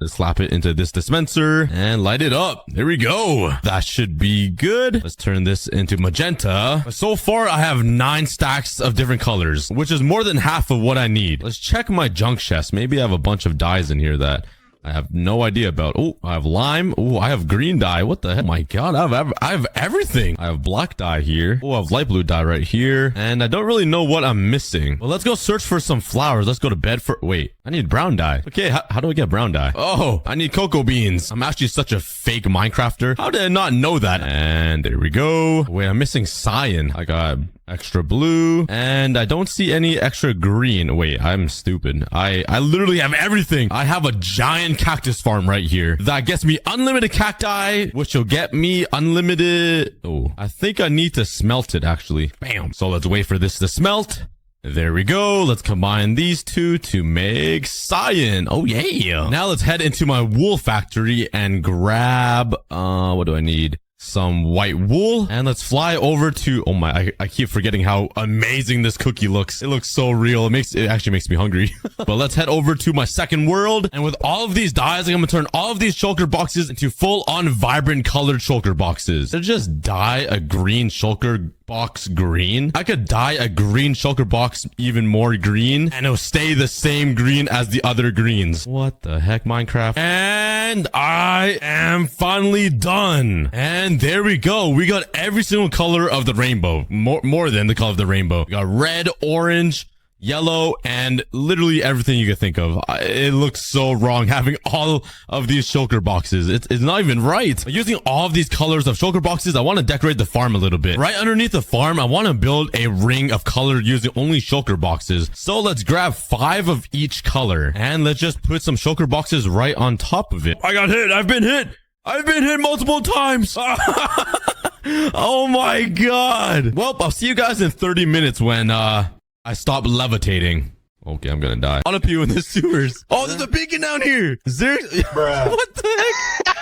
slap it into this dispenser and light it up. There we go. That should be good. Let's turn this into magenta. So far, I have 9 stacks of different colors, which is more than half of what I need. Let's check my junk chest. Maybe I have a bunch of dyes in here that I have no idea about. Oh, I have lime. Oh, I have green dye. What the heck? Oh my god, I have everything. I have black dye here. Oh, I have light blue dye right here. And I don't really know what I'm missing. Well, let's go search for some flowers. Let's go to bed for... Wait, I need brown dye. Okay, how do I get brown dye? Oh, I need cocoa beans. I'm actually such a fake Minecrafter. How did I not know that? And there we go. Wait, I'm missing cyan. I got extra blue and I don't see any extra green. Wait, I'm stupid. I literally have everything. I have a giant cactus farm right here that gets me unlimited cacti, which will get me unlimited... Oh, I think I need to smelt it actually. Bam. So let's wait for this to smelt. There we go. Let's combine these two to make cyan. Oh yeah. Now let's head into my wool factory and grab what do I need? some white wool, and let's fly over to, oh my, I keep forgetting how amazing this cookie looks. It looks so real. It actually makes me hungry. But let's head over to my second world, and with all of these dyes, I'm gonna turn all of these shulker boxes into full-on vibrant colored shulker boxes. So just dye a green shulker box green. I could dye a green shulker box even more green, and it'll stay the same green as the other greens. What the heck, Minecraft? And I am finally done. And there we go. We got every single color of the rainbow. More than the color of the rainbow. We got red, orange, yellow, and literally everything you could think of. It looks so wrong having all of these shulker boxes. It's not even right. Using all of these colors of shulker boxes, I want to decorate the farm a little bit. Right underneath the farm, I want to build a ring of color using only shulker boxes. So let's grab 5 of each color, and let's just put some shulker boxes right on top of it. I got hit. I've been hit multiple times. Oh my god. Well, I'll see you guys in 30 minutes when I stop levitating. Okay, I'm gonna die. On a pew in the sewers. Oh, there's a beacon down here. Seriously? What the heck?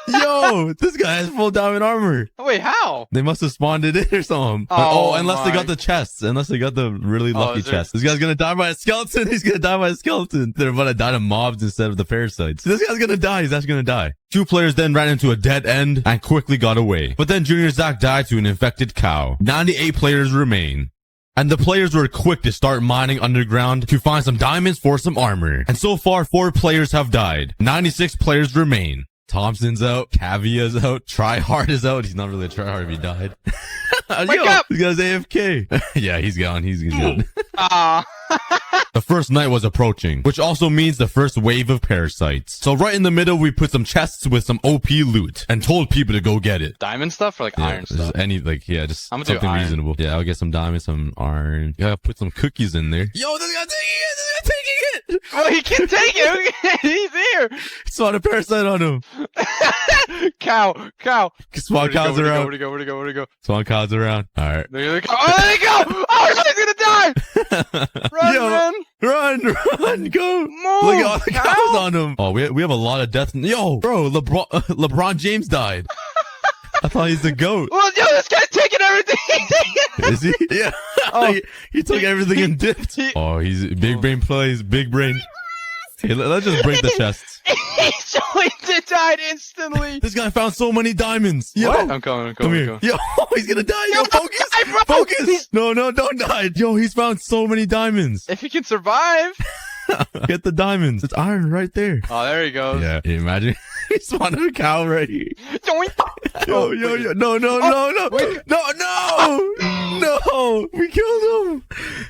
Yo, this guy has full diamond armor. Oh, wait, how? They must have spawned it in or something. Unless they got the chests. Unless they got the really lucky chests. This guy's gonna die by a skeleton. He's gonna die by a skeleton. They're about to die to mobs instead of the parasites. This guy's gonna die. He's actually gonna die. 2 players then ran into a dead end and quickly got away. But then Junior Zach died to an infected cow. 98 players remain. And the players were quick to start mining underground to find some diamonds for some armor. And so far, 4 players have died. 96 players remain. Thompson's out. Cavia's out. Tryhard is out. He's not really a tryhard if he died. Wake up! This guy's AFK. Yeah, he's gone. He's gone. The first night was approaching, which also means the first wave of parasites. So right in the middle, we put some chests with some OP loot and told people to go get it. Diamond stuff or like iron stuff? Just something reasonable. Yeah, I'll get some diamonds, some iron. Yeah, put some cookies in there. Yo, this guy's taking it! Oh, he can take it! He's here! Spawn a parasite on him. Cow. Spawn cows around. Where'd he go? Spawn cows around. Alright. There they go! Oh, there they go! Oh, he's gonna die! Run, Run, go! Move, look at all the cows on him. Oh, we have a lot of death. Yo, bro, LeBron James died. I thought he's the GOAT. Well, yo, this guy's taking everything! Is he? Yeah. Oh, he took everything and dipped. Oh, he's big brain plays, big brain. Hey, let's just break the chests. He's going to die instantly. This guy found so many diamonds. Yo, what? I'm coming. Come here. Yo, he's gonna die. Yo, focus. Focus. No, don't die. Yo, he's found so many diamonds. If he can survive. Get the diamonds. It's iron right there. Oh, there he goes. Yeah, imagine. He spawned a cow right here. Yo. No. No. We killed him.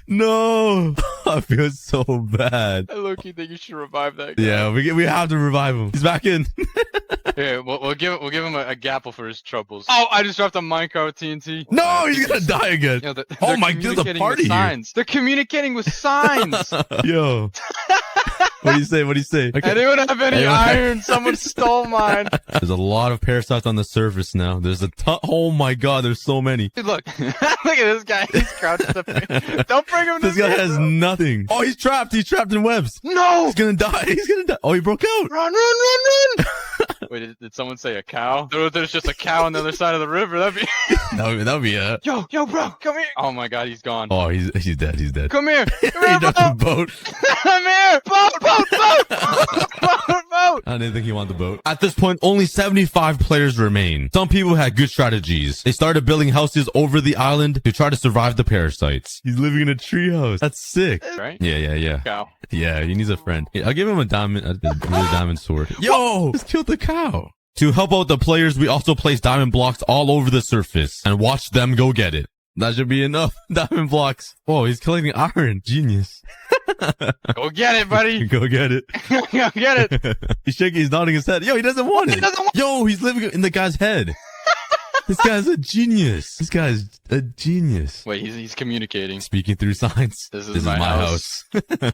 No. I feel so bad. I low-key think you should revive that guy. Yeah, we have to revive him. He's back in. Here, we'll give him a gapple for his troubles. Oh, I just dropped a Minecraft TNT. No, he's gonna die again. You know, oh my god, there's a party here. They're communicating with signs. Yo. What do you say? Okay. Anyone have any iron? Someone stole mine. There's a lot of parasites on the surface now. There's a ton. Oh my god, there's so many. Dude, look. Look at this guy. He's crouched up here. Don't bring him to This guy has nothing. Oh, he's trapped. He's trapped in webs. No. He's gonna die. Oh, he broke out. Run. Wait, did someone say a cow? There's just a cow on the other side of the river. That'd be Yo, bro, come here. Oh my god, he's gone. Oh, he's dead. Come here. He dropped the boat. Come here. Boat. I didn't think he wanted the boat. At this point, only 75 players remain. Some people had good strategies. They started building houses over the island to try to survive the parasites. He's living in a treehouse. That's sick. Right? Yeah. Cow. Yeah, he needs a friend. I'll give him a diamond sword. Yo, just killed the cow. To help out the players, we also placed diamond blocks all over the surface and watched them go get it. That should be enough diamond blocks. Whoa, he's collecting iron. Genius. Go get it, buddy. Go get it. Go get it. He's shaking. He's nodding his head. Yo, he doesn't want it. He doesn't want Yo, he's living in the guy's head. This guy's a genius. This guy's a genius. Wait, he's communicating. Speaking through signs. This is my house.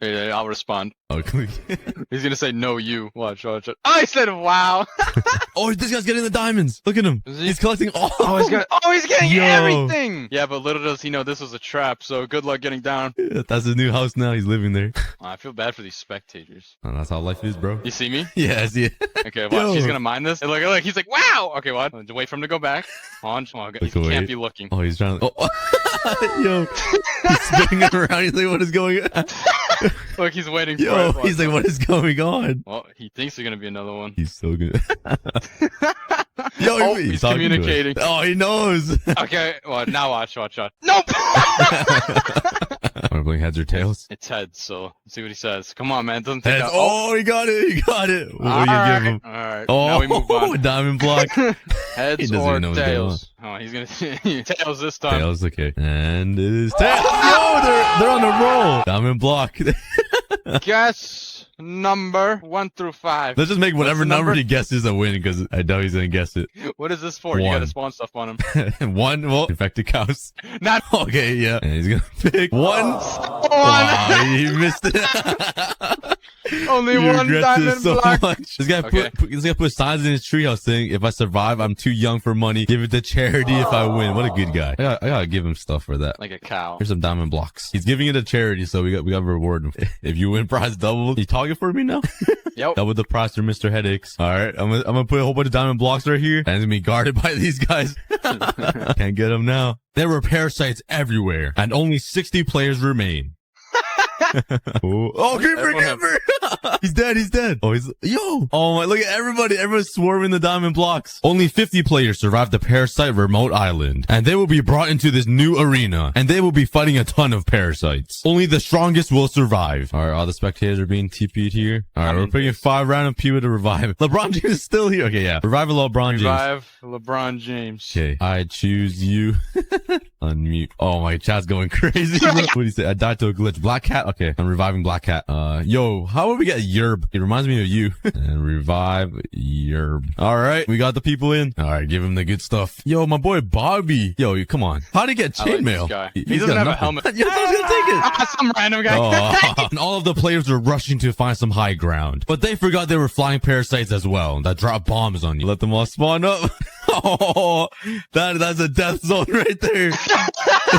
Hey, I'll respond. Oh, He's gonna say no, you. Watch. I said wow. oh, this guy's getting the diamonds. Look at him. He's collecting all. He's getting Yo. everything. Yeah, but little does he know this was a trap. So good luck getting down. That's his new house now. He's living there. I feel bad for these spectators. Oh, that's how life is, bro. You see me? Yeah, I see it. Okay, watch. Yo. He's gonna mind this. And look. He's like, wow. Okay, what? Wait for him to go back. On. Oh, he can't be looking. Oh, he's trying to. Oh. Yo, he's spinning around. He's like, what is going on? Look, he's waiting for Yo, it. he's like, what is going on? Well, he thinks there's gonna be another one. He's so good. Yo, he's communicating. Oh, he knows. Okay, well, now watch. Nope! Are we playing heads or tails? It's heads, so let's see what he says. Come on, man. Doesn't take Heads. out. Oh, he got it. What do you give him? Alright. Oh, Now we move on. diamond block. Heads doesn't or even know what's going tails? Oh, he's gonna tails this time. Tails, okay. And it is tails. Yo, they're on a roll. Diamond block. Guess number 1 through 5. Let's just make whatever What's the number he guesses a win because I know he's gonna guess it. What is this for? You 1. gotta spawn stuff on him. 1. Well, infected cows. Not Okay, yeah. And he's gonna pick 1. one. Wow, he missed it. Only He one regrets diamond it so block. much. This guy Okay. put signs in his treehouse saying, "If I survive, I'm too young for money. Give it to charity if I win." What a good guy. I gotta give him stuff for that. Like a cow. Here's some diamond blocks. He's giving it to charity, so we got to reward him. If you win prize double, you talking for me now? Yep. Double the prize for Mr. Headaches. All right, I'm gonna put a whole bunch of diamond blocks right here, and it's gonna be guarded by these guys. Can't get them now. There were parasites everywhere, and only 60 players remain. Oh, creeper! He's dead. Oh, oh my, look at everybody. Everyone's swarming the diamond blocks. Only 50 players survived the parasite remote island, and they will be brought into this new arena, and they will be fighting a ton of parasites. Only the strongest will survive. All right, all the spectators are being TP'd here. All right, we're putting 5 random people to revive. LeBron James is still here. Okay, yeah. Revive LeBron James. Revive LeBron James. Okay, I choose you. Unmute. Oh, my chat's going crazy. Bro. What do you say? I died to a glitch. Black Cat? Okay, I'm reviving Black Cat. Yo, how would we get Yerb? It reminds me of you. And revive Yerb. All right, we got the people in. All right, give him the good stuff. Yo, my boy Bobby. Yo, come on. How'd he get chainmail? Like he doesn't have a helmet. Yeah, I was gonna take it. Some random guy. Oh, and all of the players were rushing to find some high ground, but they forgot they were flying parasites as well that drop bombs on you. Let them all spawn up. Oh, that's a death zone right there.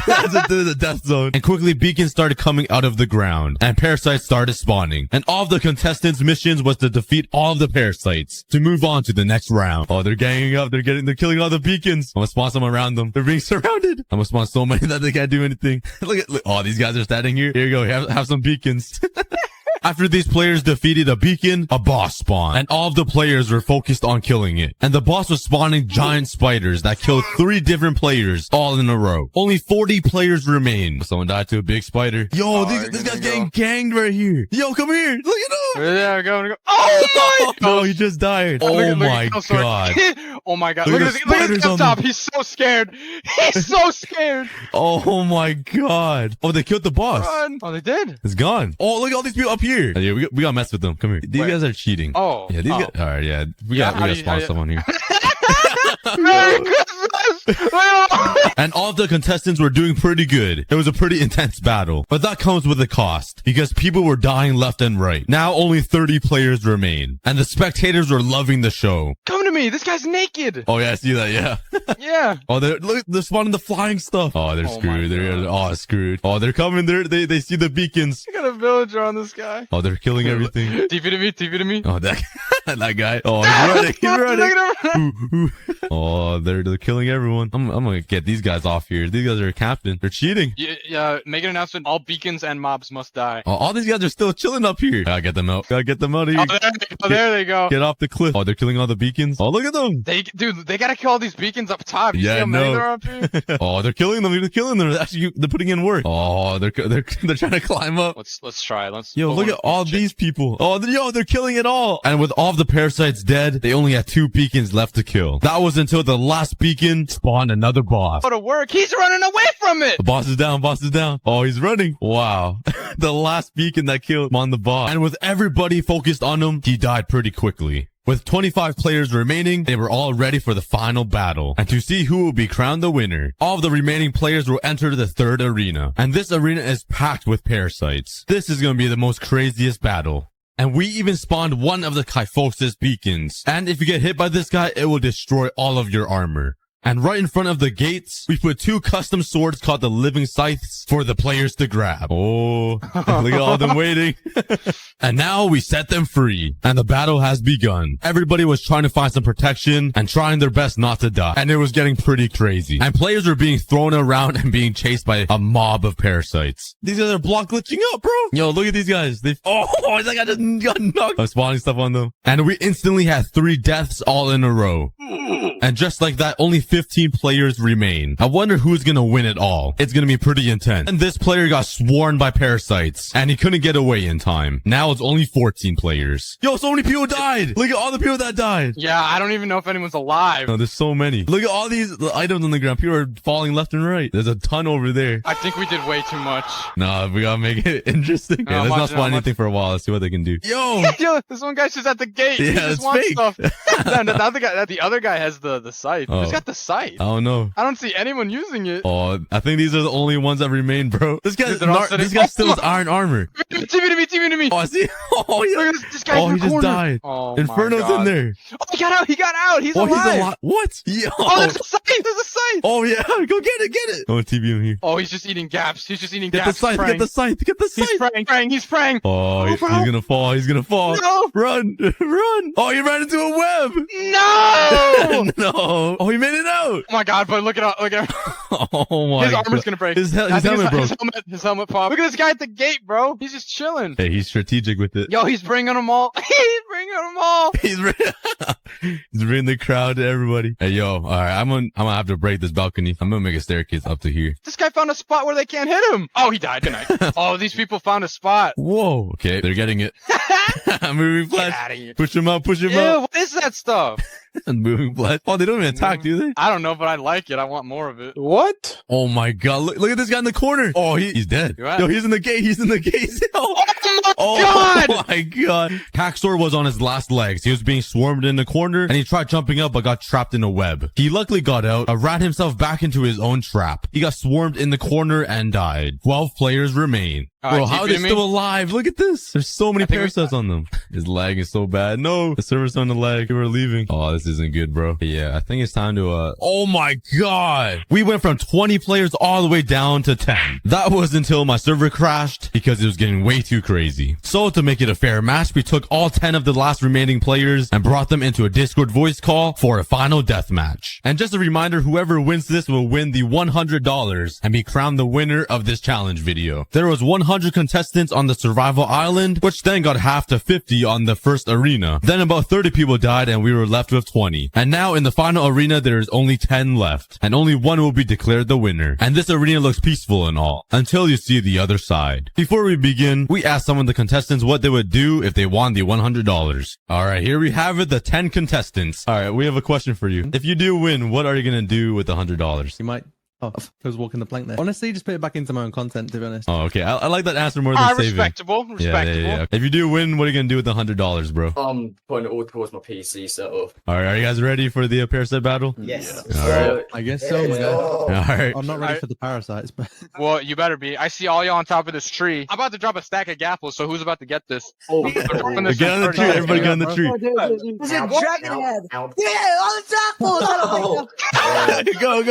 That's a death zone. And quickly beacons started coming out of the ground and parasites started spawning. And all of the contestants' missions was to defeat all of the parasites to move on to the next round. Oh, they're ganging up. They're killing all the beacons. I'm gonna spawn some around them. They're being surrounded. I'm gonna spawn so many that they can't do anything. look, oh, these guys are standing here. Here you go. Have some beacons. After these players defeated a beacon, a boss spawned, and all of the players were focused on killing it. And the boss was spawning giant spiders that killed 3 different players all in a row. Only 40 players remain. Someone died to a big spider. Yo, this guy's getting ganged right here. Yo, come here. Look at him. Yeah, go. Oh my! No, he just died. Oh my god. Oh my god. Look Look at at the his spiders on desktop. He's so scared. He's so scared. Oh my god. Oh, they killed the boss. Run. Oh, they did. It's gone. Oh, look at all these people up here. Yeah, we gotta mess with them. Come here. These guys are cheating. Oh. Yeah, these guys. All right, yeah. We gotta spawn someone here. Merry Christmas! And all of the contestants were doing pretty good. It was a pretty intense battle, but that comes with a cost because people were dying left and right. Now only 30 players remain, and the spectators were loving the show. Come to me. This guy's naked. Oh yeah, I see that. Yeah. Yeah. Oh, they're spawning the flying stuff. Oh, they're screwed. They're screwed. Oh, they're coming. They see the beacons. I got a villager on this guy. Oh, they're killing everything. TP to me. Oh, that that guy. Oh, he's running. Oh, they're killing everyone. I'm gonna get these guys off here. These guys are captain. They're cheating. Yeah, make an announcement. All beacons and mobs must die. Oh, all these guys are still chilling up here. Gotta get them out. Gotta get them out of here. Oh, there they go. Get off the cliff. Oh, they're killing all the beacons. Oh, look at them. They gotta kill all these beacons up top. You see Yeah, how many no. there are up here? Oh, they're killing them. They're killing them. They're putting in work. Oh, they're trying to climb up. Let's try. Yo, look at all these people. Oh, they're killing it all. And with all of the parasites dead, they only had 2 beacons left to kill. That was until the last beacon spawned another boss. Go to work. He's running away from it. The boss is down. Boss is down. Oh, he's running. Wow. The last beacon that killed spawned the boss. And with everybody focused on him, he died pretty quickly. With 25 players remaining, they were all ready for the final battle. And to see who will be crowned the winner, all of the remaining players will enter the third arena. And this arena is packed with parasites. This is going to be the most craziest battle. And we even spawned one of the Kyphosis beacons. And if you get hit by this guy, it will destroy all of your armor. And right in front of the gates, we put 2 custom swords called the Living Scythes for the players to grab. Oh, look at all them waiting. And now we set them free. And the battle has begun. Everybody was trying to find some protection and trying their best not to die. And it was getting pretty crazy. And players were being thrown around and being chased by a mob of parasites. These guys are block glitching up, bro. Yo, look at these guys. It's like I just got knocked. I'm spawning stuff on them. And we instantly had 3 deaths all in a row. And just like that, only 15 players remain. I wonder who's gonna win it all. It's gonna be pretty intense. And this player got swarmed by parasites, and he couldn't get away in time. Now it's only 14 players. Yo, so many people died! Look at all the people that died! Yeah, I don't even know if anyone's alive. No, there's so many. Look at all these items on the ground. People are falling left and right. There's a ton over there. I think we did way too much. Nah, we gotta make it interesting. Yeah, let's not spawn anything for a while. Let's see what they can do. Yo! Yo, this one guy's just at the gate. Yeah, he just it's wants fake. stuff. The other guy has the scythe. Oh. Who's got the scythe? I don't know. I don't see anyone using it. Oh, I think these are the only ones that remain, bro. This guy Dude, still has iron armor. TV to me. Oh, I see. Oh, yeah. Look at this guy's in the he just corner. died. Oh, Inferno's my God. in there. Oh, he got out. He's alive. He's alive. What? Yo. Oh, there's a scythe. Oh, yeah. Go get it. Go on TV him here. Oh, he's just eating gaps. Get The scythe. Get the scythe. He's praying. Oh, he's gonna fall. No. Run. Oh, he ran into a web. No. No. Oh, he made it out. Oh my God, but look at Oh my his God. armor's gonna break. His helmet broke. His helmet popped. Look at this guy at the gate, bro. He's just chilling. Hey, he's strategic with it. Yo, he's bringing them all. He's bringing the crowd to everybody. Hey, yo, all right, I'm gonna have to break this balcony. I'm gonna make a staircase up to here. This guy found a spot where they can't hit him. Oh, he died. Good night. Oh, these people found a spot. Whoa. Okay, they're getting it. Moving Get flash. out of here. Push him out. Ew, what is that stuff? Moving flash. Oh, they don't even attack, do they? I don't know, but I like it. I want more of it. What? Oh my God! Look at this guy in the corner. Oh, he's dead. You're right. Yo, he's in the gate. Oh my God! Oh my God! Paxor was on his last legs. He was being swarmed in the corner, and he tried jumping up, but got trapped in a web. He luckily got out, ran himself back into his own trap. He got swarmed in the corner and died. 12 players remain. Bro, how are they still alive? Look at this. There's so many parasites on them. His lag is so bad. No, the server's on the lag. We're leaving. Oh, this isn't good, bro. Yeah, I think it's time to, oh my God. We went from 20 players all the way down to 10. That was until my server crashed because it was getting way too crazy. So to make it a fair match, we took all 10 of the last remaining players and brought them into a Discord voice call for a final death match. And just a reminder, whoever wins this will win the $100 and be crowned the winner of this challenge video. There was 100 contestants on the survival island, which then got half to 50 on the first arena. Then about 30 people died and we were left with 20. And now in the final arena, there is only 10 left and only one will be declared the winner. And this arena looks peaceful and all until you see the other side. Before we begin, we asked some of the contestants what they would do if they won the $100. All right, here we have it, the 10 contestants. All right, we have a question for you. If you do win, what are you going to do with the $100? You might. Oh, I was walking the plank there. Honestly, just put it back into my own content, to be honest. Oh, okay. I like that answer more than saving. Respectable. Yeah. If you do win, what are you going to do with the $100, bro? Putting it all towards my PC setup. All right, are you guys ready for the parasite battle? Yes. All right. I guess so, man. All right. I'm not ready for the parasites, but Well, you better be. I see all y'all on top of this tree. I'm about to drop a stack of gapples, so who's about to get this? Oh, Get on the tree. Everybody get on the tree. There's a dragon head. Yeah, on the apples. Go.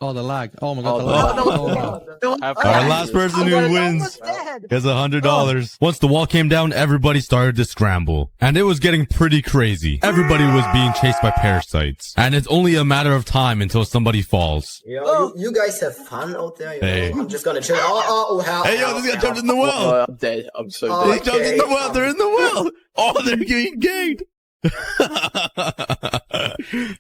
oh, the lag. Oh my God, the lag. All right, last person who wins gets $100. Once the wall came down, everybody started to scramble. And it was getting pretty crazy. Everybody was being chased by parasites. And it's only a matter of time until somebody falls. Yo, you guys have fun out there. Hey. I'm just gonna chill. Help. Hey, yo, this guy jumped in the well. I'm dead. I'm so He dead. jumped in the well. They're in the well. Oh, they're getting gagged.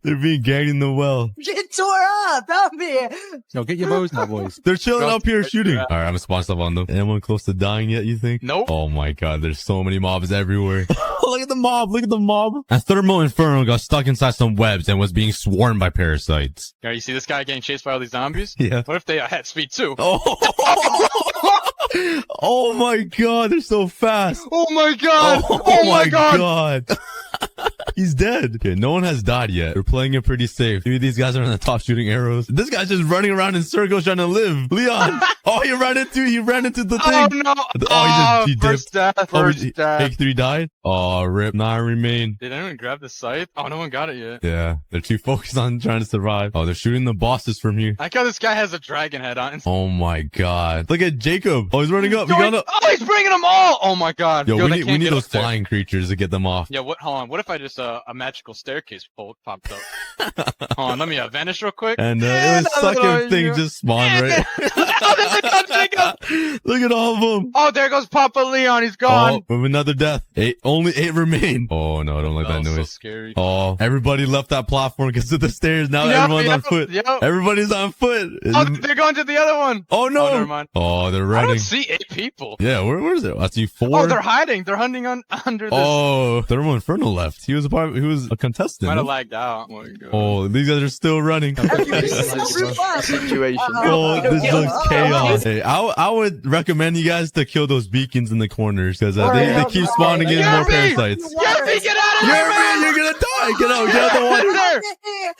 They're being gagged in the well. Get tore up. Help me. No, get your bows now, boys. They're chilling up here shooting. All right, I'm gonna spawn stuff on them. Anyone close to dying yet, you think? Nope. Oh my God, there's so many mobs everywhere. Look at the mob. Look at the mob. And Thermal Inferno got stuck inside some webs and was being swarmed by parasites. Yeah, you see this guy getting chased by all these zombies? Yeah. What if they had speed too? Oh. Oh my god, they're so fast. Oh my god! Oh my god. He's dead. Okay, no one has died yet. We're playing it pretty safe. Maybe these guys are on the top shooting arrows. This guy's just running around in circles trying to live. Leon. Oh, he ran into the thing. Oh no! Oh, he dipped. First death. First death. Take 3 died. Oh, rip. 9 remain. Did anyone grab the scythe? Oh, no one got it yet. Yeah, they're too focused on trying to survive. Oh, they're shooting the bosses from here. I like how this guy has a dragon head on. Oh my god. Look at Jacob. Oh, he's running up. Oh, he's bringing them all. Oh my god. Yo, they we need get those up there. flying creatures to get them off. Yeah, what? Hold on. What if I just a magical staircase popped up? Hold on, let me vanish real quick. And this sucking thing just spawned right. Look at all of them. Oh, there goes Papa Leon. He's gone. Oh, with another death. Only 8 remain. Oh no, I don't like that So noise. scary. Oh, everybody left that platform because of the stairs. Now everyone's on foot. Yep. Everybody's on foot. Oh, they're going to the other one. Oh no. Oh, never mind. Oh, they're I running. don't see 8 people. Yeah, where is it? I see 4. Oh, they're hiding. They're hunting under this. Oh, Thermal Inferno left. He was a contestant. Might have lagged out. Oh, my God. Oh, these guys are still running. Situation. Oh, this looks chaos. Hey, I would recommend you guys to kill those beacons in the corners because they keep spawning in more parasites. Yerby, get out of here, man! You're gonna die. Get out the water.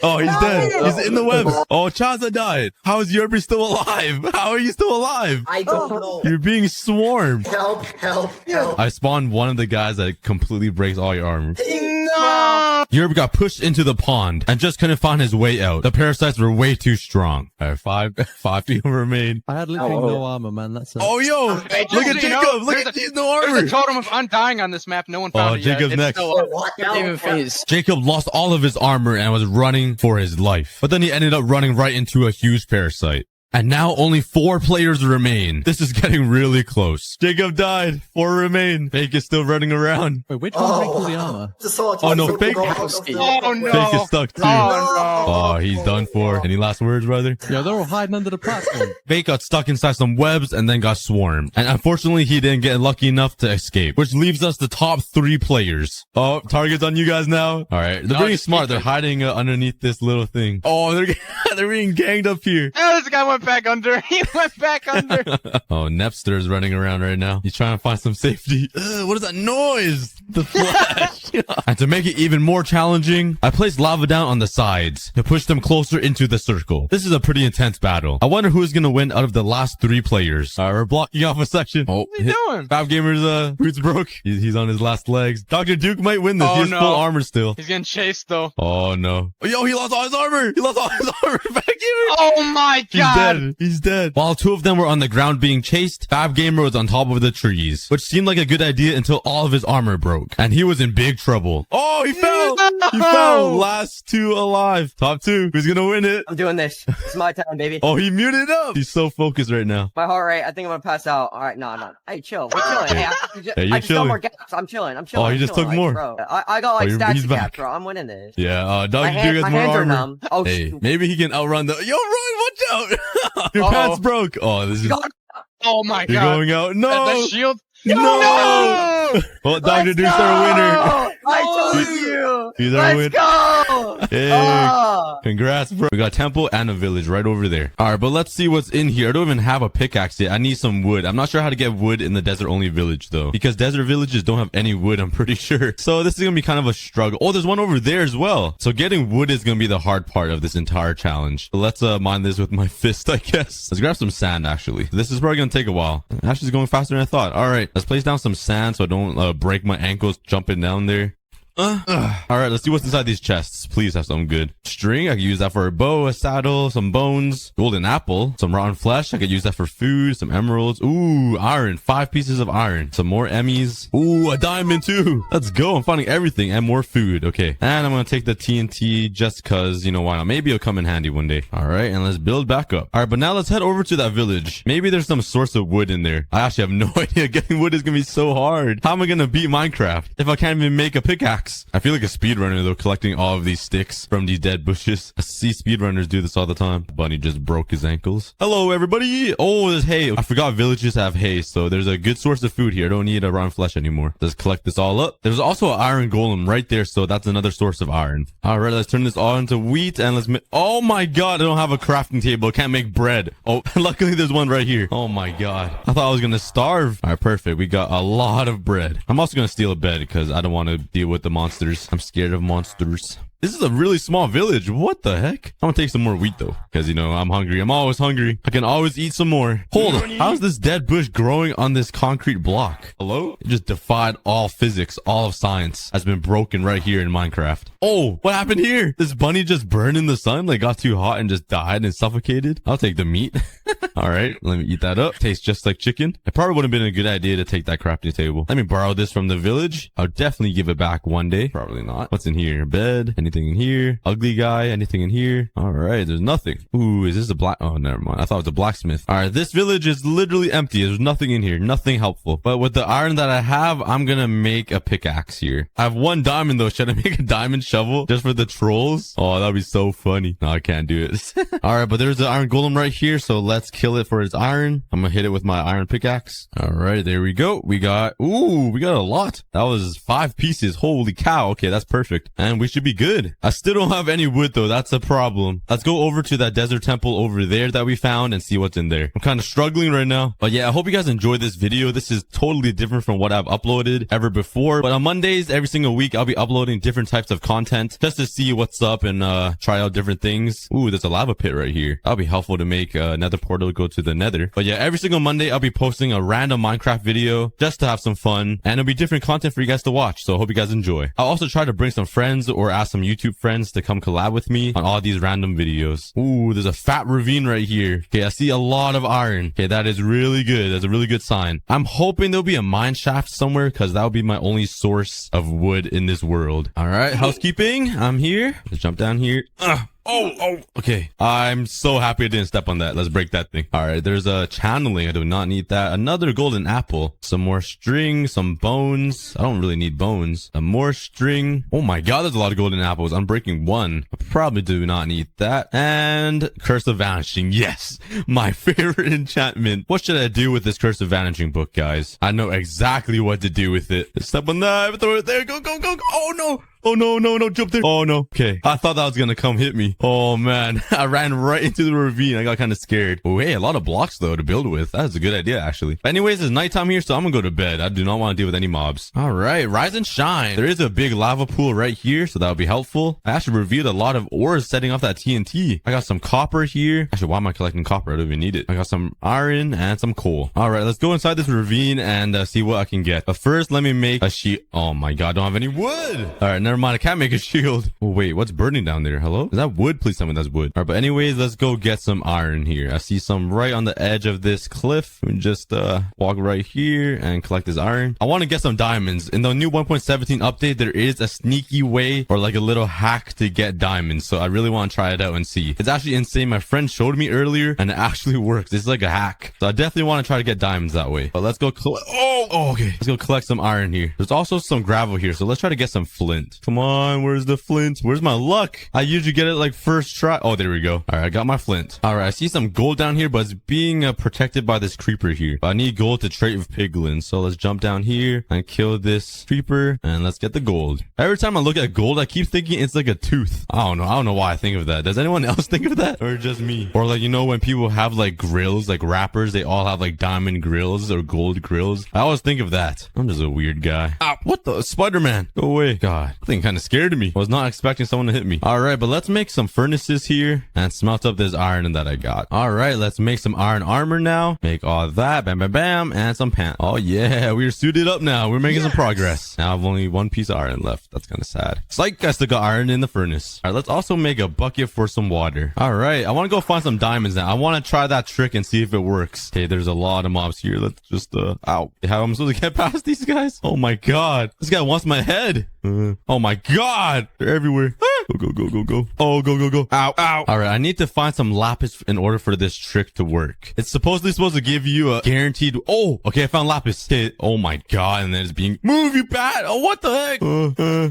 Oh, he's dead. He's in the webs. Oh, Chaza died. How is Yerby still alive? How are you still alive? I don't know. You're being swarmed. Help, help, help. I spawned one of the guys that completely breaks all your armor. No! Yerby got pushed into the pond and just couldn't find his way out. The parasites were way too strong. All right, 5 people remain. I had literally no armor, man. That's it. Oh, yo, Hey, look at you know, Jacob. Look there's at a- he's no armor. There's a totem of undying on this map. No one found it yet. Jacob's It's next. still up. What now? Even phase. Jacob lost all of his armor and was running for his life. But then he ended up running right into a huge parasite. And now only 4 players remain. This is getting really close. Jacob died. 4 remain. Fake is still running around. Wait, which one breaks all the armor? Oh, no, Fake. Oh, no. Fake is stuck too. Oh, Oh, he's done for. Any last words, brother? Yeah, they're all hiding under the platform. Fake got stuck inside some webs and then got swarmed. And unfortunately, he didn't get lucky enough to escape, which leaves us the top 3 players. Oh, target's on you guys now. All right. They're being smart. They're hiding underneath this little thing. Oh, they're being ganged up here. Oh, this guy went back under. He went back under. Oh, Nepster is running around right now. He's trying to find some safety. What is that noise? The flash. And to make it even more challenging, I placed lava down on the sides to push them closer into the circle. This is a pretty intense battle. I wonder who's going to win out of the last 3 players. All right, we're blocking off a section. Oh, What are you doing? Fab Gamer's boots broke. He's on his last legs. Dr. Duke might win this. Oh, He has no. full armor still. He's getting chased, though. Oh, no. Yo, he lost all his armor. He lost all his armor. Fab Gamer. Oh, my He's God. dead. He's dead. While 2 of them were on the ground being chased, Fab Gamer was on top of the trees, which seemed like a good idea until all of his armor broke. And he was in big trouble. Oh, he fell! He fell! Last 2 alive. Top 2. Who's gonna win it? I'm doing this. It's my time, baby. Oh, he muted up! He's so focused right now. My heart rate, I think I'm gonna pass out. All right, no. Hey, chill. We're chilling. Hey, Yeah, you're I just got chilling. more gaps. I'm chilling. Oh, he just took like, more. Bro, I got like Oh, stacks he's of back. gaps, bro. I'm winning this. Yeah, My, Dr. Duke hand, has my more hands are armor. numb. Oh, Hey, shoot. maybe he can outrun the- Yo, run! Watch out! Your pants broke! Oh, this is... God. Oh, my You're God. going out. No! The shield. No! No! Well, Dr. Let's Duke's our winner. go! I told you. He's our Let's winner. go. Hey. Ah. Congrats, bro. We got a temple and a village right over there. All right, but let's see what's in here. I don't even have a pickaxe yet. I need some wood. I'm not sure how to get wood in the desert-only village, though, because desert villages don't have any wood, I'm pretty sure. So this is going to be kind of a struggle. Oh, there's one over there as well. So getting wood is going to be the hard part of this entire challenge. But let's mine this with my fist, I guess. Let's grab some sand, actually. This is probably going to take a while. Actually, it's going faster than I thought. All right, let's place down some sand so I don't break my ankles jumping down there. All right, let's see what's inside these chests. Please have something good. String, I could use that for a bow, a saddle, some bones, golden apple, some rotten flesh. I could use that for food, some emeralds. Ooh, iron, 5 pieces of iron, some more Emmys. Ooh, a diamond too. Let's go. I'm finding everything and more food. Okay, and I'm gonna take the TNT just cause, you know, why not? Maybe it'll come in handy one day. All right, and let's build back up. All right, but now let's head over to that village. Maybe there's some source of wood in there. I actually have no idea. Getting wood is gonna be so hard. How am I gonna beat Minecraft if I can't even make a pickaxe? I feel like a speedrunner though, collecting all of these sticks from these dead bushes. I see speedrunners do this all the time. Bunny just broke his ankles. Hello, everybody. Oh, there's hay. I forgot villages have hay, so there's a good source of food here. I don't need rotten flesh anymore. Let's collect this all up. There's also an iron golem right there, so that's another source of iron. All right, let's turn this all into wheat, and let's make... Oh my god, I don't have a crafting table. I can't make bread. Oh, luckily there's one right here. Oh my god. I thought I was gonna starve. All right, perfect. We got a lot of bread. I'm also gonna steal a bed because I don't want to deal with the monsters. I'm scared of monsters. This is a really small village. What the heck? I'm gonna take some more wheat though, because you know, I'm hungry. I'm always hungry. I can always eat some more. Hold on. How's this dead bush growing on this concrete block? Hello? It just defied all physics. All of science has been broken right here in Minecraft. Oh, what happened here? This bunny just burned in the sun, like got too hot and just died and suffocated. I'll take the meat. All right, let me eat that up. Tastes just like chicken. It probably would have been a good idea to take that crafting table. Let me borrow this from the village. I'll definitely give it back one day. Probably not. What's in here? Bed? Anything in here? Ugly guy? Anything in here? All right, there's nothing. Ooh, is this a black... Oh, never mind. I thought it was a blacksmith. All right, this village is literally empty. There's nothing in here. Nothing helpful. But with the iron that I have, I'm gonna make a pickaxe here. I have one diamond though. Should I make a diamond shovel just for the trolls? Oh, that'd be so funny. No, I can't do it. All right, but there's the iron golem right here, so let's kill it for its iron. I'm gonna hit it with my iron pickaxe. All right, there we go. We got a lot. That was 5 pieces. Holy cow. Okay, that's perfect. And we should be good. I still don't have any wood though. That's a problem. Let's go over to that desert temple over there that we found and see what's in there. I'm kind of struggling right now. But yeah, I hope you guys enjoyed this video. This is totally different from what I've uploaded ever before. But on Mondays, every single week, I'll be uploading different types of content just to see what's up and try out different things. Ooh, there's a lava pit right here. That'll be helpful to make another portal to go to the nether. But yeah, every single Monday, I'll be posting a random Minecraft video just to have some fun. And it'll be different content for you guys to watch. So I hope you guys enjoy. I'll also try to bring some friends or ask some YouTube friends to come collab with me on all these random videos. Ooh, there's a fat ravine right here. Okay, I see a lot of iron. Okay, that is really good. That's a really good sign. I'm hoping there'll be a mine shaft somewhere because that would be my only source of wood in this world. All right, housekeeping. I'm here. Let's jump down here. Oh, okay. I'm so happy I didn't step on that. Let's break that thing. All right, there's a channeling. I do not need that. Another golden apple. Some more string, some bones. I don't really need bones. Some more string. Oh my god, there's a lot of golden apples. I'm breaking one. I probably do not need that. And Curse of Vanishing. Yes, my favorite enchantment. What should I do with this Curse of Vanishing book, guys? I know exactly what to do with it. Step on that. Throw it there. Go. Oh no. Oh, no, jump there. Oh, no. Okay. I thought that was gonna come hit me. Oh, man. I ran right into the ravine. I got kind of scared. Oh, hey, a lot of blocks, though, to build with. That's a good idea, actually. Anyways, it's nighttime here, so I'm gonna go to bed. I do not want to deal with any mobs. All right, rise and shine. There is a big lava pool right here, so that'll be helpful. I actually revealed a lot of ores setting off that TNT. I got some copper here. Actually, why am I collecting copper? I don't even need it. I got some iron and some coal. All right, let's go inside this ravine and see what I can get. But first, let me make a sheet. Oh, my God. I don't have any wood. All right, never mind. I can't make a shield. Oh, wait. What's burning down there? Hello? Is that wood? Please tell me that's wood. All right, but anyways, let's go get some iron here. I see some right on the edge of this cliff. We just walk right here and collect this iron. I want to get some diamonds. In the new 1.17 update, there is a sneaky way or like a little hack to get diamonds. So I really want to try it out and see. It's actually insane. My friend showed me earlier and it actually works. It's like a hack. So I definitely want to try to get diamonds that way. But let's go okay. Let's go collect some iron here. There's also some gravel here. So let's try to get some flint. Come on. Where's the flint? Where's my luck? I usually get it like first try. Oh, there we go. All right. I got my flint. All right. I see some gold down here, but it's being protected by this creeper here. But I need gold to trade with piglins. So let's jump down here and kill this creeper and let's get the gold. Every time I look at gold, I keep thinking it's like a tooth. I don't know why I think of that. Does anyone else think of that? Or just me? Or like, you know, when people have like grills, like rappers, they all have like diamond grills or gold grills. I always think of that. I'm just a weird guy. Ah, what the? Spider-Man. Go away. God, that thing kind of scared me. I was not expecting someone to hit me. All right, but let's make some furnaces here and smelt up this iron that I got. All right, let's make some iron armor now. Make all that. Bam, bam, bam. And some pants. Oh yeah, we're suited up now. We're making some progress. Now I have only one piece of iron left. That's kind of sad. Psych, I still got iron in the furnace. All right, let's also make a bucket for some water. All right, I want to go find some diamonds now. I want to try that trick and see if it works. Okay, there's a lot of mobs here. Let's just, ow. How am I supposed to get past these guys? Oh my God. This guy wants my head. Oh my God. They're everywhere. Go. Oh, go. Ow. All right, I need to find some lapis in order for this trick to work. It's supposed to give you a guaranteed... Oh, okay, I found lapis. Okay. Oh my god, and then it's being... Move, you bat! Oh, what the heck?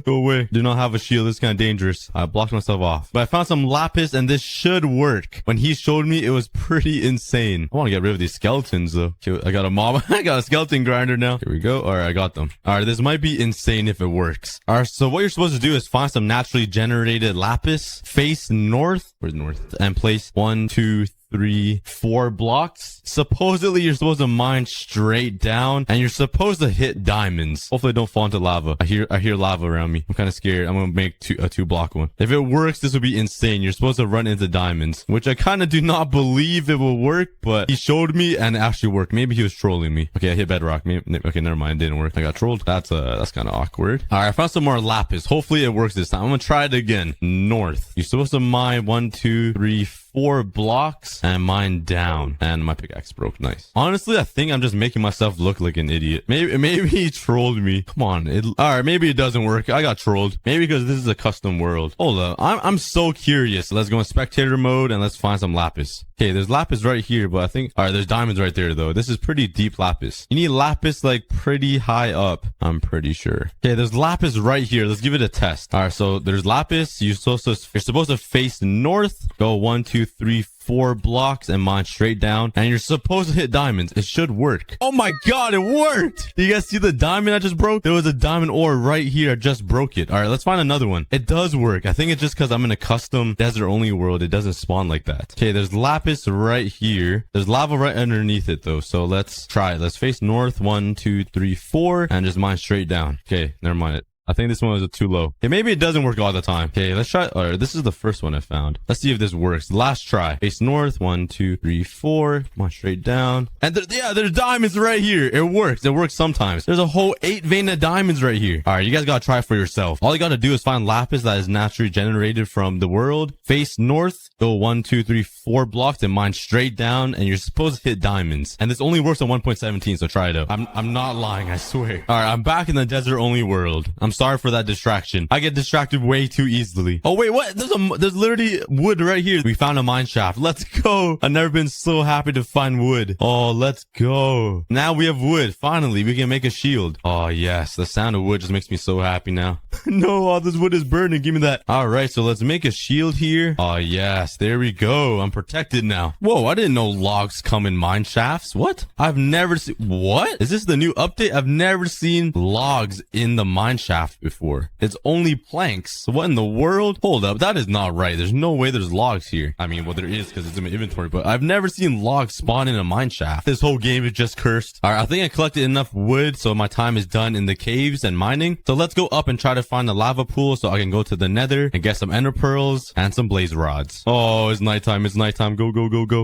Go away. Do not have a shield. This is kind of dangerous. I blocked myself off. But I found some lapis, and this should work. When he showed me, it was pretty insane. I want to get rid of these skeletons, though. Okay, I got a mob. I got a skeleton grinder now. Here we go. All right, I got them. All right, this might be insane if it works. All right, so what you're supposed to do is find some naturally generated lapis, face north. Where's north? And place 1, 2, 3, 4 blocks. Supposedly you're supposed to mine straight down and you're supposed to hit diamonds. Hopefully I don't fall into lava. I hear lava around me. I'm kind of scared. I'm gonna make a 2-block one. If it works, this would be insane. You're supposed to run into diamonds, which I kind of do not believe it will work, but he showed me and it actually worked. Maybe he was trolling me. Okay, I hit bedrock. Okay, never mind. It didn't work. I got trolled. That's kind of awkward. All right, I found some more lapis. Hopefully it works this time. I'm gonna try it again. North. You're supposed to mine 1, 2, 3, 4 blocks and mine down, and my pickaxe broke. Nice. Honestly, I think I'm just making myself look like an idiot. Maybe he trolled me. Come on. All right, maybe it doesn't work. I got trolled. Maybe because this is a custom world. Hold up. I'm so curious. Let's go in spectator mode and let's find some lapis. Okay, there's lapis right here, but I think... All right, there's diamonds right there, though. This is pretty deep lapis. You need lapis, like, pretty high up. I'm pretty sure. Okay, there's lapis right here. Let's give it a test. All right, so there's lapis. You're supposed to face north. Go 1, 2, 3, 4 blocks and mine straight down, and you're supposed to hit diamonds. It should work. Oh my god, it worked. Do you guys see the diamond I just broke? There was a diamond ore right here. I just broke it. All right, let's find another one. It does work. I think it's just because I'm in a custom desert only world. It doesn't spawn like that. Okay, there's lapis right here. There's lava right underneath it though, so let's try it. Let's face north 1, 2, 3, 4 and just mine straight down. Okay, never mind it. I think this one was too low. Okay, maybe it doesn't work all the time. Okay, let's try. All right, this is the first one I found. Let's see if this works. Last try. Face north. 1, 2, 3, 4. Come on, straight down. And there's diamonds right here. It works. It works sometimes. There's a whole 8 vein of diamonds right here. All right, you guys gotta try it for yourself. All you gotta do is find lapis that is naturally generated from the world. Face north. Go 1, 2, 3, 4 blocks and mine straight down. And you're supposed to hit diamonds. And this only works on 1.17, so try it out. I'm not lying. I swear. All right, I'm back in the desert only world. I'm sorry for that distraction. I get distracted way too easily. Oh wait, what? There's literally wood right here. We found a mine shaft. Let's go. I've never been so happy to find wood. Oh, let's go. Now we have wood. Finally, we can make a shield. Oh yes, the sound of wood just makes me so happy now. No, all this wood is burning. Give me that. All right, so let's make a shield here. Oh yes, there we go. I'm protected now. Whoa, I didn't know logs come in mine shafts. What? I've never seen... What? Is this the new update? I've never seen logs in the mine shaft before. It's only planks. What in the world? Hold up, that is not right. There's no way there's logs here. I mean, well, there is because it's in my inventory, but I've never seen logs spawn in a mine shaft. This whole game is just cursed. All right, I think I collected enough wood, so my time is done in the caves and mining. So let's go up and try to find the lava pool so I can go to the nether and get some ender pearls and some blaze rods. Oh, it's nighttime. It's nighttime. Go.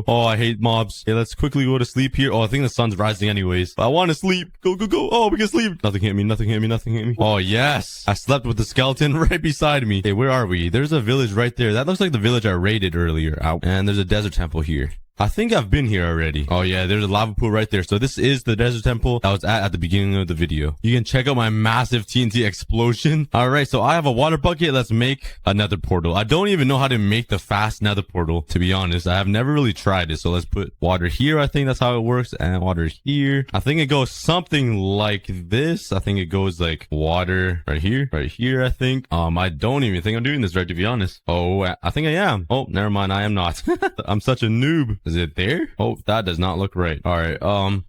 Oh, I hate mobs. Okay, let's quickly go to sleep here. Oh, I think the sun's rising anyways, but I want to sleep. Go. Oh, we can sleep. Nothing hit me. Oh, yes. I slept with the skeleton right beside me. Hey, where are we? There's a village right there. That looks like the village I raided earlier. Ow. And there's a desert temple here. I think I've been here already. Oh yeah, there's a lava pool right there. So this is the desert temple I was at the beginning of the video. You can check out my massive TNT explosion. All right, so I have a water bucket. Let's make a nether portal. I don't even know how to make the fast nether portal, to be honest. I have never really tried it. So let's put water here. I think that's how it works. And water here. I think it goes something like this. I think it goes like water right here, I think. I don't even think I'm doing this right, to be honest. Oh, I think I am. Oh, never mind. I am not. I'm such a noob. Is it there? Oh, that does not look right. All right.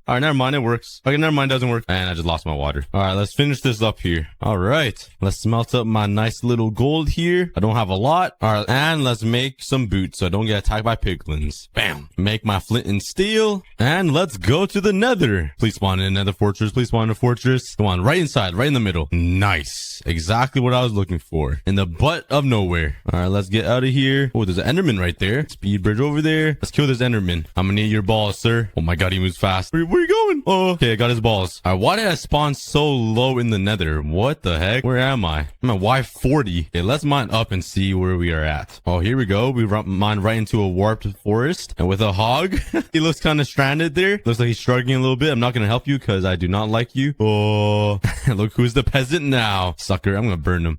Never mind. It works. Okay, never mind. It doesn't work. And I just lost my water. All right, let's finish this up here. All right. Let's smelt up my nice little gold here. I don't have a lot. All right. And let's make some boots so I don't get attacked by piglins. Bam. Make my flint and steel. And let's go to the nether. Please spawn in another fortress. Please spawn in a fortress. Come on. Right inside. Right in the middle. Nice. Exactly what I was looking for. In the butt of nowhere. All right. Let's get out of here. Oh, there's an enderman right there. Speed bridge over there. Let's kill this enderman. I'm gonna need your balls, sir. Oh my god, he moves fast. Where are you going? Oh, okay, I got his balls. All right, why did I spawn so low in the nether? What the heck? Where am I? I'm at Y40. Okay, let's mine up and see where we are at. Oh, here we go. We mine right into a warped forest. And with a hog, he looks kind of stranded there. Looks like he's struggling a little bit. I'm not gonna help you because I do not like you. Oh, look who's the peasant now. Sucker, I'm gonna burn him.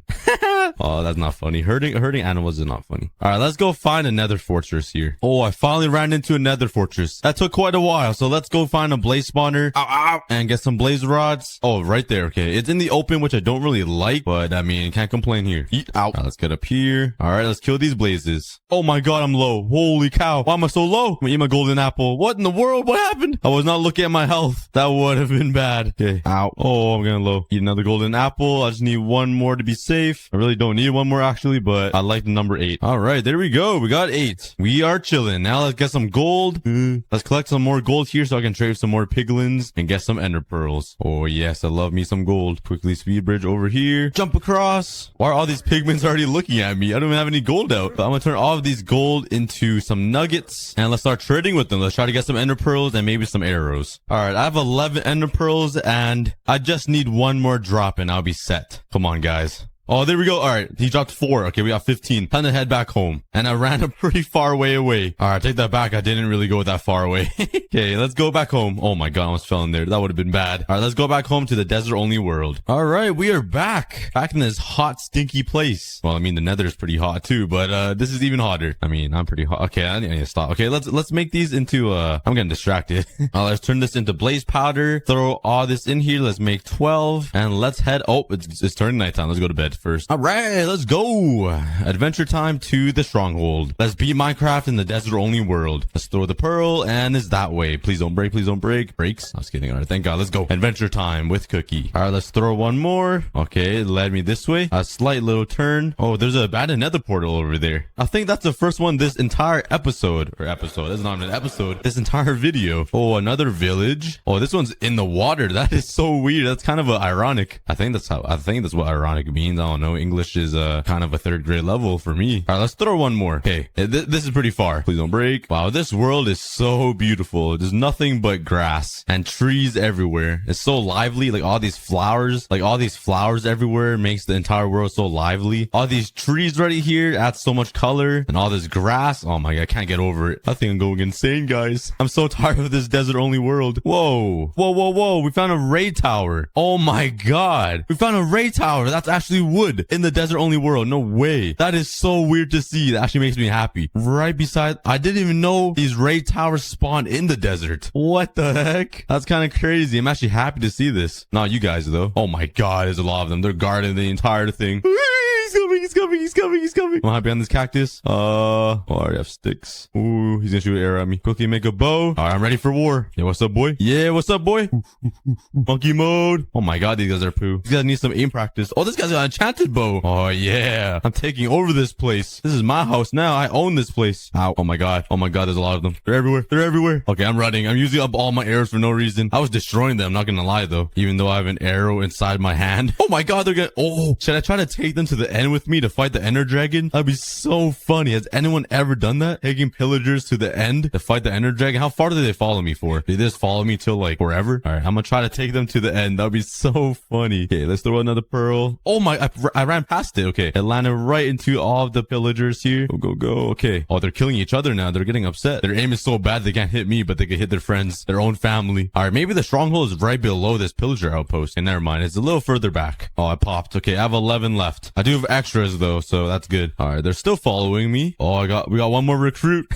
Oh, that's not funny. Hurting animals is not funny. All right, let's go find a nether fortress here. Oh, I finally ran into a nether fortress. That took quite a while. So let's go find a blaze spawner. Ow, ow, and get some blaze rods. Oh, right there. Okay. It's in the open, which I don't really like, but I mean, can't complain here. Eat out. Right, let's get up here. All right, let's kill these blazes. Oh my God, I'm low. Holy cow. Why am I so low? I'm gonna eat my golden apple. What in the world? What happened? I was not looking at my health. That would have been bad. Okay. Ow. Oh, I'm getting low. Eat another golden apple. I just need one more to be safe. I really don't need one more actually, but I like the number 8. All right, there we go. We got 8. We are chilling. Now let's get some gold. Let's collect some more gold here so I can trade some more piglins and get some ender pearls. Oh yes, I love me some gold. Quickly speed bridge over here. Jump across. Why are all these pigments already looking at me? I don't even have any gold out. But I'm gonna turn all of these gold into some nuggets and let's start trading with them. Let's try to get some ender pearls and maybe some arrows. All right, I have 11 ender pearls and I just need one more drop and I'll be set. Come on, guys. Oh, there we go. All right. He dropped 4. Okay, we got 15. Time to head back home. And I ran a pretty far way away. All right, take that back. I didn't really go that far away. Okay, let's go back home. Oh my God, I almost fell in there. That would have been bad. All right, let's go back home to the desert only world. All right, we are back. Back in this hot, stinky place. Well, I mean, the nether is pretty hot too, but this is even hotter. I mean, I'm pretty hot. Okay, I need to stop. Okay, let's make these into, I'm getting distracted. Let's turn this into blaze powder. Throw all this in here. Let's make 12. And let's head, oh, it's turning nighttime. Let's go to bed first. All right, let's go. Adventure time to the stronghold. Let's beat Minecraft in the desert only world. Let's throw the pearl and it's that way. Please don't break. Please don't break. Breaks. I was kidding. All right, thank God. Let's go. Adventure time with Cookie. All right, let's throw one more. Okay, it led me this way. A slight little turn. Oh, there's a abandoned nether portal over there. I think that's the first one this entire episode. That's not an episode. This entire video. Oh, another village. Oh, this one's in the water. That is so weird. That's kind of ironic. I think that's what ironic means. I don't know. English is kind of a 3rd grade level for me. All right, let's throw one more. Okay, this is pretty far. Please don't break. Wow, this world is so beautiful. There's nothing but grass and trees everywhere. It's so lively. Like all these flowers everywhere makes the entire world so lively. All these trees right here add so much color and all this grass. Oh my God, I can't get over it. I think I'm going insane, guys. I'm so tired of this desert only world. Whoa. We found a raid tower. Oh my God. We found a raid tower. That's actually wood in the desert only world. No way. That is so weird to see. That actually makes me happy. Right beside, I didn't even know these raid towers spawn in the desert. What the heck? That's kind of crazy. I'm actually happy to see this. Not you guys though. Oh my God, there's a lot of them. They're guarding the entire thing. He's coming. I'm happy on this cactus. Oh, I already have sticks. Ooh, he's gonna shoot an arrow at me. Quickly make a bow. All right, I'm ready for war. Yeah, what's up, boy? Yeah, what's up, boy? Monkey mode. Oh my God, these guys are poo. These guys need some aim practice. Oh, this guy's got an enchanted bow. Oh yeah, I'm taking over this place. This is my house now. I own this place. Ow. Oh my God, there's a lot of them. They're everywhere. Okay, I'm running. I'm using up all my arrows for no reason. I was destroying them, not gonna lie though. Even though I have an arrow inside my hand. Oh my God, they're gonna, oh, should I try to take them to the end with me to fight the Ender Dragon? That'd be so funny. Has anyone ever done that? Taking pillagers to the end to fight the Ender Dragon? How far do they follow me for? Did they just follow me till like forever? All right, I'm gonna try to take them to the end. That'd be so funny. Okay, let's throw another pearl. Oh my, I ran past it. Okay, it landed right into all of the pillagers here. Go. Okay. Oh, they're killing each other now. They're getting upset. Their aim is so bad they can't hit me, but they can hit their friends, their own family. All right, maybe the stronghold is right below this pillager outpost. And never mind, it's a little further back. Oh, I popped. Okay, I have 11 left. I do have extras though, so that's good. All right, they're still following me. Oh, we got one more recruit.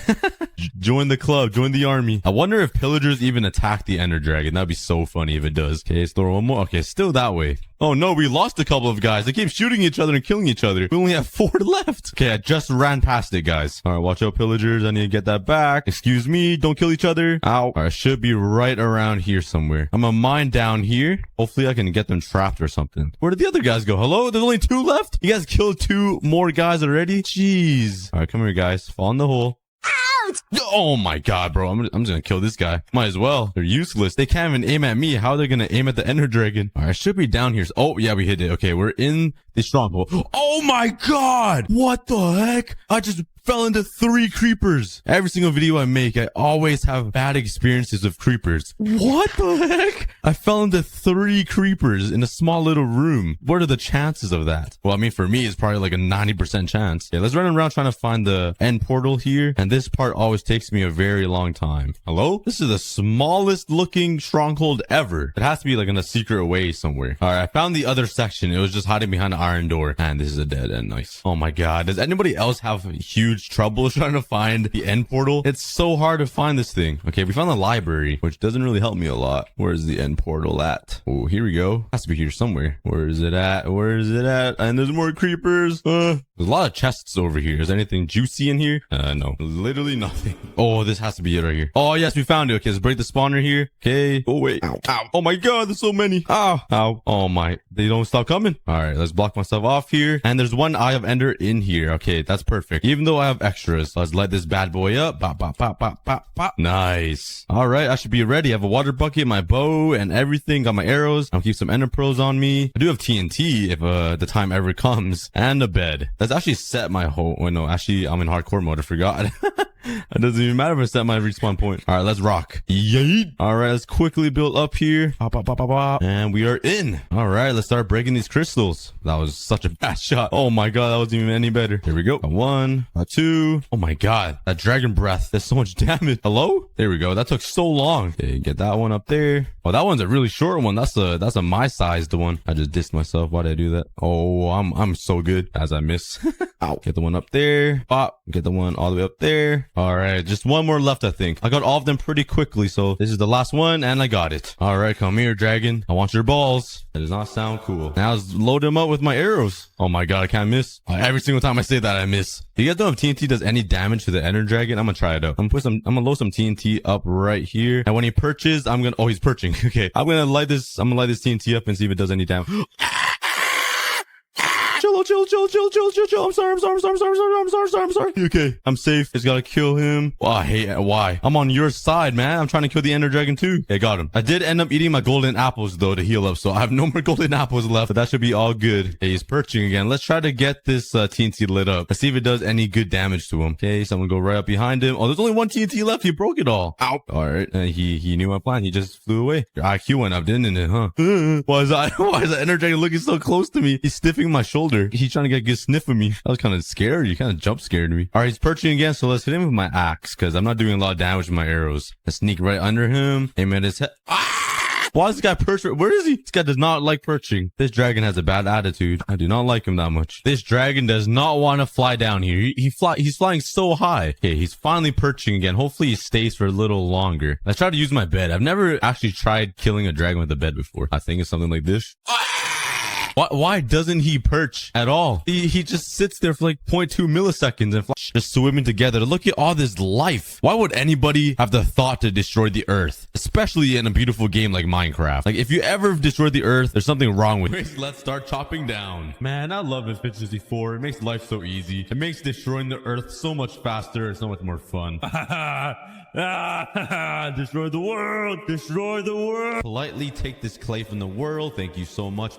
Join the club, join the army. I wonder if pillagers even attack the Ender Dragon. That'd be so funny if it does. Okay, let's throw one more. Okay, still that way. Oh no, we lost a couple of guys. They keep shooting each other and killing each other. We only have 4 left. Okay, I just ran past it, guys. All right, watch out, pillagers. I need to get that back. Excuse me, don't kill each other. Ow. All right, should be right around here somewhere. I'm gonna mine down here. Hopefully I can get them trapped or something. Where did the other guys go? Hello? There's only 2 left? You guys killed 2 more guys already? Jeez. All right, come here, guys. Fall in the hole. Oh my God, bro. I'm just gonna kill this guy. Might as well. They're useless. They can't even aim at me. How are they gonna aim at the Ender Dragon? All right, I should be down here. Oh, yeah, we hit it. Okay, we're in the stronghold. Oh my God. What the heck? I just fell into 3 creepers. Every single video I make, I always have bad experiences with creepers. What the heck? I fell into 3 creepers in a small little room. What are the chances of that? Well, I mean, for me, it's probably like a 90% chance. Yeah, let's run around trying to find the end portal here. And this part always takes me a very long time. Hello? This is the smallest looking stronghold ever. It has to be like in a secret way somewhere. All right, I found the other section. It was just hiding behind an iron door. And this is a dead end. Nice. Oh my god. Does anybody else have huge trouble trying to find the end portal? It's so hard to find this thing. Okay, we found the library, which doesn't really help me a lot. Where's the end portal at? Oh, here we go. Has to be here somewhere. Where is it at? Where is it at? And there's more creepers. There's a lot of chests over here. Is there anything juicy in here? No. Literally nothing. Oh, this has to be it right here. Oh, yes, we found it. Okay, let's break the spawner here. Okay. Oh, wait. Ow. Ow. Oh my god, there's so many. Ow. Ow. Oh my. They don't stop coming. All right, let's block myself off here. And there's one Eye of Ender in here. Okay, that's perfect. Even though I have extras, let's light this bad boy up. Bop, bop, bop, bop, bop, bop. Nice. All right, I should be ready. I have a water bucket, my bow, and everything. Got my arrows. I'll keep some ender pearls on me. I do have TNT if the time ever comes. And a bed. Let's actually set my whole... Oh, no, actually, I'm in hardcore mode. I forgot. It doesn't even matter if I set my respawn point. All right, let's rock. Yeet. All right, let's quickly build up here. Pop, pop, pop, pop, pop. And we are in. All right, let's start breaking these crystals. That was such a bad shot. Oh my god, that wasn't even any better. Here we go. A 1, a 2. Oh my god, that dragon breath. There's so much damage. Hello? There we go. That took so long. Okay, get that one up there. Oh, that one's a really short one. That's a my sized one. I just dissed myself. Why did I do that? Oh, I'm so good as I miss. Ow. Get the one up there. Pop. Get the one all the way up there. All right, just one more left, I think. I got all of them pretty quickly, so this is the last one, and I got it. All right, come here, dragon. I want your balls. That does not sound cool. Now let's load them up with my arrows. Oh my god, I can't miss. Every single time I say that, I miss. Do you guys know if TNT does any damage to the Ender Dragon? I'm gonna try it out. I'm gonna load some TNT up right here, and when he perches, oh, he's perching. Okay, I'm gonna light this TNT up and see if it does any damage. Chill. I'm sorry. Okay, I'm safe. Just gotta kill him. Oh, I hate it. Why? I'm on your side, man. I'm trying to kill the Ender Dragon too. Okay, got him. I did end up eating my golden apples though to heal up, so I have no more golden apples left, but that should be all good. Okay, he's perching again. Let's try to get this TNT lit up. Let's see if it does any good damage to him. Okay, someone go right up behind him. Oh, there's only one TNT left. He broke it all. Ow. All right, he knew my plan. He just flew away. Your IQ went up, didn't it, huh? Why is that Ender Dragon looking so close to me? He's sniffing my shoulder. He's trying to get a good sniff of me. That was kind of scary. You kind of jump scared me. All right, he's perching again, so let's hit him with my axe because I'm not doing a lot of damage with my arrows. Let's sneak right under him. Aim at his head. Ah! Why is this guy perching? Where is he? This guy does not like perching. This dragon has a bad attitude. I do not like him that much. This dragon does not want to fly down here. He's flying so high. Okay, he's finally perching again. Hopefully he stays for a little longer. Let's try to use my bed. I've never actually tried killing a dragon with a bed before. I think it's something like this. Why doesn't he perch at all? He just sits there for like 0.2 milliseconds and just swimming together. Look at all this life. Why would anybody have the thought to destroy the earth? Especially in a beautiful game like Minecraft. Like if you ever destroyed the earth, there's something wrong with it. Let's start chopping down. Man, I love Infinite Fantasy 4. It makes life so easy. It makes destroying the earth so much faster and so much more fun. Destroy the world. Destroy the world. Politely take this clay from the world. Thank you so much.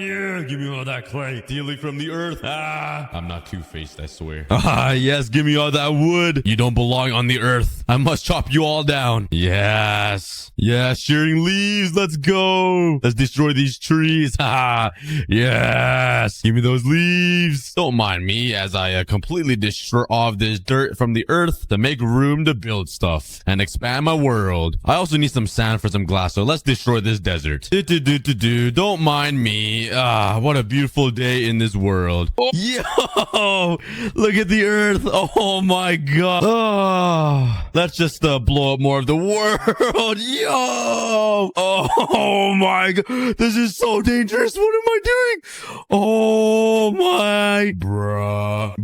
Yeah, give me all that clay. Stealing from the earth. I'm not two-faced, I swear. Yes, give me all that wood. You don't belong on the earth. I must chop you all down. Yes. Yes, shearing leaves. Let's go. Let's destroy these trees. Yes. Give me those leaves. Don't mind me as I completely destroy all of this dirt from the earth to make room to build stuff and expand my world. I also need some sand for some glass, so let's destroy this desert. Don't mind me. What a beautiful day in this world. Yo, look at the earth. Oh my god. Let's just blow up more of the world. Yo. Oh my god. This is so dangerous. What am I doing? Oh my. Bruh.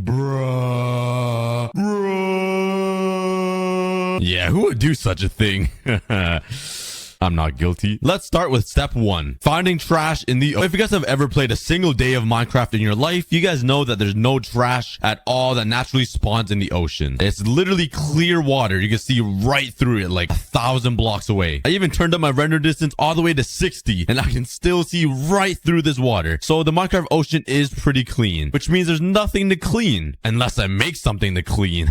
Yeah, who would do such a thing? I'm not guilty. Let's start with step 1. Finding trash in the... If you guys have ever played a single day of Minecraft in your life, you guys know that there's no trash at all that naturally spawns in the ocean. It's literally clear water. You can see right through it like 1,000 blocks away. I even turned up my render distance all the way to 60 and I can still see right through this water. So the Minecraft ocean is pretty clean, which means there's nothing to clean unless I make something to clean.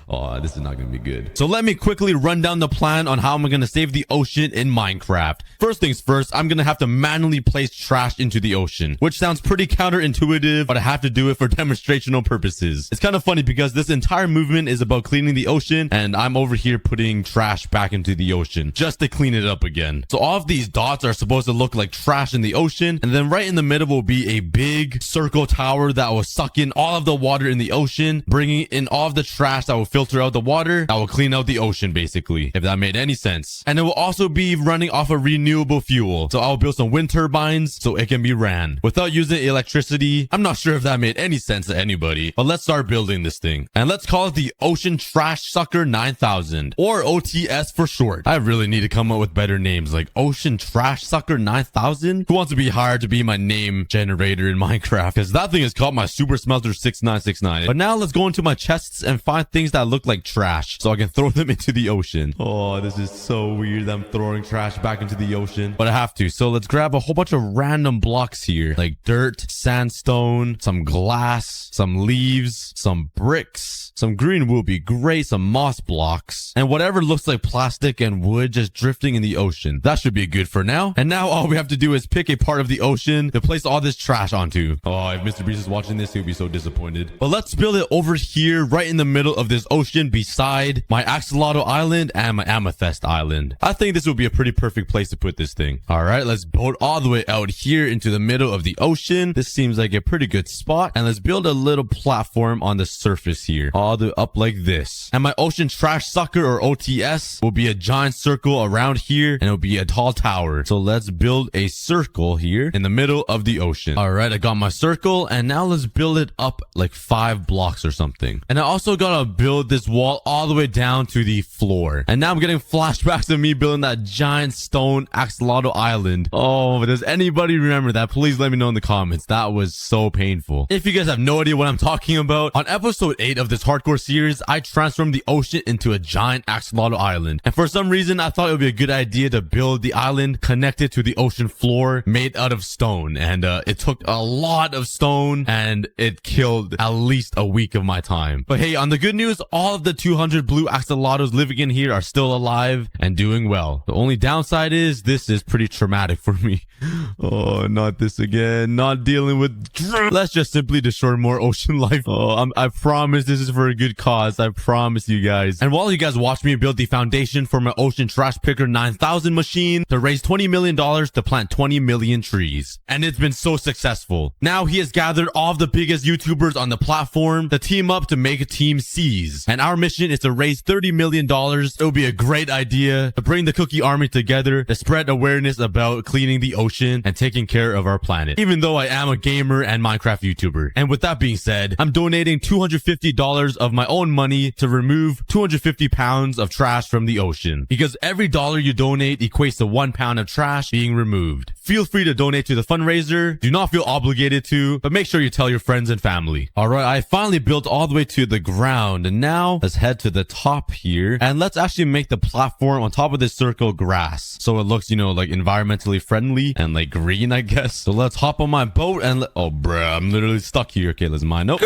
Oh, this is not going to be good. So let me quickly run down the plan on how I'm going to save the ocean in Minecraft. First things first, I'm going to have to manually place trash into the ocean, which sounds pretty counterintuitive, but I have to do it for demonstrational purposes. It's kind of funny because this entire movement is about cleaning the ocean, and I'm over here putting trash back into the ocean just to clean it up again. So all of these dots are supposed to look like trash in the ocean, and then right in the middle will be a big circle tower that will suck in all of the water in the ocean, bringing in all of the trash that will filter out the water that will clean out the ocean, basically, if that made any sense. And it will also be running off of renewable fuel, so I'll build some wind turbines so it can be ran without using electricity. I'm not sure if that made any sense to anybody, but let's start building this thing, and let's call it the Ocean Trash Sucker 9000, or OTS for short. I really need to come up with better names, like Ocean Trash Sucker 9000. Who wants to be hired to be my name generator in Minecraft? Because that thing is called my Super Smelter 6969. But now let's go into my chests and find things that look like trash so I can throw them into the ocean. Oh, this is so weird that I'm throwing trash back into the ocean, but I have to. So let's grab a whole bunch of random blocks here, like dirt, sandstone, some glass, some leaves, some bricks, some green wood would be great, some moss blocks, and whatever looks like plastic and wood just drifting in the ocean. That should be good for now. And now all we have to do is pick a part of the ocean to place all this trash onto. Oh, if Mr. Beast is watching this, he'll be so disappointed. But let's build it over here, right in the middle of this ocean, beside my Axolotl Island and my Amethyst Island. I think this would be a pretty perfect place to put this thing. All right, let's boat all the way out here into the middle of the ocean. This seems like a pretty good spot. And let's build a little platform on the surface here, all the way up like this. And my Ocean Trash Sucker, or OTS, will be a giant circle around here, and it'll be a tall tower. So let's build a circle here in the middle of the ocean. All right, I got my circle, and now let's build it up like 5 blocks or something. And I also gotta build this wall all the way down to the floor. And now I'm getting flashbacks of me building that giant stone Axolotl Island. Oh, does anybody remember that? Please let me know in the comments. That was so painful. If you guys have no idea what I'm talking about, on episode 8 of this hardcore series, I transformed the ocean into a giant Axolotl Island. And for some reason, I thought it would be a good idea to build the island connected to the ocean floor made out of stone. And it took a lot of stone, and it killed at least a week of my time. But hey, on the good news, all of the 200 blue axolotls living in here are still alive and doing well. The only downside is this is pretty traumatic for me. Oh, not this again. Not dealing with... Let's just simply destroy more ocean life. Oh, I promise this is for a good cause. I promise you guys. And while you guys watch me build the foundation for my Ocean Trash Picker 9000 machine to raise $20 million to plant 20 million trees. And it's been so successful. Now he has gathered all of the biggest YouTubers on the platform to team up to make a Team C's. And our mission is to raise $30 million. It would be a great idea to bring the Cookie Army together to spread awareness about cleaning the ocean and taking care of our planet. Even though I am a gamer and Minecraft YouTuber. And with that being said, I'm donating $250 of my own money to remove 250 pounds of trash from the ocean. Because every dollar you donate equates to 1 pound of trash being removed. Feel free to donate to the fundraiser. Do not feel obligated to, but make sure you tell your friends and family. Alright, I finally built all the way to the ground, and now let's head to the top here, and let's actually make the platform on top of this circle grass, so it looks, you know, like environmentally friendly and like green, I guess. So let's hop on my boat and oh bruh, I'm literally stuck here. Okay, let's mine. Nope.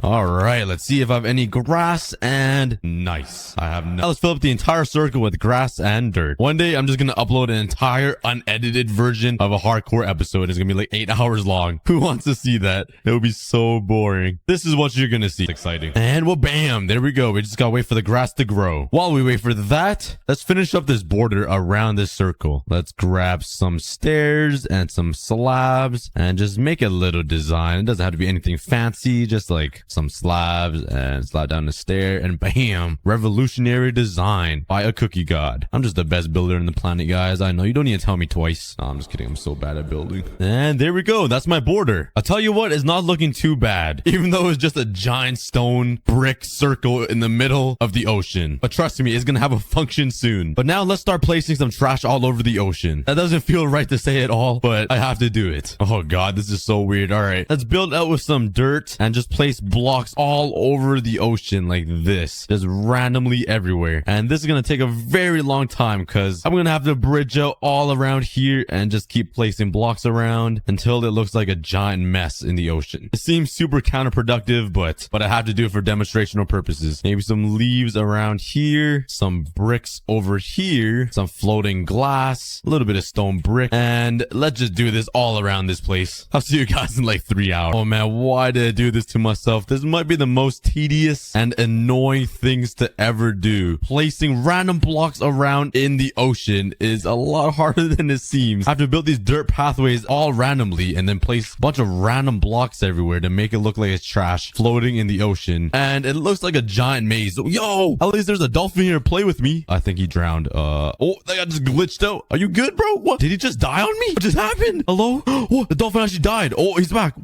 Alright, let's see if I have any grass, and nice, I have no. Let's fill up the entire circle with grass and dirt. One day I'm just gonna upload an entire unedited version of a hardcore episode. It's gonna be like 8 hours long. Who wants to see that? It would be so boring. This is what you're gonna see. It's exciting. And well, bam, there we go. We just gotta wait for the grass to grow. While we wait for that, let's finish up this border around this circle. Let's grab some stairs and some slabs and just make a little design. It doesn't have to be anything fancy, just like some slabs and slide down the stair, and bam, revolutionary design by aCookieGod. I'm just the best builder in the planet, guys. I know, you don't need to tell me twice. No, I'm just kidding. I'm so bad at building. And there we go. That's my border. I'll tell you what, it's not looking too bad, even though it's just a giant stone brick circle in the middle of the ocean. But trust me, it's gonna have a function soon. But now let's start placing some trash all over the ocean. That doesn't feel right to say at all, but I have to do it. Oh god, this is so weird. All right, let's build out with some dirt and just place blocks all over the ocean like this, just randomly everywhere. And this is gonna take a very long time because I'm gonna have to bridge out all around here and just keep placing blocks around until it looks like a giant mess in the ocean. It seems super counterproductive, but I have to do it for demonstrational purposes. Maybe some leaves around here, some bricks over here, some floating glass, a little bit of stone brick, and let's just do this all around this place. I'll see you guys in like 3 hours. Oh man, why did I do this to myself? This might be the most tedious and annoying things to ever do. Placing random blocks around in the ocean is a lot harder than it seems. I have to build these dirt pathways all randomly and then place a bunch of random blocks everywhere to make it look like it's trash floating in the ocean. And it looks like a giant maze. Yo, at least there's a dolphin here to play with me. I think he drowned. Oh, that guy just glitched out. Are you good, bro? What? Did he just die on me? What just happened? Hello? Oh, the dolphin actually died. Oh, he's back.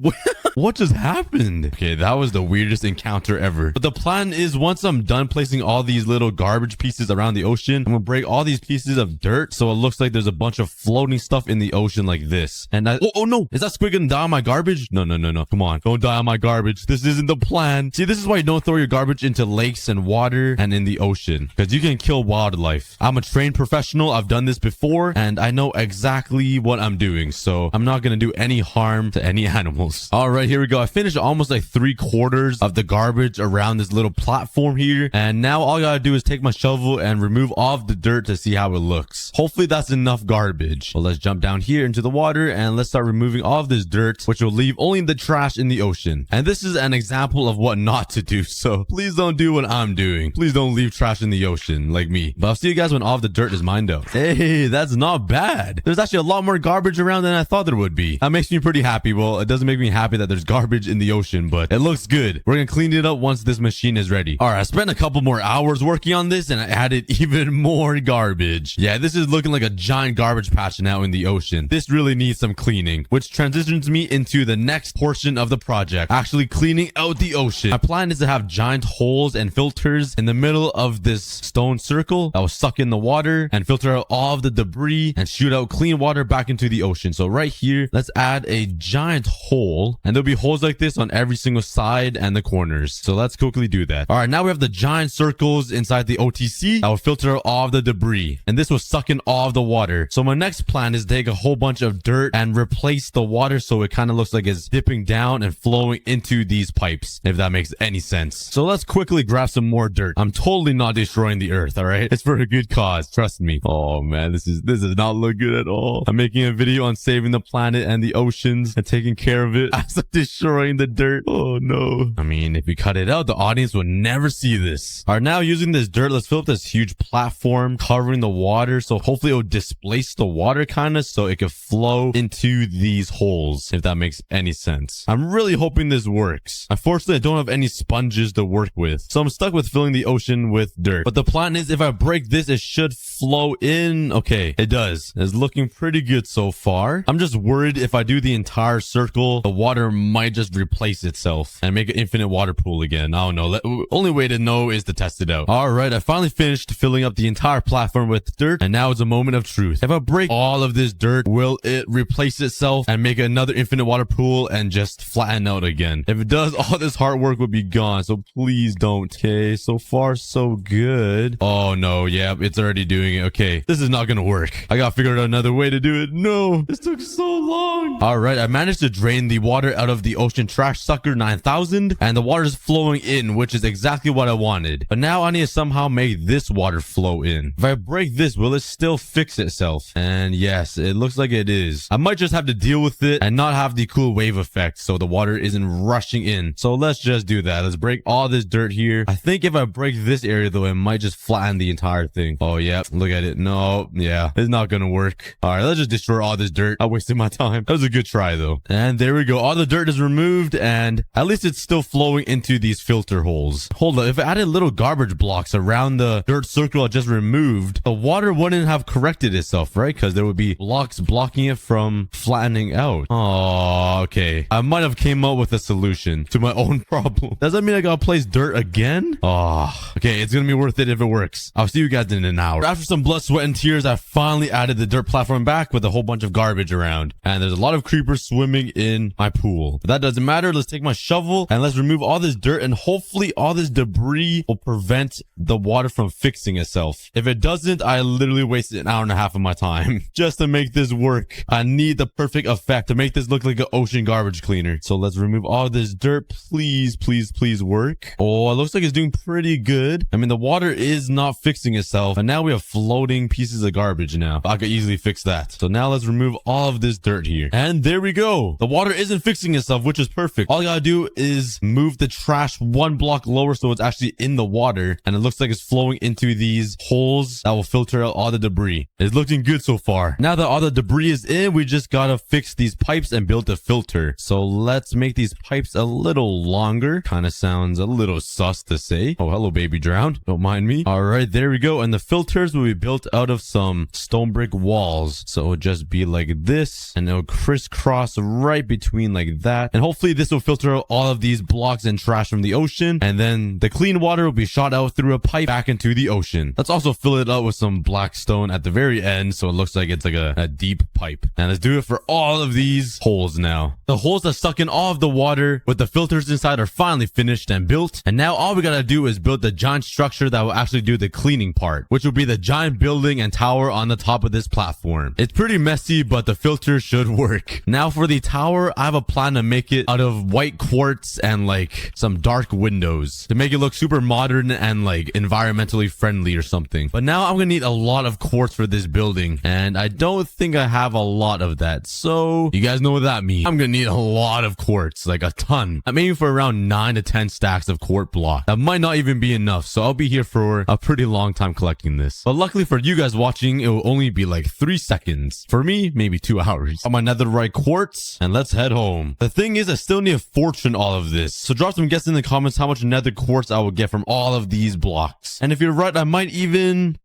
What just happened? Okay, that was the weirdest encounter ever. But the plan is once I'm done placing all these little garbage pieces around the ocean, I'm gonna break all these pieces of dirt so it looks like there's a bunch of floating stuff in the ocean like this. And oh no, is that squid gonna die on my garbage? No. Come on, don't die on my garbage. This isn't the plan. See, this is why you don't throw your garbage into lakes and water and in the ocean, because you can kill wildlife. I'm a trained professional. I've done this before and I know exactly what I'm doing, so I'm not gonna do any harm to any animals. All right, here we go. I finished almost like 3/4 of the garbage around this little platform here, and now all I gotta do is take my shovel and remove all of the dirt to see how it looks. Hopefully that's enough garbage. Well, let's jump down here into the water and let's start removing all of this dirt, which will leave only the trash in the ocean. And this is an example of what not to do, so please don't do what I'm doing. Please don't leave trash in the ocean like me. But I'll see you guys when all of the dirt is mined out. Hey, that's not bad. There's actually a lot more garbage around than I thought there would be. That makes me pretty happy. Well, it doesn't make me happy that there's garbage in the ocean, but it looks good. We're gonna clean it up once this machine is ready. All right, I spent a couple more hours working on this and I added even more garbage. Yeah, this is looking like a giant garbage patch now in the ocean. This really needs some cleaning, which transitions me into the next portion of the project, actually cleaning out the ocean. My plan is to have giant holes and filters in the middle of this stone circle that will suck in the water and filter out all of the debris and shoot out clean water back into the ocean. So right here, let's add a giant hole, and there'll be holes like this on every single side and the corners. So let's quickly do that. All right, now we have the giant circles inside the OTC that will filter out all of the debris, and this will suck in all of the water. So my next plan is to take a whole bunch of dirt and replace the water so it kind of looks like it's dipping down and flowing into these pipes, if that makes any sense. So let's quickly grab some more dirt. I'm totally not destroying the earth, all right? It's for a good cause, trust me. Oh man, this does not look good at all. I'm making a video on saving the planet and the oceans and taking care of it as I'm destroying the dirt. Oh no. I mean, if we cut it out, the audience would never see this. All right, now using this dirt, let's fill up this huge platform covering the water, so hopefully it will displace the water kind of so it could flow into these holes, if that makes any sense. I'm really hoping this works. Unfortunately, I don't have any sponges to work with, so I'm stuck with filling the ocean with dirt. But the plan is if I break this, it should flow in. Okay, it does. It's looking pretty good so far. I'm just worried if I do the entire circle, the water might just replace itself and make an infinite water pool again. I don't know. Only way to know is to test it out. All right, I finally finished filling up the entire platform with dirt, and now it's a moment of truth. If I break all of this dirt, will it replace itself and make another infinite water pool and just flatten out again? If it does, all this hard work would be gone, so please don't. Okay, so far so good. Oh no, yeah, it's already doing it. Okay, this is not gonna work. I gotta figure out another way to do it. No, this took so long. All right, I managed to drain the water out of the ocean trash sucker 9000, and the water is flowing in, which is exactly what I wanted. But now I need to somehow make this water flow in. If I break this, will it still fix itself? And yes, it looks like it is. I might just have to deal with it and not have the cool wave effect so the water isn't rushing in. So let's just do that. Let's break all this dirt here. I think if I break this area though, it might just flatten the entire thing. Oh yeah, look at it. No, yeah, it's not gonna work. All right, let's just destroy all this dirt. I wasted my time. That was a good try though. And there we go. All the dirt is removed, and at least it's still flowing into these filter holes. Hold up, if I added little garbage blocks around the dirt circle I just removed, the water wouldn't have corrected itself, right? Because there would be blocks blocking it from flattening out. Oh, okay. I might have came up with a solution to my own problem. Does that mean I gotta place dirt again? Oh, okay. It's gonna be worth it if it works. works. I'll see you guys in an hour. After some blood, sweat, and tears, I finally added the dirt platform back with a whole bunch of garbage around. And there's a lot of creepers swimming in my pool. But that doesn't matter. Let's take my shovel and let's remove all this dirt, and hopefully all this debris will prevent the water from fixing itself. If it doesn't, I literally wasted an hour and a half of my time just to make this work. I need the perfect effect to make this look like an ocean garbage cleaner. So let's remove all this dirt. Please, please, please work. Oh, it looks like it's doing pretty good. I mean, the water is not fixing itself, and now we have floating pieces of garbage now. I could easily fix that. So now let's remove all of this dirt here. And there we go. The water isn't fixing itself, which is perfect. All I gotta do is move the trash one block lower so it's actually in the water, and it looks like it's flowing into these holes that will filter out all the debris. It's looking good so far. Now that all the debris is in, we just gotta fix these pipes and build the filter. So let's make these pipes a little longer. Kind of sounds a little sus to say. Oh, hello, baby drowned. Don't mind me. All right, there we go. And the filters will be built out of some stone brick walls. So it'll just be like this, and it'll crisscross right between like that. And hopefully this will filter out all of these blocks and trash from the ocean. And then the clean water will be shot out through a pipe back into the ocean. Let's also fill it up with some black stone at the very end, so it looks like it's like a deep pipe. And let's do it for all of these holes now. The holes that suck in all of the water with the filters inside are finally finished and built. And now all we gotta do is build the giant structure that will actually do the cleaning part, which will be the giant building and tower on the top of this platform. It's pretty messy, but the filter should work. Now for the tower, I have a plan to make it out of white quartz and like some dark windows to make it look super modern and like environmentally friendly or something. But now I'm gonna need a lot of quartz for this building, and I don't think I have a lot of that. So you guys know what that means. I'm gonna need a lot of quartz, like a ton. I'm aiming for around 9 to 10 stacks of quartz block. That might not even be enough, so I'll be here for a pretty long time collecting this. But luckily for you guys watching, it will only be like 3 seconds. For me, maybe 2 hours. On my netherite quartz, and let's head home. The thing is, I still need a fortune all of this. So drop some guesses in the comments how much nether quartz I will get from all of these blocks. And if you're right, I might even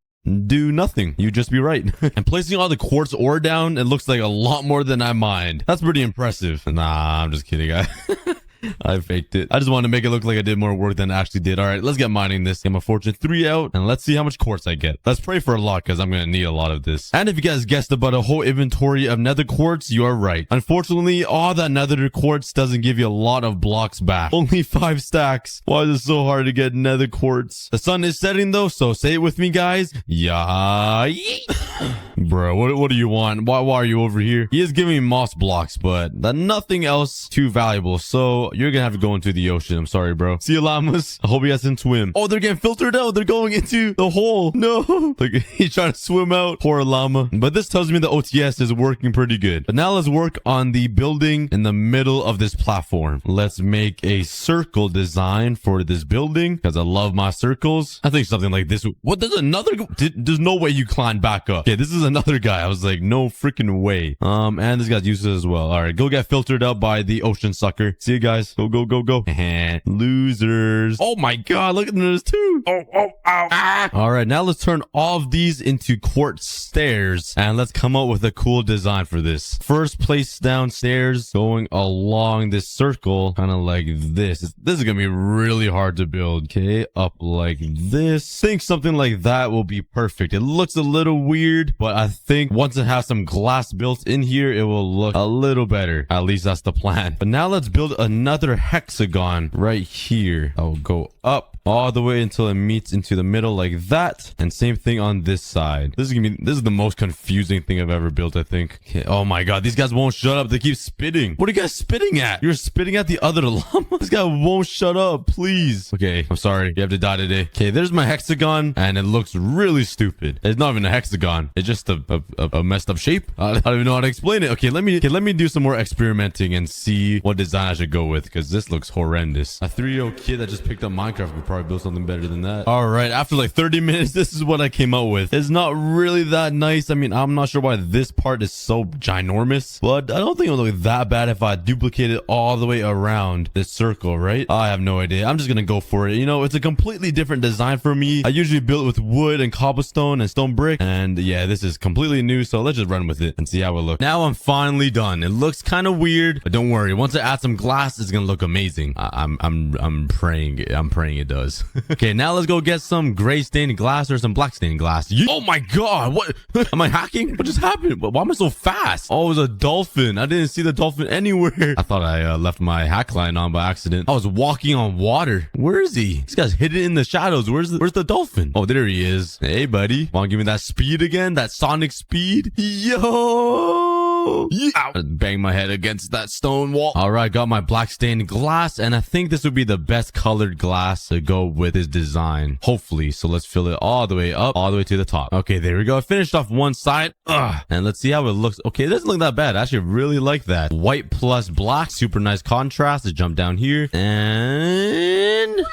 do nothing. You just be right. And placing all the quartz ore down, it looks like a lot more than I mined. That's pretty impressive. Nah, I'm just kidding. I faked it. I just wanted to make it look like I did more work than I actually did. All right, let's get mining this. Get my fortune 3 out, and let's see how much quartz I get. Let's pray for a lot, because I'm going to need a lot of this. And if you guys guessed about a whole inventory of nether quartz, you are right. Unfortunately, all that nether quartz doesn't give you a lot of blocks back. Only 5 stacks. Why is it so hard to get nether quartz? The sun is setting though, so say it with me, guys. Yeah. Bro, what do you want? Why are you over here? He is giving me moss blocks, but nothing else too valuable. So you're gonna have to go into the ocean. I'm sorry, bro. See you, llamas. I hope you guys can swim. Oh, they're getting filtered out. They're going into the hole. No. Like, he's trying to swim out. Poor llama. But this tells me the OTS is working pretty good. But now let's work on the building in the middle of this platform. Let's make a circle design for this building, because I love my circles. I think something like this. What, there's another? There's no way you climb back up. Okay, this is another guy. I was like, no freaking way. And this guy's useless as well. All right, go get filtered out by the ocean sucker. See you guys. Go. Losers. Oh my god, look at them. There's 2. Ow. All right, now let's turn all of these into quartz stairs, and let's come up with a cool design for this. First, place down stairs going along this circle, kind of like this. This is gonna be really hard to build. Okay, up like this. I think something like that will be perfect. It looks a little weird, but I think once it has some glass built in here, it will look a little better. At least that's the plan. But now let's build another hexagon right here. I'll go up all the way until it meets into the middle like that, and same thing on this side. This is the most confusing thing I've ever built, I think. Okay. Oh my god, these guys won't shut up. They keep spitting. What are you guys spitting at? You're spitting at the other llama. This guy won't shut up, please. Okay, I'm sorry, you have to die today. Okay, there's my hexagon, and it looks really stupid. It's not even a hexagon. It's just a messed up shape. I don't even know how to explain it. Okay, let me do some more experimenting and see what design I should go with, because this looks horrendous. A 3-year-old kid that just picked up Minecraft could probably build something better than that. All right, after like 30 minutes, this is what I came out with. It's not really that nice. I mean, I'm not sure why this part is so ginormous, but I don't think it would look that bad if I duplicated all the way around this circle, right? I have no idea. I'm just gonna go for it. You know, it's a completely different design for me. I usually build with wood and cobblestone and stone brick, and yeah, this is completely new, so let's just run with it and see how it looks. Now I'm finally done. It looks kind of weird, but don't worry. Once I add some glass, it's gonna look amazing. I'm praying it does. does. Okay, now let's go get some gray stained glass or some black stained glass. Oh my god, what? Am I hacking? What just happened? Why am I so fast? Oh, it was a dolphin. I didn't see the dolphin anywhere. I thought I left my hack line on by accident. I was walking on water. Where is he? This guy's hidden in the shadows. Where's the dolphin? Oh, there he is. Hey, buddy. Want to give me that speed again? That sonic speed? Yo! Yeah. Bang my head against that stone wall. All right, got my black stained glass, and I think this would be the best colored glass to go with this design. Hopefully. So let's fill it all the way up, all the way to the top. Okay, there we go. I finished off one side. And let's see how it looks. Okay, it doesn't look that bad. I actually really like that. White plus black. Super nice contrast. Let's jump down here. And...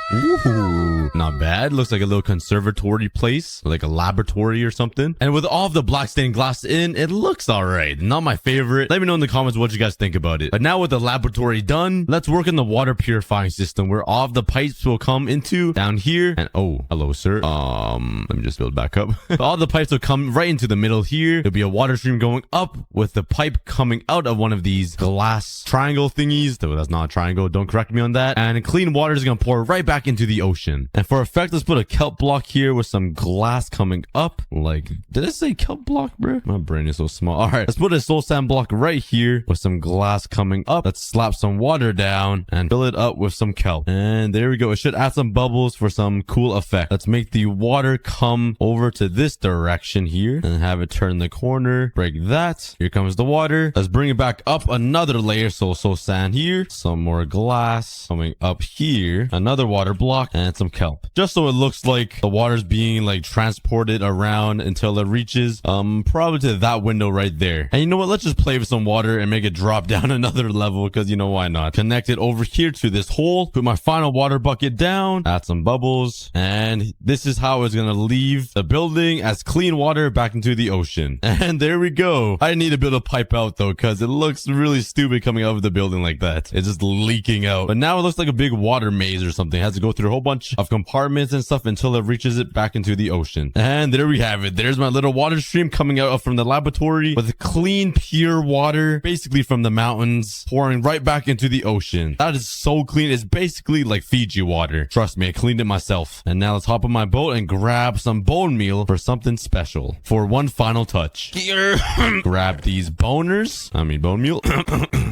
ooh, not bad. Looks like a little conservatory place, like a laboratory or something. And with all of the black stained glass in, it looks all right. Not my favorite. Let me know in the comments what you guys think about it. But now with the laboratory done, let's work on the water purifying system where all of the pipes will come into down here. And oh, hello, sir. Let me just build back up. All the pipes will come right into the middle here. There'll be a water stream going up with the pipe coming out of one of these glass triangle thingies. Though that's not a triangle. Don't correct me on that. And clean water is going to pour right back into the ocean. And for effect, let's put a kelp block here with some glass coming up. Like, did I say kelp block, bro? My brain is so small. All right, let's put a soul sand block right here with some glass coming up. Let's slap some water down and fill it up with some kelp. And there we go. It should add some bubbles for some cool effect. Let's make the water come over to this direction here and have it turn the corner. Break that. Here comes the water. Let's bring it back up another layer. So sand here. Some more glass coming up here. Another water block and some kelp. Just so it looks like the water's being like transported around until it reaches probably to that window right there. And you know what? Let's just play with some water and make it drop down another level because you know why not. Connect it over here to this hole. Put my final water bucket down. Add some bubbles. And this is how it's gonna leave the building as clean water back into the ocean. And there we go. I need to build a pipe out though because it looks really stupid coming out of the building like that. It's just leaking out. But now it looks like a big water maze or something. It has to go through a whole bunch of compartments and stuff until it reaches it back into the ocean. And there we have it. There's my little water stream coming out from the laboratory with clean, pure water, basically from the mountains, pouring right back into the ocean. That is so clean. It's basically like Fiji water. Trust me, I cleaned it myself. And now let's hop on my boat and grab some bone meal for something special. For one final touch. Here. Grab these bone meal.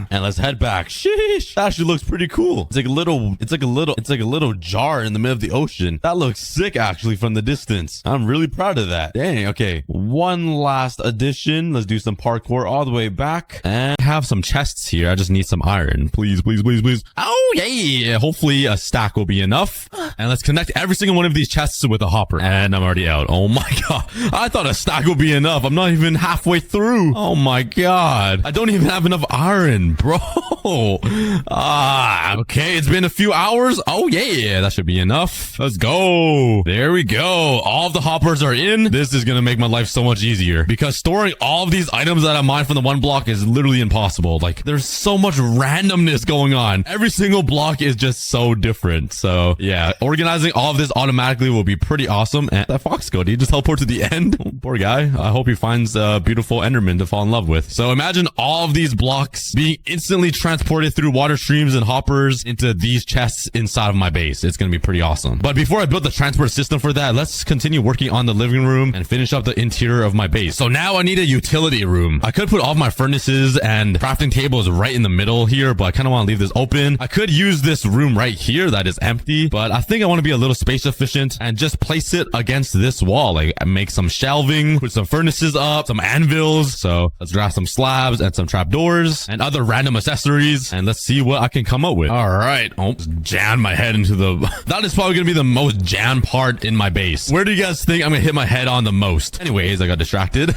And let's head back. Sheesh. That actually looks pretty cool. It's like a little jar in the middle of the ocean. That looks sick actually from the distance. I'm really proud of that. Dang, okay. One last addition. Let's do some parkour all the way back and have some chests here. I just need some iron. Please, please, please, please. Oh, yeah. Hopefully a stack will be enough. And let's connect every single one of these chests with a hopper. And I'm already out. Oh my god. I thought a stack would be enough. I'm not even halfway through. Oh my god. I don't even have enough iron, bro. Okay. It's been a few hours. Oh yeah. That should be enough. Let's go. There we go. All of the hoppers are in. This is going to make my life so much easier because storing all of these items that I mined from the one block is literally impossible. Like there's so much randomness going on. Every single block is just so different. So yeah, organizing all of this automatically will be pretty awesome. And that fox go, did he just teleport to the end? Oh, poor guy. I hope he finds a beautiful Enderman to fall in love with. So imagine all of these blocks being instantly transported through water streams and hoppers into these chests inside of my base. It's going to be pretty awesome. But before I build the transport system for that, let's continue working on the living room and finish up the interior of my base. So now I need a utility room. I could put all of my furnaces and crafting tables right in the middle here, but I kind of want to leave this open. I could use this room right here that is empty, but I think I want to be a little space efficient and just place it against this wall. Like make some shelving, put some furnaces up, some anvils. So let's grab some slabs and some trapdoors and other random accessories. And let's see what I can come up with. All right. Oh, jam my head into the... That is probably going to be the most jammed part in my base. Where do you guys think I'm going to hit my head on the most? Anyways, I got distracted.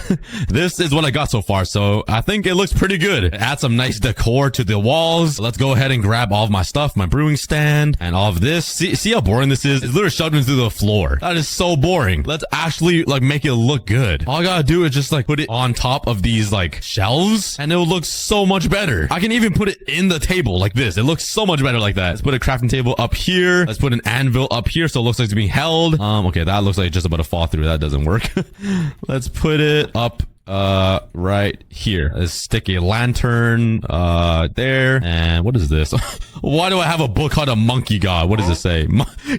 This is what I got so far. So I think it looks pretty good. Add some nice decor to the walls. Let's go ahead and grab all of my stuff, my brewing stand and all of this. See how boring this is? It's literally shoved into the floor. That is so boring. Let's actually like make it look good. All I gotta do is just like put it on top of these like shelves and it will look so much better. I can even put it in the table like this. It looks so much better like that. Let's put a crafting table up here. Let's put an anvil up here so it looks like it's being held. Okay, that looks like it's just about to fall through. That doesn't work. Let's put it up right here. Let's stick a lantern, there. And what is this? Why do I have a book called aCookieGod? What does it say?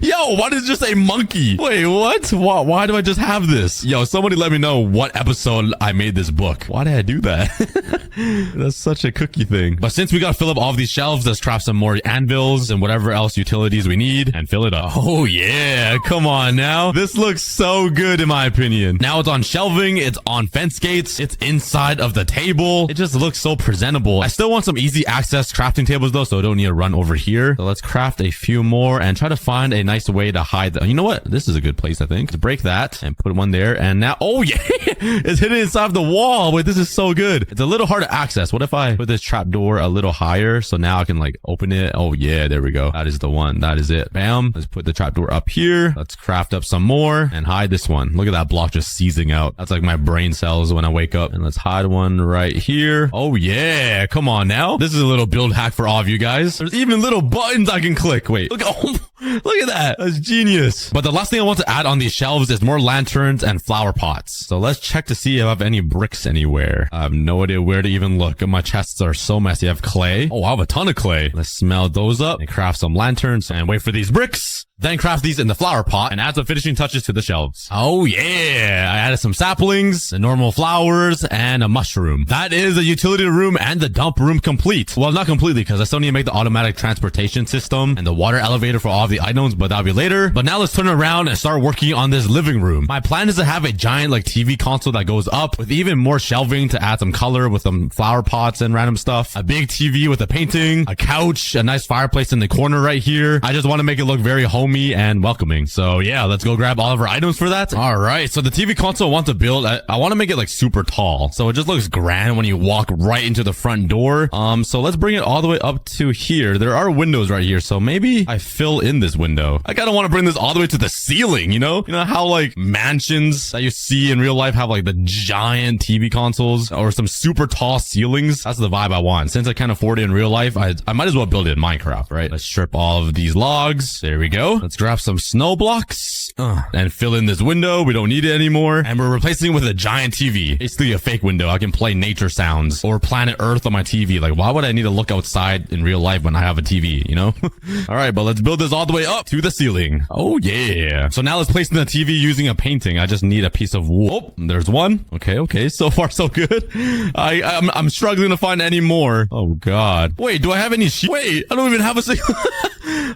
Yo, why does it just say monkey? Wait, what? Why do I just have this? Yo, somebody let me know what episode I made this book. Why did I do that? That's such a cookie thing. But since we gotta fill up all of these shelves, let's craft some more anvils and whatever else utilities we need and fill it up. Oh yeah, come on now. This looks so good in my opinion. Now it's on shelving, it's on fence gates, it's inside of the table. It just looks so presentable. I still want some easy access crafting tables though, so I don't need to run over here. So let's craft a few more and try to find a nice way to hide them. You know what? This is a good place, I think. Let's break that and put one there. And now, oh yeah, it's hidden inside of the wall. Wait, this is so good. It's a little hard to access. What if I put this trap door a little higher? So now I can like open it. Oh yeah, there we go. That is the one. That is it. Bam. Let's put the trap door up here. Let's craft up some more and hide this one. Look at that block just seizing out. That's like my brain cells when I wake up. And let's hide one right here. Oh yeah, come on now. This is a little build hack for all of you guys. There's even little buttons I can click. Wait, look, oh, look at that. That's genius. But the last thing I want to add on these shelves is more lanterns and flower pots. So let's check to see if I have any bricks anywhere. I have no idea where to even look. My chests are so messy. I have clay. Oh, I have a ton of clay. Let's smell those up and craft some lanterns and wait for these bricks. Then craft these in the flower pot and add some finishing touches to the shelves. Oh yeah, I added some saplings, the normal flowers, and a mushroom. That is the utility room and the dump room complete. Well, not completely because I still need to make the automatic transportation system and the water elevator for all of the items, but that'll be later. But now let's turn around and start working on this living room. My plan is to have a giant like TV console that goes up with even more shelving to add some color with some flower pots and random stuff. A big TV with a painting, a couch, a nice fireplace in the corner right here. I just want to make it look very homey and welcoming. So yeah, let's go grab all of our items for that. All right, so the TV console I want to build, I want to make it like super tall, so it just looks grand when you walk right into the front door. So let's bring it all the way up to here. There are windows right here, so maybe I fill in this window. I kind of want to bring this all the way to the ceiling, you know how like mansions that you see in real life have like the giant TV consoles or some super tall ceilings. That's the vibe I want. Since I can't afford it in real life, I might as well build it in Minecraft, right? Let's strip all of these logs. There we go. Let's grab some snow blocks and fill in this window. We don't need it anymore. And we're replacing it with a giant TV. Basically a fake window. I can play nature sounds or planet Earth on my TV. Like, why would I need to look outside in real life when I have a TV, you know? All right, but let's build this all the way up to the ceiling. Oh yeah. So now let's place in the TV using a painting. I just need a piece of wool. Oh, there's one. Okay. So far, so good. I'm struggling to find any more. Oh God. Wait, do I have any sheep? Wait, I don't even have a single...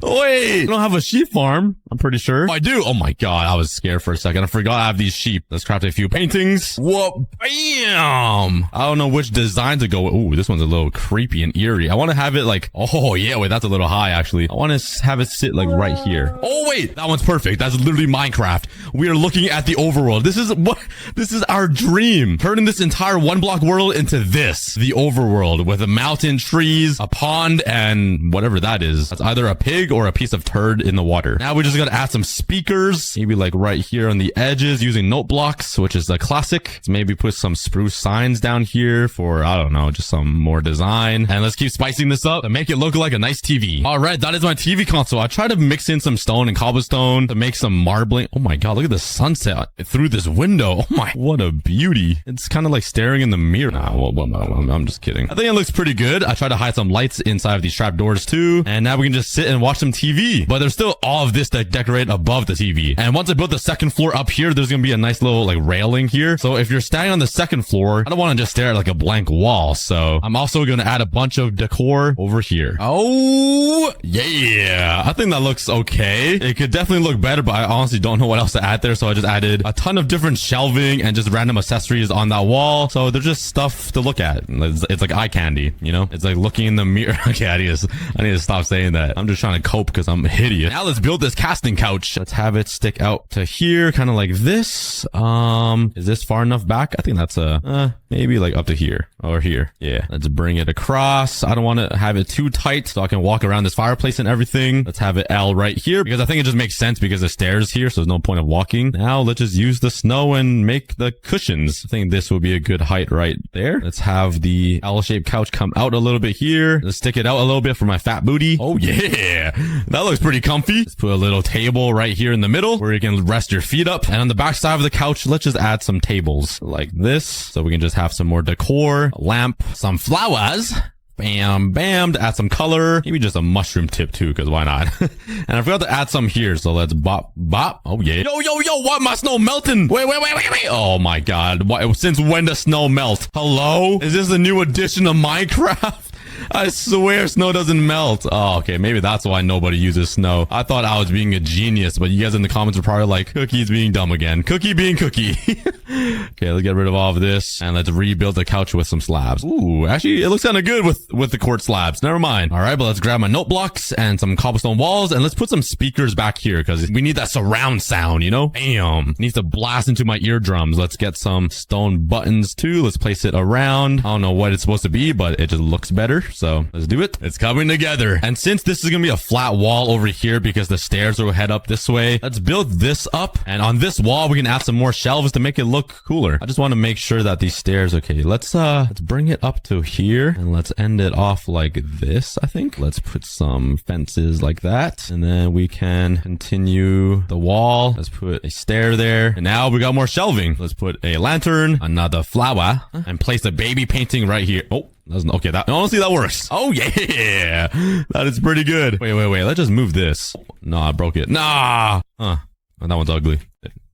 Wait, I don't have a sheep farm. I'm pretty sure. Oh, I do. Oh my God. I was scared for a second. I forgot I have these sheep. Let's craft a few paintings. Whoa. Bam. I don't know which design to go with. Ooh, this one's a little creepy and eerie. I want to have it like, oh yeah, wait, that's a little high actually. I want to have it sit like right here. Oh wait, that one's perfect. That's literally Minecraft. We are looking at the overworld. This is our dream. Turning this entire one block world into this, the overworld with a mountain, trees, a pond, and whatever that is. That's either a pig or a piece of turd in the water. Now we just gotta add some speakers, maybe like right here on the edges using note blocks, which is a classic. Let's maybe put some spruce signs down here for, I don't know, just some more design. And let's keep spicing this up to make it look like a nice TV. All right, that is my TV console. I tried to mix in some stone and cobblestone to make some marbling. Oh my God, look at the sunset through this window. Oh my, what a beauty. It's kind of like staring in the mirror. Nah, I'm just kidding. I think it looks pretty good. I tried to hide some lights inside of these trap doors too. And now we can just sit and watch some TV. But there's still all of this to decorate above the TV. And once I build the second floor up here, there's gonna be a nice little like railing here. So if you're standing on the second floor, I don't want to just stare at like a blank wall. So I'm also gonna add a bunch of decor over here. Oh yeah, I think that looks okay. It could definitely look better, but I honestly don't know what else to add there. So I just added a ton of different shelving and just random accessories on that wall. So there's just stuff to look at. It's like eye candy, you know? It's like looking in the mirror. Okay, I need to stop saying that. I'm just trying to cope because I'm hideous. Now let's build this casting couch. Let's have it stick out to here, kind of like this. Is this far enough back? I think that's Maybe like up to here or here. Yeah. Let's bring it across. I don't want to have it too tight so I can walk around this fireplace and everything. Let's have it L right here because I think it just makes sense because the stairs here. So there's no point of walking. Now let's just use the snow and make the cushions. I think this will be a good height right there. Let's have the L-shaped couch come out a little bit here. Let's stick it out a little bit for my fat booty. Oh yeah. That looks pretty comfy. Let's put a little table right here in the middle where you can rest your feet up. And on the back side of the couch, let's just add some tables like this. So we can just have some more decor, a lamp, some flowers. Bam, bam, to add some color. Maybe just a mushroom tip too, because why not? And I forgot to add some here, so let's bop, bop. Oh yeah. Yo, why my snow melting? Wait. Oh my god. Why, since when does snow melt? Hello? Is this a new edition of Minecraft? I swear snow doesn't melt. Oh, okay. Maybe that's why nobody uses snow. I thought I was being a genius, but you guys in the comments are probably like, Cookie's being dumb again. Cookie being Cookie. Okay, let's get rid of all of this and let's rebuild the couch with some slabs. Ooh, actually, it looks kind of good with the quartz slabs. Never mind. All right, but let's grab my note blocks and some cobblestone walls and let's put some speakers back here because we need that surround sound, you know? Bam. It needs to blast into my eardrums. Let's get some stone buttons too. Let's place it around. I don't know what it's supposed to be, but it just looks better. So let's do it. It's coming together. And since this is going to be a flat wall over here because the stairs will head up this way, let's build this up. And on this wall, we can add some more shelves to make it look cooler. I just want to make sure that these stairs, okay, let's bring it up to here and let's end it off like this, I think. Let's put some fences like that. And then we can continue the wall. Let's put a stair there. And now we got more shelving. Let's put a lantern, another flower, and place a baby painting right here. Oh. Okay, that honestly that works. Oh yeah, that is pretty good. Wait. Let's just move this. No, I broke it. Nah. Huh. Oh, that one's ugly.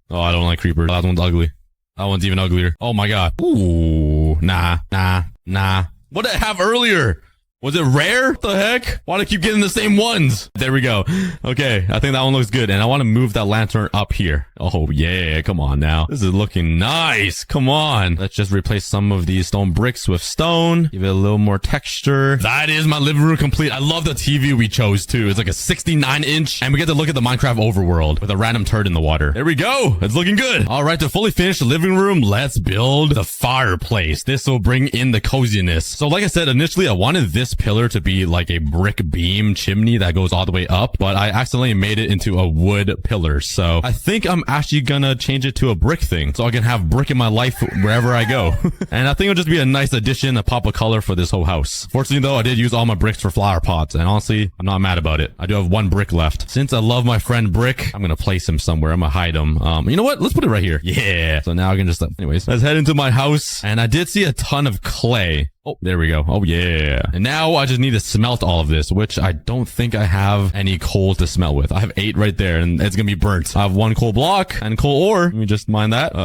Oh, I don't like creepers. That one's ugly. That one's even uglier. Oh my god. Ooh. Nah. What did I have earlier? Was it rare? What the heck? Why do I keep getting the same ones? There we go. Okay, I think that one looks good. And I want to move that lantern up here. Oh, yeah. Come on now. This is looking nice. Come on. Let's just replace some of these stone bricks with stone. Give it a little more texture. That is my living room complete. I love the TV we chose, too. It's like a 69-inch. And we get to look at the Minecraft overworld with a random turd in the water. There we go. It's looking good. All right, to fully finish the living room, let's build the fireplace. This will bring in the coziness. So like I said, initially, I wanted this pillar to be like a brick beam chimney that goes all the way up, but I accidentally made it into a wood pillar. So I think I'm actually gonna change it to a brick thing so I can have brick in my life wherever I go. And I think it'll just be a nice addition, a pop of color for this whole house. Fortunately though, I did use all my bricks for flower pots, and honestly, I'm not mad about it. I do have one brick left. Since I love my friend Brick, I'm gonna place him somewhere. I'm gonna hide him. You know what? Let's put it right here. Yeah. So now I can just, anyways, let's head into my house. And I did see a ton of clay. Oh, there we go. Oh, yeah. And now I just need to smelt all of this, which I don't think I have any coal to smelt with. I have 8 right there, and it's gonna be burnt. I have 1 coal block and coal ore. Let me just mine that.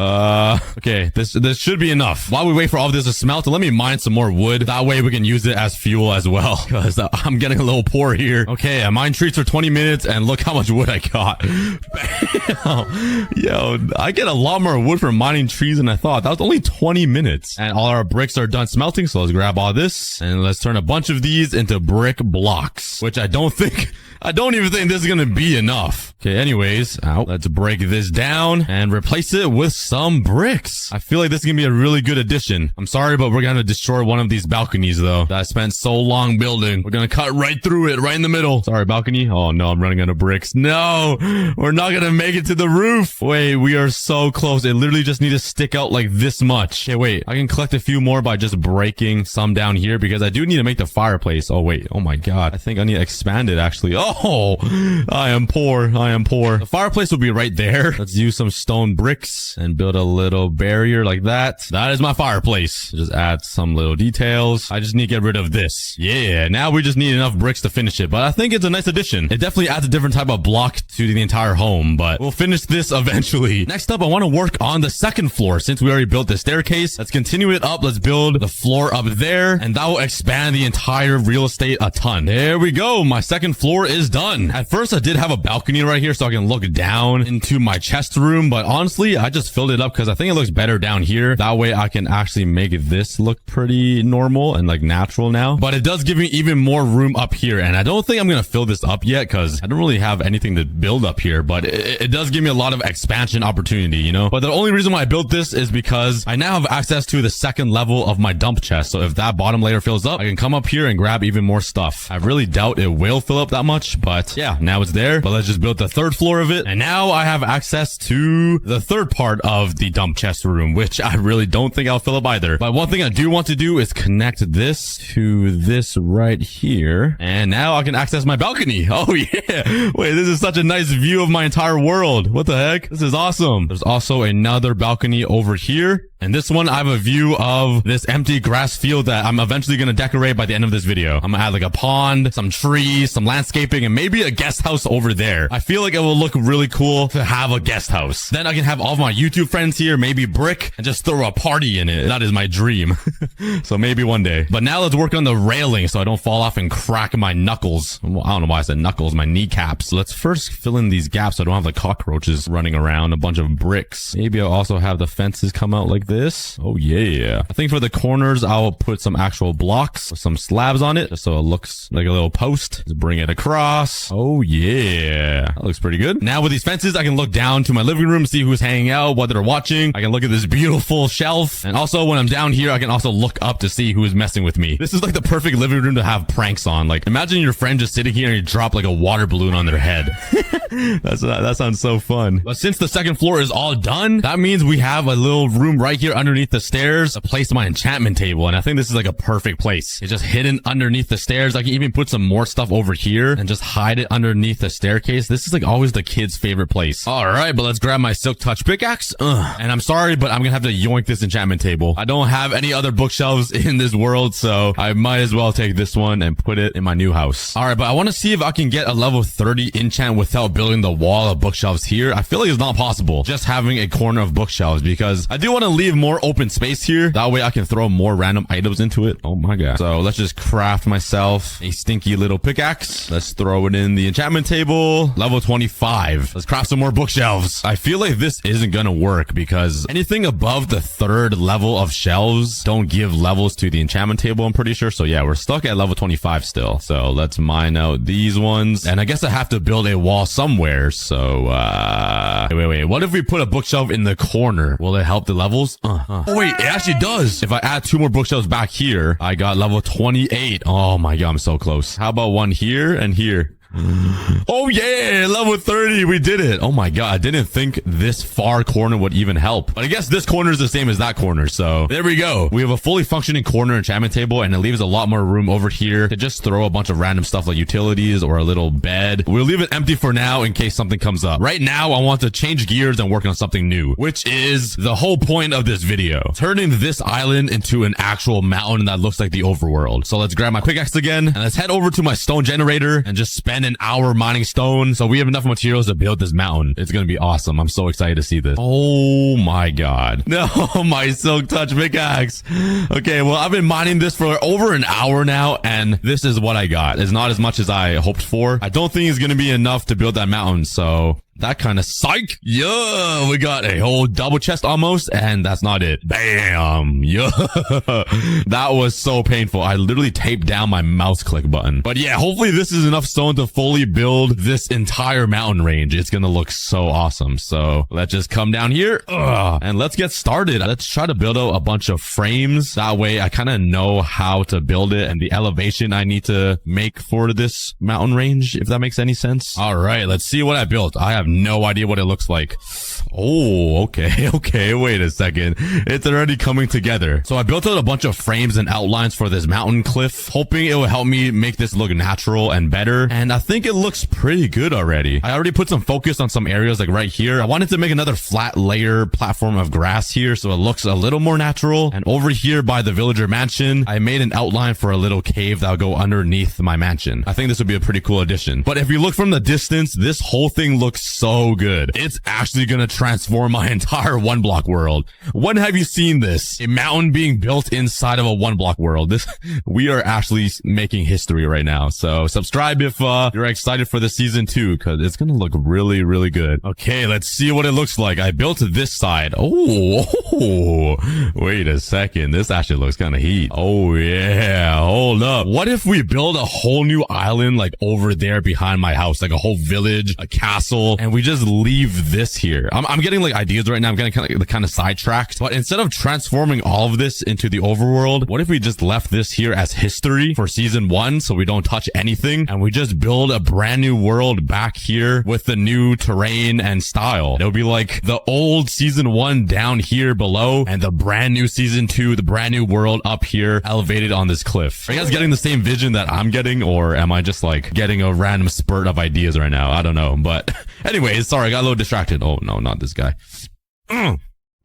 Okay. This should be enough. While we wait for all of this to smelt, let me mine some more wood. That way we can use it as fuel as well, because I'm getting a little poor here. Okay, I mined trees for 20 minutes, and look how much wood I got. Bam. Yo, I get a lot more wood from mining trees than I thought. That was only 20 minutes. And all our bricks are done smelting, so let's grab all this and let's turn a bunch of these into brick blocks, which I don't even think this is gonna be enough. Okay, anyways, let's break this down and replace it with some bricks. I feel like this is gonna be a really good addition. I'm sorry, but we're gonna destroy one of these balconies though that I spent so long building. We're gonna cut right through it, right in the middle. Sorry, balcony. Oh no, I'm running out of bricks. No, we're not gonna make it to the roof. Wait, we are so close. It literally just needs to stick out like this much. Okay, wait, I can collect a few more by just breaking some down here because I do need to make the fireplace. Oh wait, oh my god, I think I need to expand it actually. Oh, I am poor. The fireplace will be right there. Let's use some stone bricks and build a little barrier like that. That is my fireplace. Just add some little details. I just need to get rid of this. Yeah, now we just need enough bricks to finish it, but I think it's a nice addition. It definitely adds a different type of block to the entire home, but we'll finish this eventually. Next up, I want to work on the second floor. Since we already built the staircase, let's continue it up. Let's build the floor up there, and that will expand the entire real estate a ton. There we go. My second floor is done. At first, I did have a balcony right right here so I can look down into my chest room. But honestly, I just filled it up because I think it looks better down here. That way I can actually make this look pretty normal and like natural now. But it does give me even more room up here. And I don't think I'm going to fill this up yet because I don't really have anything to build up here. But it does give me a lot of expansion opportunity, you know. But the only reason why I built this is because I now have access to the second level of my dump chest. So if that bottom layer fills up, I can come up here and grab even more stuff. I really doubt it will fill up that much, but yeah, now it's there. But let's just build the third floor of it. And now I have access to the third part of the dump chest room, which I really don't think I'll fill up either. But one thing I do want to do is connect this to this right here. And now I can access my balcony. Oh yeah. Wait, this is such a nice view of my entire world. What the heck? This is awesome. There's also another balcony over here. And this one, I have a view of this empty grass field that I'm eventually going to decorate by the end of this video. I'm going to add like a pond, some trees, some landscaping, and maybe a guest house over there. I feel like it will look really cool to have a guest house. Then I can have all of my YouTube friends here, maybe Brick, and just throw a party in it. That is my dream. So maybe one day. But now let's work on the railing so I don't fall off and crack my knuckles. Well, I don't know why I said knuckles, my kneecaps. Let's first fill in these gaps so I don't have the cockroaches running around, a bunch of bricks. Maybe I'll also have the fences come out like this. Oh yeah. I think for the corners, I'll put some actual blocks with some slabs on it just so it looks like a little post. Just bring it across. Oh yeah. That looks pretty good. Now with these fences, I can look down to my living room, see who's hanging out, what they're watching. I can look at this beautiful shelf. And also when I'm down here, I can also look up to see who is messing with me. This is like the perfect living room to have pranks on. Like imagine your friend just sitting here and you drop like a water balloon on their head. That sounds so fun. But since the second floor is all done, that means we have a little room right here underneath the stairs to place my enchantment table. And I think this is like a perfect place. It's just hidden underneath the stairs. I can even put some more stuff over here and just hide it underneath the staircase. This is like always the kid's favorite place. All right, but let's grab my silk touch pickaxe. And I'm sorry, but I'm gonna have to yoink this enchantment table. I don't have any other bookshelves in this world, so I might as well take this one and put it in my new house. All right, but I want to see if I can get a level 30 enchant without building the wall of bookshelves here. I feel like it's not possible just having a corner of bookshelves because I do want to leave more open space here. That way I can throw more random items into it. Oh my god. So let's just craft myself a stinky little pickaxe. Let's throw it in the enchantment table. Level 25. Let's craft some more bookshelves. I feel like this isn't gonna work because anything above the third level of shelves don't give levels to the enchantment table, I'm pretty sure. So yeah, we're stuck at level 25 still. So let's mine out these ones. And I guess I have to build a wall somewhere. So wait. What if we put a bookshelf in the corner? Will it help the levels? Oh wait, it actually does. If I add 2 more bookshelves back here, I got level 28. Oh my god, I'm so close. How about one here and here? Oh yeah, level 30, we did it. Oh my god, I didn't think this far corner would even help, but I guess this corner is the same as that corner, so there we go. We have a fully functioning corner enchantment table, and it leaves a lot more room over here to just throw a bunch of random stuff like utilities or a little bed. We'll leave it empty for now in case something comes up. Right now, I want to change gears and work on something new, which is the whole point of this video, turning this island into an actual mountain that looks like the overworld. So let's grab my pickaxe again, and let's head over to my stone generator and just spend an hour mining stone so we have enough materials to build this mountain. It's gonna be awesome. I'm so excited to see this. Oh my god. No, my silk touch pickaxe. Okay, well, I've been mining this for over an hour now, and this is what I got. It's not as much as I hoped for. I don't think it's gonna be enough to build that mountain, so that kind of psych. Yeah, we got a whole double chest almost, and that's not it. Bam. Yeah. That was so painful. I literally taped down my mouse click button. But yeah, hopefully this is enough stone to fully build this entire mountain range. It's gonna look so awesome. So let's just come down here and let's get started. Let's try to build out a bunch of frames. That way I kind of know how to build it and the elevation I need to make for this mountain range, if that makes any sense. All right, let's see what I built. I have no idea what it looks like. Oh, okay, wait a second. It's already coming together. So I built out a bunch of frames and outlines for this mountain cliff, hoping it will help me make this look natural and better. And I think it looks pretty good already. I already put some focus on some areas like right here. I wanted to make another flat layer platform of grass here so it looks a little more natural. And over here by the villager mansion, I made an outline for a little cave that'll go underneath my mansion. I think this would be a pretty cool addition. But if you look from the distance, this whole thing looks so good. It's actually gonna transform my entire one block world. When have you seen this? A mountain being built inside of a one block world. We are actually making history right now. So subscribe if you're excited for the season 2, because it's gonna look really, really good. Okay, let's see what it looks like. I built this side. Oh, wait a second. This actually looks kind of heat. Oh yeah, hold up. What if we build a whole new island like over there behind my house, like a whole village, a castle, and we just leave this here? I'm getting like ideas right now. I'm getting kind of sidetracked. But instead of transforming all of this into the overworld, what if we just left this here as history for season 1, so we don't touch anything, and we just build a brand new world back here with the new terrain and style? It'll be like the old season 1 down here below, and the brand new season 2, the brand new world up here, elevated on this cliff. Are you guys getting the same vision that I'm getting, or am I just like getting a random spurt of ideas right now? I don't know, but anyways, sorry, I got a little distracted. Oh no, not this guy.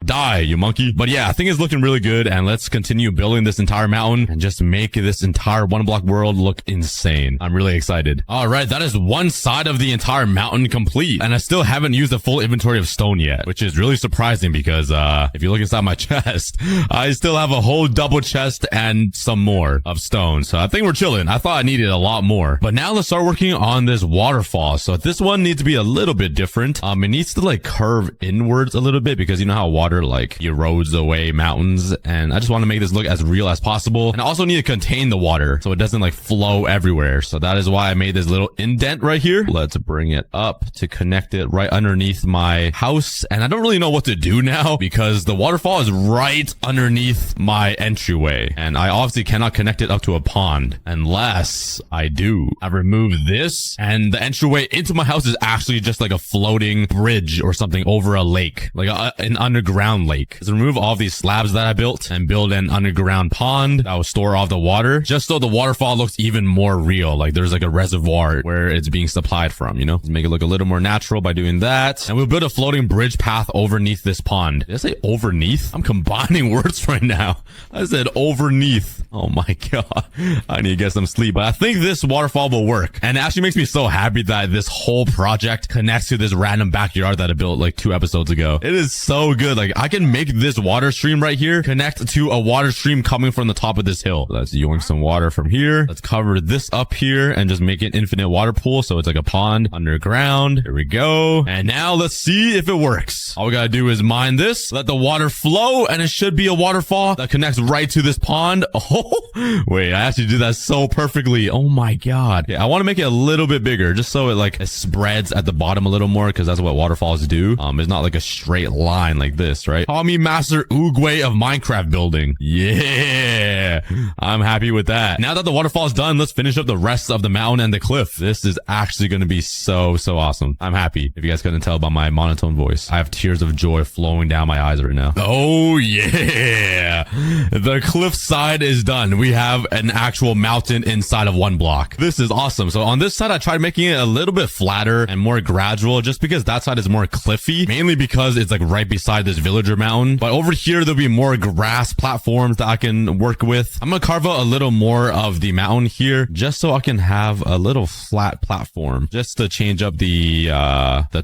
Die, you monkey. But yeah, I think it's looking really good, and let's continue building this entire mountain and just make this entire one block world look insane. I'm really excited. All right, that is one side of the entire mountain complete, and I still haven't used a full inventory of stone yet, which is really surprising because if you look inside my chest, I still have a whole double chest and some more of stone. So I think we're chilling. I thought I needed a lot more, but now let's start working on this waterfall. So this one needs to be a little bit different. It needs to like curve inwards a little bit, because you know how water like erodes away mountains, and I just want to make this look as real as possible. And I also need to contain the water so it doesn't like flow everywhere. So that is why I made this little indent right here. Let's bring it up to connect it right underneath my house. And I don't really know what to do now, because the waterfall is right underneath my entryway, and I obviously cannot connect it up to a pond unless I do. I remove this, and the entryway into my house is actually just like a floating bridge or something over a lake, like an underground lake. Let's remove all of these slabs that I built and build an underground pond that will store all the water, just so the waterfall looks even more real. Like there's like a reservoir where it's being supplied from, you know? Let's make it look a little more natural by doing that. And we'll build a floating bridge path overneath this pond. Did I say overneath? I'm combining words right now. I said overneath. Oh my god. I need to get some sleep. But I think this waterfall will work. And it actually makes me so happy that this whole project connects to this random backyard that I built like 2 episodes ago. It is so good. Like I can make this water stream right here connect to a water stream coming from the top of this hill. Let's yoink some water from here. Let's cover this up here and just make it infinite water pool, so it's like a pond underground. Here we go. And now let's see if it works. All we gotta do is mine this, let the water flow, and it should be a waterfall that connects right to this pond. Oh, wait, I actually did that so perfectly. Oh my god. Okay, I want to make it a little bit bigger, just so it spreads at the bottom a little more, because that's what waterfalls do. It's not like a straight line like this, right? Call me Master Oogway of Minecraft building. Yeah, I'm happy with that. Now that the waterfall is done, let's finish up the rest of the mountain and the cliff. This is actually going to be so awesome. I'm happy. If you guys couldn't tell by my monotone voice, I have tears of joy flowing down my eyes right now. Oh yeah, the cliff side is done. We have an actual mountain inside of one block. This is awesome. So on this side, I tried making it a little bit flatter and more gradual, just because that side is more cliffy, mainly because it's like right beside this villager mountain. But over here, there'll be more grass platforms that I can work with. I'm gonna carve out a little more of the mountain here, just so I can have a little flat platform, just to change up the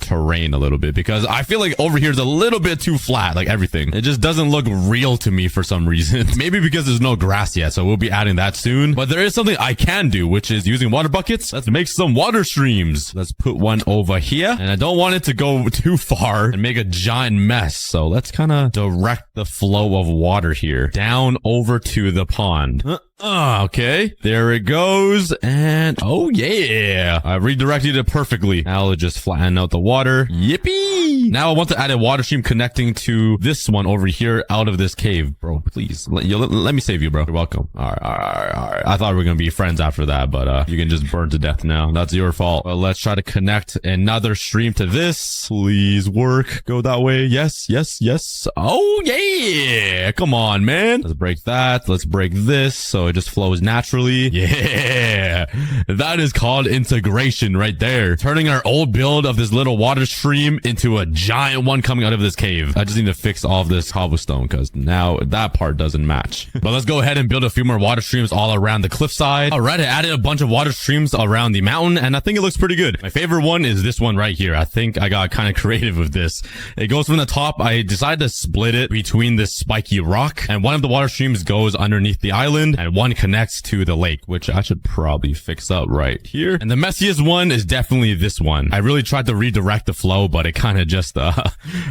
terrain a little bit, because I feel like over here is a little bit too flat, like everything. It just doesn't look real to me for some reason. Maybe because there's no grass yet, so we'll be adding that soon. But there is something I can do, which is using water buckets. Let's make some water streams. Let's put one over here, and I don't want it to go too far and make a giant mess. So let's kind of direct the flow of water here down over to the pond. Okay, there it goes. And oh yeah, I redirected it perfectly. Now I'll just flatten out the water. Yippee! Now I want to add a water stream connecting to this one over here out of this cave. Bro, please let me save you, bro. You're welcome. All right. I thought we were gonna be friends after that, but you can just burn to death now. That's your fault. Well, let's try to connect another stream to this. Please work. Go that way. Yes. Oh yeah, come on, man. Let's break that. Let's break this so it just flows naturally. Yeah. Yeah, that is called integration right there. Turning our old build of this little water stream into a giant one coming out of this cave. I just need to fix all of this cobblestone because now that part doesn't match. But let's go ahead and build a few more water streams all around the cliffside. All right, I added a bunch of water streams around the mountain and I think it looks pretty good. My favorite one is this one right here. I think I got kind of creative with this. It goes from the top. I decided to split it between this spiky rock, and one of the water streams goes underneath the island and one connects to the lake, which I should probably fix up right here. And the messiest one is definitely this one. I really tried to redirect the flow, but it kind of just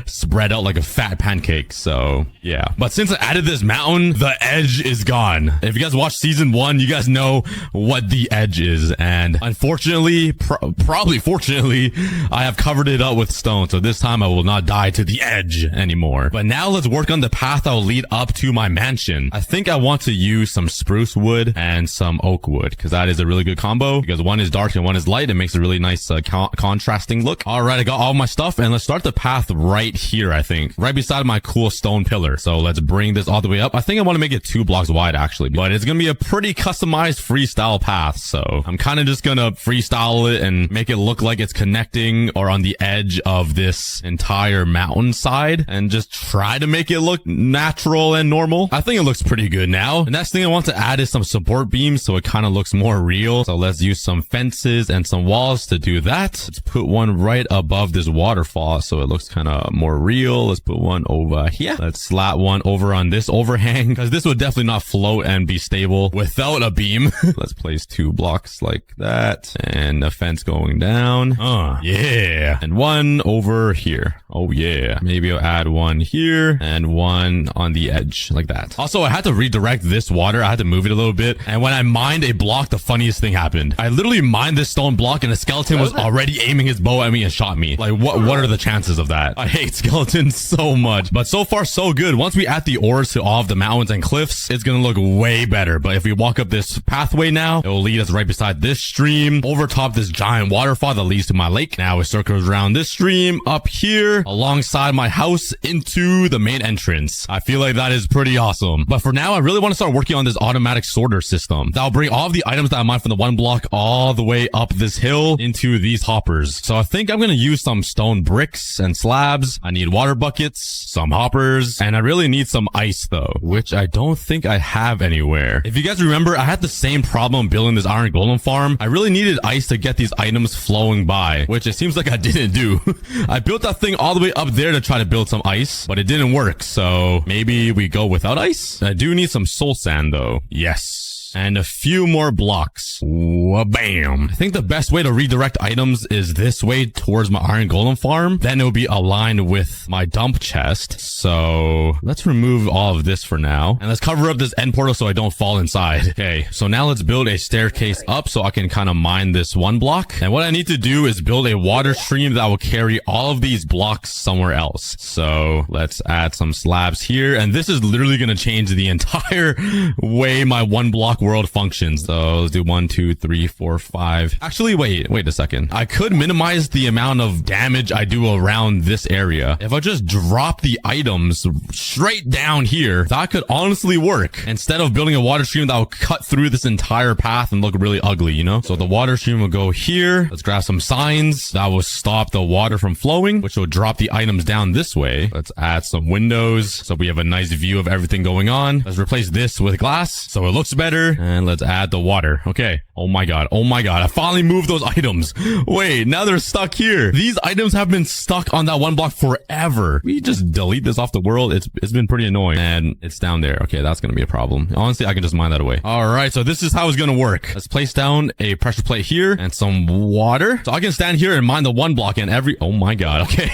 spread out like a fat pancake. So yeah, but since I added this mountain, the edge is gone. If you guys watched season 1, you guys know what the edge is, and unfortunately, probably fortunately, I have covered it up with stone, so this time I will not die to the edge anymore. But now let's work on the path that will lead up to my mansion. I think I want to use some spruce wood and some oak wood because that is a really good combo, because one is dark and one is light. It makes a really nice contrasting look. All right, I got all my stuff and let's start the path right here. I think right beside my cool stone pillar. So let's bring this all the way up. I think I want to make it 2 blocks wide actually, but it's gonna be a pretty customized freestyle path. So I'm kind of just gonna freestyle it and make it look like it's connecting or on the edge of this entire mountainside and just try to make it look natural and normal. I think it looks pretty good now. The next thing I want to add is some support beams so it kind of looks more real. So let's use some fences and some walls to do that. Let's put one right above this waterfall so it looks kind of more real. Let's put one over here. Let's slap one over on this overhang because this would definitely not float and be stable without a beam. Let's place 2 blocks like that and a fence going down. Yeah. And one over here. Oh yeah. Maybe I'll add one here and one on the edge like that. Also, I had to redirect this water. I had to move it a little bit. And when I mined a block, the funniest thing happened. I literally mined this stone block and a skeleton was already aiming his bow at me and shot me. Like what are the chances of that? I hate skeletons so much, but so far so good. Once we add the ores to all of the mountains and cliffs, it's gonna look way better. But if we walk up this pathway now, it will lead us right beside this stream, over top this giant waterfall that leads to my lake. Now it circles around this stream up here alongside my house into the main entrance. I feel like that is pretty awesome. But for now, I really want to start working on this automatic sorter system. That'll bring all of the items that I mine from the 1 block all the way up this hill into these hoppers. So I think I'm going to use some stone bricks and slabs. I need water buckets, some hoppers, and I really need some ice though, which I don't think I have anywhere. If you guys remember, I had the same problem building this iron golem farm. I really needed ice to get these items flowing by, which it seems like I didn't do. I built that thing all the way up there to try to build some ice, but it didn't work. So maybe we go without ice. I do need some soul sand though. Yes. And a few more blocks. Bam. I think the best way to redirect items is this way towards my iron golem farm. Then it'll be aligned with my dump chest. So let's remove all of this for now. And let's cover up this end portal so I don't fall inside. Okay, so now let's build a staircase up so I can kind of mine this 1 block. And what I need to do is build a water stream that will carry all of these blocks somewhere else. So let's add some slabs here. And this is literally going to change the entire way my 1 block world functions. So let's do 1, 2, 3, 4, 5. Actually, wait a second. I could minimize the amount of damage I do around this area. If I just drop the items straight down here, that could honestly work. Instead of building a water stream that will cut through this entire path and look really ugly, you know? So the water stream will go here. Let's grab some signs that will stop the water from flowing, which will drop the items down this way. Let's add some windows so we have a nice view of everything going on. Let's replace this with glass so it looks better. And let's add the water. Okay. Oh my god. Oh my god. I finally moved those items. Wait, now they're stuck here. These items have been stuck on that 1 block forever. We just delete this off the world. It's been pretty annoying. And it's down there. Okay, that's gonna be a problem. Honestly, I can just mine that away. Alright, so this is how it's gonna work. Let's place down a pressure plate here and some water. So I can stand here and mine the 1 block and oh my god. Okay.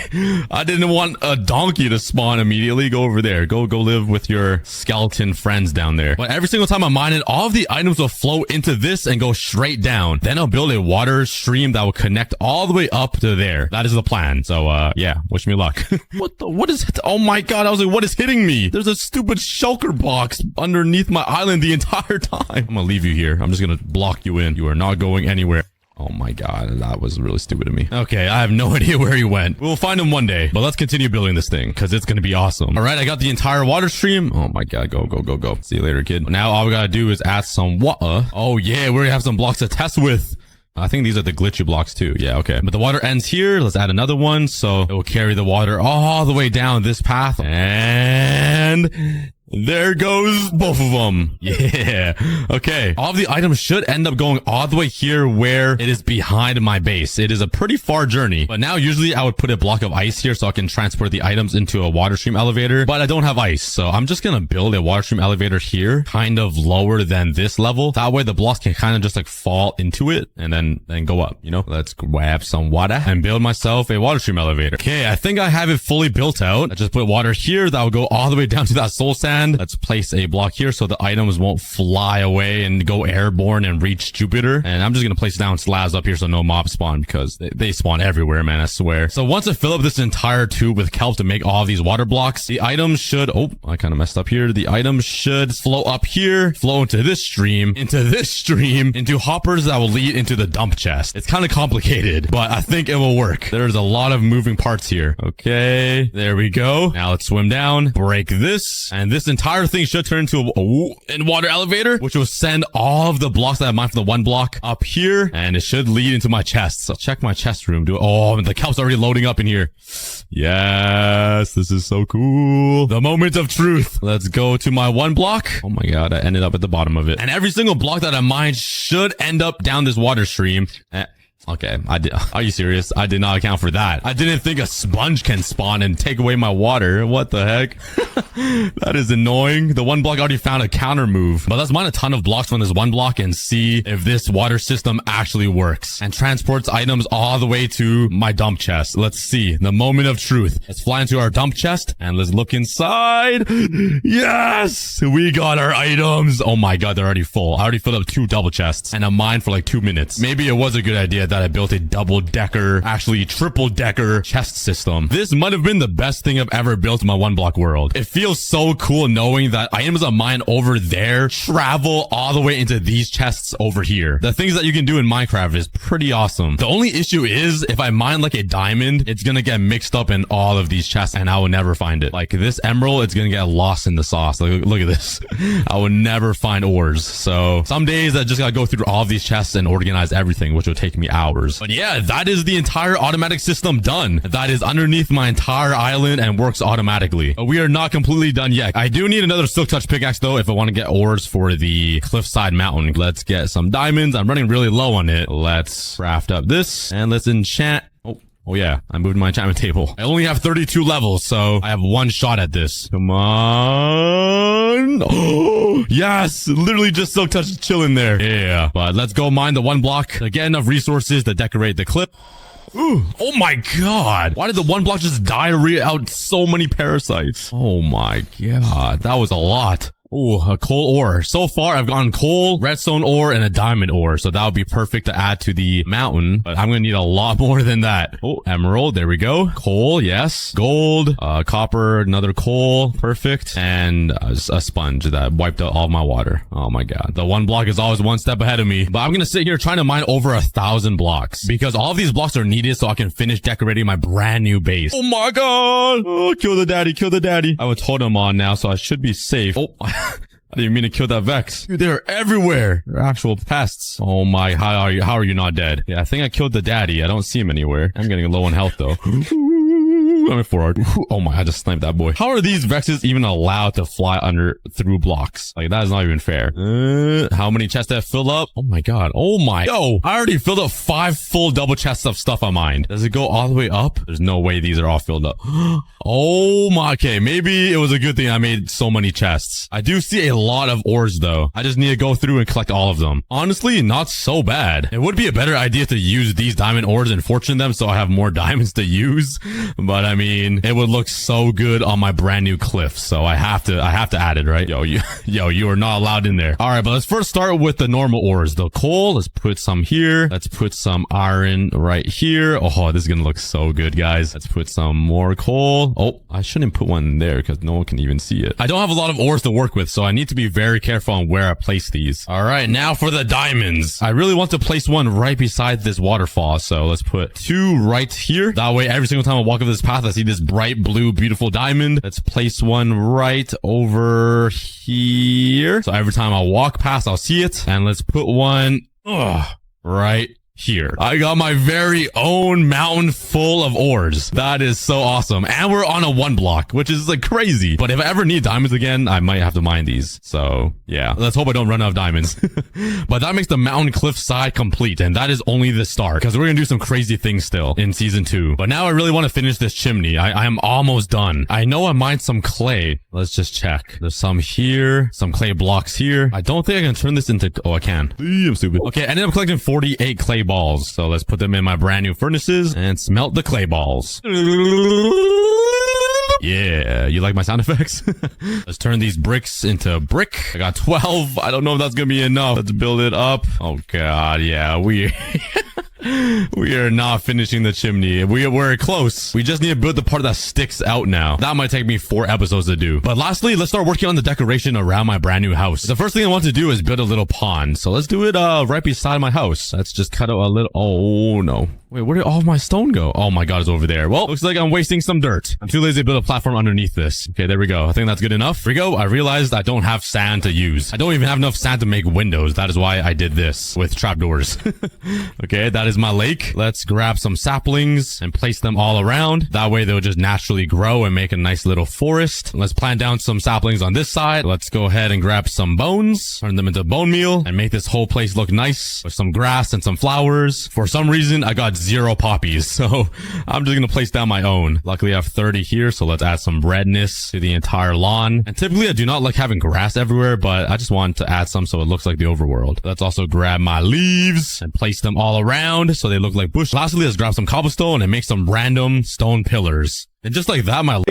I didn't want a donkey to spawn immediately. Go over there. Go live with your skeleton friends down there. But every single time I mine it, all of the items will flow into this and go straight down. Then I'll build a water stream that will connect all the way up to there. That is the plan. So, yeah, wish me luck. What is it? Oh my god, I was like, what is hitting me? There's a stupid shulker box underneath my island the entire time. I'm gonna leave you here. I'm just gonna block you in. You are not going anywhere. Oh my god, that was really stupid of me. Okay, I have no idea where he went. We'll find him one day, but let's continue building this thing because it's going to be awesome. All right, I got the entire water stream. Oh my god, go, go, go, go. See you later, kid. Now all we got to do is add some water. Oh yeah, we already have some blocks to test with. I think these are the glitchy blocks too. Yeah, okay. But the water ends here. Let's add another one. So it will carry the water all the way down this path. And there goes both of them. Yeah. Okay. All of the items should end up going all the way here where it is behind my base. It is a pretty far journey. But now usually I would put a block of ice here so I can transport the items into a water stream elevator. But I don't have ice. So I'm just going to build a water stream elevator here, kind of lower than this level. That way the blocks can kind of just like fall into it and then go up, you know? Let's grab some water and build myself a water stream elevator. Okay. I think I have it fully built out. I just put water here. That will go all the way down to that soul sand. Let's place a block here so the items won't fly away and go airborne and reach Jupiter. And I'm just going to place down slabs up here so no mobs spawn because they spawn everywhere, man, I swear. So once I fill up this entire tube with kelp to make all of these water blocks, the items should, oh, I kind of messed up here. The items should flow up here, flow into this stream, into hoppers that will lead into the dump chest. It's kind of complicated, but I think it will work. There's a lot of moving parts here. Okay, there we go. Now let's swim down, break this, and this entire thing should turn into a water elevator, which will send all of the blocks that I mined from the one block up here, and it should lead into my chest. So check my chest room. Oh, the kelp's already loading up in here. Yes, this is so cool. The moment of truth. Let's go to my one block. Oh my god, I ended up at the bottom of it. And every single block that I mined should end up down this water stream. Okay, are you serious? I did not account for that. I didn't think a sponge can spawn and take away my water. What the heck? That is annoying. The one block already found a counter move. But let's mine a ton of blocks from this one block and see if this water system actually works and transports items all the way to my dump chest. Let's see. The moment of truth. Let's fly into our dump chest and let's look inside. Yes! We got our items. Oh my god, they're already full. I already filled up 2 double chests and I mined for like 2 minutes. Maybe it was a good idea that I built a double-decker, actually triple-decker chest system. This might have been the best thing I've ever built in my one block world. It feels so cool knowing that items of mine over there travel all the way into these chests over here. The things that you can do in Minecraft is pretty awesome. The only issue is if I mine like a diamond, it's gonna get mixed up in all of these chests and I will never find it. Like this emerald, it's gonna get lost in the sauce. Look at this. I will never find ores. So some days I just gotta go through all of these chests and organize everything, which will take me hours. But yeah, that is the entire automatic system done. That is underneath my entire island and works automatically. But we are not completely done yet. I do need another silk touch pickaxe though if I want to get ores for the cliffside mountain. Let's get some diamonds. I'm running really low on it. Let's craft up this and let's enchant. Oh yeah, I moved my enchantment table. I only have 32 levels, so I have one shot at this. Come on. Oh, yes. Literally just silk touch chilling there. Yeah. But let's go mine the one block to get enough resources to decorate the clip. Ooh, oh my god. Why did the one block just diarrhea out so many parasites? Oh my god. That was a lot. Ooh, a coal ore. So far, I've gotten coal, redstone ore, and a diamond ore. So that would be perfect to add to the mountain. But I'm going to need a lot more than that. Oh, emerald. There we go. Coal. Yes. Gold. Copper. Another coal. Perfect. And a sponge that wiped out all my water. Oh my god. The one block is always one step ahead of me. But I'm going to sit here trying to mine over 1,000 blocks. Because all of these blocks are needed so I can finish decorating my brand new base. Oh my god. Oh, kill the daddy. Kill the daddy. I have a totem on now, so I should be safe. Oh, I didn't mean to kill that Vex. Dude, they're everywhere. They're actual pests. Oh my, how are you not dead? Yeah, I think I killed the daddy. I don't see him anywhere. I'm getting low on health though. I'm at 4. Oh my, I just sniped that boy. How are these Vexes even allowed to fly through blocks? Like, that is not even fair. How many chests did I fill up? Oh my god. Oh my. Yo, I already filled up 5 full double chests of stuff I mined. Does it go all the way up? There's no way these are all filled up. Oh my. Okay, maybe it was a good thing I made so many chests. I do see a lot of ores though. I just need to go through and collect all of them. Honestly, not so bad. It would be a better idea to use these diamond ores and fortune them so I have more diamonds to use. But I I mean, it would look so good on my brand new cliff. So I have to add it, right? Yo, you are not allowed in there. All right, but let's first start with the normal ores. The coal, let's put some here. Let's put some iron right here. Oh, this is gonna look so good, guys. Let's put some more coal. Oh, I shouldn't put one there because no one can even see it. I don't have a lot of ores to work with, so I need to be very careful on where I place these. All right, now for the diamonds. I really want to place one right beside this waterfall, so let's put 2 right here. That way, every single time I walk up this path, I see this bright blue, beautiful diamond. Let's place one right over here. So every time I walk past, I'll see it. And let's put one right here. I got my very own mountain full of ores. That is so awesome. And we're on a 1 block, which is like crazy. But if I ever need diamonds again, I might have to mine these. So yeah, let's hope I don't run out of diamonds. But that makes the mountain cliff side complete. And that is only the start, because we're going to do some crazy things still in season 2. But now I really want to finish this chimney. I am almost done. I know I mined some clay. Let's just check. There's some here, some clay blocks here. I don't think I can turn this into, oh, I can. I'm stupid. Okay, I ended up collecting 48 clay balls. So let's put them in my brand new furnaces and smelt the clay balls. Yeah, you like my sound effects? Let's turn these bricks into brick. I got 12. I don't know if that's gonna be enough. Let's build it up. Oh god, yeah, we are not finishing the chimney. We're close. We just need to build the part that sticks out now. That might take me 4 episodes to do. But lastly, let's start working on the decoration around my brand new house. The first thing I want to do is build a little pond. So let's do it right beside my house. Let's just cut out a little. Oh no. Wait, where did all of my stone go? Oh my god, it's over there. Well, looks like I'm wasting some dirt. I'm too lazy to build a platform underneath this. Okay, there we go. I think that's good enough. Here we go. I realized I don't have sand to use. I don't even have enough sand to make windows. That is why I did this with trapdoors. Okay, that is my lake. Let's grab some saplings and place them all around. That way they'll just naturally grow and make a nice little forest. Let's plant down some saplings on this side. Let's go ahead and grab some bones, turn them into bone meal, and make this whole place look nice with some grass and some flowers. For some reason, I got 0 poppies, so I'm just gonna place down my own. Luckily, I have 30 here, so let's add some redness to the entire lawn. And typically, I do not like having grass everywhere, but I just want to add some so it looks like the overworld. Let's also grab my leaves and place them all around so they look like bush. Lastly, let's grab some cobblestone and make some random stone pillars. And just like that, my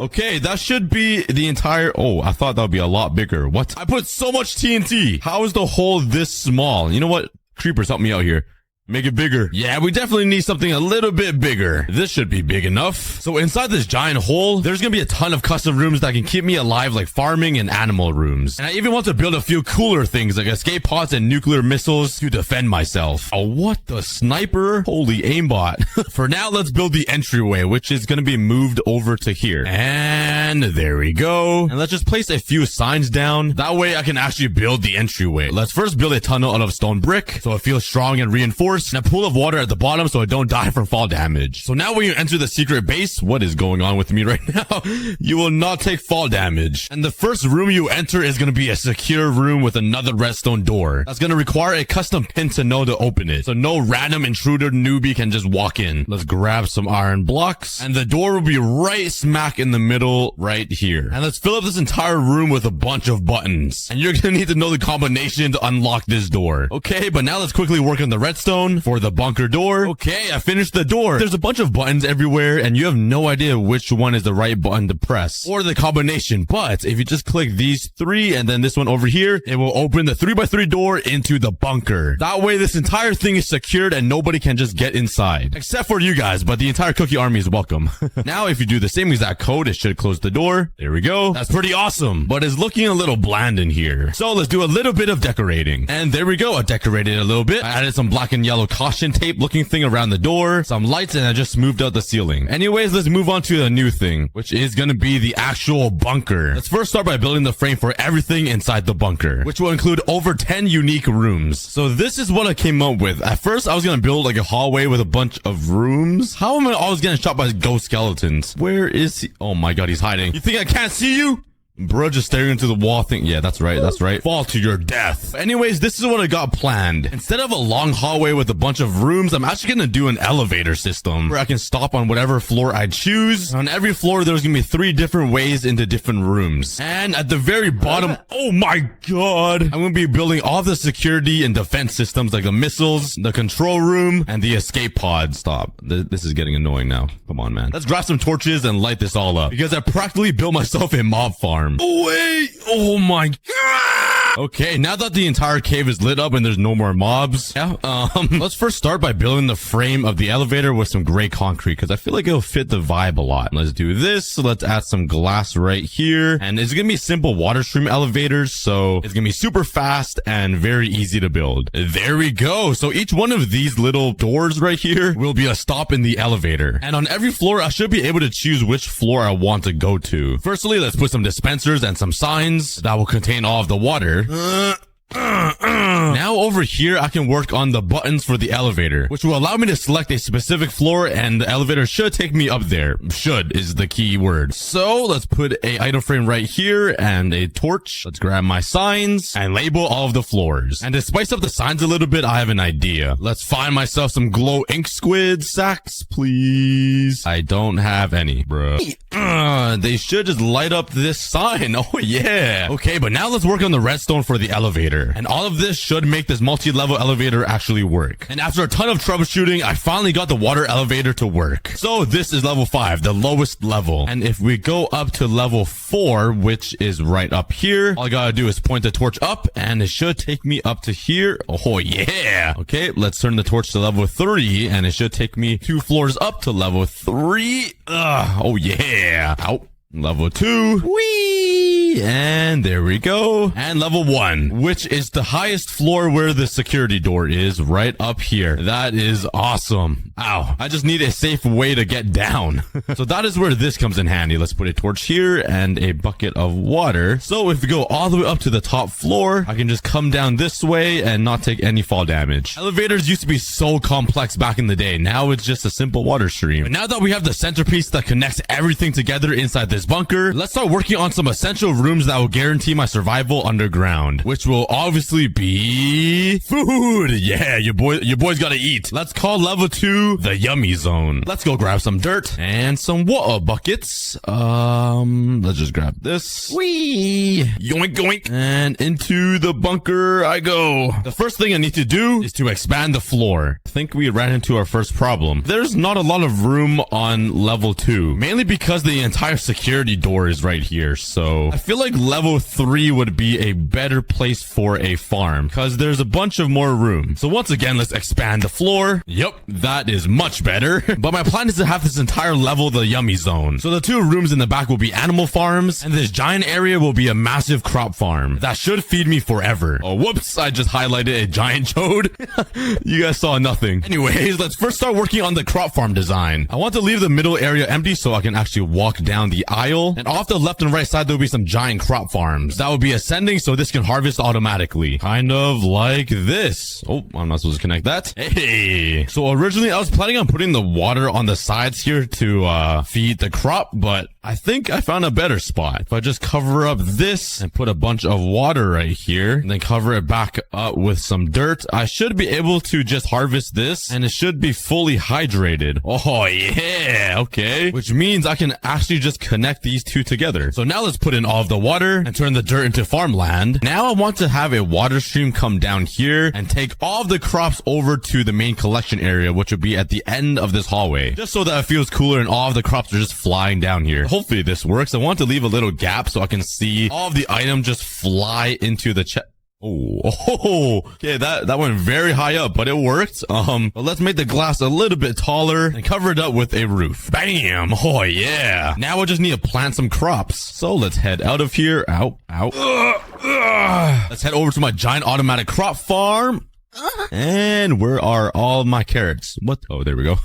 okay, that should be the entire. Oh, I thought that would be a lot bigger. What? I put so much TNT. How is the hole this small? You know what? Creepers, help me out here. Make it bigger. Yeah, we definitely need something a little bit bigger. This should be big enough. So inside this giant hole, there's gonna be a ton of custom rooms that can keep me alive, like farming and animal rooms. And I even want to build a few cooler things like escape pods and nuclear missiles to defend myself. Oh, what the sniper? Holy aimbot. For now, let's build the entryway, which is gonna be moved over to here. And there we go. And let's just place a few signs down. That way I can actually build the entryway. Let's first build a tunnel out of stone brick so it feels strong and reinforced. And a pool of water at the bottom so I don't die from fall damage. So now when you enter the secret base, what is going on with me right now? You will not take fall damage. And the first room you enter is going to be a secure room with another redstone door. That's going to require a custom pin to know to open it. So no random intruder newbie can just walk in. Let's grab some iron blocks. And the door will be right smack in the middle right here. And let's fill up this entire room with a bunch of buttons. And you're going to need to know the combination to unlock this door. Okay, but now let's quickly work on the redstone for the bunker door. Okay, I finished the door. There's a bunch of buttons everywhere and you have no idea which one is the right button to press or the combination. But if you just click these 3 and then this one over here, it will open the 3x3 door into the bunker. That way this entire thing is secured and nobody can just get inside. Except for you guys, but the entire cookie army is welcome. Now if you do the same exact code, it should close the door. There we go. That's pretty awesome, but it's looking a little bland in here. So let's do a little bit of decorating. And there we go. I decorated a little bit. I added some black and yellow caution tape looking thing around the door, some lights, and I just smoothed out the ceiling. Anyways, let's move on to a new thing, which is gonna be the actual bunker. Let's first start by building the frame for everything inside the bunker, which will include over 10 unique rooms. So this is what I came up with. At first, I was gonna build like a hallway with a bunch of rooms. How am I always getting shot by ghost skeletons? Where is he? Oh my god, he's hiding. You think I can't see you? Bro, just staring into the wall thing. Yeah, that's right. That's right. Fall to your death. Anyways, this is what I got planned. Instead of a long hallway with a bunch of rooms, I'm actually going to do an elevator system where I can stop on whatever floor I choose. On every floor, there's going to be 3 different ways into different rooms. And at the very bottom, oh my god, I'm going to be building all the security and defense systems like the missiles, the control room, and the escape pod. Stop. This is getting annoying now. Come on, man. Let's grab some torches and light this all up because I practically built myself a mob farm. Oh, wait. Oh my god. Okay, now that the entire cave is lit up and there's no more mobs, let's first start by building the frame of the elevator with some gray concrete because I feel like it'll fit the vibe a lot. Let's do this. Let's add some glass right here. And it's going to be simple water stream elevators, so it's going to be super fast and very easy to build. There we go. So each one of these little doors right here will be a stop in the elevator. And on every floor, I should be able to choose which floor I want to go to. Firstly, let's put some dispensers and some signs that will contain all of the water. Now over here, I can work on the buttons for the elevator, which will allow me to select a specific floor and the elevator should take me up there. Should is the key word. So let's put a item frame right here and a torch. Let's grab my signs and label all of the floors. And to spice up the signs a little bit, I have an idea. Let's find myself some glow ink squid sacks, please. I don't have any, bro. They should just light up this sign. Oh yeah. Okay, but now let's work on the redstone for the elevator. And all of this should make this multi-level elevator actually work. And after a ton of troubleshooting, I finally got the water elevator to work. So this is level 5, the lowest level. And if we go up to level 4, which is right up here, all I gotta do is point the torch up and it should take me up to here. Oh yeah. Okay, let's turn the torch to level 3 and it should take me 2 floors up to level 3. Oh yeah. Out. Level 2. Whee! And there we go. And level 1, which is the highest floor where the security door is, right up here. That is awesome. Ow. I just need a safe way to get down. So that is where this comes in handy. Let's put a torch here and a bucket of water. So if we go all the way up to the top floor, I can just come down this way and not take any fall damage. Elevators used to be so complex back in the day. Now it's just a simple water stream. But now that we have the centerpiece that connects everything together inside this bunker, let's start working on some essential rooms that will guarantee my survival underground, which will obviously be food. Yeah, your boy's gotta eat. Let's call level 2 the yummy zone. Let's go grab some dirt and some water buckets. Let's just grab this. Whee! Yoink, yoink. And into the bunker I go. The first thing I need to do is to expand the floor. I think we ran into our first problem. There's not a lot of room on level 2, mainly because the entire security door is right here. So I feel like level 3 would be a better place for a farm because there's a bunch of more room. So once again, let's expand the floor. Yep, that is much better. But my plan is to have this entire level the yummy zone. So the 2 rooms in the back will be animal farms and this giant area will be a massive crop farm that should feed me forever. Oh, whoops, I just highlighted a giant chode. You guys saw nothing. Anyways, let's first start working on the crop farm design. I want to leave the middle area empty so I can actually walk down the aisle. And off the left and right side, there'll be some giant crop farms that will be ascending so this can harvest automatically. Kind of like this. Oh, I'm not supposed to connect that. Hey. So originally I was planning on putting the water on the sides here to feed the crop, but I think I found a better spot. If I just cover up this and put a bunch of water right here and then cover it back up with some dirt, I should be able to just harvest this and it should be fully hydrated. Oh yeah. Okay. Which means I can actually just connect these 2 together. So now let's put in all of the water and turn the dirt into farmland. Now I want to have a water stream come down here and take all of the crops over to the main collection area, which would be at the end of this hallway, just so that it feels cooler and all of the crops are just flying down here. Hopefully this works. I want to leave a little gap so I can see all of the item just fly into the chest. Oh, okay, that went very high up, but it worked. But let's make the glass a little bit taller and cover it up with a roof. Bam! Oh yeah. Now I just need to plant some crops. So let's head out of here. Out. Let's head over to my giant automatic crop farm. And where are all my carrots? What? Oh, there we go.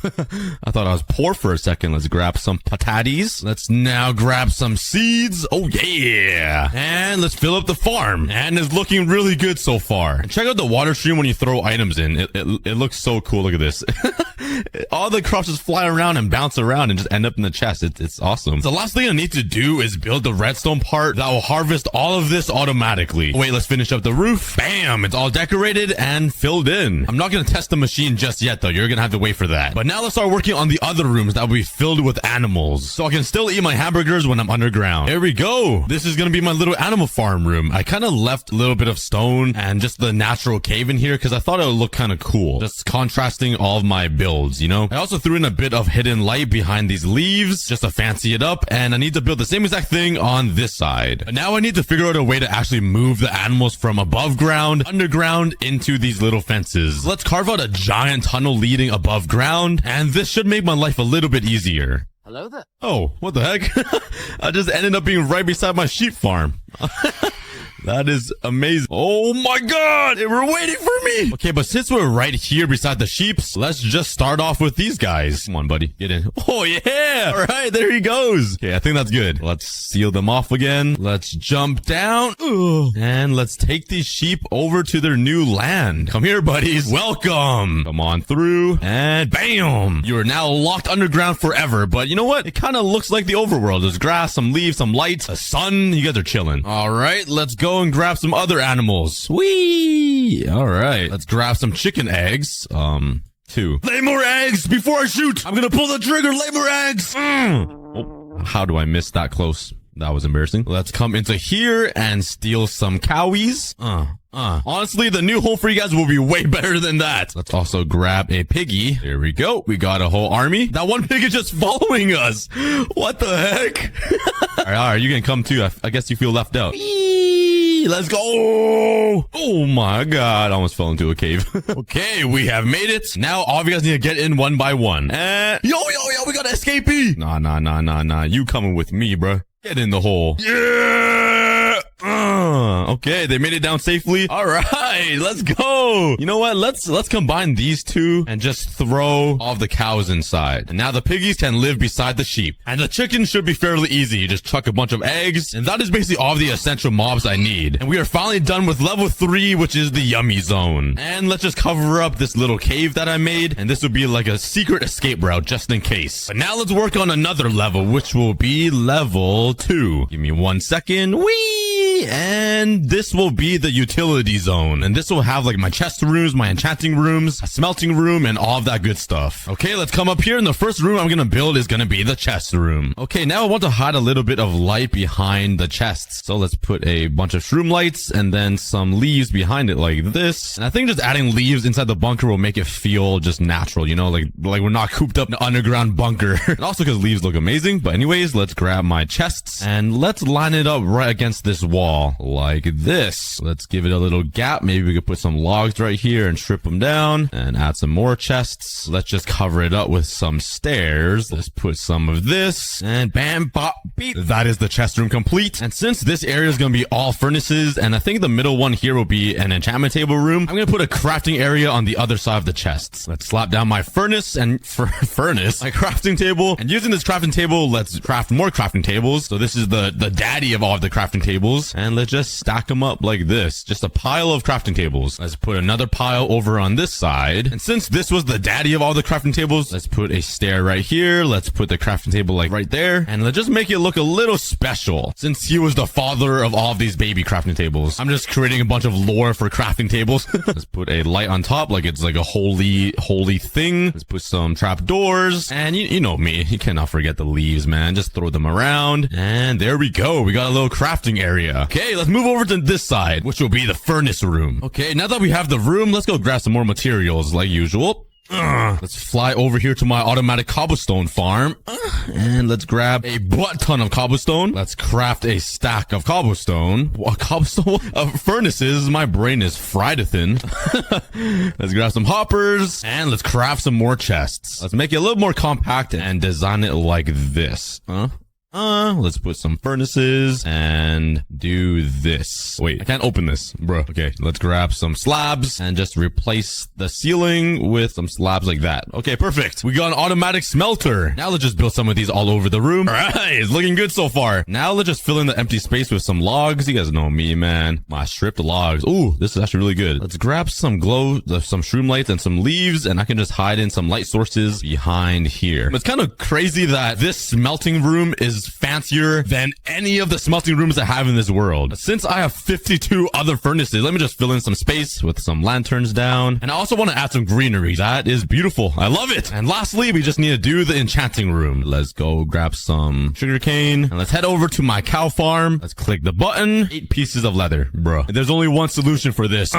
I thought I was poor for a second. Let's grab some patates. Let's now grab some seeds. Oh, yeah. And let's fill up the farm. And it's looking really good so far. And check out the water stream when you throw items in. It looks so cool. Look at this. All the crops just fly around and bounce around and just end up in the chest. It's awesome. The last thing I need to do is build the redstone part that will harvest all of this automatically. Wait, let's finish up the roof. Bam! It's all decorated and filled in. I'm not going to test the machine just yet though. You're going to have to wait for that. But now let's start working on the other rooms that will be filled with animals. So I can still eat my hamburgers when I'm underground. There we go. This is going to be my little animal farm room. I kind of left a little bit of stone and just the natural cave in here because I thought it would look kind of cool. Just contrasting all of my builds, you know? I also threw in a bit of hidden light behind these leaves just to fancy it up. And I need to build the same exact thing on this side. But now I need to figure out a way to actually move the animals from above ground, underground, into these little fences. Let's carve out a giant tunnel leading above ground, and this should make my life a little bit easier. Hello there. Oh, what the heck? I just ended up being right beside my sheep farm. That is amazing. Oh my god, they were waiting for me. Okay, but since we're right here beside the sheeps, let's just start off with these guys. Come on, buddy, get in. Oh yeah, all right, there he goes. Okay, I think that's good. Let's seal them off again. Let's jump down. Ugh. And let's take these sheep over to their new land. Come here, buddies. Welcome. Come on through. And bam. You are now locked underground forever. But you know what? It kind of looks like the overworld. There's grass, some leaves, some lights, a sun. You guys are chilling. All right, let's go and grab some other animals. Whee! All right, let's grab some chicken eggs. 2. Lay more eggs before I shoot. I'm gonna pull the trigger. Lay more eggs. Oh, how do I miss that close? That was embarrassing. Let's come into here and steal some cowies. Honestly, the new home for you guys will be way better than that. Let's also grab a piggy. There we go. We got a whole army. That one pig is just following us. What the heck? All right, you can come too. I guess you feel left out. Let's go. Oh my god, I almost fell into a cave. Okay, we have made it. Now all of you guys need to get in one by one. And yo, we got an escapee. Nah. You coming with me, bro. Get in the hole. Yeah. Okay, they made it down safely. All right, let's go. You know what? Let's combine these two and just throw all of the cows inside. And now the piggies can live beside the sheep. And the chicken should be fairly easy. You just chuck a bunch of eggs. And that is basically all the essential mobs I need. And we are finally done with level 3, which is the yummy zone. And let's just cover up this little cave that I made. And this will be like a secret escape route just in case. But now let's work on another level, which will be level 2. Give me 1 second. Whee! And this will be the utility zone. And this will have like my chest rooms, my enchanting rooms, a smelting room, and all of that good stuff. Okay, let's come up here. And the first room I'm going to build is going to be the chest room. Okay, now I want to hide a little bit of light behind the chests. So let's put a bunch of shroom lights and then some leaves behind it like this. And I think just adding leaves inside the bunker will make it feel just natural, you know, like we're not cooped up in an underground bunker. And also because leaves look amazing. But anyways, let's grab my chests and let's line it up right against this wall like this. Let's give it a little gap. Maybe we could put some logs right here and strip them down and add some more chests. Let's just cover it up with some stairs. Let's put some of this and bam, bop, beep. That is the chest room complete. And since this area is going to be all furnaces, and I think the middle one here will be an enchantment table room, I'm going to put a crafting area on the other side of the chests. Let's slap down my furnace and my crafting table. And using this crafting table, let's craft more crafting tables. So this is the daddy of all of the crafting tables. And let's just stack them up like this. Just a pile of crafting tables. Let's put another pile over on this side. And since this was the daddy of all the crafting tables, let's put a stair right here. Let's put the crafting table like right there. And let's just make it look a little special. Since he was the father of all of these baby crafting tables, I'm just creating a bunch of lore for crafting tables. Let's put a light on top like it's like a holy thing. Let's put some trap doors. And you know me. You cannot forget the leaves, man. Just throw them around. And there we go. We got a little crafting area. Okay, let's move over to this side, which will be the furnace room. Okay, now that we have the room, let's go grab some more materials like usual. Let's fly over here to my automatic cobblestone farm. And let's grab a butt ton of cobblestone. Let's craft a stack of cobblestone. What, cobblestone? Furnaces. My brain is fried to thin. Let's grab some hoppers. And let's craft some more chests. Let's make it a little more compact and design it like this. Let's put some furnaces and do this. Wait, I can't open this, bro. Okay, let's grab some slabs and just replace the ceiling with some slabs like that. Okay, perfect. We got an automatic smelter. Now let's just build some of these all over the room. All right, it's looking good so far. Now let's just fill in the empty space with some logs. You guys know me, man. My stripped logs. Ooh, this is actually really good. Let's grab some some shroom lights and some leaves, and I can just hide in some light sources behind here. It's kind of crazy that this smelting room is fancier than any of the smelting rooms I have in this world. Since I have 52 other furnaces, let me just fill in some space with some lanterns down. And I also want to add some greenery. That is beautiful. I love it. And lastly, we just need to do the enchanting room. Let's go grab some sugarcane and let's head over to my cow farm. Let's click the button. 8 pieces of leather, bro. There's only one solution for this.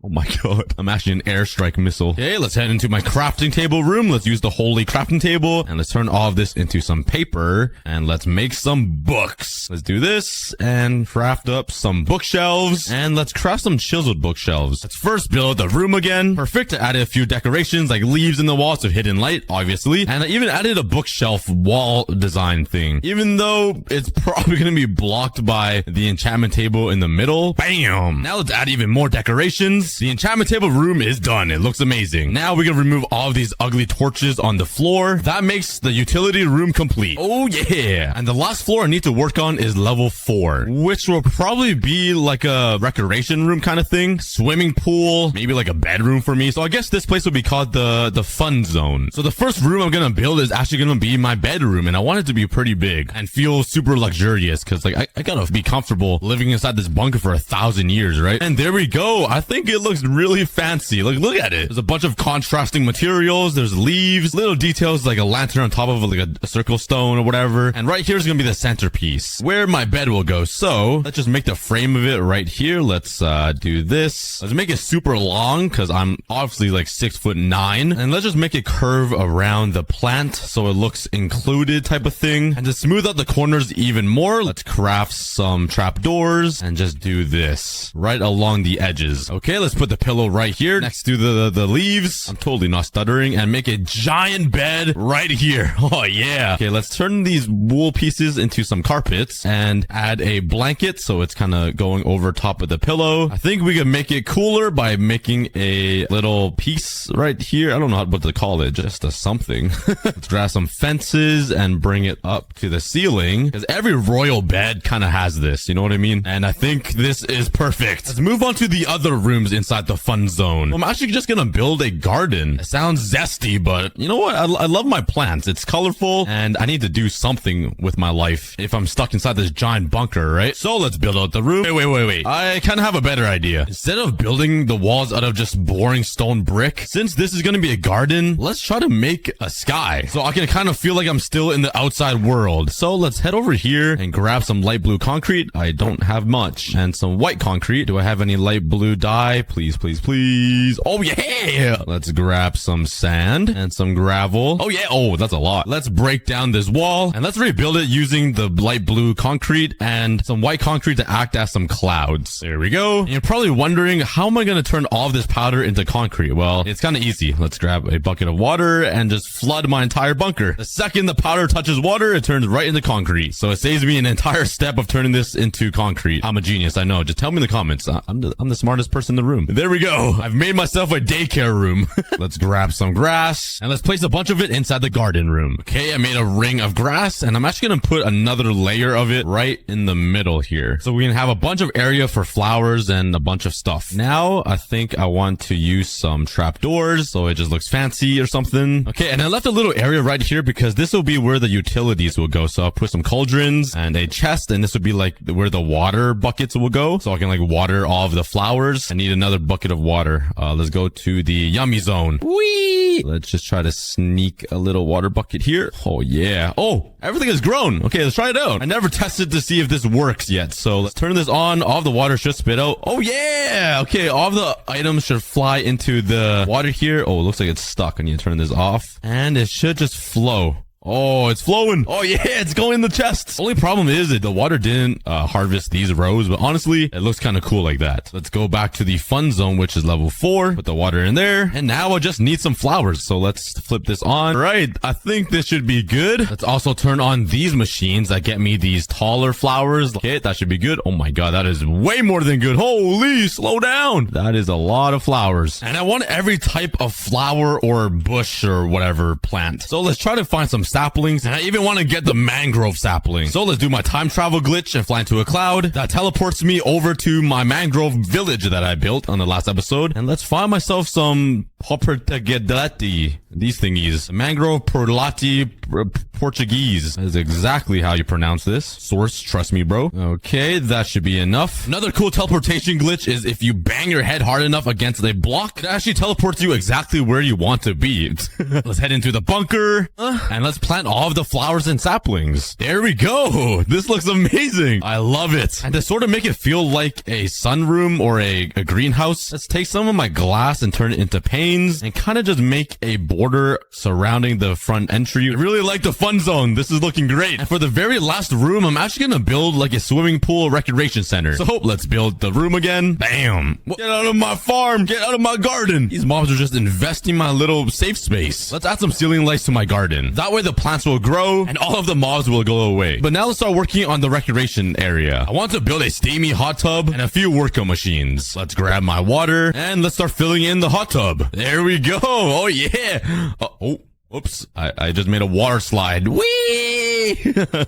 Oh my god. I'm actually an airstrike missile. Okay, let's head into my crafting table room. Let's use the holy crafting table and let's turn all of this into some paper and let's make some books. Let's do this and craft up some bookshelves and let's craft some chiseled bookshelves. Let's first build the room again. Perfect. I added a few decorations like leaves in the walls to hidden light, obviously. And I even added a bookshelf wall design thing, even though it's probably going to be blocked by the enchantment table in the middle. Bam. Now let's add even more decorations. The enchantment table room is done. It looks amazing. Now we can remove all of these ugly torches on the floor. That makes the utility room complete. Oh yeah. And the last floor I need to work on is level 4, which will probably be like a recreation room kind of thing. Swimming pool, maybe like a bedroom for me. So I guess this place will be called the fun zone. So the first room I'm gonna build is actually gonna be my bedroom, and I want it to be pretty big and feel super luxurious because like I gotta be comfortable living inside this bunker for 1,000 years, right? And there we go. I think it looks really fancy. Like, look at it. There's a bunch of contrasting materials. There's leaves, little details like a lantern on top of like a circle stone or whatever. And right here is going to be the centerpiece where my bed will go. So let's just make the frame of it right here. Let's do this. Let's make it super long because I'm obviously like 6'9". And let's just make it curve around the plant so it looks included type of thing. And to smooth out the corners even more, let's craft some trapdoors and just do this right along the edges. Okay, let's put the pillow right here next to the leaves. I'm totally not stuttering. And make a giant bed right here. Oh yeah. Okay, let's turn these wool pieces into some carpets and add a blanket so it's kind of going over top of the pillow. I think we can make it cooler by making a little piece right here. I don't know what to call it. Just a something. Let's grab some fences and bring it up to the ceiling because every royal bed kind of has this. You know what I mean? And I think this is perfect. Let's move on to the other rooms inside the fun zone. I'm actually just gonna build a garden. It sounds zesty, but you know what? I love my plants. It's colorful and I need to do something with my life if I'm stuck inside this giant bunker, right? So let's build out the room. Wait. I kind of have a better idea. Instead of building the walls out of just boring stone brick, since this is gonna be a garden, let's try to make a sky so I can kind of feel like I'm still in the outside world. So let's head over here and grab some light blue concrete. I don't have much. And some white concrete. Do I have any light blue dye? Please. Oh yeah. Let's grab some sand and some gravel. Oh yeah. Oh, that's a lot. Let's break down this wall and let's rebuild it using the light blue concrete and some white concrete to act as some clouds. There we go. And you're probably wondering, how am I going to turn all of this powder into concrete? Well, it's kind of easy. Let's grab a bucket of water and just flood my entire bunker. The second the powder touches water, it turns right into concrete. So it saves me an entire step of turning this into concrete. I'm a genius. I know. Just tell me in the comments. I'm the smartest person in the room. There we go. I've made myself a daycare room. Let's grab some grass and let's place a bunch of it inside the garden room. Okay, I made a ring of grass and I'm actually going to put another layer of it right in the middle here. So we can have a bunch of area for flowers and a bunch of stuff. Now, I think I want to use some trapdoors so it just looks fancy or something. Okay, and I left a little area right here because this will be where the utilities will go. So I'll put some cauldrons and a chest, and this would be like where the water buckets will go. So I can like water all of the flowers. I need another bucket of water. Let's go to the yummy zone. Whee! Let's just try to sneak a little water bucket here. Oh yeah. Oh, everything has grown. Okay, let's try it out. I never tested to see if this works yet. So let's turn this on. All of the water should spit out. Oh yeah. Okay, all of the items should fly into the water here. Oh, it looks like it's stuck. I need to turn this off. And it should just flow. Oh, it's flowing. Oh yeah, it's going in the chest. Only problem is that the water didn't harvest these rows, but honestly, it looks kind of cool like that. Let's go back to the fun zone, which is level 4. Put the water in there. And now I just need some flowers. So let's flip this on. All right, I think this should be good. Let's also turn on these machines that get me these taller flowers. Okay, that should be good. Oh my god, that is way more than good. Holy, slow down. That is a lot of flowers. And I want every type of flower or bush or whatever plant. So let's try to find some saplings, and I even want to get the mangrove sapling. So let's do my time travel glitch and fly into a cloud that teleports me over to my mangrove village that I built on the last episode. And let's find myself some Portuguese. These thingies. Mangrove Porlati Portuguese. That is exactly how you pronounce this. Source, trust me, bro. Okay, that should be enough. Another cool teleportation glitch is if you bang your head hard enough against a block, it actually teleports you exactly where you want to be. Let's head into the bunker and let's plant all of the flowers and saplings. There we go. This looks amazing. I love it. And to sort of make it feel like a sunroom or a greenhouse, let's take some of my glass and turn it into panes and kind of just make a border surrounding the front entry. I really like the fun zone. This is looking great. And for the very last room, I'm actually gonna build like a swimming pool recreation center. So let's build the room again. Bam. Get out of my farm. Get out of my garden. These mobs are just investing my little safe space. Let's add some ceiling lights to my garden. That way the plants will grow and all of the mobs will go away. But now let's start working on the recreation area. I want to build a steamy hot tub and a few workout machines. Let's grab my water and let's start filling in the hot tub. There we go. Oh yeah. Oops, I just made a water slide. Whee!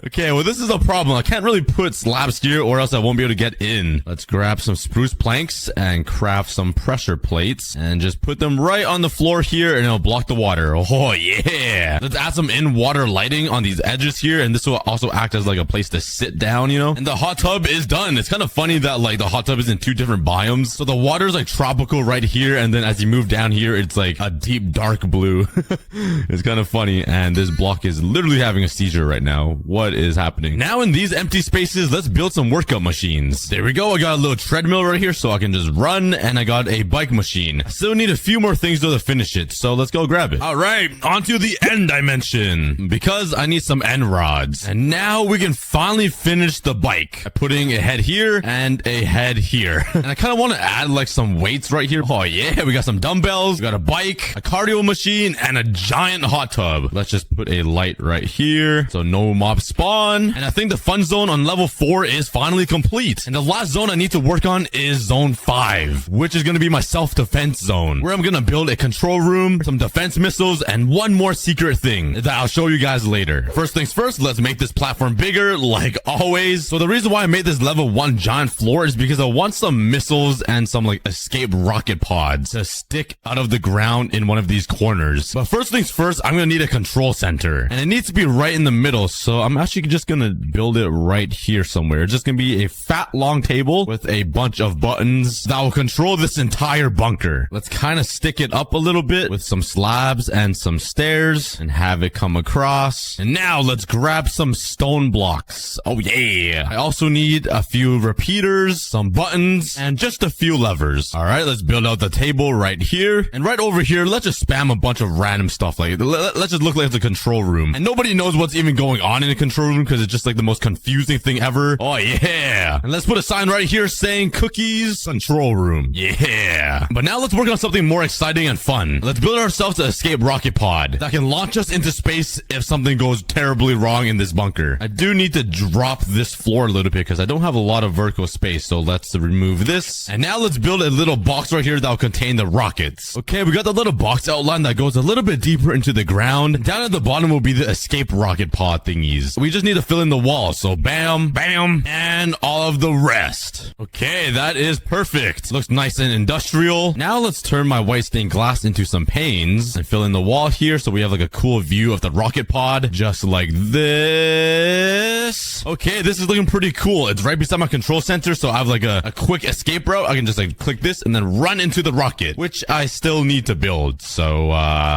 Okay, well, this is a problem. I can't really put slabs here or else I won't be able to get in. Let's grab some spruce planks and craft some pressure plates and just put them right on the floor here and it'll block the water. Oh, yeah. Let's add some in-water lighting on these edges here and this will also act as like a place to sit down, you know? And the hot tub is done. It's kind of funny that like the hot tub is in 2 different biomes. So the water is like tropical right here and then as you move down here, it's like a deep dark blue. It's kind of funny, and this block is literally having a seizure right now. What is happening? Now in these empty spaces, let's build some workout machines. There we go. I got a little treadmill right here so I can just run, and I got a bike machine. I still need a few more things though to finish it, so let's go grab it. All right, on to the end dimension, because I need some end rods. And now we can finally finish the bike by putting a head here and a head here. And I kind of want to add like some weights right here. Oh yeah, we got some dumbbells, we got a bike, a cardio machine, and a giant hot tub. Let's just put a light right here so no mob spawn. And I think the fun zone on level 4 is finally complete. And the last zone I need to work on is zone 5, which is going to be my self-defense zone, where I'm going to build a control room, some defense missiles, and one more secret thing that I'll show you guys later. First things first, let's make this platform bigger like always. So the reason why I made this level 1 giant floor is because I want some missiles and some like escape rocket pods to stick out of the ground in one of these corners. But first things first, I'm going to need a control center and it needs to be right in the middle. So I'm actually just going to build it right here somewhere. It's just going to be a fat long table with a bunch of buttons that will control this entire bunker. Let's kind of stick it up a little bit with some slabs and some stairs and have it come across. And now let's grab some stone blocks. Oh yeah. I also need a few repeaters, some buttons, and just a few levers. All right, let's build out the table right here. And right over here, let's just spam a bunch of random stuff. Like let's just look like it's a control room. And nobody knows what's even going on in a control room because it's just like the most confusing thing ever. Oh yeah. And let's put a sign right here saying cookies control room. Yeah. But now let's work on something more exciting and fun. Let's build ourselves an escape rocket pod that can launch us into space if something goes terribly wrong in this bunker. I do need to drop this floor a little bit because I don't have a lot of vertical space. So let's remove this. And now let's build a little box right here that will contain the rockets. Okay, we got the little box outline that goes a little bit deeper into the ground. Down at the bottom will be the escape rocket pod thingies. We just need to fill in the wall. So bam, bam, and all of the rest. Okay, that is perfect. Looks nice and industrial. Now let's turn my white stained glass into some panes and fill in the wall here so we have like a cool view of the rocket pod, just like this. Okay, this is looking pretty cool. It's right beside my control center, so I have like a quick escape route. I can just like click this and then run into the rocket, which I still need to build. So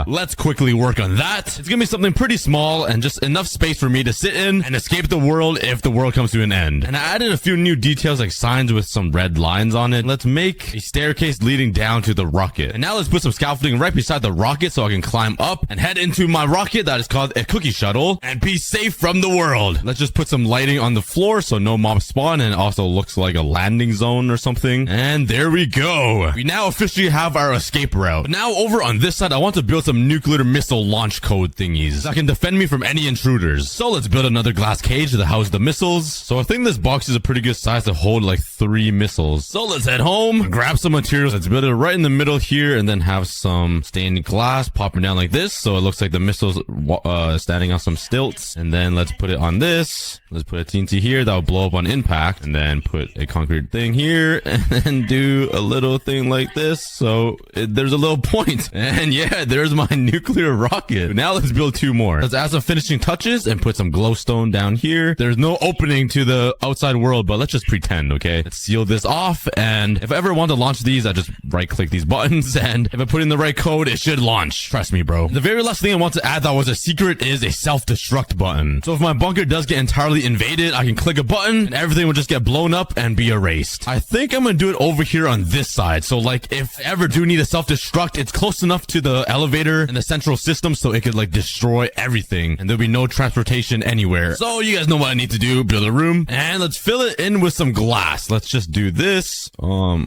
let's quickly work on that. It's gonna be something pretty small and just enough space space for me to sit in and escape the world if the world comes to an end. And I added a few new details like signs with some red lines on it. Let's make a staircase leading down to the rocket. And now let's put some scaffolding right beside the rocket so I can climb up and head into my rocket that is called a cookie shuttle and be safe from the world. Let's just put some lighting on the floor so no mobs spawn, and it also looks like a landing zone or something. And there we go. We now officially have our escape route. But now over on this side, I want to build some nuclear missile launch code thingies that can defend me from any intruders. So let's build another glass cage to house the missiles. So I think this box is a pretty good size to hold like 3 missiles. So let's head home, grab some materials. Let's build it right in the middle here and then have some stained glass popping down like this. So it looks like the missiles standing on some stilts. And then let's put it on this. Let's put a TNT here that will blow up on impact, and then put a concrete thing here and then do a little thing like this. So there's a little point. And yeah, there's my nuclear rocket. Now let's build 2 more. Let's add some finishing touches and put some glowstone down here. There's no opening to the outside world, but let's just pretend, okay? Let's seal this off. And if I ever want to launch these, I just right click these buttons. And if I put in the right code, it should launch. Trust me, bro. The very last thing I want to add that was a secret is a self-destruct button. So if my bunker does get entirely invaded, I can click a button and everything will just get blown up and be erased. I think I'm gonna do it over here on this side. So like if I ever do need a self-destruct, it's close enough to the elevator and the central system so it could like destroy everything and there'll be no transportation anywhere. So you guys know what I need to do. Build a room and let's fill it in with some glass. Let's just do this. Oh,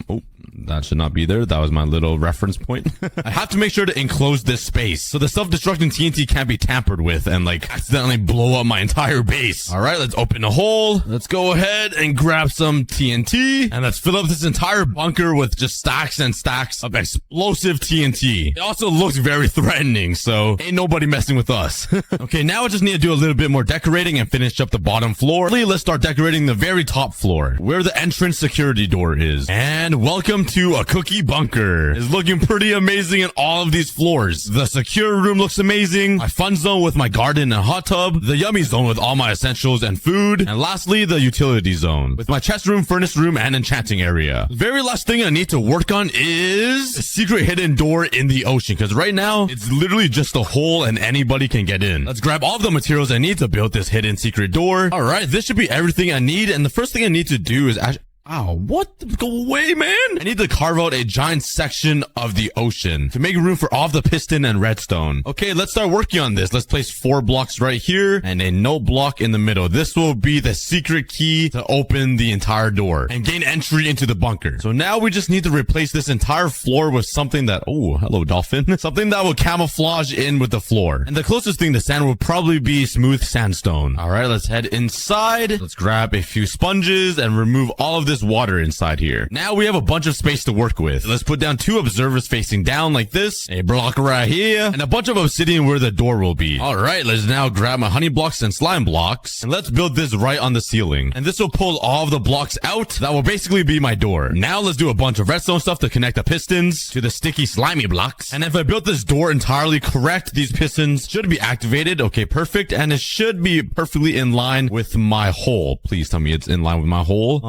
that should not be there. That was my little reference point. I have to make sure to enclose this space so the self-destructing TNT can't be tampered with and like accidentally blow up my entire base. All right, let's open a hole. Let's go ahead and grab some TNT and let's fill up this entire bunker with just stacks and stacks of explosive TNT. It also looks very threatening, so ain't nobody messing with us. Okay, now I just need to do a little bit more decorating and finish up the bottom floor. Let's start decorating the very top floor where the entrance security door is. And welcome to a cookie bunker. It's looking pretty amazing in all of these floors. The secure room looks amazing. My fun zone with my garden and hot tub. The yummy zone with all my essentials and food. And lastly, the utility zone with my chest room, furnace room, and enchanting area. The very last thing I need to work on is a secret hidden door in the ocean, because right now it's literally just a hole and anybody can get in. Let's grab all the materials I need to build this hidden secret door. All right, this should be everything I need. And the first thing I need to do is actually... Ow, what? Go away, man. I need to carve out a giant section of the ocean to make room for all of the piston and redstone. Okay, let's start working on this. Let's place 4 blocks right here and a no block in the middle. This will be the secret key to open the entire door and gain entry into the bunker. So now we just need to replace this entire floor with something that, oh, hello, dolphin. Something that will camouflage in with the floor. And the closest thing to sand will probably be smooth sandstone. All right, let's head inside. Let's grab a few sponges and remove all of this water inside here. Now we have a bunch of space to work with. Let's put down 2 observers facing down like this, a block right here, and a bunch of obsidian where the door will be. All right, let's now grab my honey blocks and slime blocks, and let's build this right on the ceiling. And this will pull all of the blocks out. That will basically be my door. Now let's do a bunch of redstone stuff to connect the pistons to the sticky slimy blocks. And if I built this door entirely correct, these pistons should be activated. Okay, perfect. And it should be perfectly in line with my hole. Please tell me it's in line with my hole.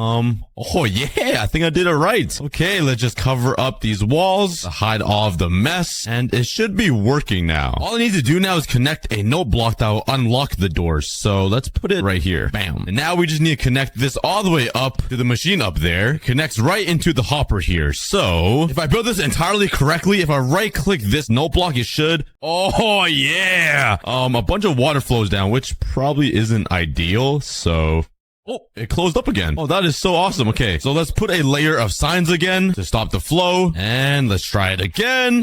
Oh yeah, I think I did it right. Okay, let's just cover up these walls to hide all of the mess, and it should be working now. All I need to do now is connect a note block that will unlock the doors. So let's put it right here. Bam. And now we just need to connect this all the way up to the machine up there. Connects right into the hopper here. So if I build this entirely correctly, if I right click this note block, it should. Oh yeah. A bunch of water flows down, which probably isn't ideal. So oh, it closed up again. Oh, that is so awesome. Okay, so let's put a layer of signs again to stop the flow. And let's try it again.